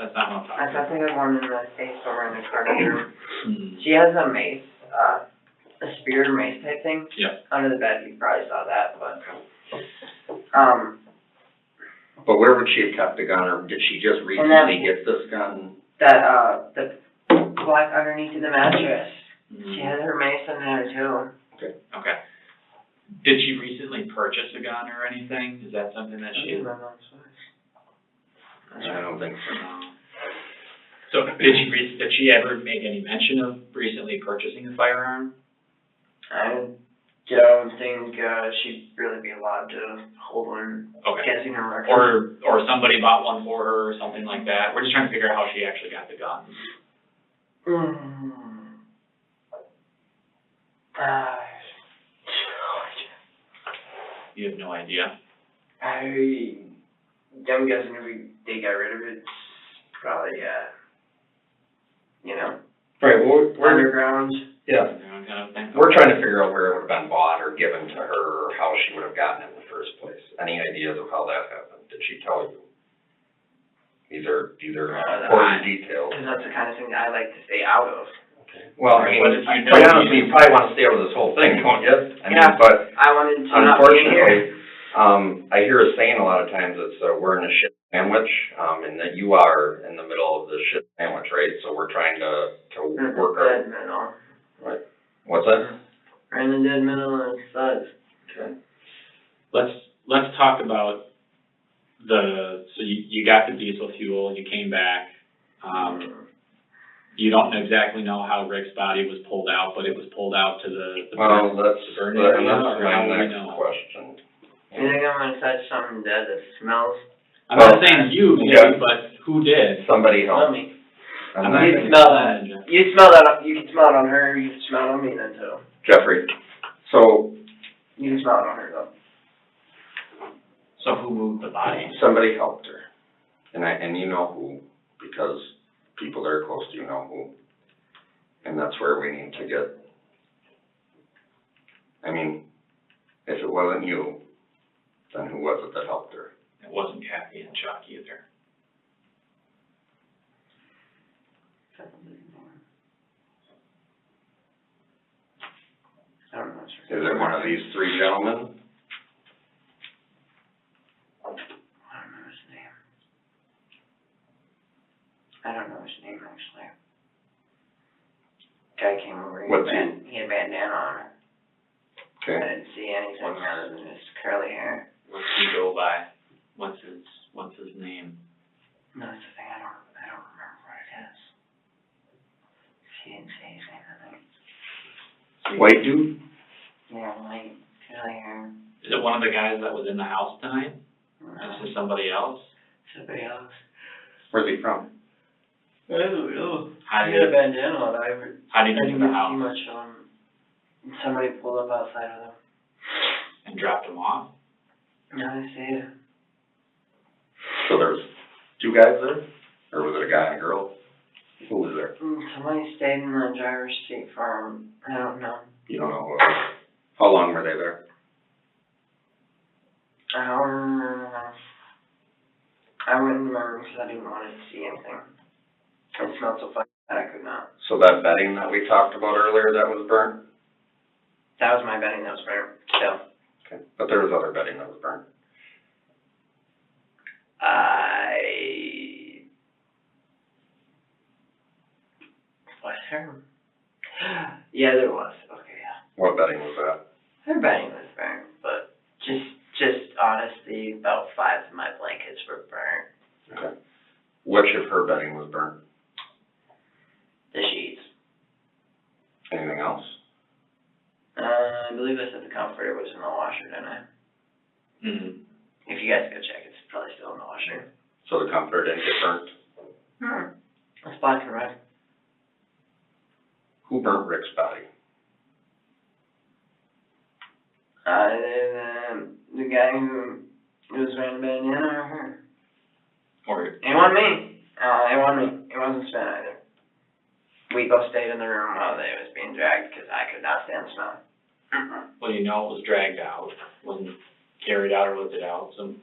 what I'm I talking thought about. they had one in the safe over in the corner room. Hmm. She has a mace, a spear mace type thing. Yeah. Under the bed, you probably saw that, but, But where would she have kept the gun, or did she just recently get this gun? the black underneath of the mattress. Mhm. She has her mace in there too. Okay. Did she recently purchase a gun or anything? Is that something that she? I don't think so. No. So did she ever make any mention of recently purchasing a firearm? I don't think, she'd really be allowed to hold one, Okay. guessing her record. Or somebody bought one for her or something like that? We're just trying to figure out how she actually got the gun. You have no idea? I'm guessing if they got rid of it, it's probably, you know, Right, well, we're, underground. yeah, Kind of thing? we're trying to figure out where it would have been bought or given to her, or how she would have gotten it in the first place. Any ideas of how that happened? Did she tell you? These are important details. Because that's the kind of thing that I like to stay out of. Well, I mean, What did you quite know? honestly, you probably want to stay out of this whole thing, don't you? I mean, Yeah. but I wanted to not be here. unfortunately, I hear a saying a lot of times, it's, we're in a shit sandwich, and that you are in the middle of the shit sandwich, right? So we're trying to work our, Dead middle. right, what's that? We're in the dead middle and it sucks. Okay. Let's talk about so you got the diesel fuel, you came back, you don't exactly know how Rick's body was pulled out, but it was pulled out to the Well, that's burn area, or my how do we next know? question. You think I'm gonna touch something dead that smells? I'm not saying you did, yeah. but who did? Somebody Smell help. me. I'm I'm not not You saying- can smell that. You smell that, you can smell it on her, you can smell it on me then too. Jeffrey, so You can smell it on her though. So who moved the body? somebody helped her, and you know who, because people that are close to you know who, and that's where we need to get. I mean, if it wasn't you, then who was it that helped her? It wasn't Kathy and Chuck either. I don't know. Is it one of these three gentlemen? I don't know his name. I don't know his name actually. Guy came over, he had bandana on. I Okay, didn't see anything other than his curly hair. What's he go by? What's his name? No, that's the thing, I don't remember what it is. He didn't say his name, I think. white dude? Yeah, white, curly hair. Is it one of the guys that was in the house tonight? This is somebody else? Somebody else. Where's he from? I don't know. How He did had a bandana on, how did he I get didn't to the see house much on him. Somebody pulled up outside of them. and dropped him off? No, I see it. So there's two guys there? Or was it a guy and a girl? Who was there? Somebody stayed in the driver's seat for him. I don't know. You don't know who it was? How long were they there? I wouldn't remember because I didn't want to see anything. It smelled so funny that I could not. So that bedding that we talked about earlier that was burnt? That was my bedding that was burnt. Still. Okay, but there was other bedding that was burnt. Was there? Yeah, there was. Okay, yeah. What bedding was that? Her bedding was burnt, but just honestly, about 5 of my blankets were burnt. Okay. Which of her bedding was burnt? The sheets. Anything else? I believe I said the comforter was in the washer, didn't I? Mm-hmm. If you guys go check, it's probably still in the washer. So the comforter didn't get burnt? That's black and red. Who burnt Rick's body? The guy who was wearing a bandana or her. Or It wasn't me. It wasn't me. It wasn't Sven either. We both stayed in the room while they was being dragged because I could not stand the smell. well, you know it was dragged out, wasn't carried out or lifted out, so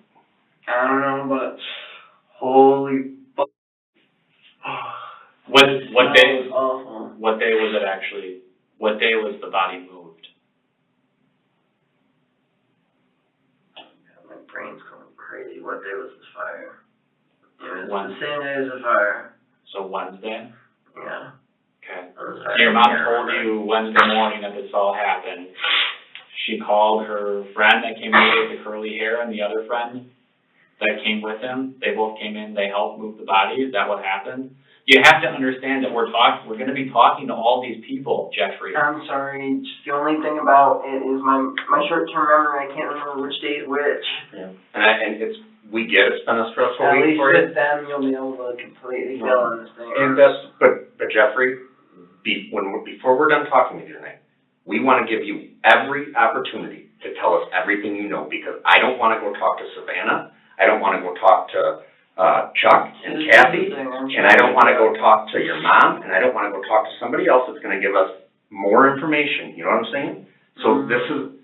I don't know, but holy fuck. what day That was awful. what day was it actually, what day was the body moved? My brain's going crazy. What day was the fire? It was Wednesday. the same day as the fire. So Wednesday? Yeah. Okay. Or So your mom told you Wednesday morning that this all happened. She called her friend that came over with the curly hair and the other friend that came with him. They both came in, they helped move the body. Is that what happened? you have to understand that we're gonna be talking to all these people, Jeffrey. I'm sorry, just the only thing about it is my short-term memory, I can't remember which day is which. Yeah. And we get it's been a stressful At week least for you. with them, you'll be able to completely fill in this thing. And but Jeffrey, before we're done talking with you tonight, we wanna give you every opportunity to tell us everything you know, because I don't wanna go talk to Savannah, I don't wanna go talk to, Chuck and Kathy, and I don't wanna go talk to your mom, and I don't wanna go talk to somebody else that's gonna give us more information, you know what I'm saying? So this is,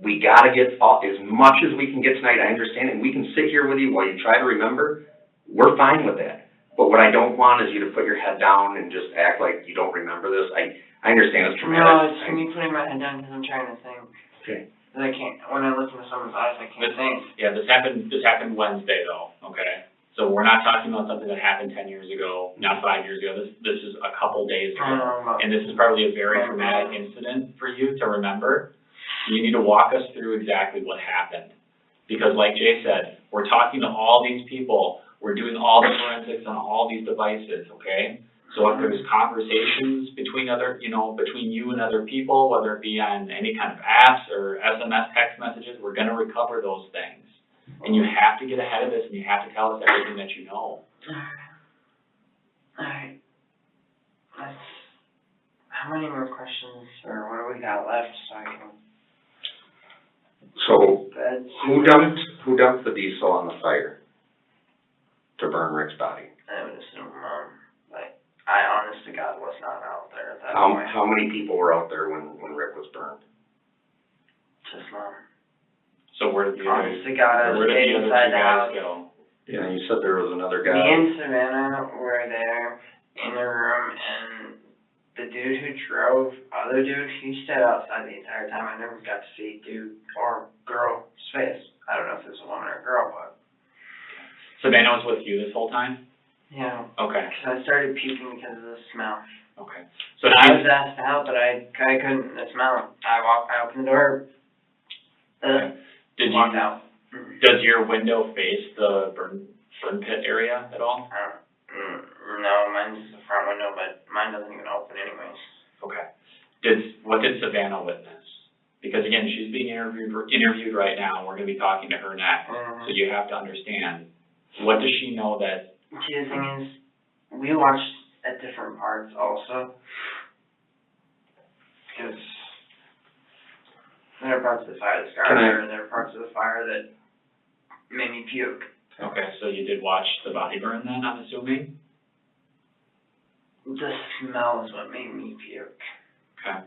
we gotta get as much as we can get tonight, I understand, and we can sit here with you while you try to remember, we're fine with that. But what I don't want is you to put your head down and just act like you don't remember this. I understand it's traumatic. No, it's me putting my head down because I'm trying to think. Okay. And I can't, when I look into someone's eyes, I can't think. Yeah, this happened Wednesday though, okay? So we're not talking about something that happened 10 years ago, not 5 years ago. This is a couple days ago. And this is probably a very traumatic incident for you to remember. You need to walk us through exactly what happened. Because like Jay said, we're talking to all these people. We're doing all the forensics on all these devices, okay? So if there's conversations between you and other people, whether it be on any kind of apps or SMS text messages, we're gonna recover those things. And you have to get ahead of this and you have to tell us everything that you know. Alright. How many more questions, or what do we got left, so I can... So, who dumped the diesel on the fire to burn Rick's body? I would assume Mom, but I honest to God was not out there at that point. How many people were out there when Rick was burned? Just Mom. So where did the other, Honest to God, I was where did the other inside two the guys house. go? Yeah, you said there was another guy. Me and Savannah were there in the room, and the dude who drove, other dude, he stayed outside the entire time. I never got to see dude or girl's face. I don't know if it was a woman or a girl, but... Savannah was with you this whole time? Yeah. Okay. Because I started puking because of the smell. Okay. So I was asked to help, but I couldn't, the smell. I opened the door, walked out. Does your window face the burn pit area at all? No, mine's the front window, but mine doesn't even open anyways. Okay. What did Savannah witness? Because again, she's being interviewed right now, and we're gonna be talking to her next. So you have to understand, what does she know that? See, the thing is, we watched at different parts also. Because there are parts of the fire that scarred her, and there are parts of the fire that made me puke. Okay, so you did watch the body burn then, I'm assuming? The smell is what made me puke. Okay.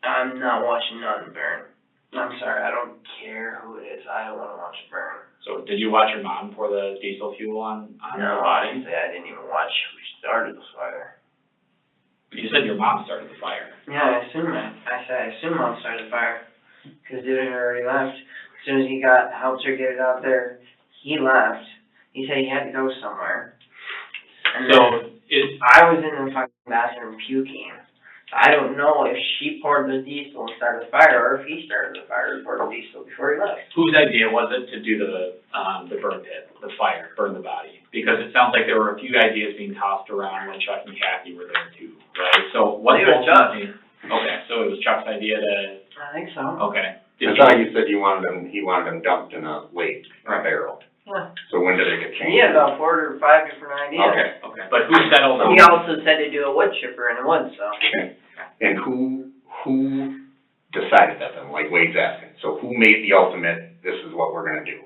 I'm not watching none burn. I'm sorry, I don't care who it is. I don't want to watch it burn. So did you watch your mom pour the diesel fuel on her No, body? I didn't even watch who started the fire. You said your mom started the fire. Yeah, I assume that. I assume Mom started the fire. Because dude had already left. As soon as he helped her get it out there, he left. He said he had to go somewhere. And I was in the fucking bathroom puking. I don't know if she poured the diesel and started the fire, or if he started the fire and poured the diesel before he left. Whose idea was it to do the burn pit, the fire, burn the body? Because it sounds like there were a few ideas being tossed around when Chuck and Kathy were there too, right? So what It was Chuck. Okay, so it was Chuck's idea to. I think so. Okay. I thought you said he wanted them dumped in a weight, a barrel. Yeah. So when did it get changed? He had about 4 or 5 different ideas. Okay. But who settled on? He also said to do a wood chipper in the woods, so. Okay. And who decided that then, like Wade's asking? So who made the ultimate, this is what we're gonna do?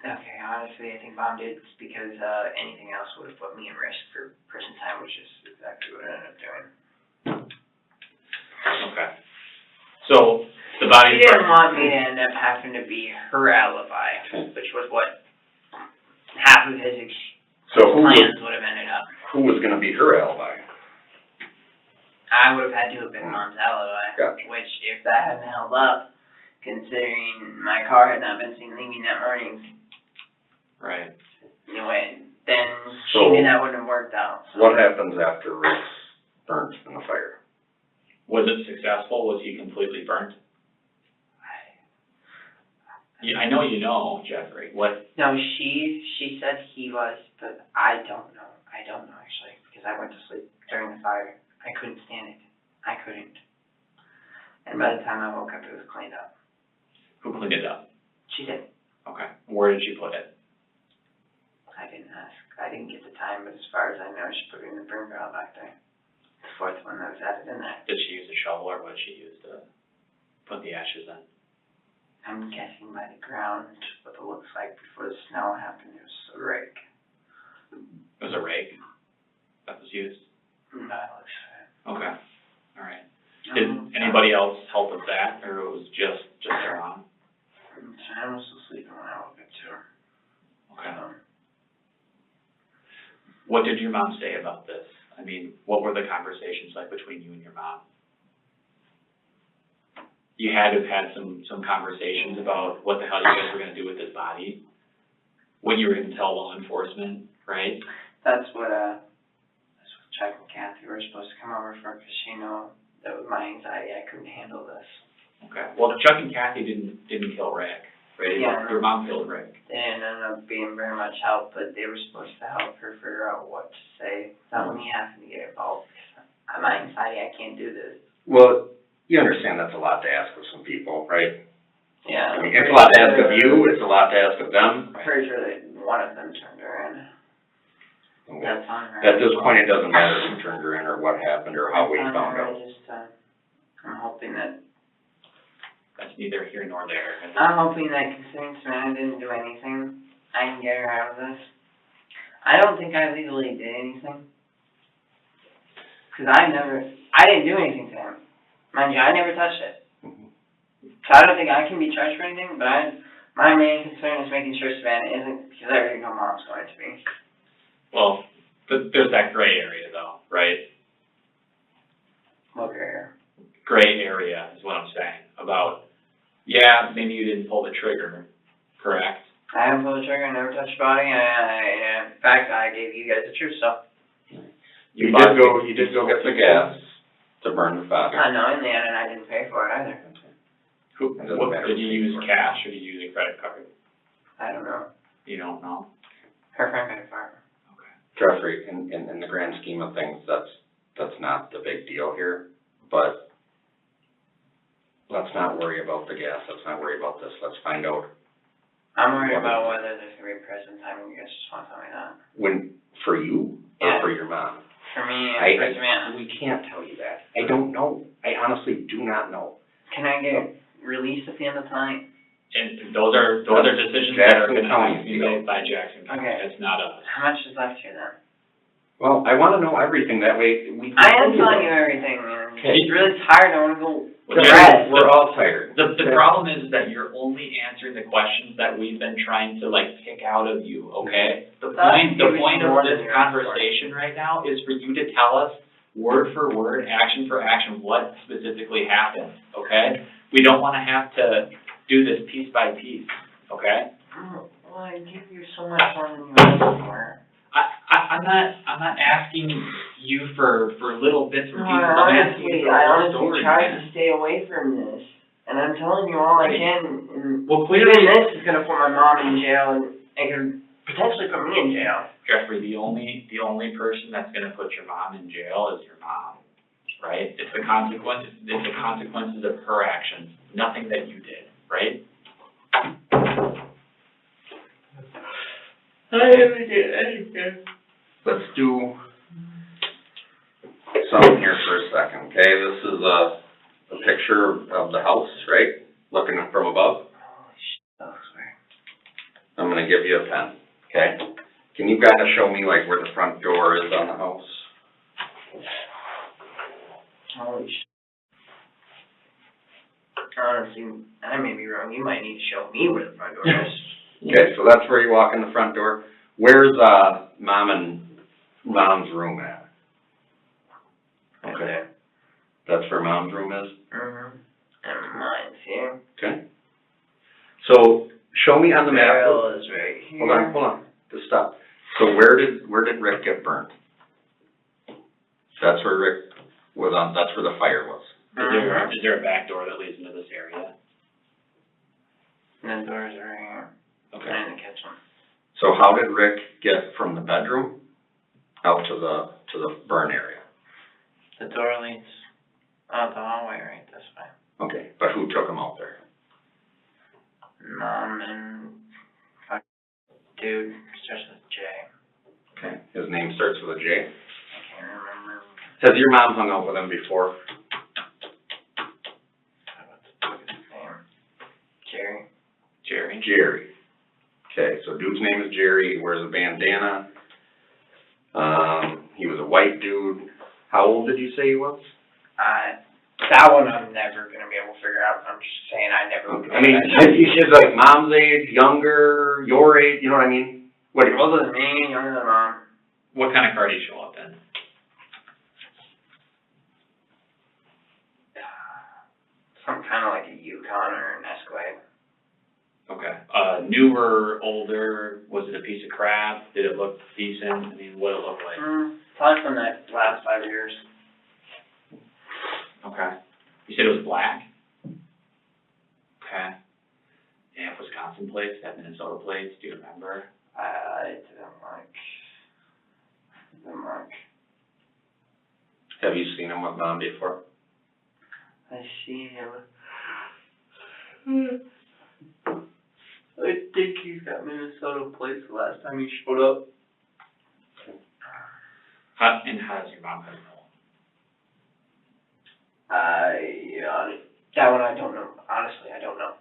Okay, honestly, I think Mom did because anything else would have put me in risk for prison time, which is exactly what I ended up doing. Okay. So the body. She didn't want me to end up having to be her alibi, which was what half of his plans would have ended up. Who was gonna be her alibi? I would have had to have been Mom's alibi, Gotcha. which if that hadn't held up, considering my car had not been seen leaving that morning, Right. anyway, then she So, knew that wouldn't have worked out. So. What happens after Rick's burnt in the fire? Was it successful? Was he completely burnt? I know you know, Jeffrey, what, No, she said he was, but I don't know. I don't know actually, because I went to sleep during the fire. I couldn't stand it. I couldn't. And by the time I woke up, it was cleaned up. who cleaned it up? She did. Okay, where did she put it? I didn't ask. I didn't get the time, but as far as I know, she put it in the burn barrel back there. The fourth one that was added in there. Did she use a shovel, or what did she use to put the ashes in? I'm guessing by the ground, what it looks like before the snow happened, it was a rake. It was a rake that was used? That looks Okay, all right. Did anybody else help with that, or it was just her mom? I was sleeping when I woke up too. Okay. What did your mom say about this? I mean, what were the conversations like between you and your mom? You had to have had some conversations about what the hell you guys were gonna do with this body, what you were gonna tell law enforcement, right? That's what Chuck and Kathy were supposed to come over for, because she knew that with my anxiety, I couldn't handle this. Okay, well, Chuck and Kathy didn't kill Rick, right? Yeah. Your mom killed Rick. They didn't end up being very much help, but they were supposed to help her figure out what to say, not me having to get involved. My anxiety, I can't do this. Well, you understand that's a lot to ask of some people, right? Yeah. I mean, it's a lot to ask of you, it's a lot to ask of them. I'm pretty sure that one of them turned her in. That's on her. At this point, it doesn't matter who turned her in or what happened or how we That's on found her. out. I just, I'm hoping that, That's neither here nor there. I'm hoping that considering Savannah didn't do anything, I can get her out of this. I don't think I legally did anything. Cause I didn't do anything to him. Mind you, I never touched it. So I don't think I can be charged for anything, but my main concern is making sure Savannah isn't, because I already know Mom's going to be. Well, there's that gray area though, right? Look here. Gray area is what I'm saying about, yeah, maybe you didn't pull the trigger, correct? I haven't pulled the trigger, never touched the body, in fact, I gave you guys the truth stuff. You did go get the gas to burn the fat. Unknowingly, and I didn't pay for it either. Did you use cash or did you use a credit card? I don't know. You don't know? Her friend paid for it. Jeffrey, in the grand scheme of things, that's not the big deal here, but let's not worry about the gas, let's not worry about this, let's find out. I'm worried about whether there's gonna be prison time, you guys just wanna tell me that. For you, or Yeah. for your mom? For me, and for Savannah. We can't tell you that. I don't know. I honestly do not know. Can I get released at the end of the night? And those are decisions that are Jackson gonna County have to be made by Jackson County, Okay. it's not us. How much is left here then? Well, I wanna know everything, that way we. I am telling you everything, man. Okay. I'm really tired, I wanna go Well, rest. We're all tired. The problem is that you're only answering the questions that we've been trying to like pick out of you, okay? The point of this conversation right now is for you to tell us word for word, action for action, what specifically happened, okay? We don't wanna have to do this piece by piece, okay? Well, I give you so much more than you asked for. I'm not asking you for little bits and No, pieces, I'm asking you for I a whole honestly story, tried man. to stay away from this, and I'm telling you all I Right. can, and Well, even clearly, this is gonna put my mom in jail, and it could potentially put me in jail. Jeffrey, the only person that's gonna put your mom in jail is your mom, right? It's the consequences of her actions, nothing that you did, right? I didn't get anything. Let's do something here for a second, okay? This is a picture of the house, right? Looking from above. Holy shit, that looks weird. I'm gonna give you a pen, okay? Can you kinda show me like where the front door is on the house? Holy shit. Honestly, I may be wrong, you might need to show me where the front door is. Okay, so that's where you walk in the front door. Where's, mom's room at? Okay, that's where mom's room is? Mm-hmm. And mine's here. Okay. So, show me on the map. Barrel is right here. Hold on, just stop. So where did Rick get burnt? That's where Rick was on, that's where the fire was. Is there a back door that leads into this area? And the doors are right here, Okay. and in the kitchen. So how did Rick get from the bedroom out to the burn area? The door leads out the hallway right this way. Okay, but who took him out there? Mom and a dude starts with J. Okay, his name starts with a J. I can't remember. Has your mom hung out with him before? What's his name? Jerry. Jerry? Jerry. Okay, so dude's name is Jerry, he wears a bandana. He was a white dude. How old did you say he was? That one I'm never gonna be able to figure out. I'm just saying I never. I mean, is like mom's age, younger, your age, you know what I mean? What do you, Older than me, younger than mom. What kind of car did he show up in? Some kind of like a Yukon or an Escalade. Okay. Newer, older, was it a piece of crap? Did it look decent? I mean, what did it look like? Probably from the last 5 years. Okay. You said it was black? Okay. Do you have Wisconsin plates, that Minnesota plates, do you remember? I didn't like. have you seen him with mom before? I see him. I think he's got Minnesota plates the last time he showed up. How does your mom know? That one I don't know. Honestly, I don't know.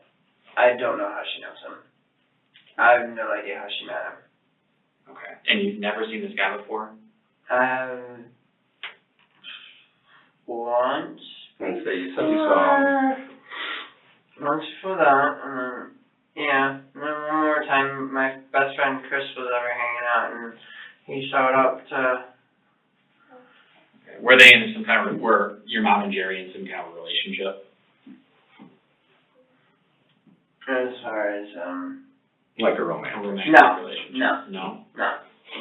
I don't know how she knows him. I have no idea how she met him. Okay. And you've never seen this guy before? Once. And so you said you saw him. Once before that, and then, yeah. And then one more time, my best friend Chris was over hanging out, and he showed up to... Okay. Were they in some kind of, were your mom and Jerry in some kind of relationship? As far as, Like a romantic. Romantic No. relationship? No. No? no.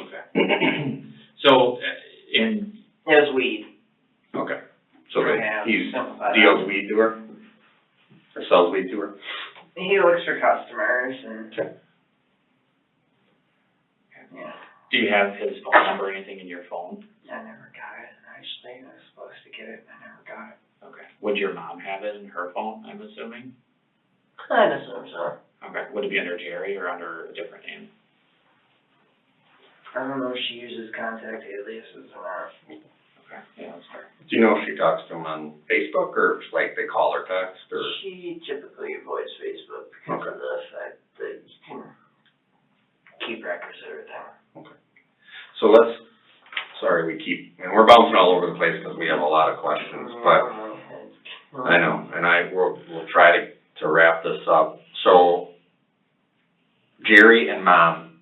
Okay. So, It was weed. Okay. So Yeah, he simplify that. deals weed to her? Or sells weed to her? He looks for customers, and... Okay. Yeah. do you have his phone number or anything in your phone? I never got it, actually. I was supposed to get it, and I never got it. Okay. Would your mom have it in her phone, I'm assuming? I'd assume so. Okay. Would it be under Jerry or under a different name? I don't know if she uses contact aliases or not. Okay. Yeah, that's fair. Do you know if she talks to him on Facebook or like they call or text or? She typically avoids Facebook because of the fact that you can keep records of everything. Okay. So sorry, and we're bouncing all over the place because we have a lot of questions, but I know, and we'll try to wrap this up. So Jerry and mom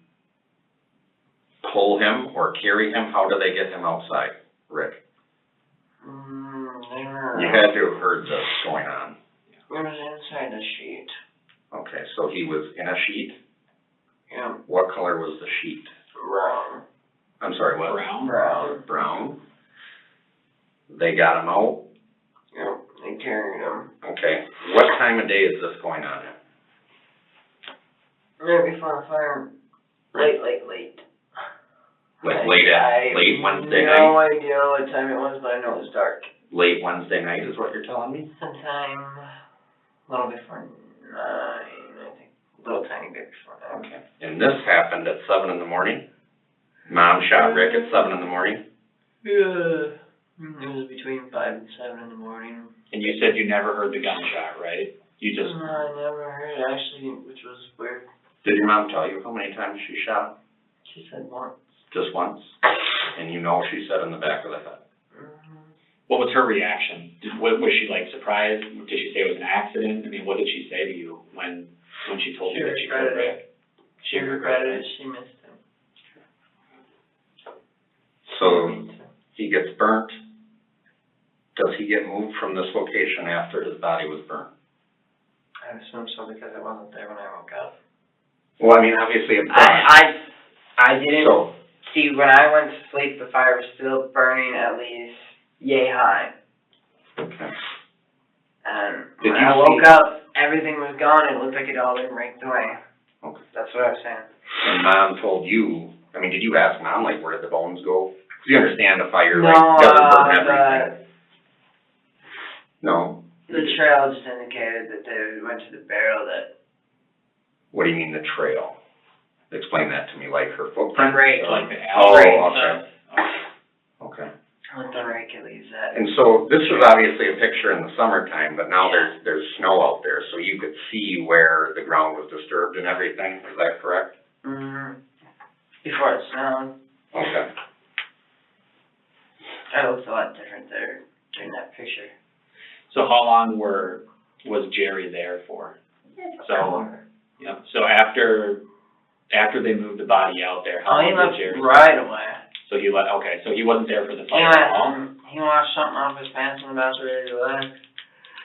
pull him or carry him? How do they get him outside, Rick? You had to have heard this going on. It was inside the sheet. Okay, so he was in a sheet? Yeah. What color was the sheet? Brown. I'm sorry, what? Brown. Brown. They got him out? Yep, they carried him. Okay. What time of day is this going on? Right before the fire. Late. Like late Wednesday night? No idea what time it was, but I know it was dark. Late Wednesday night is what you're telling me? Sometime a little before 9, I think. A little tiny bit before 9. Okay. And this happened at 7 in the morning? Mom shot Rick at 7 in the morning? Yeah. It was between 5 and 7 in the morning. And you said you never heard the gunshot, right? You just... No, I never heard it, actually, which was weird. Did your mom tell you how many times she shot? She said once. Just once? And you know she said in the back of the head? What was her reaction? Was she like surprised? Did she say it was an accident? I mean, what did she say to you when she told you that she killed Rick? She regretted it. She missed him. So he gets burnt. Does he get moved from this location after his body was burnt? I assume so because it wasn't there when I woke up. Well, I mean, obviously it's burnt. I didn't see when I went to sleep. The fire was still burning at least yay high. Okay. And Did when you I woke up, everything was gone, it looked like it all been raked away. Okay. That's what I was saying. And Mom told you, I mean, did you ask Mom, like, where did the bones go? 'Cause you understand the fire, No, like, doesn't burn everything. No? The trail just indicated that they went to the barrel that. What do you mean, the trail? Explain that to me, like her footprint? Right. Like the Oh, alley. okay. Okay. What the rake leaves at. And so this is obviously a picture in the summertime, but now there's snow out there, so you could see where the ground was disturbed and everything, is that correct? Mm-hmm. Before it snowed. Okay. It looks a lot different there during that picture. So how long was Jerry there for? So, yeah, so after they moved the body out there, how he long left did Jerry? right away. So he left, okay, so he wasn't there for the fire at all? He washed something off his pants and about ready to leave.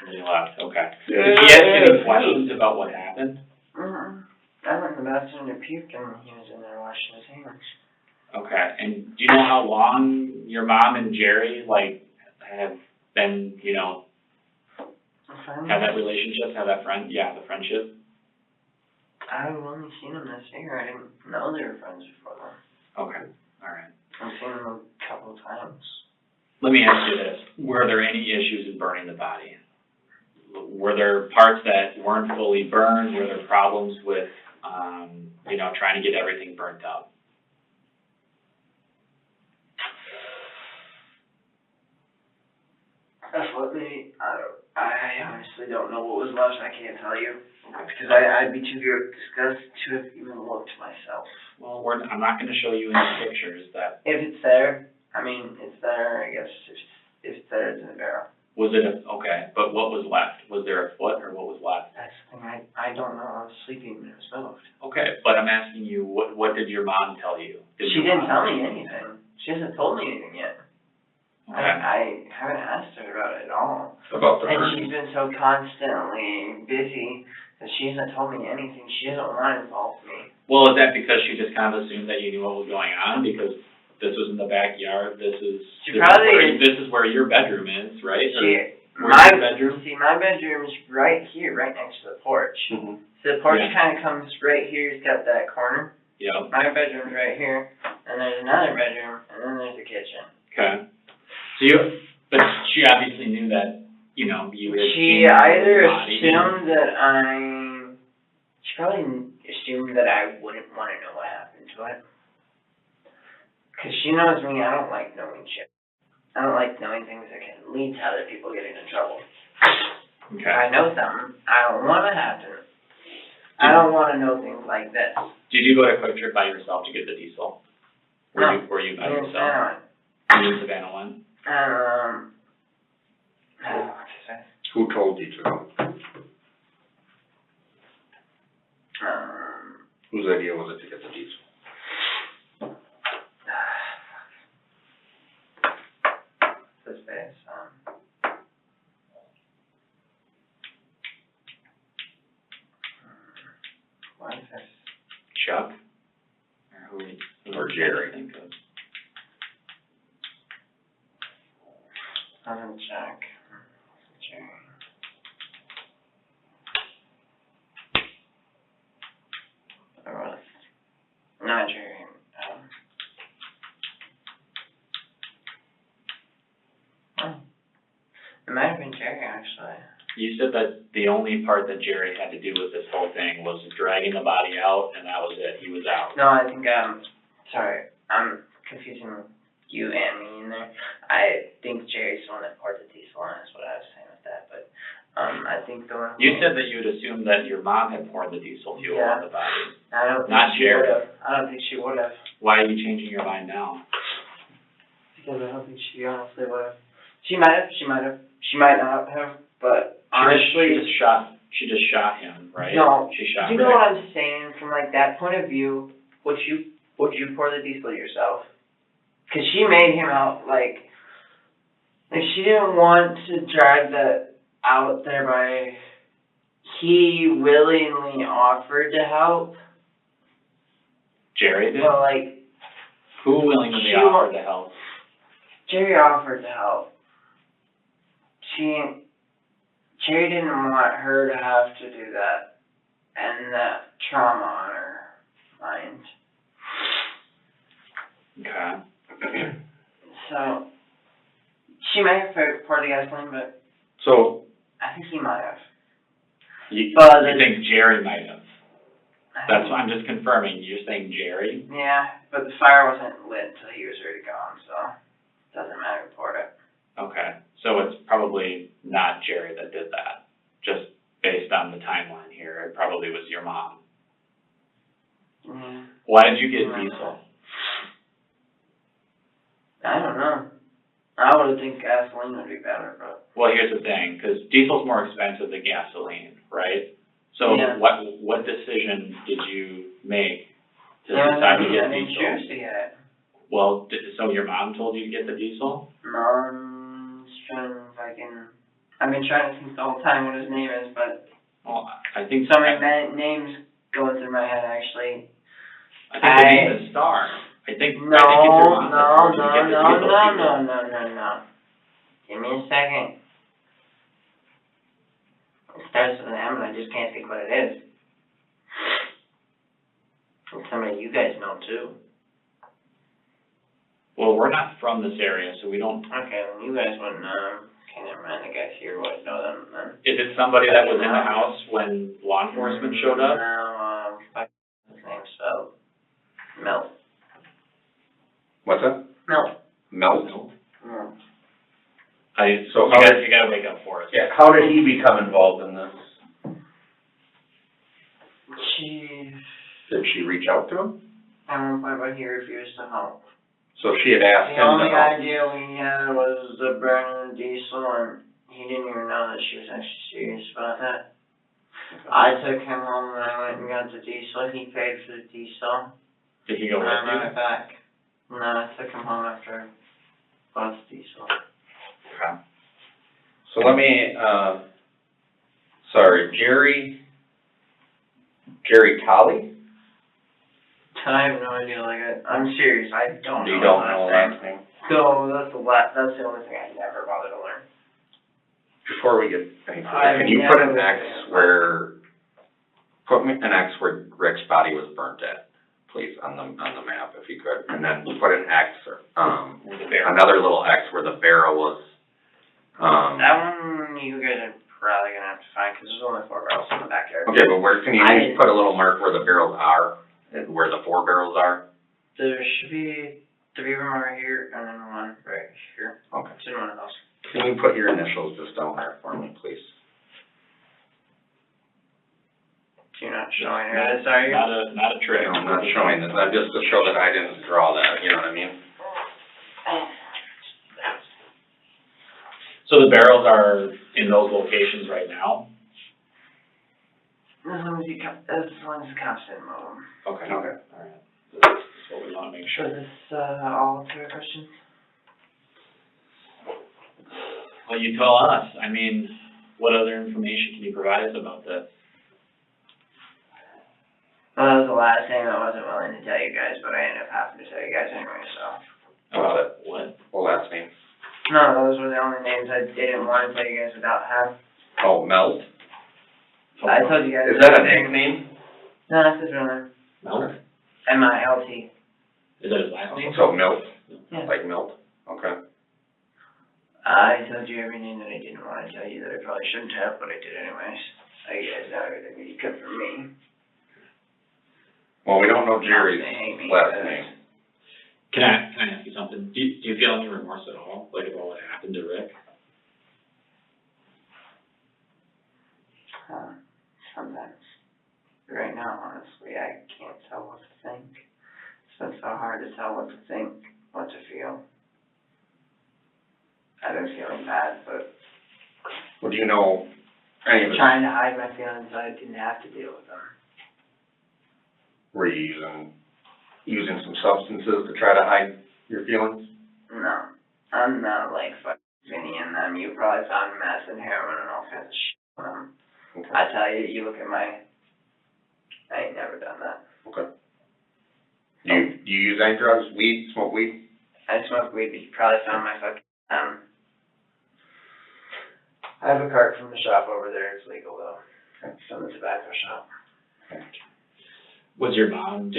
And he left, okay. Did he ask any questions about what happened? Mm-hmm. I went in the bathroom to puke and he was in there washing his hands. Okay, and do you know how long your mom and Jerry, like, have been, you know, have that relationship, have that the friendship? I've only seen them this year. I didn't know they were friends before then. Okay, all right. I've seen them a couple of times. Let me ask you this, were there any issues in burning the body? Were there parts that weren't fully burned? Were there problems with, you know, trying to get everything burnt up? Definitely. I honestly don't know what was left. I can't tell you. Because I'd be too disgusted to have even looked myself. Well, I'm not gonna show you any pictures that. If it's there, I mean, it's there, I guess. If it's there, it's in the barrel. Was it okay, but what was left? Was there a foot or what was left? That's the thing, I don't know. I was sleeping when it was moved. Okay, but I'm asking you, what did your mom tell you? She didn't tell me anything. She hasn't told me anything yet. Okay. I haven't asked her about it at all. About the And burn? she's been so constantly busy that she hasn't told me anything. She doesn't want to involve me. Well, is that because she just kind of assumed that you knew what was going on because this was in the backyard, this is where your bedroom is, right? My bedroom's right here, right next to the porch. Mm-hmm. So the porch kind of comes right here, it's got that corner. Yeah. My bedroom's right here, and there's another bedroom, and then there's the kitchen. Okay. So but she obviously knew that, you know, you had She seen either the body. assumed that she probably assumed that I wouldn't want to know what happened to it. Because she knows me, I don't like knowing shit. I don't like knowing things that can lead to other people getting in trouble. Okay. If I know something, I don't want to happen. I don't want to know things like this. Did you go to Quick Trip by yourself to get the diesel? No. Were you by Me and yourself? Savannah. You and Savannah went? What's his name? Who told you to? Whose idea was it to get the diesel? His face, what is this? Chuck? Or who Or Jerry. Think of? Jack. Jerry. Not Jerry. It might have been Jerry, actually. You said that the only part that Jerry had to do with this whole thing was dragging the body out, and that was it. He was out. No, I think, sorry, I'm confusing you and me in there. I think Jerry's the one that poured the diesel on, is what I was saying with that, but, I think the one. You said that you had assumed that your mom had poured the diesel fuel on the body. I don't think Not she Jerry. would've. I don't think she would've, Why are you changing your mind now? because I don't think she honestly would've. She might not have, but honestly. She just shot him, right? No. She shot Do you know what I'm saying? From like that point of view, would you pour the diesel yourself? Because she made him out like she didn't want to drag that out there by. He willingly offered to help. Jerry did? Well, like. Who willingly offered to help? Jerry offered to help. Jerry didn't want her to have to do that, and that trauma on her mind. Okay. So, she might have poured the gasoline, but So, I think he might have. you But think Jerry might have? I That's think- why I'm just confirming, you're saying Jerry? Yeah, but the fire wasn't lit until he was already gone, so doesn't matter who poured it. Okay, so it's probably not Jerry that did that, just based on the timeline here, it probably was your mom. Mm, Why did you get diesel? I don't know. I would think gasoline would be better, but Well, here's the thing, because diesel's more expensive than gasoline, right? So Yeah. what decision did you make to yeah, decide to I get didn't diesel? choose to get it. Well, so your mom told you to get the diesel? Mom's trying to fucking. I've been trying to think the whole time what his name is, but Well, I think. so many names going through my head actually. I think the name is Star. I think it's your mom that told you to get the diesel. No. Give me a second. It starts with an M and I just can't think what it is. And somebody you guys know too. Well, we're not from this area, so we don't. Okay, then you guys wouldn't know. Okay, never mind, the guys here would know them then. Is it somebody that was in the house when law enforcement showed up? No, his name's spelled Melt. What's that? Melt. Melt? Mm. So You how guys, did, you gotta wake up for us. yeah, how did he become involved in this? Did she reach out to him? At one point, but he refused to help. So she had asked The him to only help. idea we had was the burning diesel, and he didn't even know that she was actually serious about that. I took him home when I went and got the diesel. He paid for the diesel. Did he go And with I brought you? it back. No, I took him home after I bought the diesel. Okay. So let me, sorry, Jerry Colley? I have no idea, I'm serious, I don't know. You don't know the last name? No, that's the only thing I never bothered to learn. Before we get any I've further, can you put never an X put me an X where Rick's body was burnt at, please, on the map, if you could, and then put an X, or, another little X where the barrel was, That one, you guys are probably gonna have to find, cause there's only 4 barrels in the backyard. okay, but where, can you I- put a little mark where the barrels are, and where the 4 barrels are? There should be 3 of them over here, and then 1 right here. Okay. It's in one of those. Can you put your initials just down there for me, please? You're not showing it, are you? Not a trick. No, I'm not showing this, I'm just to show that I didn't draw that, you know what I mean? So the barrels are in those locations right now? As long as the cops didn't move them. Okay. Okay. Alright. That's what we wanna make So sure. this, all to your questions? Well, you tell us, I mean, what other information can you provide us about this? Well, that was the last thing I wasn't willing to tell you guys, but I ended up having to tell you guys anyway, so. About what? Well, last name. No, those were the only names I didn't want to tell you guys without having. Oh, Melt? I told you guys. Is that a nickname? No, that's his real name. Melt? M-I-L-T. Is that his last name? So Milt, Yeah. like Milt, okay. I told you every name that I didn't want to tell you that I probably shouldn't have, but I did anyways. So you guys know everything you could from me. Well, we don't know Jerry's They hate me, last but- name. Can I ask you something? Do you feel any remorse at all, like about what happened to Rick? Sometimes. Right now, honestly, I can't tell what to think. It's been so hard to tell what to think, what to feel. I've been feeling bad, but Well, do you know any of it? trying to hide my feelings, so I didn't have to deal with them. Were you using some substances to try to hide your feelings? No, I'm not like fucking Vinny and them. You probably found meth and heroin and all kinds of shit on them. Okay. I tell you, you look at I ain't never done that. Okay. Do you use any drugs? Weed? Smoke weed? I smoke weed, but you probably found my fucking, I I have a cart from the shop over there, it's legal though, from the tobacco shop. Did your mom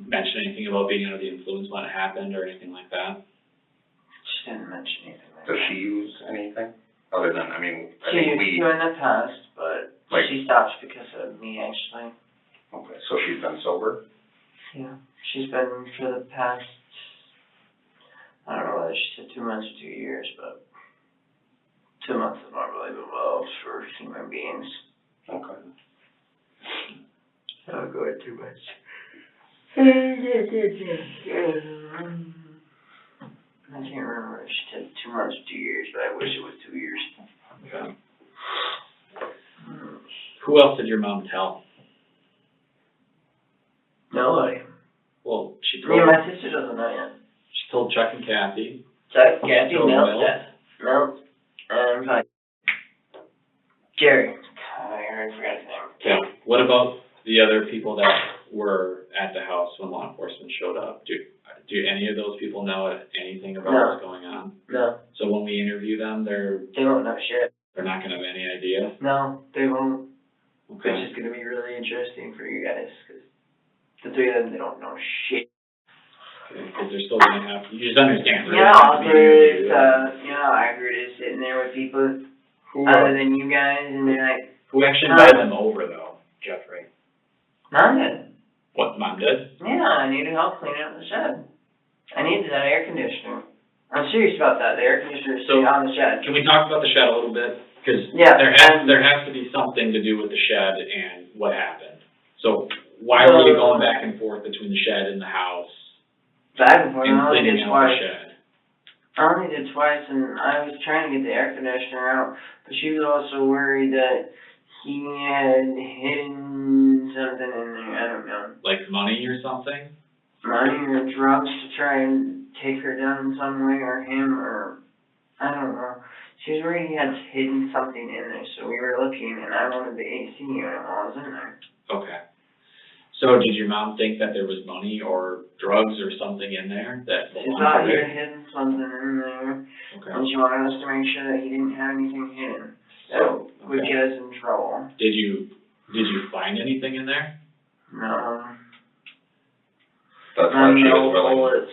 mention anything about being under the influence when it happened or anything like that? She didn't mention anything like Does that. she use anything other than, I mean, I She think used to in the past, but Like- she stopped because of me actually. okay, so she's been sober? Yeah, she's been for the past, I don't know whether she said 2 months or 2 years, but 2 months is not really involved for human beings. Okay. I'll go at 2 months. I can't remember if she said 2 months or 2 years, but I wish it was 2 years. Okay. Who else did your mom tell? Nobody. Well, she Me and told, my sister doesn't know yet. she told Chuck and Kathy. Chuck, Kathy, Told Mel, Mel? Jeff. Mel, and probably Gary. I already forgot his name. Okay. What about the other people that were at the house when law enforcement showed up? Do any of those people know anything about No. what's going on? No, So when we interview them, they're they won't know shit. not gonna have any idea? No, they won't. Okay. It's just gonna be really interesting for you guys, cause the 3 of them, they don't know shit. Because they're still gonna have, you just understand. You know how awkward it is, you know how awkward it is sitting there with people other than you guys, and they're like, Who actually invited them over though, Jeffrey? Mom did. What, Mom did? Yeah, I needed help cleaning up the shed. I needed that air conditioner. I'm serious about that, the air conditioner is So- on the shed. Can we talk about the shed a little bit? Because Yeah, there has to be something to do with the shed and what happened. So why were you going back and forth between the shed and the house back and forth, I and only cleaning did out twice. the shed? I only did twice, and I was trying to get the air conditioner out, but she was also worried that he had hidden something in there, I don't know. Like money or something? Money or drugs to try and take her down in some way, or him, or, I don't know. She was worried he had hidden something in there, so we were looking, and I wanted the AC unit while I was in there. Okay. So did your mom think that there was money or drugs or something in there that She belonged thought to he had Rick? hidden something in there, Okay. and she wanted us to make sure that he didn't have anything hidden that would Okay. get us in trouble. Did you find anything in there? No. That's why she was willing. Bullets.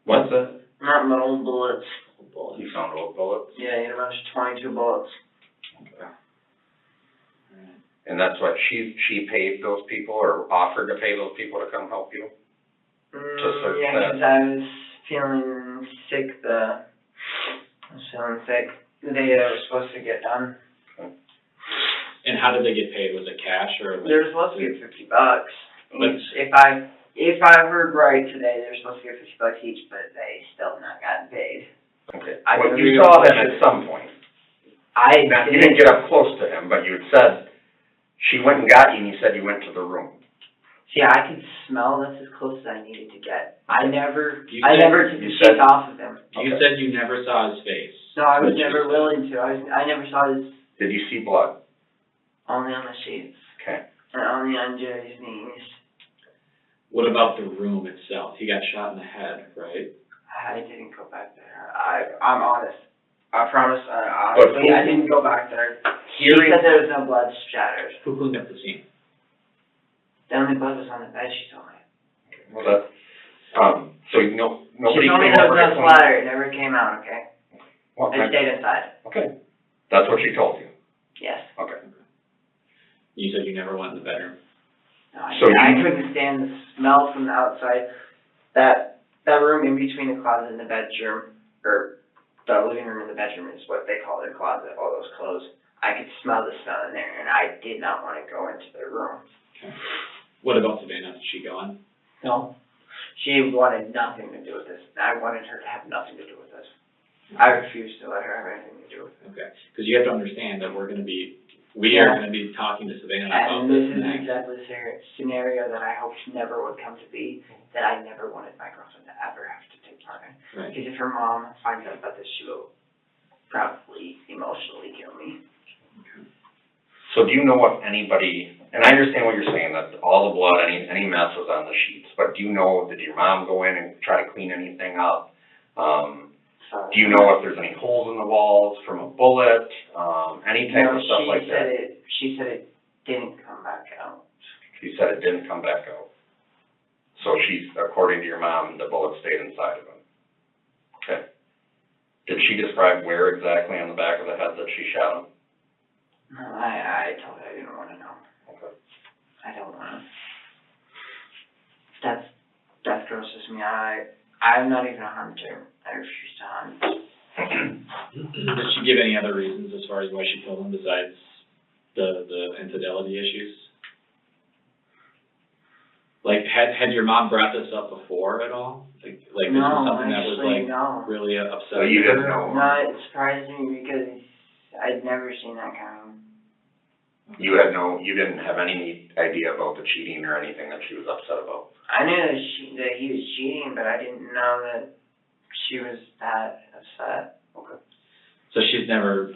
What's that? Not metal bullets. Bullets. You found old bullets? Yeah, he had a bunch of 22 bullets. Okay. Alright. And that's what, she paid those people or offered to pay those people to come help you? search Yeah, that. 'cause I was feeling sick, the day that I was supposed to get done. And how did they get paid? Was it cash or? They were supposed to get $50 But- each. If I heard right today, they were supposed to get $50 each, but they still not gotten paid. Okay. I Well, don't you know. saw them at some point. Now, you didn't didn't, get up close to him, but you had said, she went and got you and you said you went to the room. see, I could smell that's as close as I needed to get. I never You took said- the shake off of him. You Okay. said you never saw his face. No, I was But you never said- willing to. I never saw his, Did you see blood? only on the sheets, Okay. and only on Jerry's knees. What about the room itself? He got shot in the head, right? I didn't go back there. I'm honest. I promise, honestly, I didn't go back there. He said there was no blood spattered. Who cleaned up the scene? The only blood was on the bed, she told me. Well, that, so you know, nobody She told me came there over was to no clean? splatter, it never came out, okay? Well, I stayed inside, okay. That's what she told you? yes. Okay. You said you never went in the bedroom. No, I So I you- couldn't stand the smell from the outside. That room in between the closet and the bedroom, or the living room and the bedroom is what they call their closet, all those clothes. I could smell the smell in there, and I did not want to go into the room. Okay. What about Savannah? Did she go in? No. She wanted nothing to do with this. I wanted her to have nothing to do with this. I refused to let her have anything to do with it. Okay. Because you have to understand that we are gonna be talking to Savannah about And this this is next. exactly the scenario that I hoped never would come to be, that I never wanted my girlfriend to ever have to take part in. Right. Because if her mom finds out about this, she will probably emotionally kill me. So do you know if anybody, and I understand what you're saying, that all the blood, any mess was on the sheets, but do you know, did your mom go in and try to clean anything up? So. Do you know if there's any holes in the walls from a bullet, any type of stuff like that? She said it didn't come back out. She said it didn't come back out. So according to your mom, the bullet stayed inside of him. Okay. Did she describe where exactly on the back of the head that she shot him? No, I told her I didn't want to know. Okay. I don't want to. That grosses me out. I'm not even a hunter. I refuse to hunt. Did she give any other reasons as far as why she killed him besides the infidelity issues? Like, had your mom brought this up before at all? Like this was something that was like really upsetting? So you didn't know? No, it surprised me because I'd never seen that coming. You didn't have any idea about the cheating or anything that she was upset about? I knew that he was cheating, but I didn't know that she was that upset. Okay. So she's never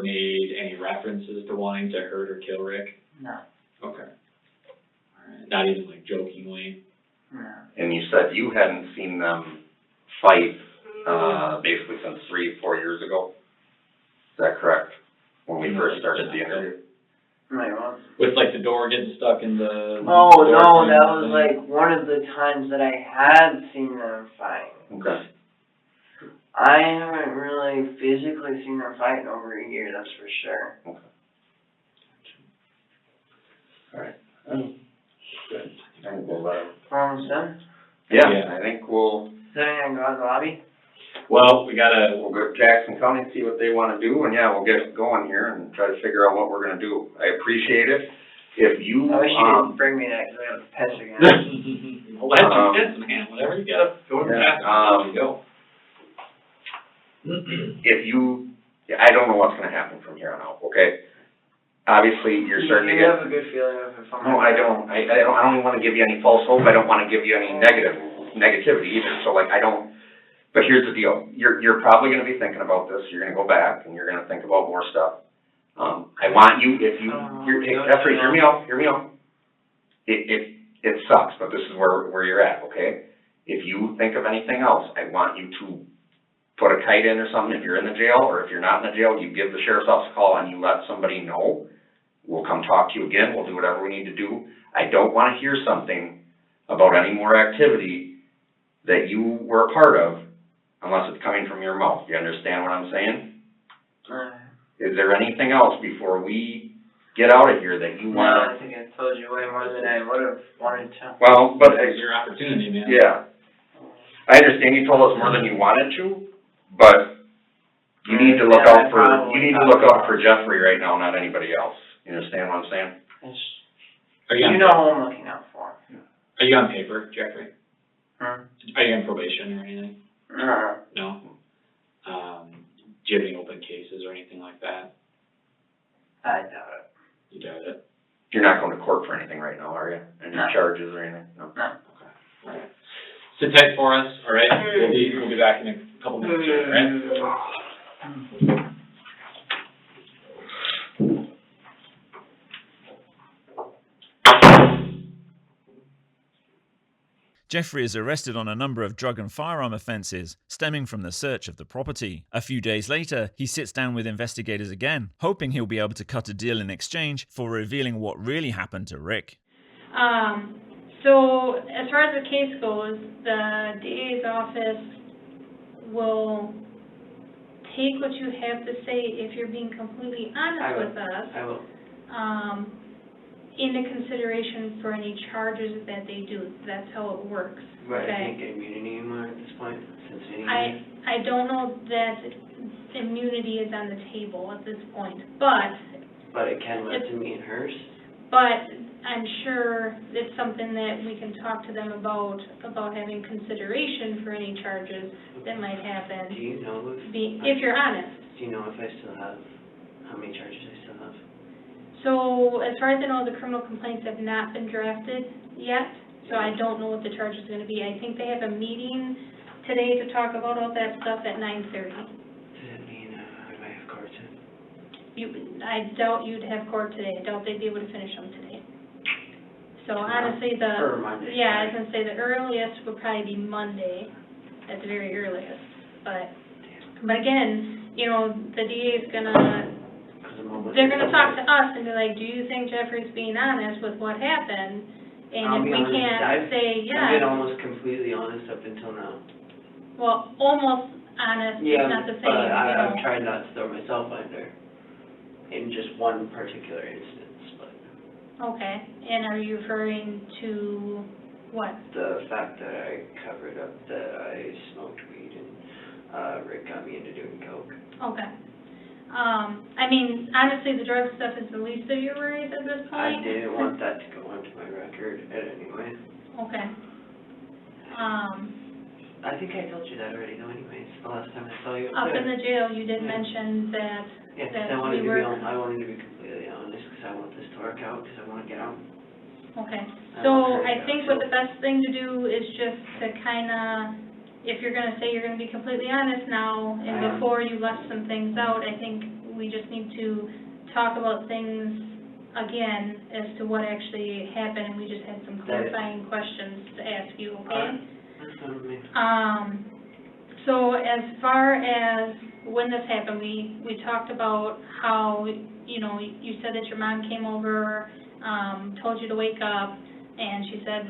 made any references to wanting to hurt or kill Rick? No. Okay. Alright, not even like jokingly? No. And you said you hadn't seen them fight, basically since 3-4 years ago? Is that correct? When we first started the interview? Right, well. With like the door getting stuck in the... Oh, no, that was like one of the times that I had seen them fight. Okay. I haven't really physically seen them fight in over a year, that's for sure. Okay. Alright. Good. I think we'll, Almost done? yeah, I think we'll... Is there anything go in the lobby? Well, We'll go to Jackson County, see what they wanna do, and yeah, we'll get going here and try to figure out what we're gonna do. I appreciate it. If you, I wish you didn't bring me that, because I got pets again. well, that's your kids, man. Whatever you gotta go to the bathroom, go. if you, I don't know what's gonna happen from here on out, okay? Obviously, you're starting to You get... have a good feeling of it. No, I don't. I don't wanna give you any false hope. I don't wanna give you any negativity either. So like, but here's the deal. You're probably gonna be thinking about this. You're gonna go back and you're gonna think about more stuff. I want you, Jeffrey, hear me out. It sucks, but this is where you're at, okay? If you think of anything else, I want you to put a kite in or something. If you're in the jail or if you're not in the jail, you give the sheriff's office a call and you let somebody know. We'll come talk to you again. We'll do whatever we need to do. I don't want to hear something about any more activity that you were a part of unless it's coming from your mouth. You understand what I'm saying? Is there anything else before we get out of here that you want? No, I think I told you way more than I would have wanted to. Well, but It's your opportunity, man. yeah, I understand you told us more than you wanted to, but you need to look out for Jeffrey right now, not anybody else. You understand what I'm saying? You know who I'm looking out for. Are you on paper, Jeffrey? Hmm? Are you on probation or anything? No. No? Do you have any open cases or anything like that? I doubt it. You doubt it? You're not going to court for anything right now, are you? Any charges or anything? No. No. Okay. All right. Sit tight for us, all right? We'll be back in a couple minutes, all right? Jeffrey is arrested on a number of drug and firearm offences stemming from the search of the property. A few days later, he sits down with investigators again, hoping he'll be able to cut a deal in exchange for revealing what really happened to Rick. So as far as the case goes, the DA's office will take what you have to say if you're being completely honest with us. I will. Into consideration for any charges that they do. That's how it works. But okay? I can't get immunity anymore at this point, since I don't know that immunity is on the table at this point, but it can let to me and hers. But I'm sure it's something that we can talk to them about having consideration for any charges that might happen. Do you know if you're honest? Do you know if I still have, how many charges I still have? So, as far as I know, the criminal complaints have not been drafted yet, so I don't know what the charge is going to be. I think they have a meeting today to talk about all that stuff at 9:30. Does that mean, do I have court then? I doubt you'd have court today. I doubt they'd be able to finish them today. So, honestly, Or Monday. yeah, I was going to say the earliest would probably be Monday, at the very earliest, but But again, you know, the DA is they're gonna talk to us and be like, do you think Jeffrey's being honest with what happened? And if we can't say yes. I've been almost completely honest up until now. Well, almost honest is not the same, but you know. I've tried not to throw myself under in just one particular instance, but. Okay, and are you referring to what? The fact that I covered up that I smoked weed and, Rick got me into doing coke. Okay. I mean, honestly, the drug stuff is the least of your worries at this I point. didn't want that to go onto my record anyway. Okay. I think I told you that already though anyways, the last time I saw you Up there. in the jail, you did mention that, Yeah, 'cause that I wanted we to be, were, I wanted to be completely honest, because I want this to work out, because I want to get out. okay. I So want her to I get think out, what the best thing to do is just to kinda, if you're gonna say you're gonna be completely honest now, and before you left some things out, I think we just need to talk about things again as to what actually happened, and we just had some clarifying questions to ask you, okay? That's fine with me. So as far as when this happened, we talked about how, you know, you said that your mom came over, told you to wake up, and she said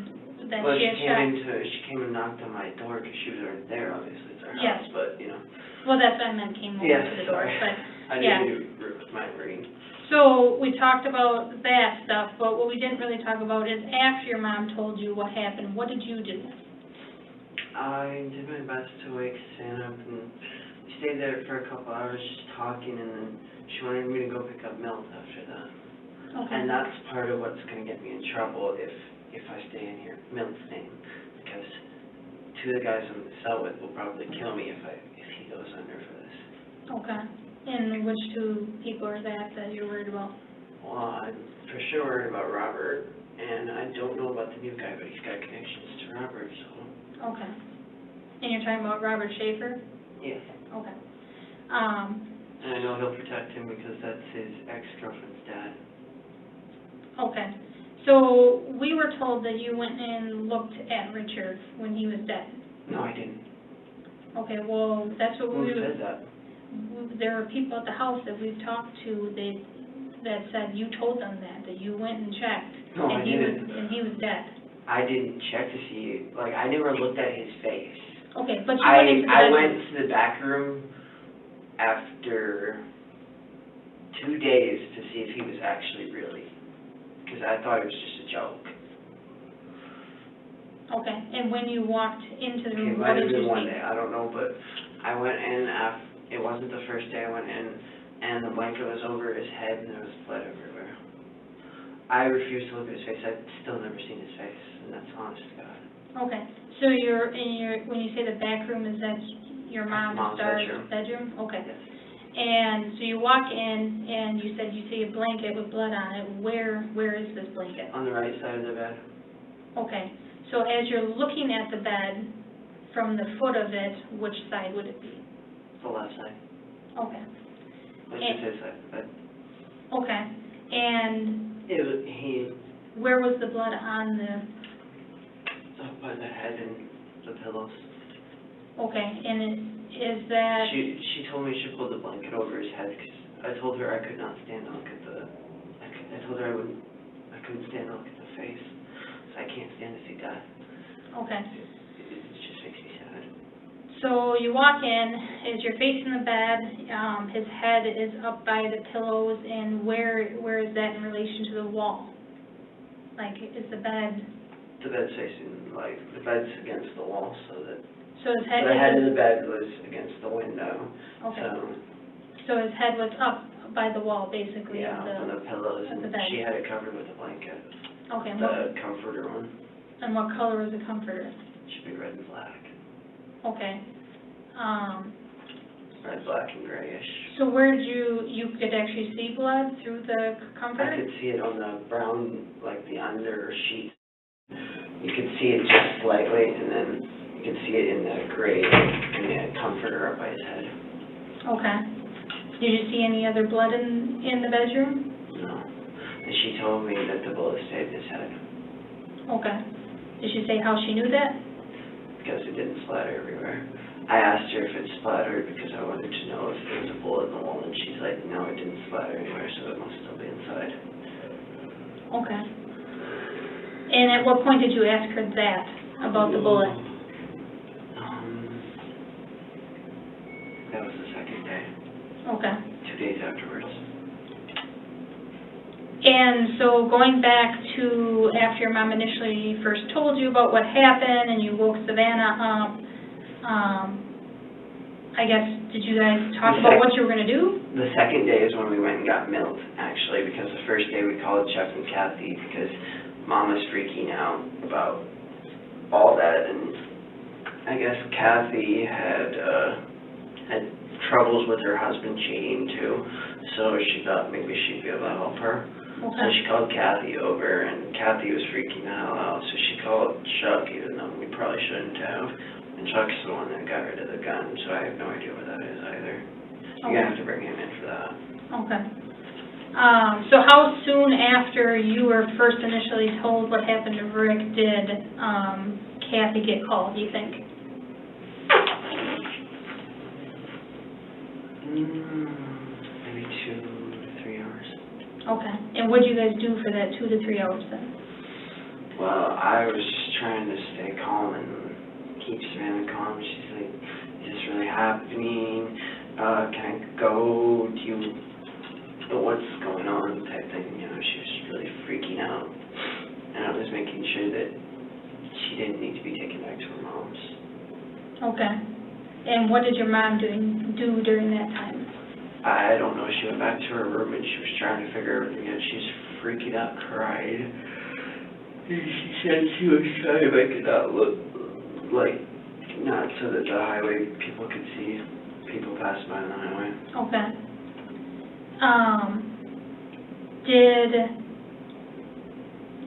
that Well, she had shot. she came and knocked on my door, because she was already there, obviously, it's our Yes. house, but, you know. Well, that's what I meant, came over Yeah, to the door, sorry. but, I yeah. didn't do my ring. So we talked about that stuff, but what we didn't really talk about is after your mom told you what happened, what did you do? I did my best to wake Santa up, and we stayed there for a couple hours just talking, and then she wanted me to go pick up milk after that. Okay. And that's part of what's gonna get me in trouble if I stay in here, Milt's name, because two of the guys I'm in the cell with will probably kill me if he goes under for this. Okay. And which two people are that you're worried about? Well, I'm for sure worried about Robert, and I don't know about the new guy, but he's got connections to Robert, so. Okay. And you're talking about Robert Schaefer? Yeah. Okay. And I know he'll protect him because that's his ex-girlfriend's dad. Okay. So we were told that you went and looked at Richard when he was dead. No, I didn't. Okay, well, that's what Who we said that? There are people at the house that we've talked to that said you told them that you went and checked. No, I didn't. And he was dead. I didn't check to see, like, I never looked at his face. Okay, but you went into the I bedroom. went to the back room after 2 days to see if he was actually really, because I thought it was just a joke. Okay, and when you walked into the Okay, room, might what have did been you one see? day, I don't know, but I went in it wasn't the first day I went in, and the blanket was over his head and there was blood everywhere. I refused to look at his face. I've still never seen his face, and that's honest to God. Okay, so you're in when you say the back room, is that your mom's bedroom? Okay. Yes. And so you walk in and you said you see a blanket with blood on it. Where is this blanket? On the right side of the bed. Okay, so as you're looking at the bed, from the foot of it, which side would it be? The left side. Okay. Which is his side of the bed. Okay, and where was the blood on up by the head and the pillows. Okay, and is that... She told me she pulled the blanket over his head because I told her I could not stand to look at I told her I couldn't stand to look at the face, so I can't stand to see death. Okay. It just makes me sad. So you walk in, as you're facing the bed, his head is up by the pillows, and where is that in relation to the wall? Like, is the bed... The bed's facing, like, the bed's against the wall, so that... So his head... The head of the bed was against the window, okay. so... So his head was up by the wall, basically, yeah, on the pillows, of the and bed. she had it covered with a blanket. Okay. The comforter one. And what color is the comforter? Should be red and black. Okay. Red, black, and grayish. So where did you could actually see blood through the comforter? I could see it on the brown, like the under sheet. You could see it just slightly, and then you could see it in the gray, in the comforter up by his head. Okay. Did you see any other blood in the bedroom? No. And she told me that the bullet stayed in his head. Okay. Did she say how she knew that? Because it didn't splatter everywhere. I asked her if it splattered because I wanted to know if there was a bullet in the wall, and she's like, no, it didn't splatter anywhere, so it must still be inside. Okay. And at what point did you ask her that, about the bullet? That was the second day. Okay. 2 days afterwards. And so going back to after your mom initially first told you about what happened and you woke Savannah up, I guess, did you guys talk about what you were going to do? The second day is when we went and got milk, actually, because the first day we called Chuck and Kathy because Mom was freaking out about all that, and I guess Kathy had troubles with her husband cheating too, so she thought maybe she'd be able to help her. Okay. So she called Kathy over, and Kathy was freaking the hell out, so she called Chuck, even though we probably shouldn't have. And Chuck's the one that got rid of the gun, so I have no idea what that is either. You're gonna have to bring him in for that. Okay. So how soon after you were first initially told what happened to Rick did Kathy get called, do you think? Maybe 2 to 3 hours. Okay. And what did you guys do for that 2 to 3 hours then? Well, I was just trying to stay calm and keep Savannah calm. She's like, is this really happening? Can I go? Do you know what's going on? Type thing, you know, she was really freaking out. And I was making sure that she didn't need to be taken back to her mom's. Okay. And what did your mom do during that time? I don't know, she went back to her room and she was trying to figure everything out. She's freaking out, cried. And she said she was trying to make it not look like, not so that the highway people could see people pass by on the highway. Okay.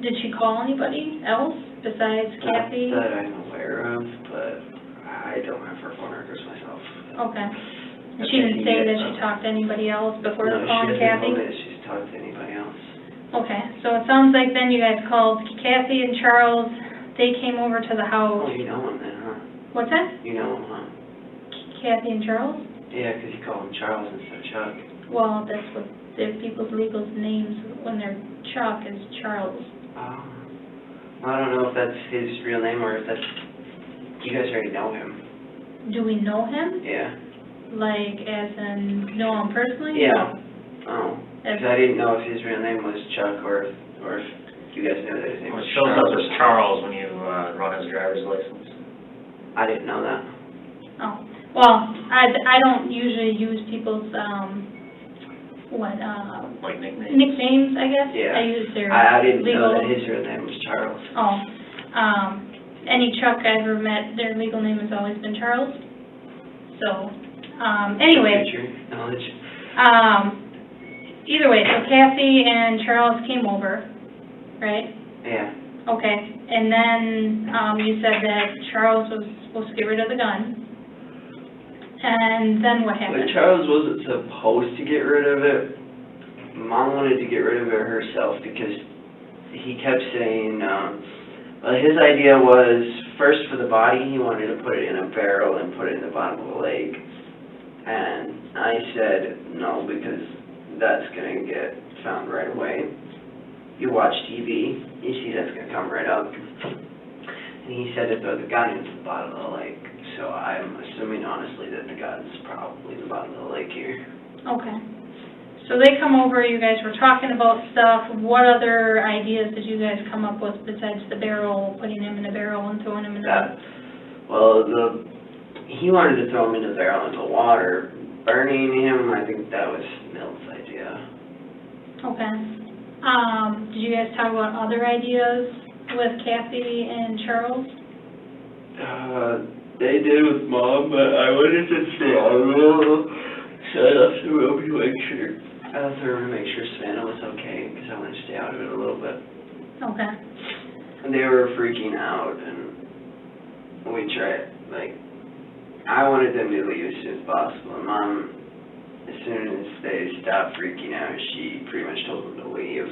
Did she call anybody else besides Kathy? Not that I'm aware of, but I don't have her phone records myself. Okay. And she didn't say that she talked to anybody else before calling Kathy? No, she hasn't told me that she's talked to anybody else. Okay, so it sounds like then you guys called Kathy and Charles. They came over to the house. Oh, you know him then, huh? What's that? You know him, huh? Kathy and Charles? Yeah, because you call him Charles instead of Chuck. Well, that's what their people's legal names when they're Chuck is Charles. Oh. Well, I don't know if that's his real name or if that's... You guys already know him. Do we know him? Yeah. Like, as in, know him personally? Yeah. Oh. Because I didn't know if his real name was Chuck or if you guys knew that his name was It shows up Charles. as Charles when you run his driver's license. I didn't know that. Oh, well, I don't usually use people's, Like nicknames? nicknames, I guess? Yeah. I use their I didn't legal. know that his real name was Charles. Oh, any Chuck I ever met, their legal name has always been Charles. So, anyway. Future knowledge. Either way, so Kathy and Charles came over, right? Yeah. Okay, and then, you said that Charles was supposed to get rid of the gun. And then what happened? But Charles wasn't supposed to get rid of it. Mom wanted to get rid of it herself because he kept saying, well, his idea was, first for the body, he wanted to put it in a barrel and put it in the bottom of the lake. And I said, no, because that's going to get found right away. You watch TV, you see that's going to come right up. And he said to throw the gun into the bottom of the lake. So I'm assuming honestly that the gun's probably in the bottom of the lake here. Okay. So they come over, you guys were talking about stuff. What other ideas did you guys come up with besides the barrel, putting him in a barrel and throwing him in the... Well, he wanted to throw him in the barrel into water. Burning him, I think that was Milt's idea. Okay. Did you guys talk about other ideas with Kathy and Charles? They did with Mom, but I wanted to stay out of it, so I left the room to make sure. I left the room to make sure Savannah was okay, because I wanted to stay out of it a little bit. Okay. And they were freaking out, and we tried, like, I wanted them to leave as soon as possible. And Mom, as soon as they stopped freaking out, she pretty much told them to leave,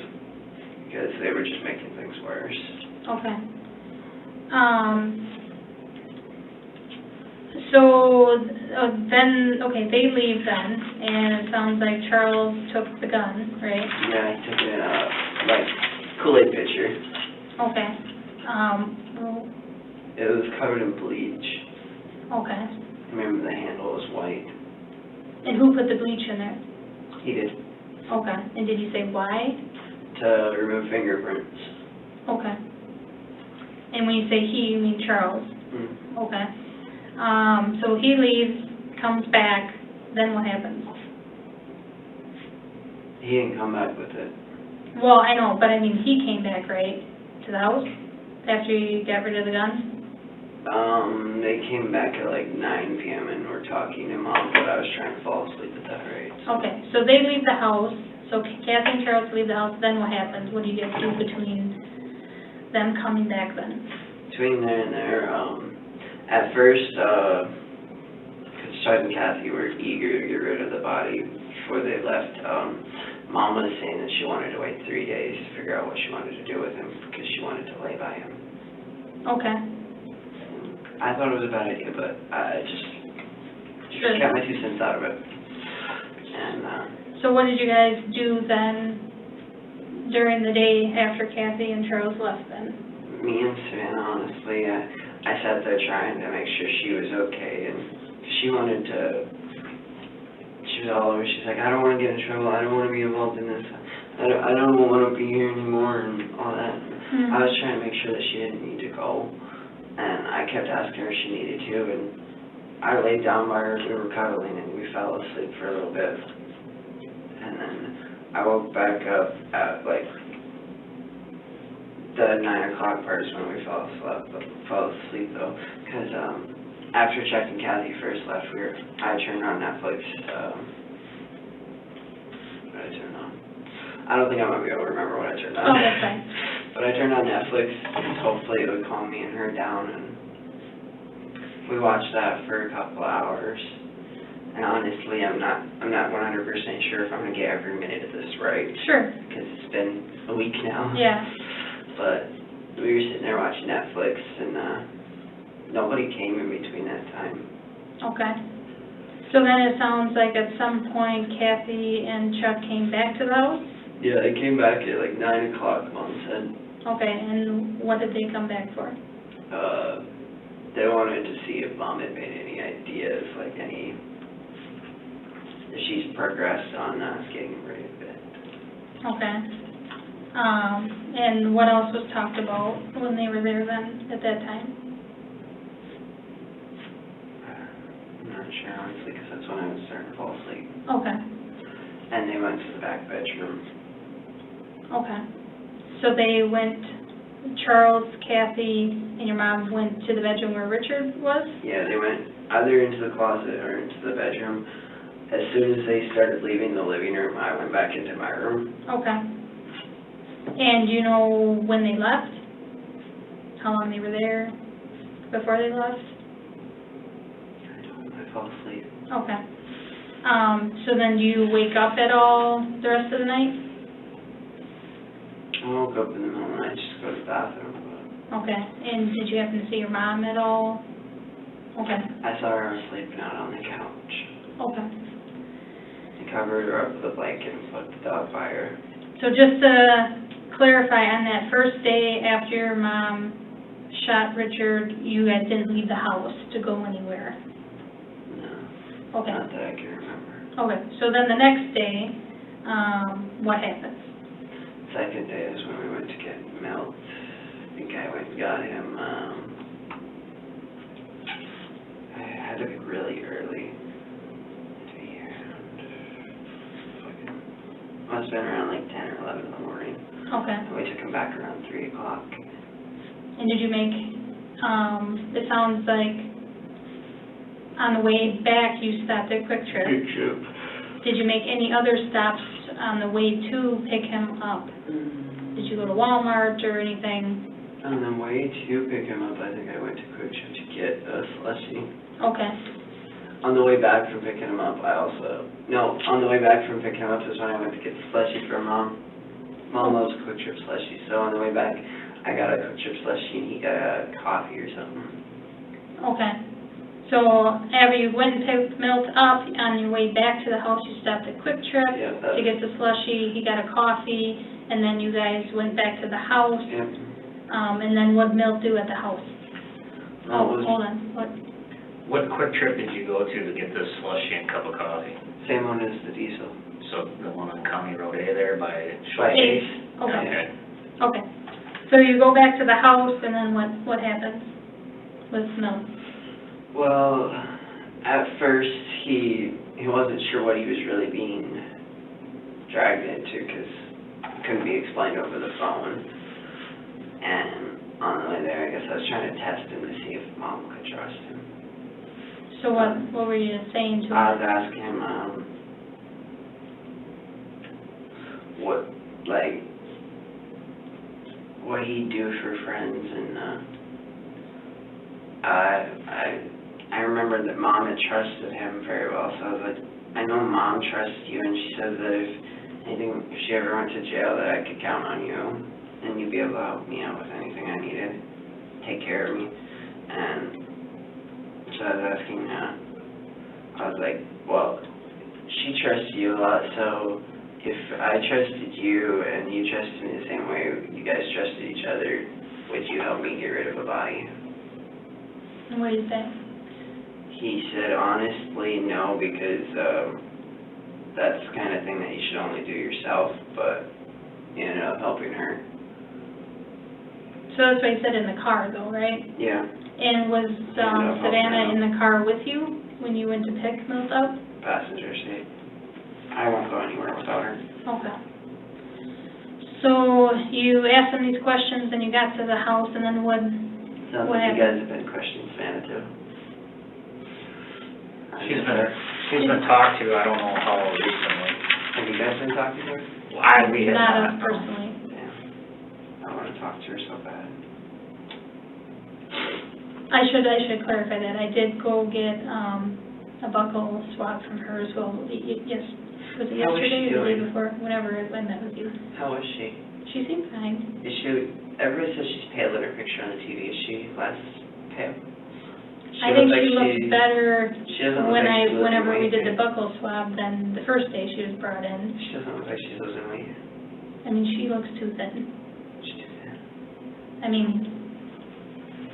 because they were just making things worse. Okay. So, then, okay, they leave then, and it sounds like Charles took the gun, right? Yeah, I took a, like, Kool-Aid pitcher. Okay, It was covered in bleach. okay. I remember the handle was white. And who put the bleach in there? He did, Okay, and did you say why? to remove fingerprints. Okay. And when you say he, you mean Charles? Mm. Okay. So he leaves, comes back, then what happens? He didn't come back with it. Well, I know, but I mean, he came back, right, to the house after you got rid of the gun? They came back at like 9 p.m. and were talking to Mom, but I was trying to fall asleep at that rate. Okay, so they leave the house, so Kathy and Charles leave the house, then what happens? What do you guys do between them coming back then? Between there and there, at first, because Chad and Kathy were eager to get rid of the body before they left, Mom was saying that she wanted to wait 3 days to figure out what she wanted to do with him because she wanted to lay by him. Okay. I thought it was a bad idea, but I Sure. got my 2 cents out of it. And, So what did you guys do then during the day after Kathy and Charles left then? me and Savannah, honestly, I sat there trying to make sure she was okay, and she wanted to, she was all over, she's like, I don't want to get in trouble, I don't want to be involved in this, I don't want to be here anymore, and all that. Hmm. I was trying to make sure that she didn't need to go, and I kept asking her if she needed to, and I laid down by her, we were cuddling, and we fell asleep for a little bit. And then I woke back up at like the 9 o'clock part is when we fell asleep though, because after Chuck and Kathy first left, I turned on Netflix. What did I turn on? I don't think I'm gonna be able to remember what I turned on. Oh, that's fine. But I turned on Netflix because hopefully it would calm me and her down, and we watched that for a couple hours. And honestly, I'm not 100% sure if I'm gonna get every minute of this right. Sure. Because it's been a week now. Yeah. But we were sitting there watching Netflix, and nobody came in between that time. Okay. So then it sounds like at some point Kathy and Chuck came back to the house? Yeah, they came back at like 9 o'clock, Mom said. Okay, and what did they come back for? They wanted to see if Mom had made any ideas, like if she's progressed on us getting rid of it. Okay. And what else was talked about when they were there then, at that time? I'm not sure, honestly, because that's when I was starting to fall asleep. Okay. And they went to the back bedroom. Okay. So they went, Charles, Kathy, and your mom went to the bedroom where Richard was? Yeah, they went either into the closet or into the bedroom. As soon as they started leaving the living room, I went back into my room. Okay. And do you know when they left? How long they were there before they left? I fell asleep. Okay. So then do you wake up at all the rest of the night? I woke up in the middle of the night just to go to the bathroom. Okay. And did you happen to see your mom at all? Okay. I saw her sleeping out on the couch. Okay. I covered her up with a blanket and put the dog by her. So just to clarify, on that first day after your mom shot Richard, you guys didn't leave the house to go anywhere? No. Okay. Not that I can remember. Okay, so then the next day, what happened? Second day is when we went to get milk. I think I went and got him, I had to be really early to be here. Must have been around like 10 or 11 in the morning. Okay. And we took him back around 3 o'clock. And did you make, it sounds like on the way back you stopped at Quick Trip. Quick Trip. Did you make any other stops on the way to pick him up? Did you go to Walmart or anything? On the way to pick him up, I think I went to Quick Trip to get a slushie. Okay. On the way back from picking him up, on the way back from picking him up is when I went to get the slushie for Mom. Mom loves Quick Trip slushie, so on the way back, I got a Quick Trip slushie and he got a coffee or something. Okay. So after you went and picked Milt up, on your way back to the house, you stopped at Quick Trip Yeah, to get the slushie, he got a coffee, and then you guys went back to the house. Yeah. And then what'd Milt do at the house? No, it was Hold on, what? What Quick Trip did you go to get this slushy and cup of coffee? same one as the diesel. So the one on County Road A there by By Ace. Ace. Okay, okay. So you go back to the house, and then what happens with Milt? Well, at first, he wasn't sure what he was really being dragged into, because it couldn't be explained over the phone. And on the way there, I guess I was trying to test him to see if Mom could trust him. So what were you saying to him? I was asking him, what he'd do for friends, and, I remembered that Mom had trusted him very well, so I was like, I know Mom trusts you, and she said that if she ever went to jail, that I could count on you, and you'd be able to help me out with anything I needed, take care of me. And so I was asking, I was like, well, she trusts you a lot, so if I trusted you and you trusted me the same way you guys trusted each other, would you help me get rid of a body? And what did he say? He said, honestly, no, because that's the kind of thing that you should only do yourself, but he ended up helping her. So that's what he said in the car, though, right? Yeah. And was Savannah in the car with you when you went to pick Milt up? Passenger seat. I won't go anywhere without her. Okay. So you asked him these questions, and you got to the house, and then what Sounds what like you happened? guys have been questioning Savannah too. She's been talked to, I don't know how recently. Have you guys been talking to her? We had Not not. us personally. Yeah. I want to talk to her so bad. I should clarify that. I did go get a buckle swab from her as well. Yes, was it How was yesterday she or the day doing? before? Whenever I met with you. How is she? She seemed fine. Is she, everybody says she's pale in her picture on the TV. Is she less pale? I think she looked better She doesn't look like she's losing whenever we weight. did the buckle swab than the first day she was brought in. She doesn't look like she's losing weight. I mean, she looks too thin. She's too thin. I mean,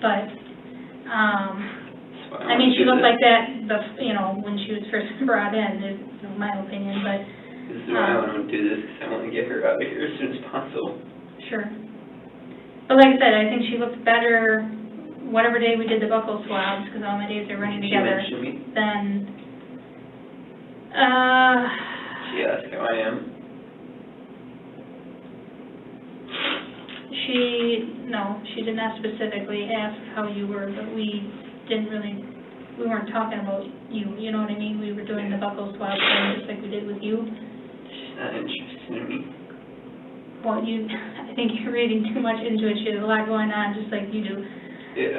but, So I mean, she looked like that, when she was first brought in, is my opinion, but, This is why I want to do this, because I want to get her out of here as soon as possible. sure. But like I said, I think she looked better whatever day we did the buckle swabs, because all my days are running together, She mentioned me. then, She asked how I am. she did not specifically ask how you were, but we weren't talking about you know what I mean? We were doing the buckle swab thing just like we did with you. She's not interested in me. Well, I think you're reading too much into it. She has a lot going on, just like you do. Yeah.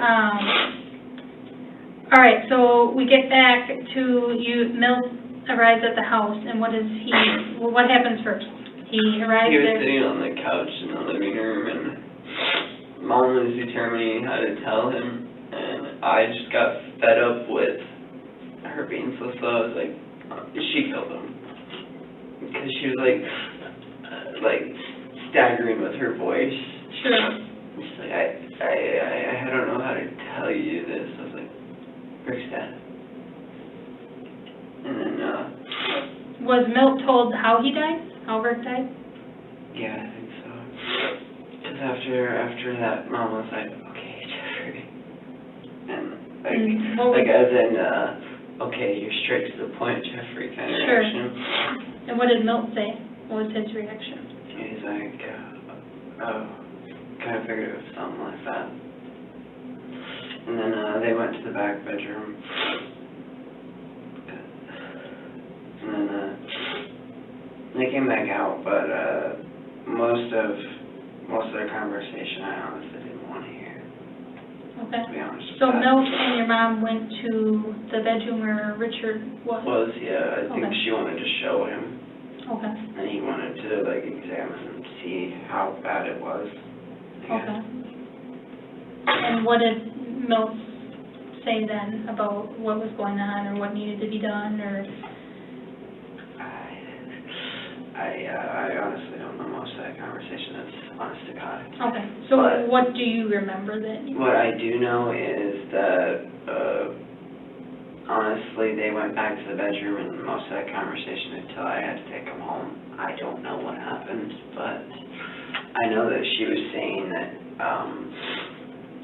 All right, so we get back to you. Milt arrives at the house, and what happens first? He arrives He was there. sitting on the couch in the living room, and Mom was determining how to tell him, and I just got fed up with her being so slow. I was like, she killed him. Because she was like staggering with her voice. Sure. She's like, I don't know how to tell you this. I was like, Rick's dead. And then, Was Milt told how he died? How Rick died? yeah, I think so. Because after that, Mom was like, okay, Jeffrey. And as in, okay, you're straight to the point, Jeffrey, kind of Sure. reaction. And what did Milt say? What was his reaction? He's like, kind of figured it was something like that. And then, they went to the back bedroom. And then, they came back out, but, most of their conversation I honestly didn't want to hear, Okay. to be honest with So that. Milt and your mom went to the bedroom where Richard was? Yeah, I think Okay. she wanted to show him, Okay. and he wanted to, examine and see how bad it was. I guess. Okay. And what did Milt say then about what was going on or what needed to be done, or? I honestly don't know most of that conversation, that's honest to God. Okay, so But what do you remember that? what I do know is that, honestly, they went back to the bedroom and most of that conversation until I had to take them home. I don't know what happened, but I know that she was saying that,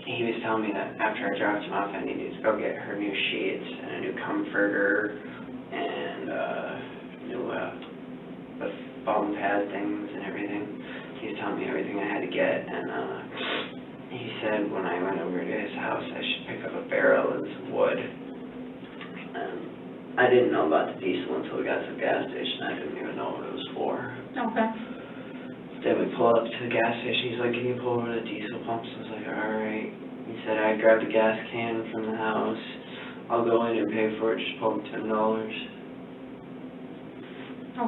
he was telling me that after I dropped him off, I needed to go get her new sheets and a new comforter and, new, the foam pad things and everything. He was telling me everything I had to get, and, he said when I went over to his house, I should pick up a barrel and some wood. I didn't know about the diesel until we got to the gas station. I didn't even know what it was for. Okay. Then we pull up to the gas station. He's like, can you pull over the diesel pumps? I was like, alright. He said, I grabbed a gas can from the house. I'll go in and pay for it. Just pump $10.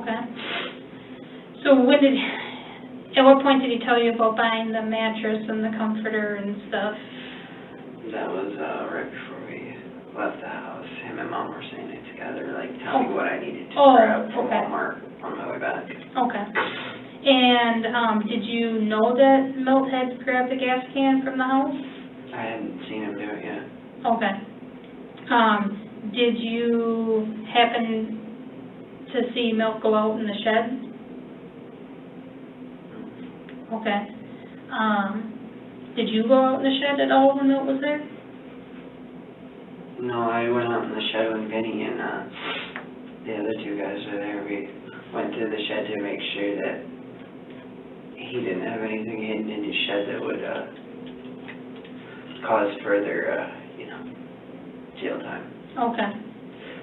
Okay. So when did, at what point did he tell you about buying the mattress and the comforter and stuff? That was, right before we left the house. Him and Mom were saying it together, like, tell me what I needed to grab from Walmart on my way back. Okay. And, did you know that Milt had grabbed the gas can from the house? I hadn't seen him do it yet. Okay. Did you happen to see Milt go out in the shed? Okay. Did you go out in the shed at all when Milt was there? No, I went out in the shed with Vinny and, the other two guys were there. We went to the shed to make sure that he didn't have anything hidden in his shed that would, cause further, jail time. Okay.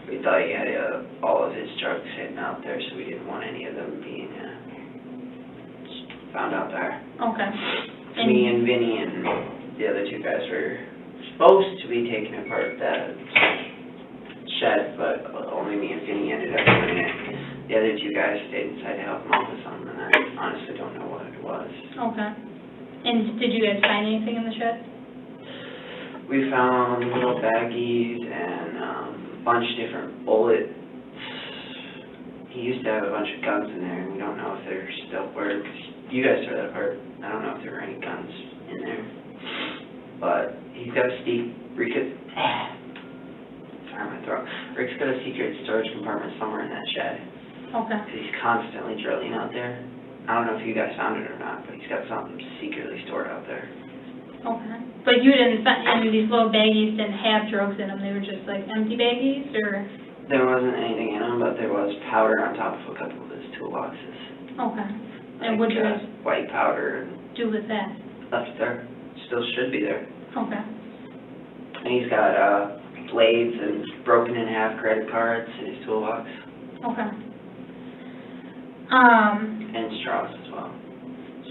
We thought he had, all of his drugs hidden out there, so we didn't want any of them being, found out there. Okay. Me and Vinny and the other two guys were supposed to be taking apart that shed, but only me and Vinny ended up doing it. The other two guys stayed inside to help Mom with something, and I honestly don't know what it was. Okay. And did you guys find anything in the shed? We found little baggies and a bunch of different bullets. He used to have a bunch of guns in there, and we don't know if they're still where, you guys tore that apart. I don't know if there were any guns in there. But he's got a Rick's got a secret storage compartment somewhere in that shed. Okay. He's constantly drilling out there. I don't know if you guys found it or not, but he's got something secretly stored out there. Okay. But you didn't find, and these little baggies didn't have drugs in them, they were just like empty baggies, or? There wasn't anything in them, but there was powder on top of a couple of his toolboxes. Okay. And what did you guys white powder and do with that? left there. Still should be there. Okay. And he's got, blades and broken in half credit cards in his toolbox. Okay. And straws as well.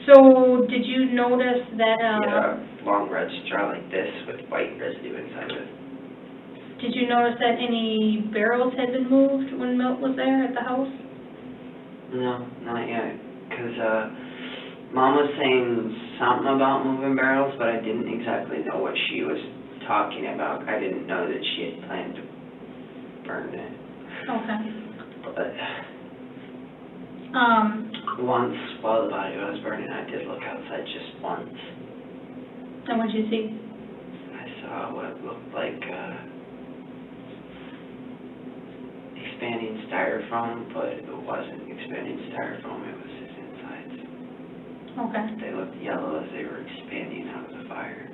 So did you notice that, He had a long red straw like this with white residue inside of it. did you notice that any barrels had been moved when Milt was there at the house? No, not yet. Cause, Mom was saying something about moving barrels, but I didn't exactly know what she was talking about. I didn't know that she had planned to burn it. Okay. But once while the body was burning, I did look outside just once. And what did you see? I saw what looked like, expanding styrofoam, but it wasn't expanding styrofoam, it was his insides. Okay. They looked yellow as they were expanding out of the fire.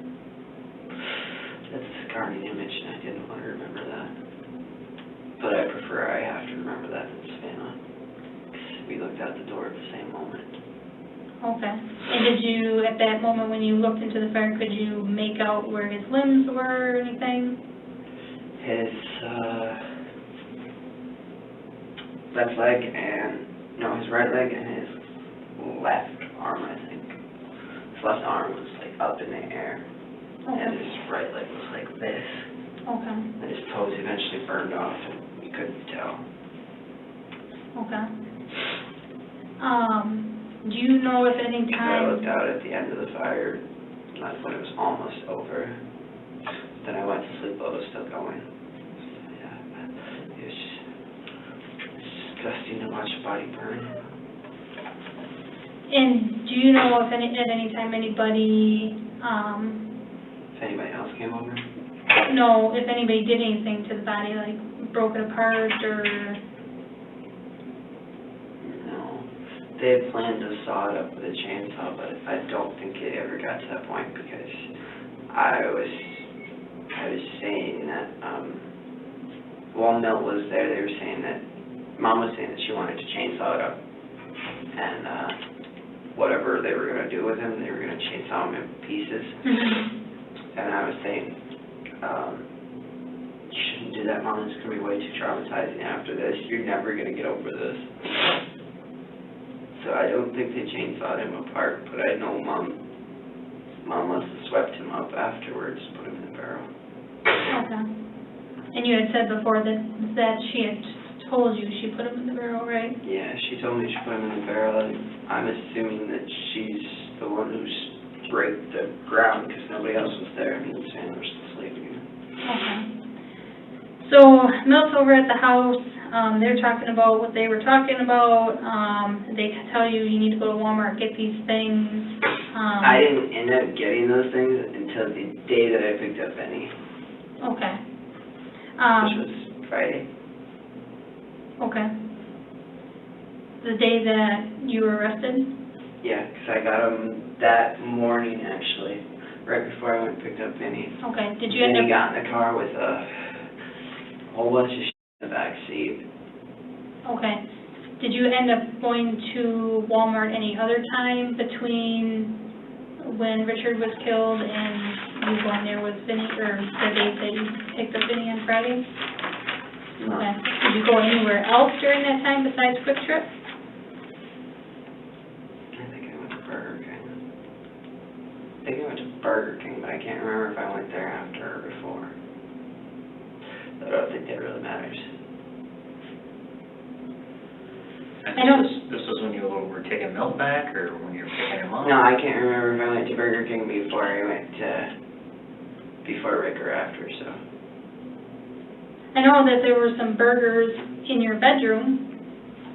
That's a scarring image, and I didn't want to remember that. But I have to remember that in Savannah. 'Cause we looked out the door at the same moment. Okay. And did you, at that moment when you looked into the fire, could you make out where his limbs were or anything? His, left leg his right leg and his left arm, I think. His left arm was like up in the air. Okay. And his right leg was like this. Okay. And his toes eventually burned off and we couldn't tell. Okay. Do you know if any I time... looked out at the end of the fire, that's when it was almost over. then I went to sleep while it was still going. Yeah, but it was just disgusting to watch a body burn. And do you know if at any time anybody, If anybody else came over? no, if anybody did anything to the body, like broke it apart or? No. They had planned to saw it up with a chainsaw, but I don't think it ever got to that point because I was saying that, while Milt was there, they were saying that, Mom was saying that she wanted to chainsaw it up. And, whatever they were gonna do with him, they were gonna chainsaw him in pieces. And I was saying, you shouldn't do that, Mom, it's gonna be way too traumatizing after this, you're never gonna get over this. So I don't think they chainsawed him apart, but I know Mom must have swept him up afterwards, put him in the barrel. Okay. And you had said before that she had told you she put him in the barrel, right? Yeah, she told me she put him in the barrel, and I'm assuming that she's the one who's raked the ground, because nobody else was there, and the family was sleeping. Okay. So, Milt's over at the house, they're talking about what they were talking about, they tell you you need to go to Walmart, get these things, I didn't end up getting those things until the day that I picked up Benny, Okay. which was Friday. Okay. The day that you were arrested? Yeah, because I got them that morning, actually, right before I went and picked up Benny. Okay, did you end Benny up, got in the car with a whole bunch of shit in the back seat. okay, did you end up going to Walmart any other time between when Richard was killed and you going there with Vinny, or the day that you picked up Vinny on Friday? No. Okay, did you go anywhere else during that time besides Quick Trip? I think I went to Burger King. I think I went to Burger King, but I can't remember if I went there after or before. I don't think that really matters. I don't- This was when you were taking Milt back, or when you were picking him up? No, I can't remember if I went to Burger King before I went to, before Rick or after, so. I know that there were some burgers in your bedroom.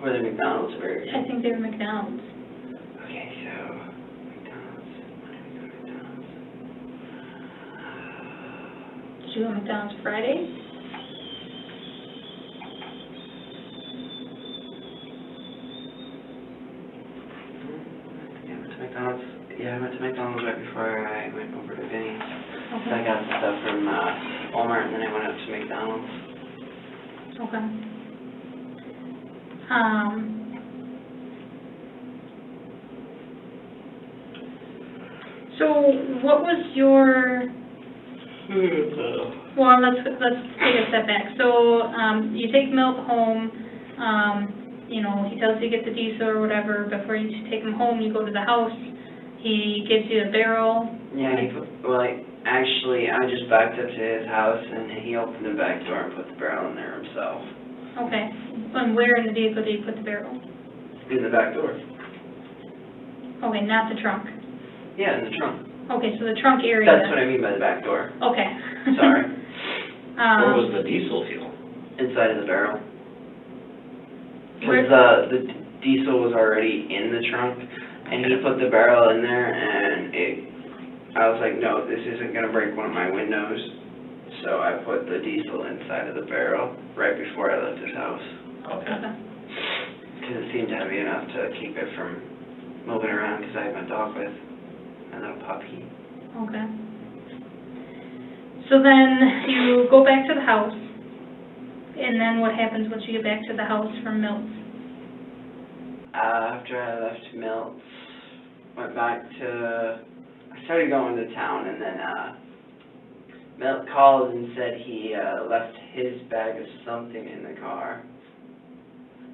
Were they McDonald's burgers? I think they were McDonald's. Okay, so, McDonald's, when did we go to McDonald's? Did you go to McDonald's Friday? McDonald's, yeah, I went to McDonald's right before I went over to Vinny's. So I Okay. got stuff from Walmart, and then I went up to McDonald's. Okay. So what was your, well, let's take a step back. So, you take Milt home, you know, he tells you to get the diesel or whatever. Before you take him home, you go to the house, he gives you a barrel. Yeah, actually, I just backed up to his house, and he opened the back door and put the barrel in there himself. Okay. And where in the vehicle did you put the barrel? In the back door. Okay, not the trunk. Yeah, in the trunk. Okay, so the trunk area. That's what I mean by the back door. Okay. Sorry. Where was the diesel fuel? Inside of the barrel. Where- Because the diesel was already in the trunk, and he put the barrel in there, and I was like, no, this isn't gonna break one of my windows. So I put the diesel inside of the barrel right before I left his house. Okay. Because it seemed heavy enough to keep it from moving around, because I had my dog with, my little puppy. Okay. So then you go back to the house, and then what happens once you get back to the house from Milt's? After I left Milt's, went back to, I started going to town, and then Milt called and said he left his bag of something in the car.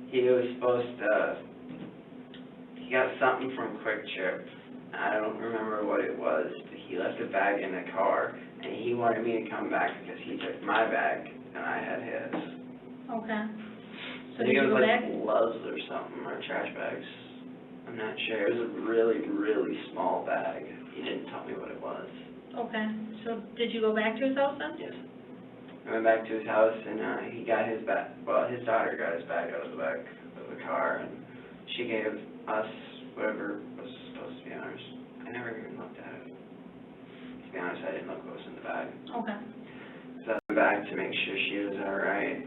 He was supposed to, he got something from Quick Trip. I don't remember what it was, but he left a bag in the car, and he wanted me to come back because he took my bag, and I had his. Okay. I So think did it you was go like back? gloves or something, or trash bags. I'm not sure. It was a really, really small bag. He didn't tell me what it was. Okay, so did you go back to his house then? Yes. I went back to his house and, he got his bag, well, his daughter got his bag out of the back of the car and she gave us whatever was supposed to be ours. I never even looked at it. To be honest, I didn't look what was in the bag. Okay. So I went back to make sure she was alright.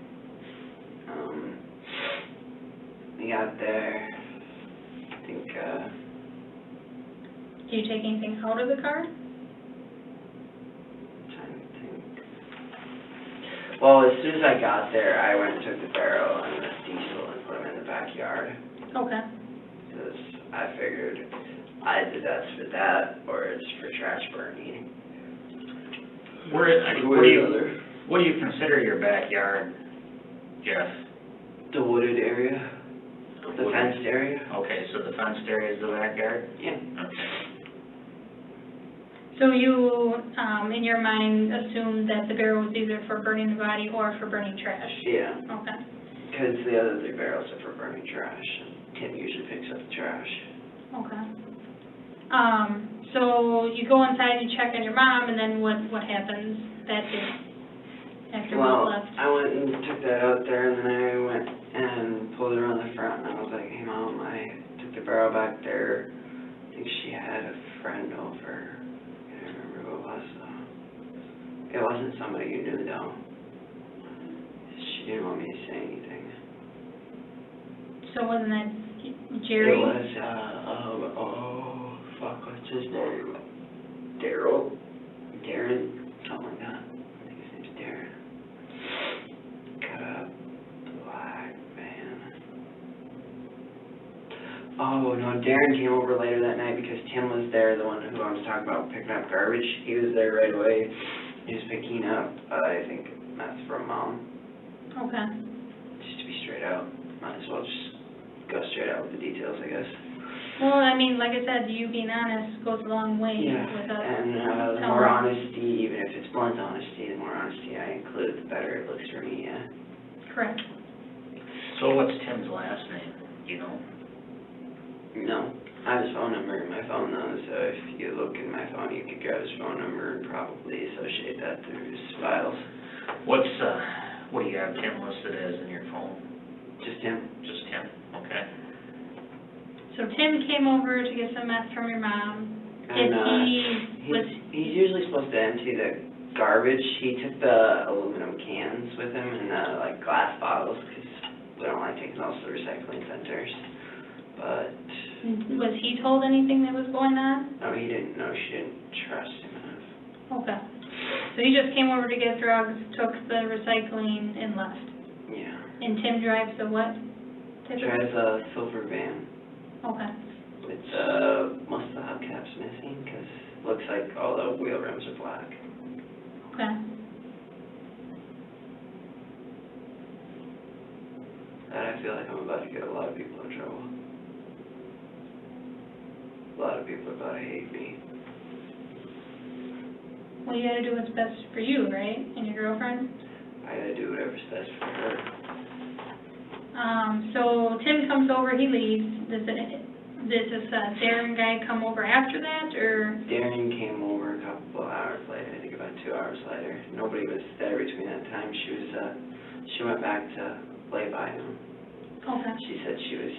We got there, I think, Do you take anything out of the car? trying to think. Well, as soon as I got there, I went and took the barrel and the diesel and put them in the backyard. Okay. Because I figured either that's for that or it's for trash burning. What do you consider your backyard, Jeff? The wooded area, the fenced area. Okay, so the fenced area is the backyard? Yeah. Okay. So you, in your mind, assumed that the barrel was either for burning the body or for burning trash? Yeah, Okay. because the other 3 barrels are for burning trash, and Tim usually picks up the trash. Okay. So you go inside and check on your mom, and then what happens that day after we left? I went and took that out there, and then I went and pulled her on the front, and I was like, hey, Mom, I took the barrel back there. I think she had a friend over. I can't remember who it was, though. It wasn't somebody you knew, though. She didn't want me to say anything. So wasn't that Jerry? It was, what's his name? Darren, something like that. I think his name's Darren. Got a black van. Oh, no, Darren came over later that night because Tim was there, the one who I was talking about picking up garbage. He was there right away. He was picking up, I think, meth from Mom. Okay. Just to be straight out. Might as well just go straight out with the details, I guess. Well, I mean, like I said, you being honest goes a long way Yeah, with us. and the more honesty, even if it's blunt honesty, the more honesty I include, the better it looks for me, yeah. Correct. So what's Tim's last name, do you know? No, I have his phone number in my phone though, so if you look in my phone, you could grab his phone number and probably associate that through his files. What do you have Tim listed as in your phone? Just him. Just Tim, okay. So Tim came over to get some meth from your mom. Did And, he's usually supposed to empty the garbage. He took the aluminum cans with him and the, like, glass bottles, because we don't like taking those to the recycling centers. But... Was he told anything that was going on? No, he didn't. No, she didn't trust him enough. Okay. So he just came over to get drugs, took the recycling, and left. Yeah. And Tim drives the what? Drives a silver van. Okay. With, most of the hubcaps missing, because it looks like all the wheel rims are black. Okay. And I feel like I'm about to get a lot of people in trouble. A lot of people are about to hate me. Well, you gotta do what's best for you, right? And your girlfriend? I gotta do whatever's best for her. So Tim comes over, he leaves. Does this Darren guy come over after that, or? Darren came over a couple hours later, I think about 2 hours later. Nobody was there between that time. She went back to lay by him. Okay. She said she was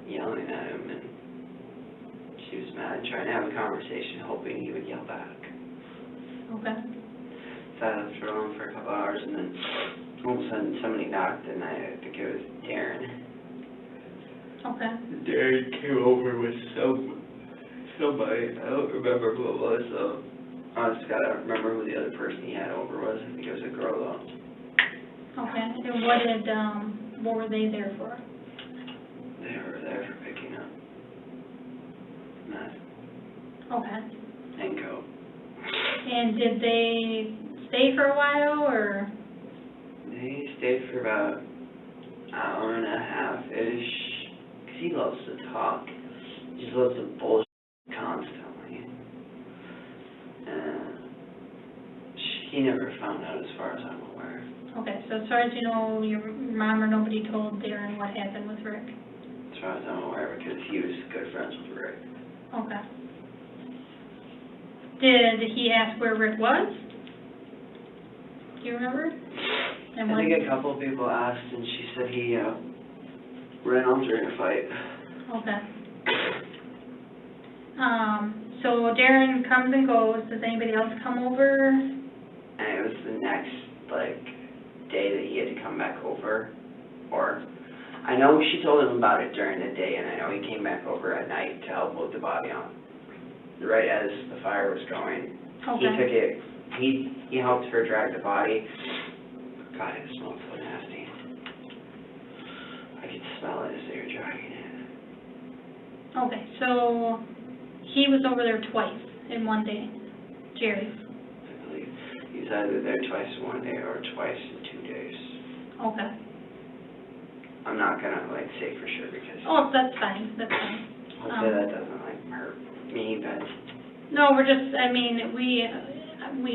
yelling at him and she was mad, trying to have a conversation, hoping he would yell back. Okay. So I left her alone for a couple hours and then all of a sudden somebody knocked and I think it was Darren. Okay. Darren came over with somebody, I don't remember who it was though. I just gotta remember who the other person he had over was. I think it was a girl though. Okay. And what were they there for? They were there for picking up meth Okay. and coke. And did they stay for a while, or? They stayed for about an hour and a half-ish, because he loves to talk. He just loves to bullshit constantly. And he never found out as far as I'm aware. Okay, so as far as you know, your mom or nobody told Darren what happened with Rick? As far as I'm aware, because he was good friends with Rick. Okay. did he ask where Rick was? Do you remember? And I when? think a couple of people asked, and she said he, ran off during a fight. Okay. So Darren comes and goes. Does anybody else come over? And it was the next, like, day that he had to come back over, or, I know she told him about it during the day, and I know he came back over at night to help load the body on, right as the fire was going. He Okay. took it, he helped her drag the body. God, it smelled so nasty. I could smell it as they were dragging it. Okay, so he was over there twice in one day, Jerry. I believe he was either there twice in one day or twice in 2 days. Okay. I'm not gonna, like, say for sure because Oh, that's fine, that's fine. hopefully that doesn't, like, hurt me, but No, we're just, I mean, we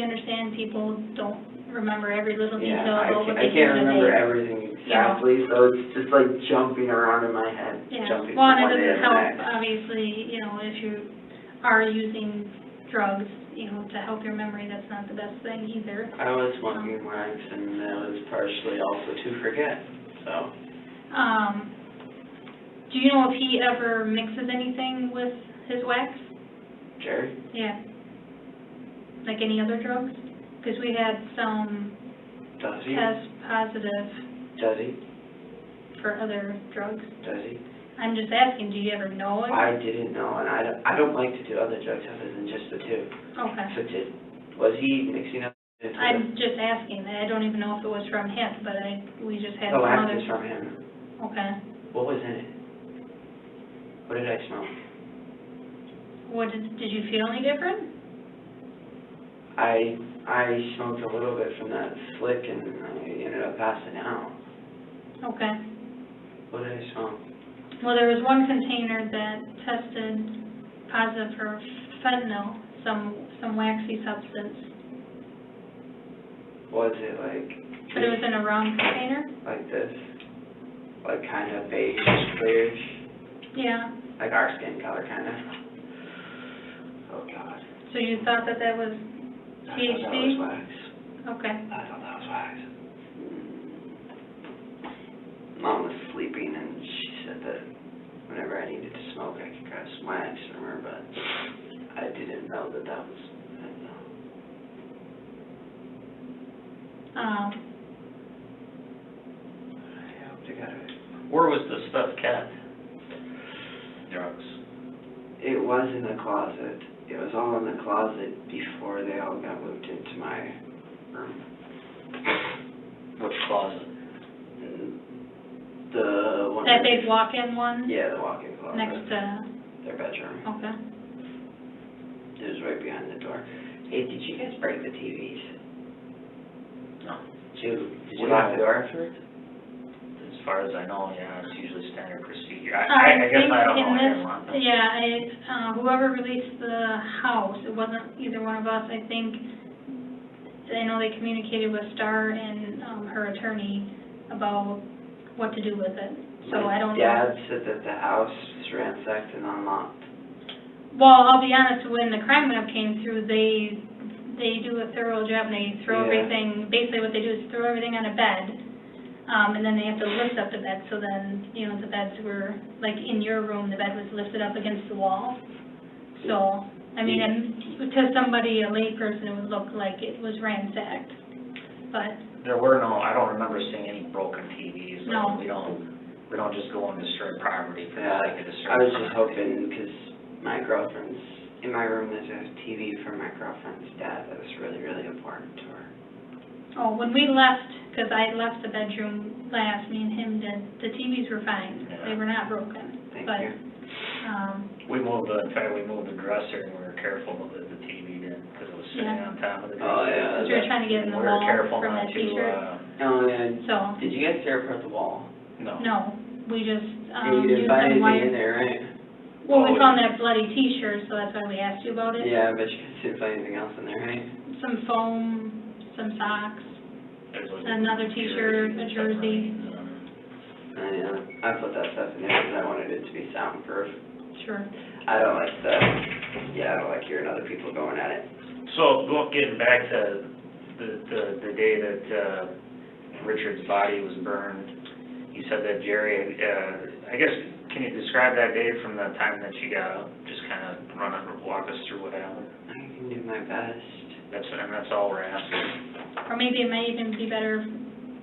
understand people don't remember every little yeah, detail about what I they do can't in a remember day. everything exactly, so it's just like jumping around in my head, Yeah, jumping well, from and one it day to doesn't the help, next. obviously, you know, if you are using drugs, you know, to help your memory, that's not the best thing either. I was smoking wax, and that was partially also to forget, so. Do you know if he ever mixes anything with his wax? Jerry? Yeah. Like any other drugs? Because we had some Does he? test positive Does he? for other drugs. Does he? I'm just asking, do you ever know it? I didn't know, and I don't like to do other drugs other than just the two. Okay. So was he mixing up into I'm just asking. I don't even know if it was from him, but we just had the some wax other. is from him. Okay. What was in it? What did I smell? What did you feel any different? I smoked a little bit from that slick, and I ended up passing out. Okay. What did I smoke? Well, there was one container that tested positive for fentanyl, some waxy substance, Was it like but it was in a round container. like this? Like kind of beige, clearish? Yeah. Like our skin color, kind of? Oh, God. So you thought that was I thought that THC? was wax. Okay. I thought that was wax. Mom was sleeping, and she said that whenever I needed to smoke, I could grab some wax from her, but I didn't know that that was fentanyl. I hope they got it. Where was the stuff kept? Drugs. It was in the closet. It was all in the closet before they all got moved into my room. Which closet? The one. That big walk-in one? Yeah, the walk-in closet. Next to, Their bedroom. okay. It was right behind the door. Hey, did you guys break the TVs? No. Did you lock the door afterwards? As far as I know, yeah, it's usually standard procedure. I guess I don't know. I didn't want them. Yeah, whoever released the house, it wasn't either one of us, I think, I know they communicated with Star and, her attorney about what to do with it, so I don't know. My dad said that the house was ransacked and unlocked. Well, I'll be honest, when the crime wave came through, they do a thorough job, and they throw Yeah. everything, basically what they do is throw everything on a bed, and then they have to lift up the bed, so then, you know, the beds were, like, in your room, the bed was lifted up against the wall. So, I mean, and to somebody, a layperson, it would look like it was ransacked, but, There were no, I don't remember seeing any broken TVs. No. We don't just go and destroy property for the Yeah, sake of destroying I was just property. hoping, because my girlfriend's, in my room, there's a TV for my girlfriend's dad that was really, really important to her. oh, when we left, because I left the bedroom last, me and him did, the TVs were fine, they were not broken, Thank but, you. We moved the dresser, and we were careful to let the TV in, because it was sitting Yeah. on top of the dresser. Oh, yeah. because we were trying to get in the We were wall careful from not that to, t-shirt, Oh, yeah. so, Did you guys tear apart the wall? no, we just, Yeah, you didn't used find some anything wire. in there, right? Well, we found that bloody t-shirt, so that's why we asked you about it. Yeah, but you guys didn't find anything else in there, right? Some foam, some socks, There's like another t-shirt, a jersey. I put that stuff in there because I wanted it to be soundproof. Sure. I don't like hearing other people going at it. So, getting back to the day that, Richard's body was burned, you said that Jerry, I guess, can you describe that day from the time that you got up? Just kind of walk us through what happened. I can do my best. That's all we're asking. Or maybe it might even be better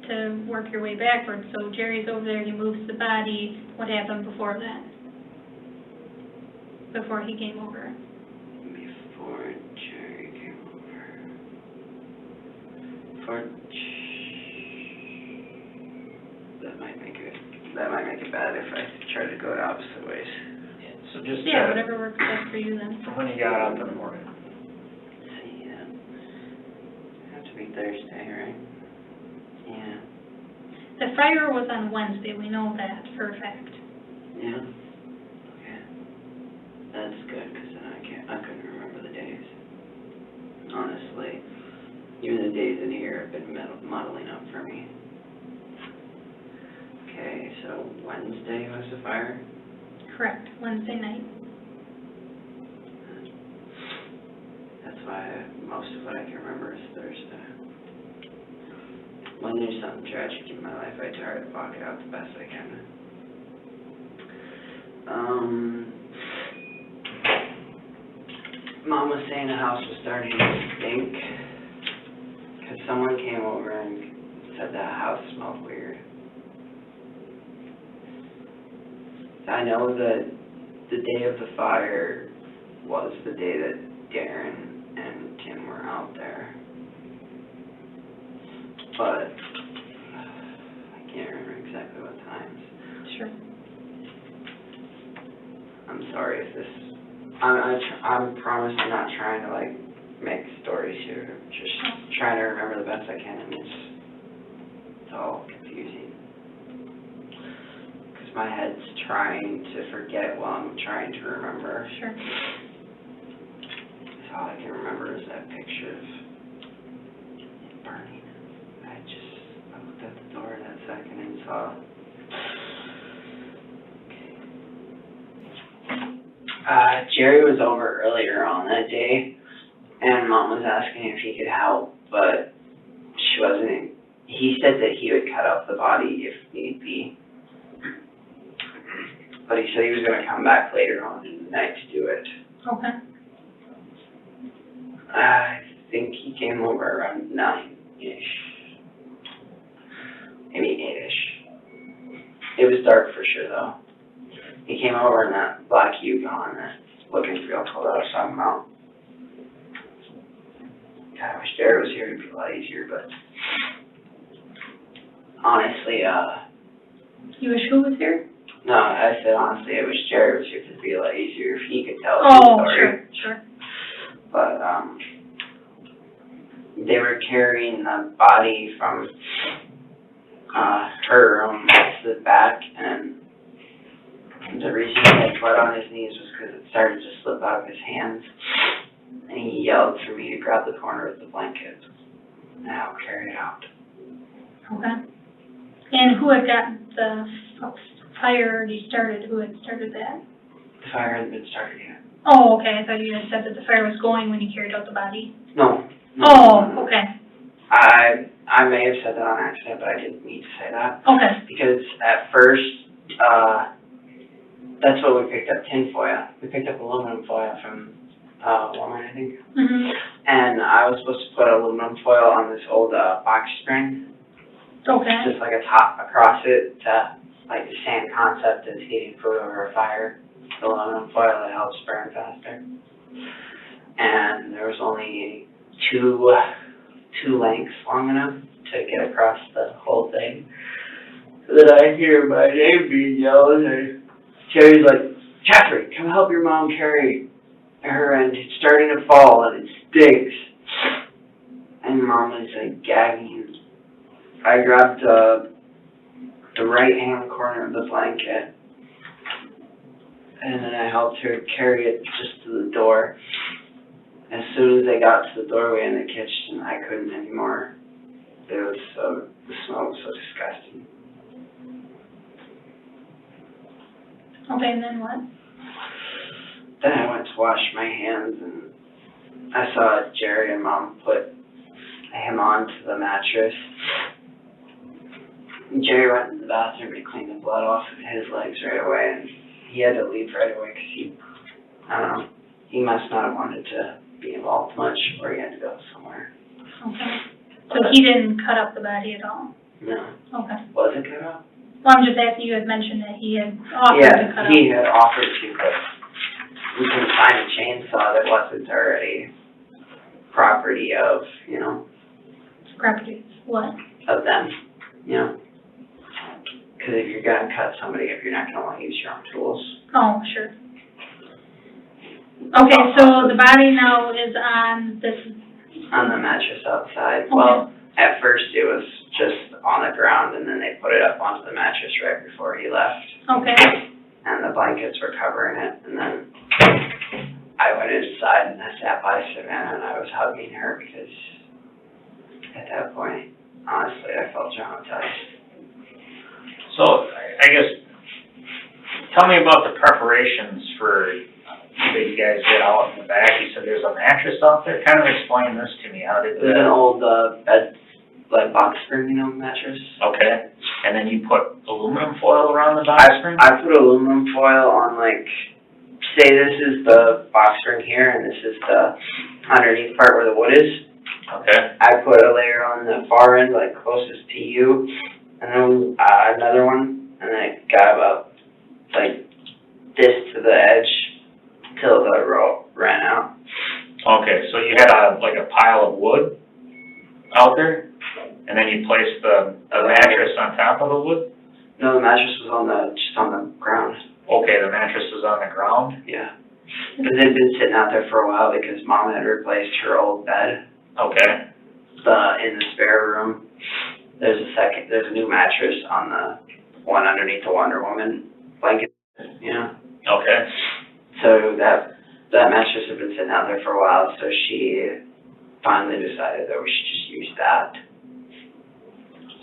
to work your way backwards. So Jerry's over there, he moves the body. What happened before that? Before he came over? Before Jerry came over. That might make it bad if I try to go the opposite ways. Yeah, so just, whatever works best for you then. From when you got up in the morning. Let's see, have to be Thursday, right? Yeah. The fire was on Wednesday, we know that for a fact. Yeah. Okay. That's good, because then I couldn't remember the days. Honestly, even the days in here have been muddling up for me. Okay, so Wednesday was the fire? Correct, Wednesday night. That's why most of what I can remember is Thursday. When there's something tragic in my life, I try to block it out the best I can. Mom was saying the house was starting to stink because someone came over and said that house smelled weird. I know that the day of the fire was the day that Darren and Tim were out there. But I can't remember exactly what times. Sure. I'm sorry if this... I'm promised I'm not trying to, like, make stories here. I'm just trying to remember the best I can, and it's all confusing. Because my head's trying to forget while I'm trying to remember. Sure. So all I can remember is that picture of it burning. I looked at the door that second and saw... Jerry was over earlier on that day, and Mom was asking if he could help, but she wasn't. He said that he would cut up the body if need be, but he said he was going to come back later on in the night to do it. Okay. I think he came over around 9-ish, maybe 8-ish. It was dark for sure, though. He came over in that black Yukon looking real cold out of some mount. God, I wish Jared was here. It'd be a lot easier, but honestly, You wish who was here? no, I said honestly, I wish Jared was here. It'd be a lot easier if he could tell the story. Sure. But, they were carrying the body from, her room to the back, and the reason he had blood on his knees was because it started to slip out of his hands, and he yelled for me to grab the corner of the blanket and help carry it out. Okay. And who had got the fire already started? Who had started that? The fire hadn't been started yet. Oh, okay. I thought you had said that the fire was going when you carried out the body. No. Okay. I may have said that on accident, but I didn't mean to say that. Okay. Because at first, that's what we picked up, tin foil. We picked up aluminum foil from Walmart, I think. Mhm. And I was supposed to put aluminum foil on this old box spring. Okay. Just like a top across it to, like, the same concept as heating food over a fire. The aluminum foil that helps burn faster. And there was only two lengths long enough to get across the whole thing. So then I hear my name being yelled, and Jerry's like, "Jeffrey, come help your mom carry her, and it's starting to fall, and it stinks." And Mom is like gagging. I grabbed the right-hand corner of the blanket, and then I helped her carry it just to the door. As soon as they got to the doorway in the kitchen, I couldn't anymore. The smell was so disgusting. Okay, and then what? went to wash my hands and I saw Jerry and Mom put him onto the mattress. And Jerry went to the bathroom to clean the blood off of his legs right away, and he had to leave right away because I don't know, he must not have wanted to be involved much, or he had to go somewhere. Okay. So he didn't cut up the body at all? No. Okay. Was it cut up? Well, I'm just asking, you had mentioned that he had offered to cut up. Yeah, he had offered to, but we couldn't find a chainsaw that wasn't already property of, you know, Property, what? of them, you know. Because if you're gonna cut somebody, if you're not gonna want to use your own tools. Oh, sure. Okay, so the body now is on this. On the mattress outside. Okay. Well, at first it was just on the ground, and then they put it up onto the mattress right before he left. Okay. And the blankets were covering it, and then I went inside and I sat by Savannah and I was hugging her because at that point, honestly, I felt traumatized. So, I guess, tell me about the preparations for that you guys did out in the back. You said there's a mattress out there. Kind of explain this to me. How did It was an old bed, like box spring, you know, mattress. Okay. And then you put aluminum foil around the box spring? I put aluminum foil on, like, say this is the box spring here and this is the underneath part where the wood is. Okay. I put a layer on the far end, like closest to you, and then another one, and then it got about like this to the edge till the rope ran out. Okay, so you had a pile of wood out there, and then you placed the mattress on top of the wood? No, the mattress was just on the ground. Okay, the mattress was on the ground? Yeah. Because it had been sitting out there for a while because Mom had replaced her old bed. Okay. In the spare room, there's a new mattress on the one underneath the Wonder Woman blanket, you know? Okay. So that mattress had been sitting out there for a while, so she finally decided that we should just use that.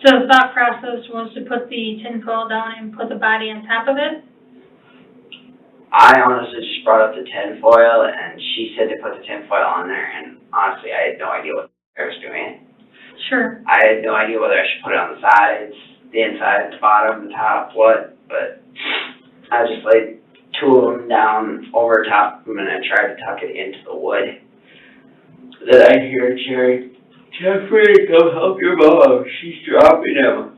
So the thought process was to put the tinfoil down and put the body on top of it? I honestly just brought up the tinfoil, and she said to put the tinfoil on there, and honestly, I had no idea what I was doing. Sure. I had no idea whether I should put it on the sides, the inside, the bottom, the top, what, but I just laid two of them down over top of them, and I tried to tuck it into the wood. Then I hear Jerry, "Jeffrey, go help your mom, she's dropping him."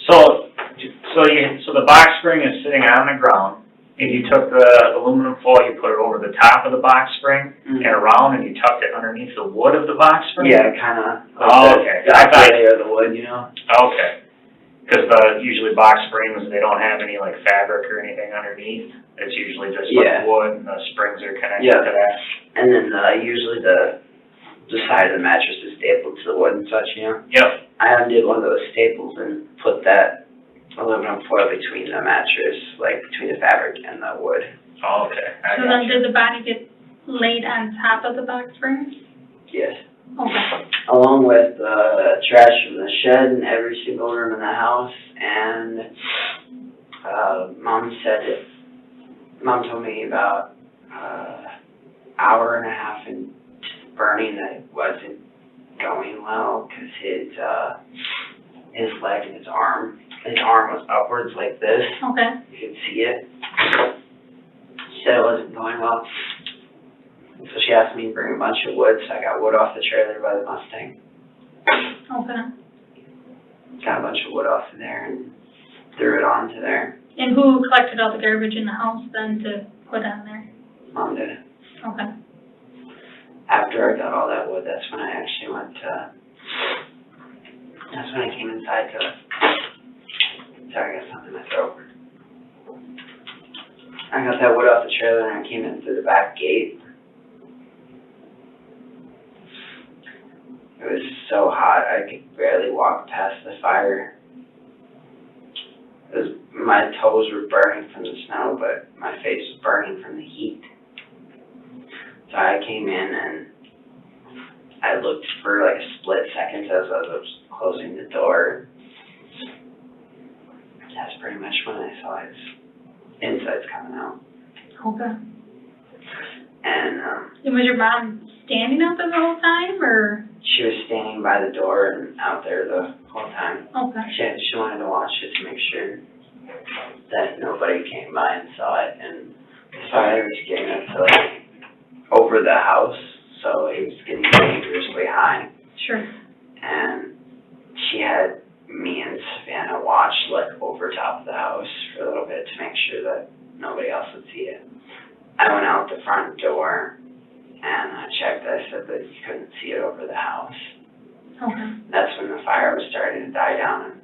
So the box spring is sitting on the ground, and you took the aluminum foil, you put it over the top of the box spring and around, and you tucked it underneath the wood of the box spring? Yeah, kind of. Oh, okay. The upper layer of the wood, you know? Okay. Because usually box springs, they don't have any like fabric or anything underneath. It's usually just like wood, and the springs are connected to that. And then usually the side of the mattress is stapled to the wood and such, you know? Yep. I undid one of those staples and put that aluminum foil between the mattress, like between the fabric and the wood. Oh, okay. So then did the body get laid on top of the box spring? Yes. Okay. Along with trash from the shed in every single room in the house, and Mom told me about hour and a half in burning that it wasn't going well because his leg and his arm was upwards like this. Okay. You could see it. She said it wasn't going well. So she asked me to bring a bunch of wood, so I got wood off the trailer by the Mustang. Okay. Got a bunch of wood off of there and threw it onto there. And who collected all the garbage in the house then to put on there? Mom did. Okay. After I got all that wood, that's when I actually that's when I came inside to, sorry, I got something in my throat. I got that wood off the trailer and I came in through the back gate. It was so hot, I could barely walk past the fire. My toes were burning from the snow, but my face was burning from the heat. So I came in and I looked for like a split second as I was closing the door. That's pretty much when I saw his insides coming out. Okay. And, And was your mom standing out there the whole time, or? she was standing by the door and out there the whole time. Okay. She wanted to watch it to make sure that nobody came by and saw it, and the fire was getting up to like over the house, so it was getting dangerously high. Sure. And she had me and Savannah watch like over top of the house for a little bit to make sure that nobody else would see it. I went out the front door and I checked. I said that you couldn't see it over the house. Okay. That's when the fire was starting to die down, and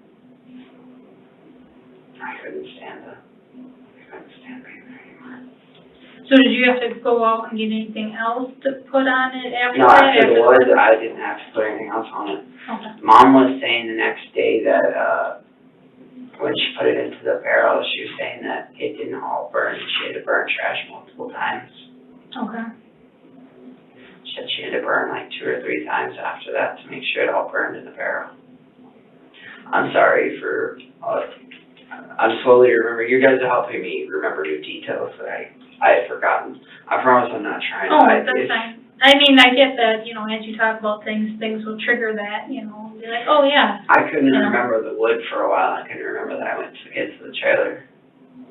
I couldn't stand being there anymore. So did you have to go out and get anything else to put on it after No, that? after the wood, I didn't have to put anything else on it. Okay. Mom was saying the next day that, when she put it into the barrel, she was saying that it didn't all burn. She had to burn trash multiple times. Okay. She said she had to burn like 2 or 3 times after that to make sure it all burned in the barrel. I'm sorry for, I'm slowly remembering. You guys are helping me remember new details that I had forgotten. I promise I'm not trying to Oh, hide that's these. fine. I mean, I get that, you know, as you talk about things will trigger that, you know, be like, oh, yeah. I couldn't Yeah. remember the wood for a while. I couldn't remember that I went to get to the trailer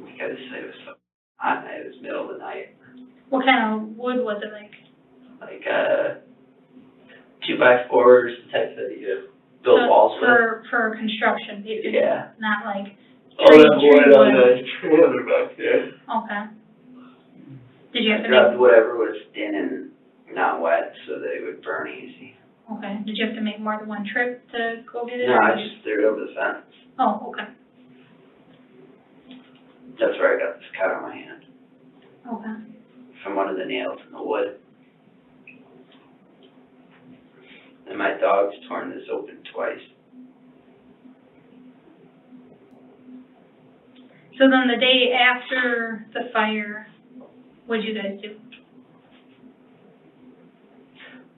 because it was so hot and it was middle of the night. What kind of wood was it like? Like 2x4s, the type that you build walls with. For construction, basically. Yeah. Not like All tree that wood on wood. the trailer back there. Okay. Did you have to Grabbed make, whatever was thin and not wet so that it would burn easy. okay, did you have to make more than one trip to go get it? No, or I did you- just threw it over the fence. Oh, okay, That's where I got this cut on my hand, okay. from one of the nails in the wood. And my dog's torn this open twice. So then the day after the fire, what'd you guys do?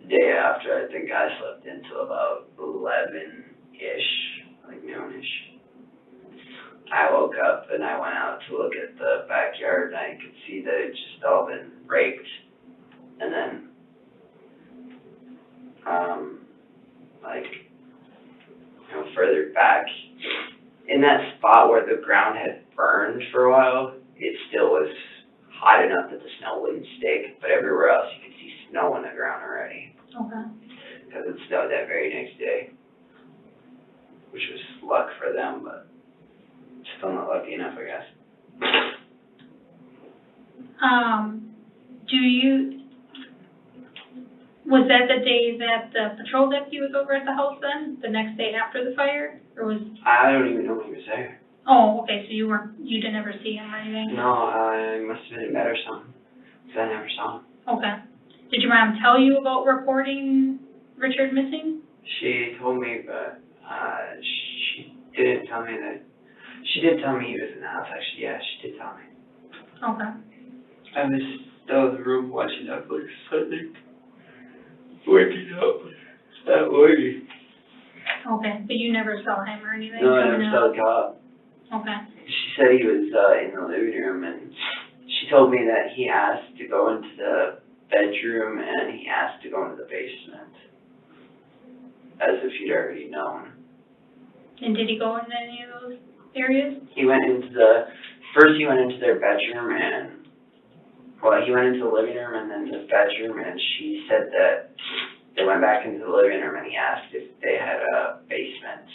The day after, I think I slept until about 11-ish, like noonish. I woke up and I went out to look at the backyard and I could see that it just all been raked. And then, further back, in that spot where the ground had burned for a while, it still was hot enough that the snow wouldn't stick, but everywhere else you could see snow on the ground already. Okay. Because it snowed that very next day, which was luck for them, but still not lucky enough, I guess. Was that the day that the patrol deputy was over at the house then? The next day after the fire? Or was, I don't even know when he was there. oh, okay, so you didn't ever see him or anything? No, I must have been in bed or something, because I never saw him. Okay. Did your mom tell you about reporting Richard missing? She told me, but she didn't tell me that. She did tell me he was in the house, actually. Yeah, she did tell me. Okay. I was still in the room watching Netflix, I think. Waking up. That way. Okay, but you never saw him or anything? No, I never saw the cop. Okay. She said he was in the living room, and she told me that he asked to go into the bedroom and he asked to go into the basement, as if he'd already known. And did he go into any of those areas? He went into first he went into their bedroom and, well, he went into the living room and then the bedroom, and she said that they went back into the living room and he asked if they had a basement.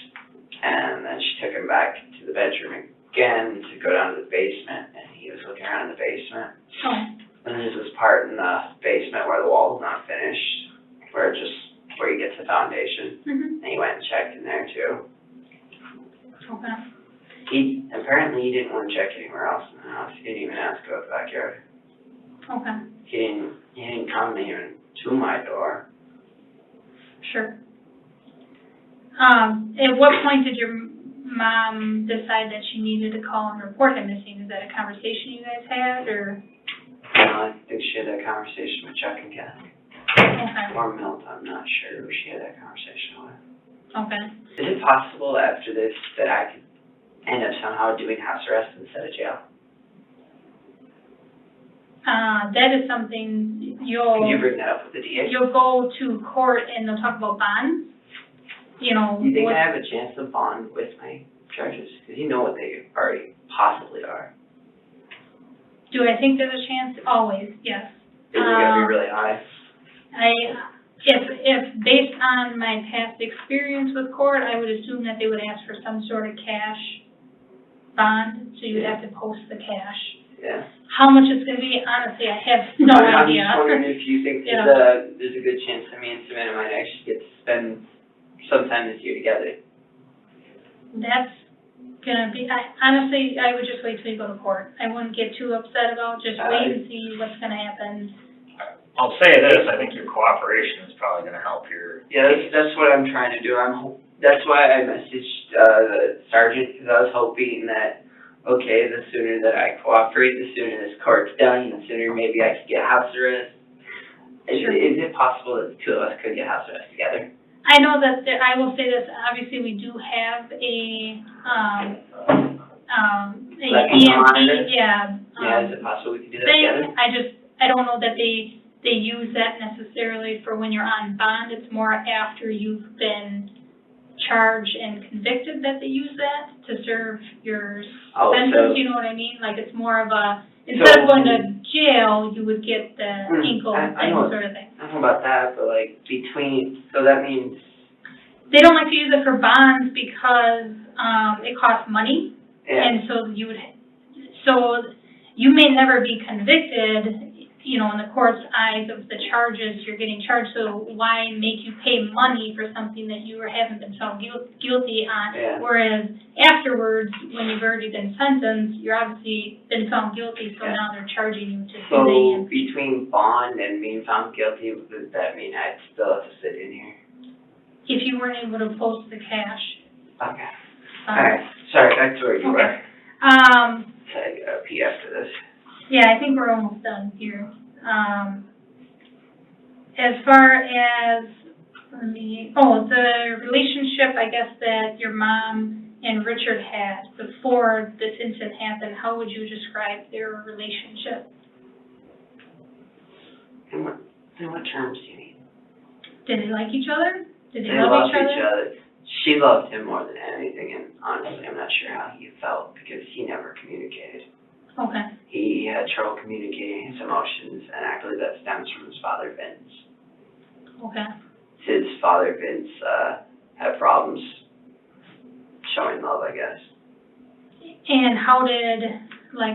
And then she took him back to the bedroom again to go down to the basement, and he was looking around in the basement. Oh. And there's this part in the basement where the wall's not finished, where you get to the foundation. Mm-hmm. And he went and checked in there too. Okay. He didn't want to check anywhere else in the house. He didn't even ask about the backyard. Okay. He didn't come even to my door. Sure. At what point did your mom decide that she needed to call and report him missing? Is that a conversation you guys had, or? I think she had that conversation with Chuck and Kathy. Okay. Or Milt, I'm not sure who she had that conversation with. Okay. Is it possible after this that I could end up somehow doing house arrest instead of jail? that is something Can you bring that up with the DA? you'll go to court and they'll talk about bonds, you know. Do you think what- I have a chance to bond with my charges? Because you know what they already possibly are. Do I think there's a chance? Always, yes. Is it gonna be really high? If based on my past experience with court, I would assume that they would ask for some sort of cash bond, so you'd have to post the cash. Yeah. How much it's gonna be, honestly, I have no I'm idea. just wondering if you think Yeah. there's a good chance that me and Samantha might actually get to spend some time this year together. That's gonna be, honestly, I would just wait till you go to court. I wouldn't get too upset about, just wait and see what's gonna happen. I'll say this, I think your cooperation is probably gonna help your. Yeah, that's what I'm trying to do. That's why I messaged, the sergeant, because I was hoping that, okay, the sooner that I cooperate, the sooner this court's done, the sooner maybe I could get house arrest. Sure. Is it possible that the two of us could get house arrest together? I know that I will say this, obviously, we do have a Like a monitor? EMP, yeah. Yeah, is it possible we could do that They, together? I don't know that they use that necessarily for when you're on bond. It's more after you've been charged and convicted that they use that to serve your Oh, sentence, you know what I mean? Like, it's more of a, instead of going to jail, you would get the ankle I thing know. sort of thing. I don't know about that, but like so that means, They don't like to use it for bonds because, it costs money. yeah, And so you may never be convicted, you know, in the court's eyes of the charges you're getting charged, so why make you pay money for something that you haven't been found guilty on? Yeah. Whereas afterwards, when you've already been sentenced, you're obviously been found guilty, so Yeah. now they're charging you to do so the, between bond and being found guilty, does that mean I'd still have to sit in here? if you weren't able to post the cash. Okay, alright, sorry, back to where you were. So I gotta pee after this. Yeah, I think we're almost done here. As far as, the relationship, I guess, that your mom and Richard had before this incident happened, how would you describe their relationship? In what terms do you mean? Did they like each other? Did they They love loved each other? She loved him more than anything, and honestly, I'm not sure how he felt, because he never communicated. Okay, He had trouble communicating his emotions, and I believe that stems from his father, Vince. okay. His father, Vince, had problems showing love, I guess. And how did,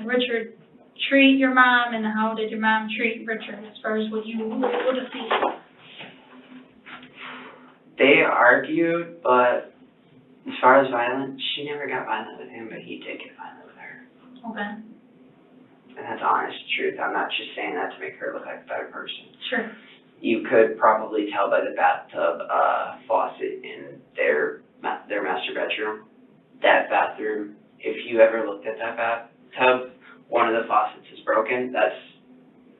Richard treat your mom, and how did your mom treat Richard, as far as what you were able to see? They argued, but as far as violence, she never got violent with him, but he did get violent with her. Okay, And that's the honest truth. I'm not just saying that to make her look like a better person. sure. You could probably tell by the bathtub faucet in their master bedroom. That bathroom, if you ever looked at that bathtub, one of the faucets is broken. That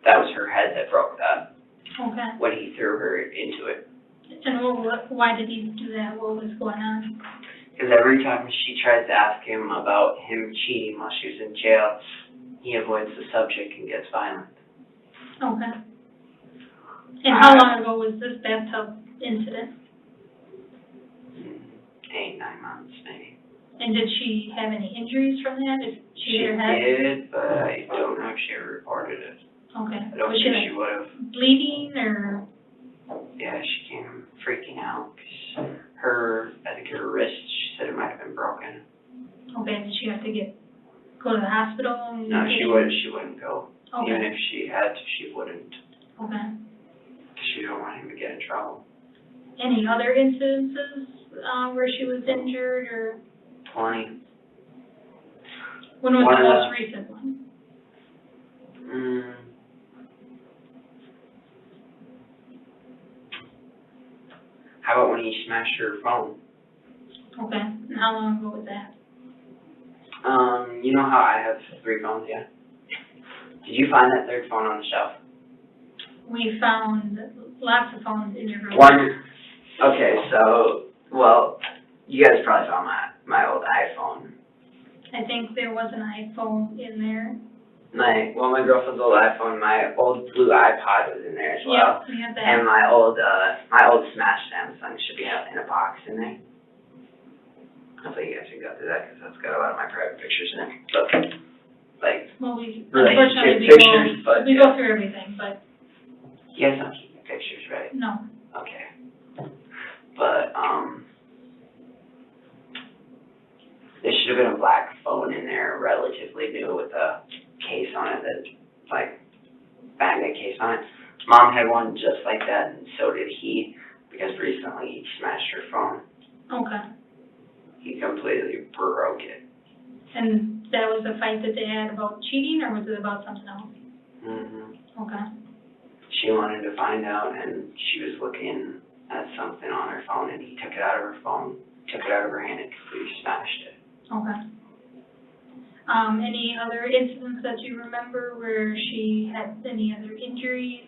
was her head that broke that Okay. when he threw her into it. And why did he do that? What was going on? Because every time she tries to ask him about him cheating while she was in jail, he avoids the subject and gets violent. Okay. And how long ago was this bathtub incident? 8, 9 months, maybe. And did she have any injuries from that? Did she hit her head? did, but I don't know if she ever reported it. Okay. I don't Was think she she would have. bleeding or? Yeah, she came freaking out, 'cause I think her wrist, she said it might have been broken. Okay, did she have to go to the hospital? And No, she wouldn't go. Okay. Even if she had to, she wouldn't. Okay. 'Cause she don't want him to get in trouble. Any other incidences, where she was injured or? 20. When was One the of most recent one? How about when he smashed her phone? Okay, and how long ago was that? You know how I have 3 phones, yeah? Did you find that 3rd phone on the shelf? We found lots of phones in your room. Okay, so, well, you guys probably found my old iPhone. I think there was an iPhone in there. my girlfriend's old iPhone, my old blue iPod was in there as well. Yeah, we have that. And my old smashed Samsung should be out in a box in there. Hopefully you guys can go through that, because that's got a lot of my private pictures in it. But, like, Well, we, relationship unfortunately, pictures, but we go through everything, but you guys don't keep the pictures, right? no. Okay. But, there should have been a black phone in there, relatively new, with a case on it that, like, magnet case on it. Mom had one just like that, and so did he, because recently he smashed her phone. Okay. He completely broke it. And that was a fight that they had about cheating, or was it about something else? Mm-hmm. Okay. She wanted to find out, and she was looking at something on her phone, and he took it out of her phone, took it out of her hand, and completely smashed it. Okay. Any other incidents that you remember where she had any other injuries?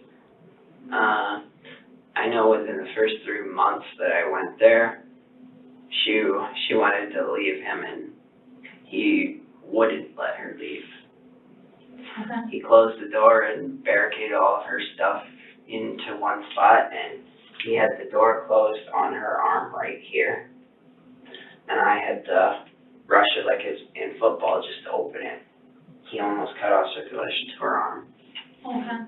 I know within the first 3 months that I went there, she wanted to leave him, and he wouldn't let her leave. Okay. He closed the door and barricaded all of her stuff into one spot, and he had the door closed on her arm right here. And I had to rush it like it's in football just to open it. He almost cut off circulation to her arm. Okay.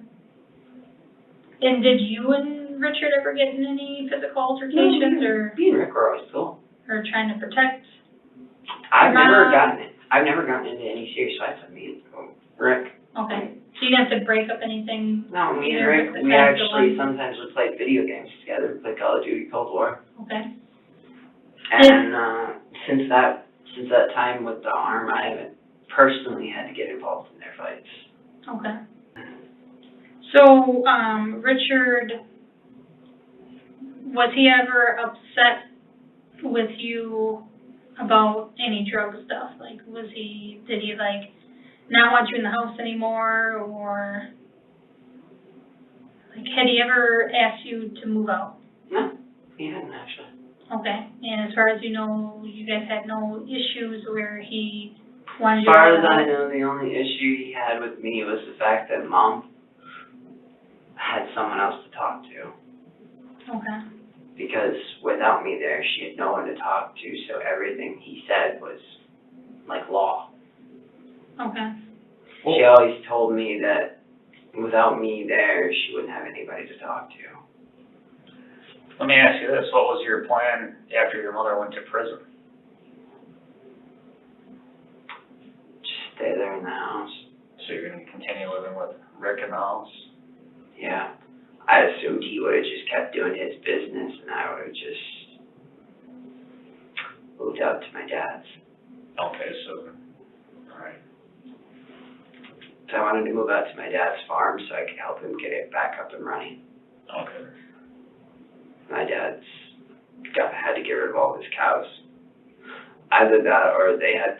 And did you and Richard ever get in any physical altercations, or Me and Rick were always cool. trying to protect? I've never Mom. gotten into any serious fights with me and Rick. Okay. So you didn't have to break up anything? No, me and either Rick, we besides the actually one- sometimes would play video games together. We play Call of Duty, Cold War. Okay. And since that time with the arm, I haven't personally had to get involved in their fights. Okay. So, Richard, was he ever upset with you about any drug stuff? Like, did he like not want you in the house anymore, or like, had he ever asked you to move out? No, he hadn't actually. Okay. And as far as you know, you guys had no issues where he wanted As you far out as of the I house? know, the only issue he had with me was the fact that Mom had someone else to talk to. Okay. Because without me there, she had no one to talk to, so everything he said was like law. Okay. She always told me that without me there, she wouldn't have anybody to talk to. Let me ask you this, what was your plan after your mother went to prison? Just stay there in the house. So you're gonna continue living with Rick in the house? Yeah. I assumed he would have just kept doing his business, and I would have just moved out to my dad's. Okay, so, alright. So I wanted to move out to my dad's farm so I could help him get it back up and running. Okay. My dad's had to get rid of all his cows. Either that or they had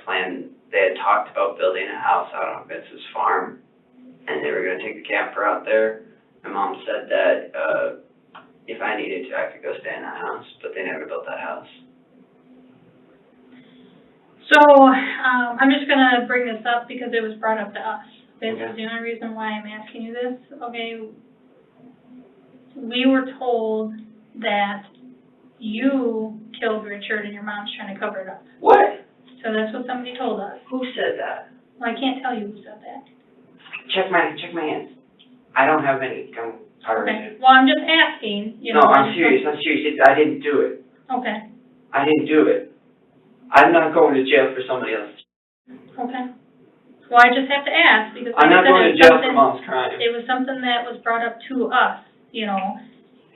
talked about building a house out on Vince's farm, and they were gonna take the camper out there. My mom said that, if I needed to, I could go stay in that house, but they never built that house. So, I'm just gonna bring this up because it was brought up to us. This is the only reason why I'm asking you this. Okay, we were told that you killed Richard and your mom's trying to cover it up. What? So that's what somebody told us. Who said that? Well, I can't tell you who said that. Check my hands. I don't have any gun powder. Okay, well, I'm just asking, you know. No, I'm serious. I didn't do it. Okay, I didn't do it. I'm not going to jail for somebody else. okay. Well, I just have to ask because I'm not like I said, going to it's jail for something- mom's crime. It was something that was brought up to us, you know,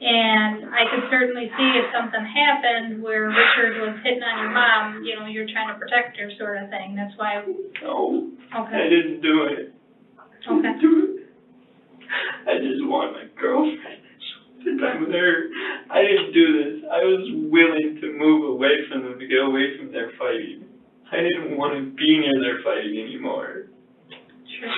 and I could certainly see if something happened where Richard was hitting on your mom, you know, you're trying to protect her sort of thing, that's why. No, Okay, I didn't do it. okay, I just want my girlfriend. Spend time with her. I didn't do this. I was willing to move away from them to get away from their fighting. I didn't want to be near their fighting anymore. sure.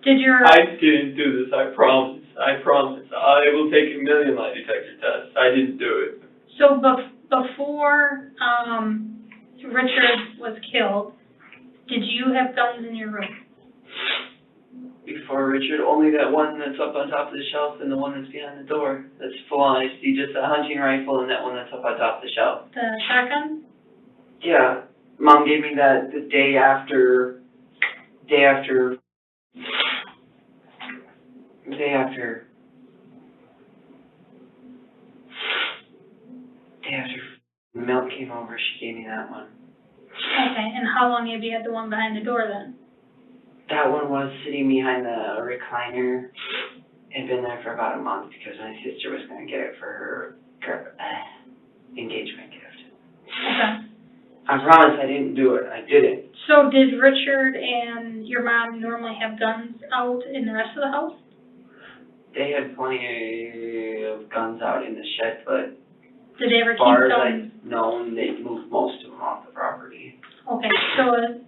Did your, I didn't do this. I promise. I promise. I will take a million lie detector tests. I didn't do it. so before, Richard was killed, did you have guns in your room? before Richard, only that one that's up on top of the shelf and the one that's behind the door. That's full on. I see just a hunting rifle and that one that's up on top of the shelf. The shotgun? Yeah, Mom gave me that the day after Milk came over, she gave me that one. Okay, and how long have you had the one behind the door then? That one was sitting behind the recliner. It had been there for about a month because my sister was going to get it for her engagement gift. Okay. I promise I didn't do it. I didn't. So did Richard and your mom normally have guns out in the rest of the house? They had plenty of guns out in the shed, but Did they ever as far keep as guns? I've known, they moved most of them off the property. Okay, so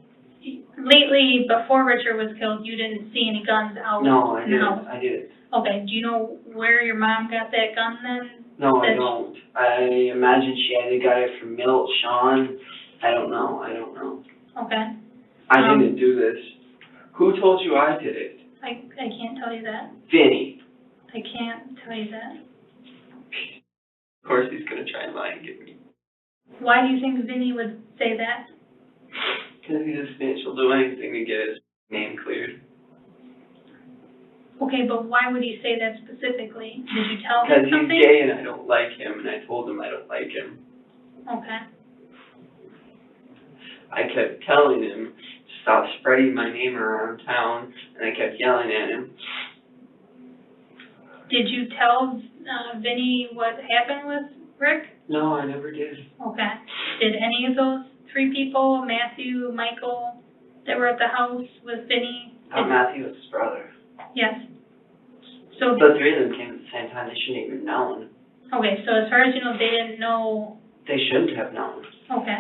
lately, before Richard was killed, you didn't see any guns out No, I in the didn't. house? I didn't. Okay, do you know where your mom got that gun then? No, I That- don't. I imagine she either got it from Milt, Sean. I don't know. Okay, I didn't do this. Who told you I did it? I can't tell you that. Vinny. I can't tell you that. Of course he's gonna try and lie and get me. Why do you think Vinny would say that? Because he's a snitch. He'll do anything to get his name cleared. Okay, but why would he say that specifically? Did you tell Because him something? he's gay and I don't like him, and I told him I don't like him. Okay. I kept telling him to stop spreading my name around town, and I kept yelling at him. Did you tell Vinny what happened with Rick? No, I never did. Okay. Did any of those three people, Matthew, Michael, that were at the house with Vinny? Matthew was his brother. Yes. So, The three of them came at the same time. They shouldn't even known. okay, so as far as you know, they didn't know. They shouldn't have known. Okay.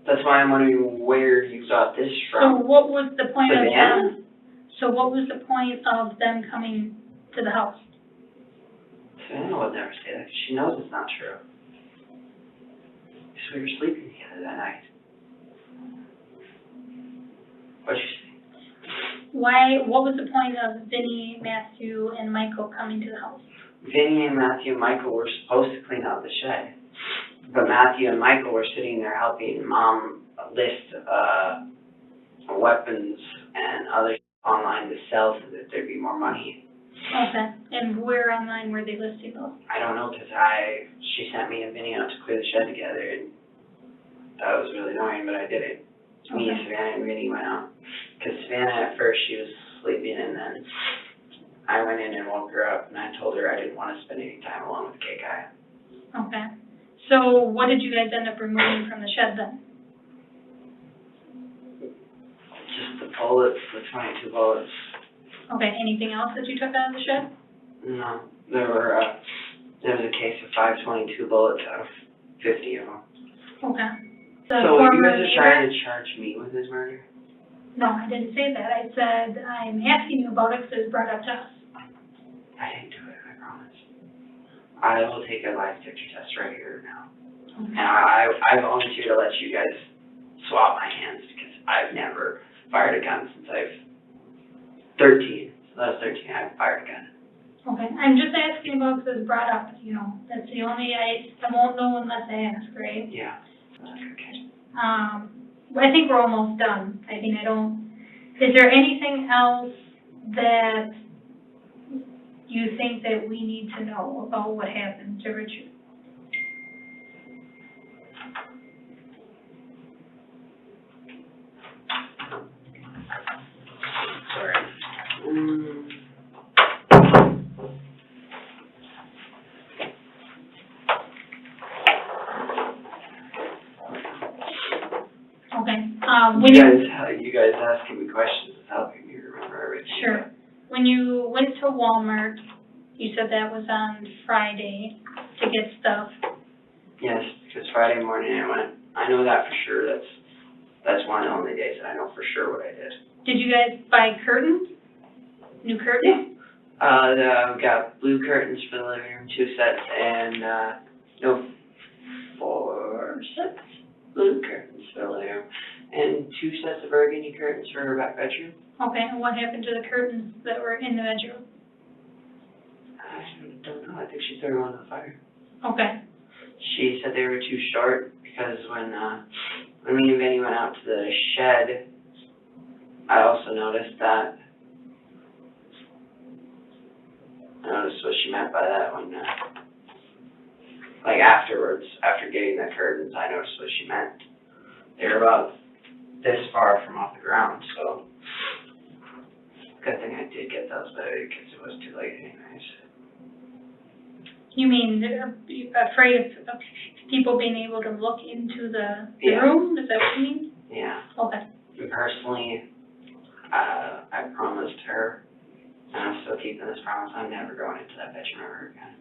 That's why I'm wondering where you got this So from. what was the point of Savannah? them? So what was the point of them coming to the house? Savannah would never say that, 'cause she knows it's not true. Because we were sleeping together that night. What'd you say? What was the point of Vinny, Matthew, and Michael coming to the house? Vinny and Matthew and Michael were supposed to clean out the shed. But Matthew and Michael were sitting there helping Mom list weapons and other online to sell so that there'd be more money. Okay. And where online were they listing those? I don't know, because she sent me and Vinny out to clear the shed together, and that was really annoying, but I did it. Me, Okay. Savannah, and Vinny went out. Because Savannah, at first, she was sleeping, and then I went in and woke her up, and I told her I didn't want to spend any time alone with the gay guy. Okay. So what did you guys end up removing from the shed then? Just the bullets, the 22 bullets. Okay, anything else that you took out of the shed? No, there was a case of 522 bullets out of 50 of them. Okay. So you guys are trying to charge me with his murder? No, I didn't say that. I said, I'm asking you about it because it was brought up to us. I didn't do it, I promise. I will take a lie detector test right here now. And I volunteer to let you guys swap my hands because I've never fired a gun since I've 13. So I was 13, I haven't fired a gun. Okay, I'm just asking about because it was brought up, you know. That's the only, I won't know unless I ask, right? Yeah. Okay. I think we're almost done. I mean, is there anything else that you think that we need to know about what happened to Richard? Sorry. Okay, You guys asking me questions is helping me remember everything. Sure. When you went to Walmart, you said that was on Friday to get stuff. Yes, because Friday morning I went. I know that for sure. That's one of the only days that I know for sure what I did. Did you guys buy curtains? New curtains? I've got blue curtains for the living room, 2 sets, and 4 sets blue curtains for the living room. and 2 sets of burgundy curtains for her back bedroom. Okay, and what happened to the curtains that were in the bedroom? I don't know, I think she threw them on the fire. Okay, She said they were too short because when me and Vinny went out to the shed, I also noticed that. I noticed what she meant by that when, like afterwards, after getting the curtains, I noticed what she meant. They were about this far from off the ground, so good thing I did get those, but because it was too late anyways. you mean they're afraid of people being able to look into the Yeah. room? Is that what you mean? Yeah. Okay. And personally, I promised her, and I'm still keeping this promise, I'm never going into that bedroom ever again.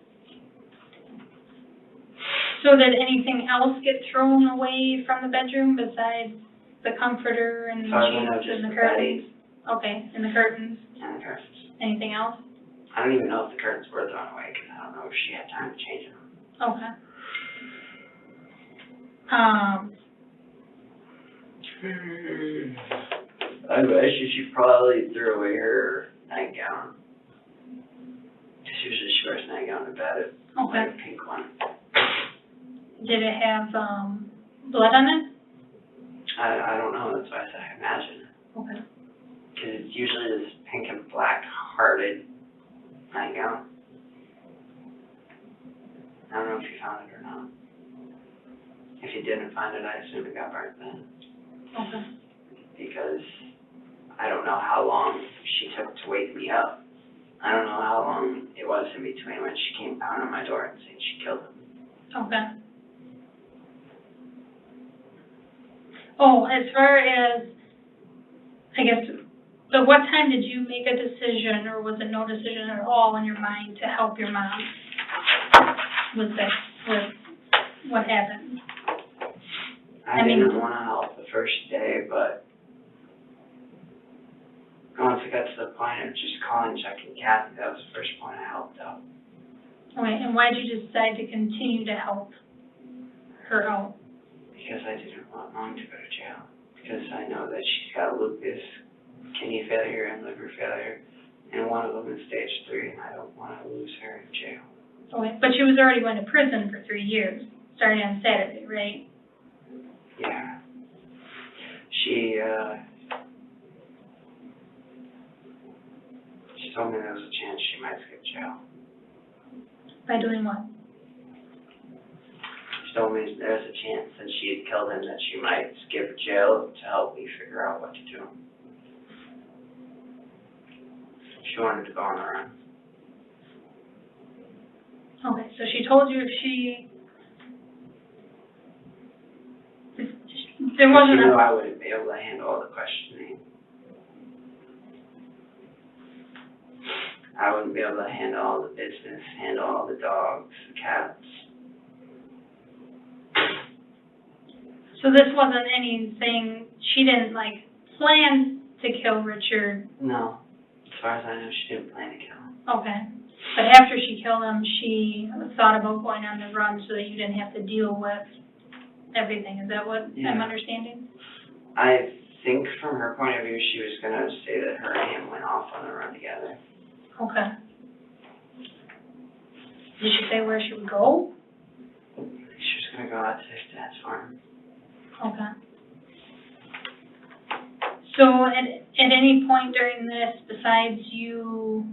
So did anything else get thrown away from the bedroom besides the comforter and As far as I know, sheets just and the the curtains? bedding Okay, and the curtains? and the curtains. Anything else? I don't even know if the curtains were thrown away, because I don't know if she had time to change them. Okay. I bet she probably threw away her nightgown. Usually she wears a nightgown to bed, Okay. like a pink one. Did it have, blood on it? I don't know, that's why I said I imagine. Okay. Because it's usually this pink and black hearted nightgown. I don't know if you found it or not. If you didn't find it, I assume it got burnt then. Okay. Because I don't know how long she took to wake me up. I don't know how long it was in between when she came pounding on my door and saying she killed him. Okay. Oh, as far as, I guess, so what time did you make a decision, or was it no decision at all in your mind to help your mom with this, with what happened? I didn't want to help the first day, but once it got to the point of just calling, checking Kathy, that was the first point I helped out. Okay, and why did you decide to continue to help her out? Because I didn't want Mom to go to jail. Because I know that she's got lupus, kidney failure, and liver failure, and one of them is stage 3, and I don't want to lose her in jail. Okay, but she was already going to prison for 3 years, starting on Saturday, right? Yeah. She told me there was a chance she might skip jail. By doing what? She told me there's a chance that she had killed him, that she might skip jail to help me figure out what to do. She wanted to go on the run. Okay, so she told you if there wasn't She knew a, I wouldn't be able to handle all the questioning. I wouldn't be able to handle all the business, handle all the dogs, the cats. so this wasn't anything, she didn't like plan to kill Richard. No. As far as I know, she didn't plan to kill him. Okay. But after she killed him, she thought about going on the run so that you didn't have to deal with everything. Is that what I'm Yeah. understanding? I think from her point of view, she was going to say that her and him went off on the run together. Okay. Did she say where she would go? She was going to go out to his dad's farm. Okay. So at any point during this, besides you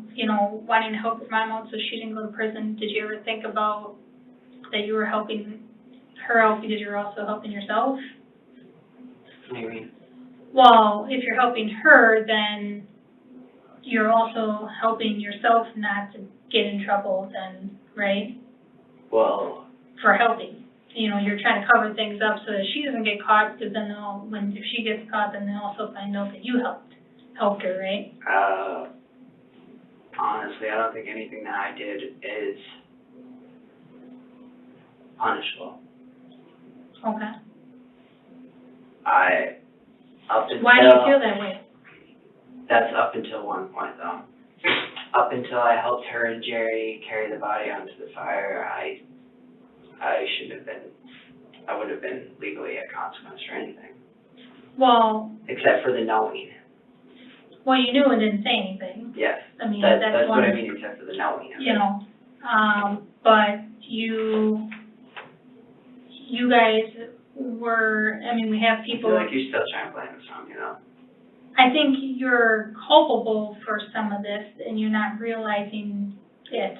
wanting to help your mom out so she didn't go to prison, did you ever think about that you were helping her out because you were also helping yourself? What do you mean? Well, if you're helping her, then you're also helping yourself not to get in trouble then, right? Well, For helping. You're trying to cover things up so that she doesn't get caught, because then if she gets caught, then they'll also find out that you helped her, right? honestly, I don't think anything that I did is punishable. Okay. Why do you feel that way? That's up until one point, though. Up until I helped her and Jerry carry the body onto the fire, I wouldn't have been legally a consequence for anything. Well, except for the knowing. well, you knew and didn't say anything. Yes, I mean, that's that's what one, I mean, except for the knowing of you it. know, but you guys were, I mean, we have I people. feel like you're still trying to blame us on, you know? I think you're culpable for some of this and you're not realizing it.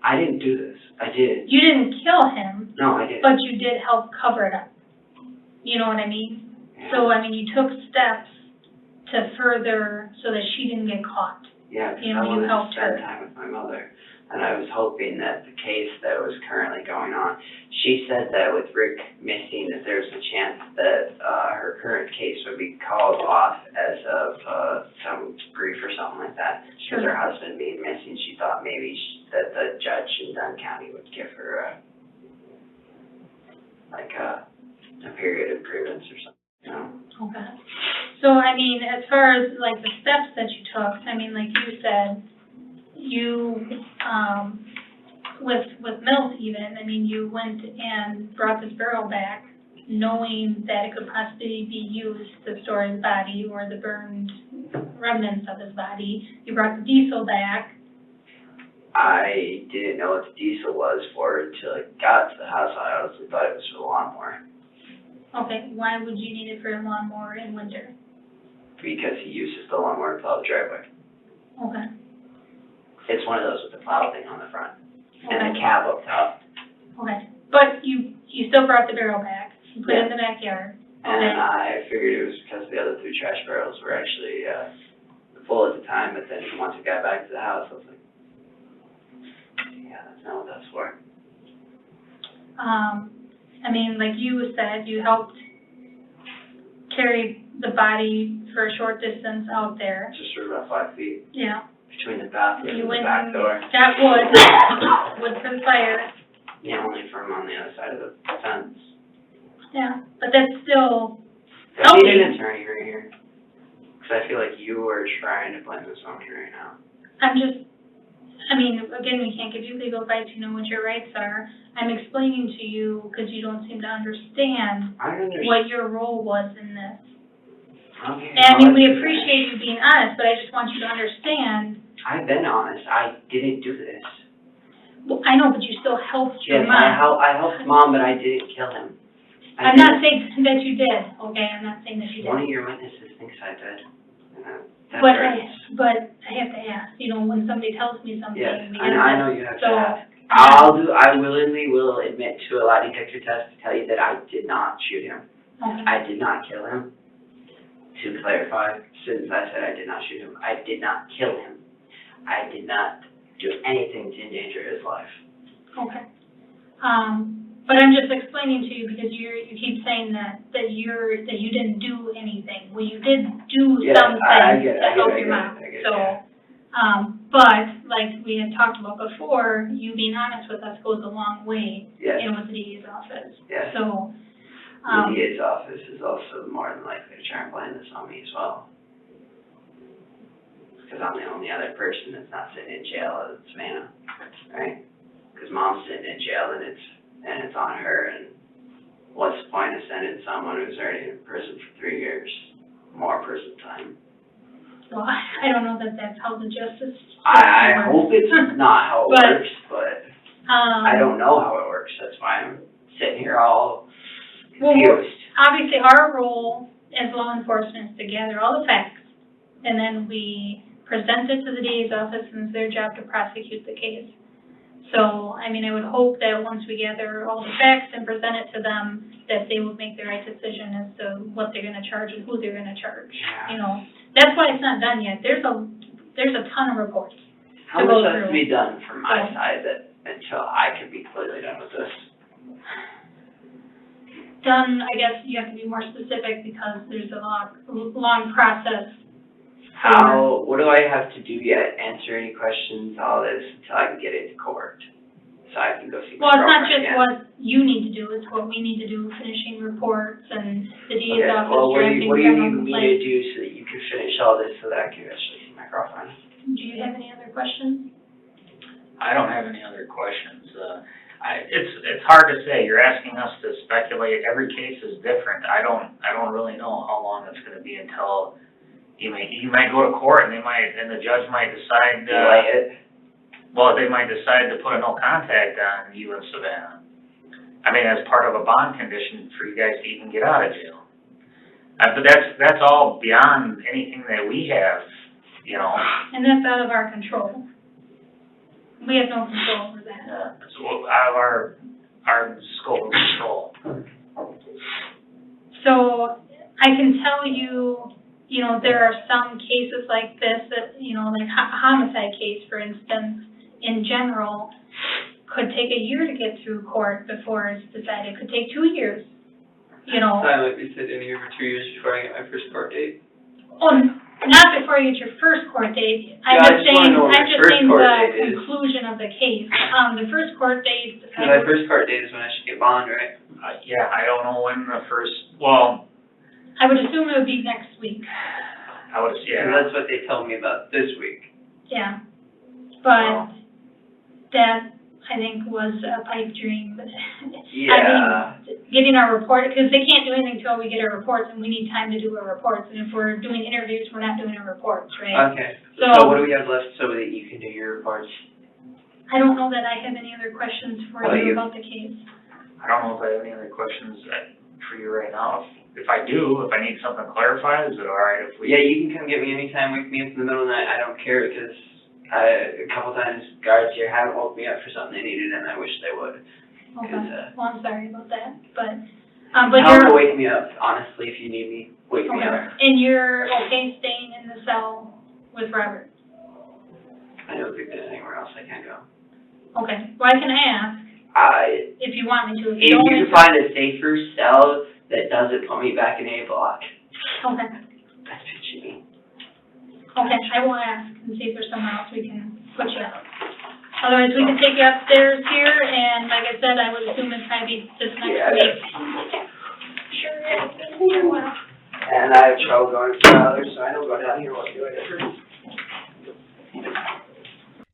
I didn't do this. I did. You didn't kill him, No, I didn't. but you did help cover it up. You know what I mean? Yeah. So, I mean, you took steps to further so that she didn't get caught. Yeah, because You I know, you wanted to helped spend her. time with my mother. And I was hoping that the case that was currently going on, she said that with Rick missing, that there's a chance that, her current case would be called off as of, some grief or something like that. Because her husband being missing, she thought maybe that the judge in Dunn County would give her a period of grievance or something, you know? Okay. So, I mean, as far as like the steps that you took, I mean, like you said, you, with Mills even, I mean, you went and brought this barrel back knowing that it could possibly be used to store his body or the burned remnants of his body. You brought the diesel back. I didn't know what the diesel was for until it got to the house. I honestly thought it was for the lawnmower. Okay, why would you need it for a lawnmower in winter? Because he uses the lawnmower to plow the driveway. Okay. It's one of those with the plow thing on the front and Okay. the cab up top. Okay, but you still brought the barrel back, you put it in the backyard. And Okay. I figured it was because the other 3 trash barrels were actually full at the time, but then once it got back to the house, I was like, yeah, that's not what that's for. I mean, like you said, you helped carry the body for a short distance out there. Just for about 5 feet Yeah. between the bathroom You and went the back and door. got wood for the fire. Yeah, only from on the other side of the fence. Yeah, but that's still I need an helping. attorney right here. Because I feel like you are trying to blame this on me right now. I'm just, I mean, again, we can't give you legal advice, you know what your rights are. I'm explaining to you because you don't seem to understand I don't understand. what your role was in this. Okay, And I mean, we well, appreciate you being honest, but I just want you to understand. I've been honest. I didn't do this. Well, I know, but you still helped your Yes, mom. I helped Mom, but I didn't kill him. I'm not saying that you did, okay? I'm not saying that you One of did. your witnesses thinks I did. That But hurts. I have to ask, you know, when somebody tells me something. Yes, because I know you have to so- ask. I willingly will admit to a lie detector test to tell you that I did not shoot him. Okay. I did not kill him. To clarify, since I said I did not shoot him, I did not kill him. I did not do anything to endanger his life. Okay. But I'm just explaining to you because you keep saying that you didn't do anything. Well, you did do Yeah, something I get it, to help I your get it, mom. I get it, So, yeah. but like we had talked about before, you being honest with us goes a long way Yes. in with the DA's office. Yes. So, The DA's office is also more than likely to try and blame this on me as well. Because I'm the only other person that's not sitting in jail in Savannah, right? Because Mom's sitting in jail and it's on her, and what's the point of sending someone who's already in prison for 3 years, more prison time? well, I don't know that that's how the justice. I works. hope it's not how it But, works, but I don't know how it works, that's why I'm sitting here all Well, confused. obviously, our role as law enforcement is to gather all the facts, and then we present it to the DA's office, and it's their job to prosecute the case. So, I mean, I would hope that once we gather all the facts and present it to them, that they would make the right decision as to what they're gonna charge and who they're gonna charge. Yeah. You know, that's why it's not done yet. There's a ton of reports. How to much go has to through. be done from my So- side until I can be completely done with this? Done, I guess you have to be more specific because there's a long process. What do I have to do yet? Answer any questions, all this, until I can get into court? So I can go see my Well, it's not girlfriend just again? what you need to do, it's what we need to do, finishing reports and the DA's Okay, office well, what do drafting you need criminal me to complaints. do so that you can finish all this so that I can actually see my girlfriend? Do you have any other questions? I don't have any other questions. It's hard to say. You're asking us to speculate. Every case is different. I don't really know how long it's gonna be until you might go to court and the judge might decide, they might decide to put a no contact on you and Savannah. I mean, as part of a bond condition for you guys to even get out of jail. But that's all beyond anything that we have, you know. And that's out of our control. We have no control over that. It's out of our scope of control. So I can tell you, you know, there are some cases like this that, you know, like a homicide case, for instance, in general, could take a year to get through court before it's decided. It could take 2 years, you know. I might be sitting here for 2 years before I get my first court date. Oh, not before you get your first court date. I'm Yeah, I just just wanna know what saying my first court date the is. conclusion of the case. The first court date. Cause my first court date is when I should get bond, right? Yeah, I don't know when the first, well, I would assume it would be next week. I would, Yeah, that's what they told me about this week. Yeah. But that, I think, was a pipe dream. Yeah. I mean, getting our report, because they can't do anything until we get our reports, and we need time to do our reports. And if we're doing interviews, we're not doing our reports, right? Okay. So- So what do we have left so that you can do your reports? I don't know that I have any other questions for How about you you? about the case. I don't know if I have any other questions for you right now. If I do, if I need something clarified, is it all right if we? Yeah, you can come get me anytime, wake me up in the middle of the night, I don't care, because a couple times guards here haven't woke me up for something they needed, and I wish they would. Okay. Well, I'm sorry about that, but Tell them to wake me up, honestly, if you need me, wake me okay. up. And you're okay staying in the cell with Robert? I don't think there's anywhere else I can go. Okay. Well, I can ask if you want me to. If you can find a safer cell that doesn't put me back in A block, Okay. that's what you mean. Okay, I will ask and see if there's somewhere else we can put you up. Otherwise, we can take you upstairs here, and like I said, I would assume it's gonna be this next week. Sure is. It's been a while. And I have trouble going to others, so I don't go down here while I'm doing it.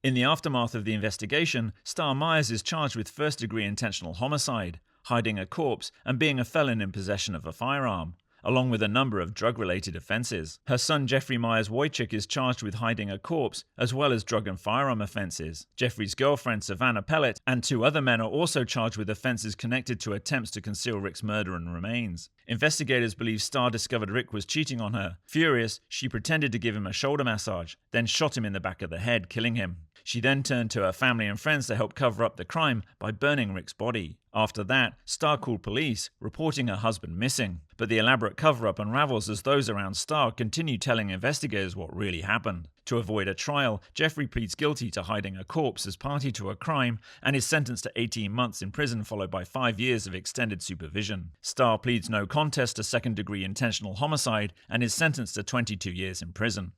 In the aftermath of the investigation, Star Myers is charged with first-degree intentional homicide, hiding a corpse, and being a felon in possession of a firearm, along with a number of drug-related offences. Her son Jeffrey Myers-Wojcik is charged with hiding a corpse, as well as drug and firearm offences. Jeffrey's girlfriend Savannah Pellet and 2 other men are also charged with offences connected to attempts to conceal Rick's murder and remains. Investigators believe Star discovered Rick was cheating on her. Furious, she pretended to give him a shoulder massage, then shot him in the back of the head, killing him. She then turned to her family and friends to help cover up the crime by burning Rick's body. After that, Star called police, reporting her husband missing. But the elaborate cover-up unravels as those around Star continue telling investigators what really happened. To avoid a trial, Jeffrey pleads guilty to hiding a corpse as party to a crime and is sentenced to 18 months in prison, followed by 5 years of extended supervision. Star pleads no contest to second-degree intentional homicide and is sentenced to 22 years in prison.